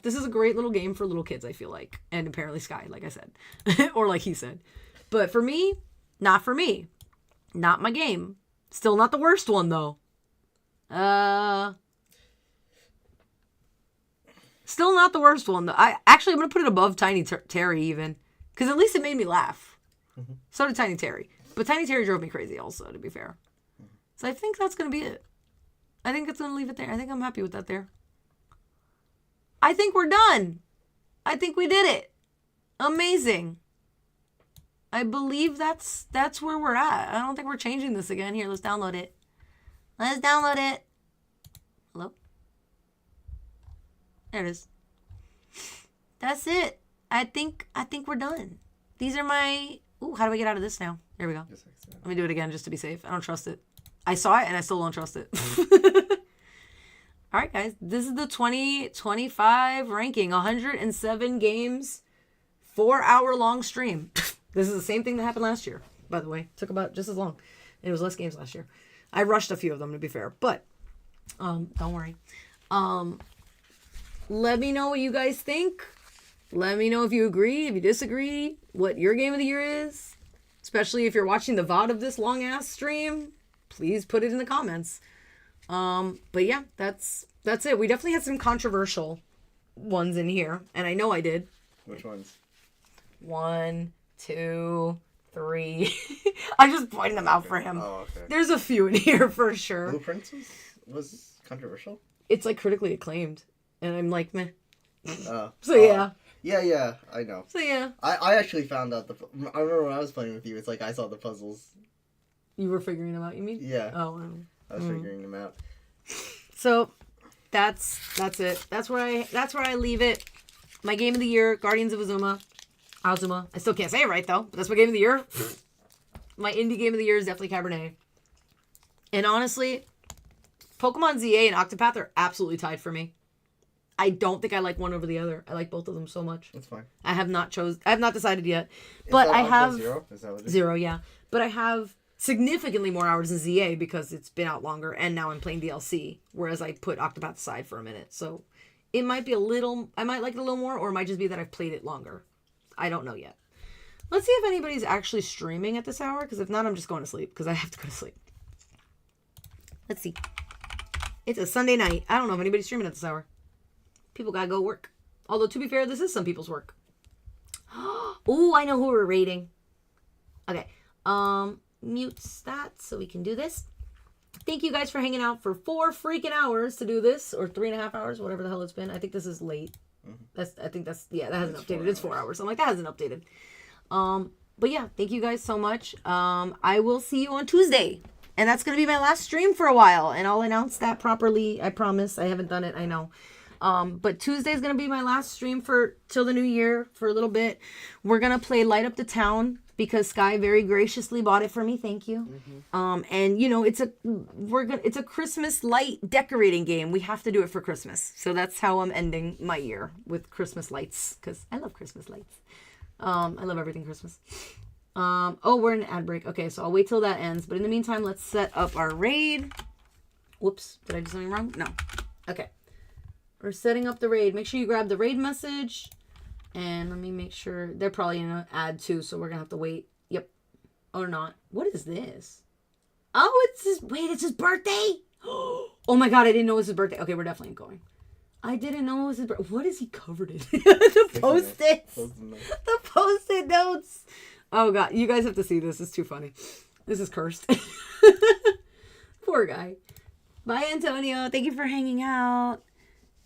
This is a great little game for little kids, I feel like. And apparently Sky, like I said. Or like he said. But for me, Not for me. Not my game. Still not the worst one, though. Still not the worst one, though. I'm going to put it above Tiny Terry, even. Because at least it made me laugh. So did Tiny Terry. But Tiny Terry drove me crazy also, to be fair. So I think that's going to be it. I think it's going to leave it there. I think I'm happy with that there. I think we're done. I think we did it. Amazing. I believe that's where we're at. I don't think we're changing this again. Here, let's download it. Let's download it. Hello? There it is. That's it. I think we're done. These are my... Ooh, how do I get out of this now? There we go. Let me do it again just to be safe. I don't trust it. I saw it and I still don't trust it. All right, guys. This is the 2025 ranking. 107 games. 4-hour-long stream. This is the same thing that happened last year, by the way. It took about just as long. It was less games last year. I rushed a few of them, to be fair. But, don't worry. Let me know what you guys think. Let me know if you agree, if you disagree, what your game of the year is. Especially if you're watching the VOD of this long-ass stream. Please put it in the comments. But yeah, that's it. We definitely had some controversial ones in here. And I know I did. Which ones? 1, 2, 3. I just pointed them out for him. Oh, okay. There's a few in here for sure. Blueprints was controversial? It's like critically acclaimed. And I'm like, meh. So yeah. Yeah, I know. So yeah. I actually found out I remember when I was playing with you, it's like I saw the puzzles. You were figuring them out, you mean? Yeah. Oh, I was figuring them out. So that's it. That's where I leave it. My game of the year, Guardians of Azuma. I still can't say it right though, but that's my game of the year. My indie game of the year is definitely Cabernet. And honestly, Pokemon ZA and Octopath are absolutely tied for me. I don't think I like one over the other. I like both of them so much. That's fine. I have not decided yet. But I have Zero? Is that what it is? 0, yeah. But I have significantly more hours in ZA because it's been out longer and now I'm playing DLC. Whereas I put Octopath aside for a minute. So it might be I might like it a little more, or it might just be that I've played it longer. I don't know yet. Let's see if anybody's actually streaming at this hour, because if not, I'm just going to sleep, because I have to go to sleep. Let's see. It's a Sunday night. I don't know if anybody's streaming at this hour. People gotta go work. Although, to be fair, this is some people's work. Ooh, I know who we're rating. Okay. Mute that so we can do this. Thank you guys for hanging out for 4 freaking hours to do this, or 3.5 hours, whatever the hell it's been. I think this is late. That hasn't updated. It's 4 hours. I'm like, that hasn't updated. But yeah, thank you guys so much. I will see you on Tuesday. And that's going to be my last stream for a while. And I'll announce that properly. I promise. I haven't done it. I know. But Tuesday is going to be my last stream till the new year for a little bit. We're going to play Light Up the Town because Sky very graciously bought it for me. Thank you. And you know, it's a Christmas light decorating game. We have to do it for Christmas. So that's how I'm ending my year, with Christmas lights, because I love Christmas lights. I love everything Christmas. We're in an ad break. Okay, so I'll wait till that ends. But in the meantime, let's set up our raid. Whoops, did I do something wrong? No. Okay. We're setting up the raid. Make sure you grab the raid message. And let me make sure. They're probably in an ad too, so we're going to have to wait. Yep. Or not. What is this? Oh, it's his birthday? Oh my god, I didn't know it was his birthday. Okay, we're definitely going. I didn't know it was his birthday. What is he covered in? The Post-its. The Post-it notes. Oh god, you guys have to see this. It's too funny. This is cursed. Poor guy. Bye, Antonio. Thank you for hanging out.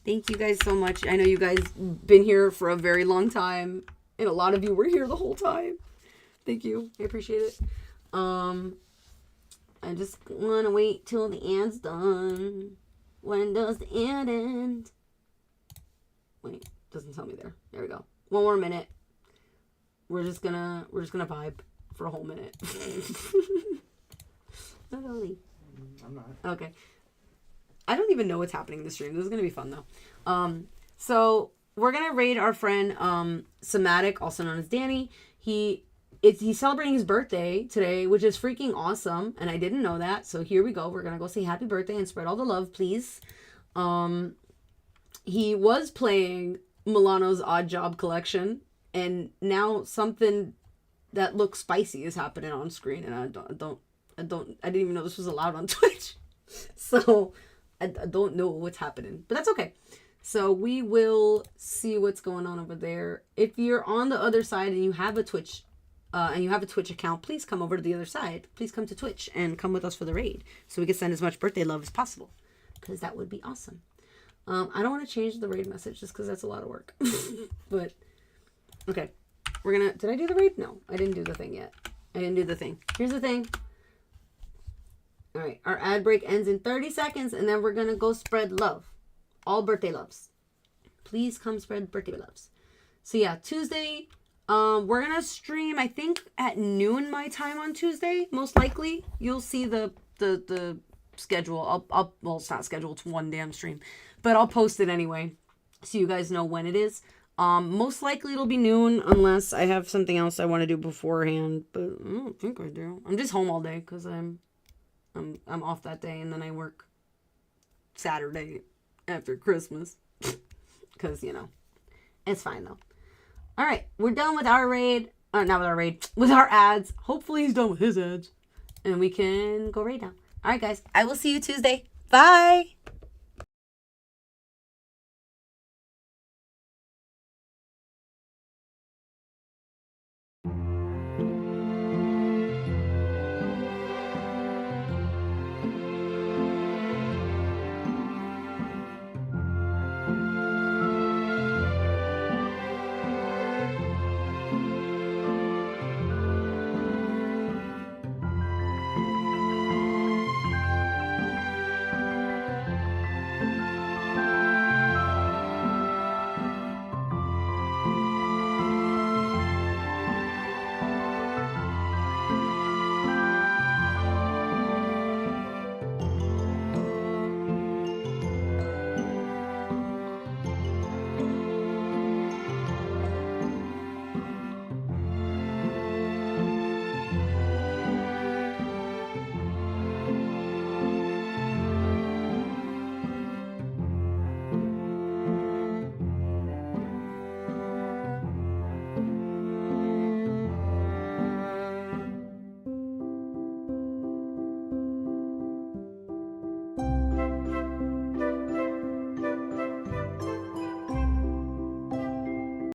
Thank you guys so much. I know you guys been here for a very long time, and a lot of you were here the whole time. Thank you. I appreciate it. I just want to wait till the end's done. When does the end end? Wait, doesn't tell me there. There we go. 1 more minute. We're just gonna vibe for a whole minute. Not only. I'm not. Okay. I don't even know what's happening in the stream. This is gonna be fun though. So we're gonna raid our friend Somatic, also known as Danny. He's celebrating his birthday today, which is freaking awesome, and I didn't know that. So here we go. We're gonna go say happy birthday and spread all the love, please. He was playing Milano's Odd Job collection, and now something that looks spicy is happening on screen, and I didn't even know this was allowed on Twitch. So I don't know what's happening, but that's okay. So we will see what's going on over there. If you're on the other side and you have a Twitch account, please come over to the other side. Please come to Twitch and come with us for the raid so we can send as much birthday love as possible, because that would be awesome. I don't want to change the raid message just because that's a lot of work. But okay, did I do the raid? No, I didn't do the thing yet. I didn't do the thing. Here's the thing. All right, our ad break ends in 30 seconds, and then we're gonna go spread love. All birthday loves. Please come spread birthday loves. So yeah, Tuesday, we're gonna stream, I think at noon my time on Tuesday, most likely. You'll see the schedule. Well, it's not scheduled, it's one damn stream, but I'll post it anyway, so you guys know when it is. Most likely it'll be noon, unless I have something else I want to do beforehand, but I don't think I do. I'm just home all day, because I'm off that day, and then I work Saturday after Christmas, because, you know, it's fine though. All right, we're done with our raid. Not with our raid, with our ads. Hopefully he's done with his ads, and we can go raid now. All right, guys, I will see you Tuesday. Bye.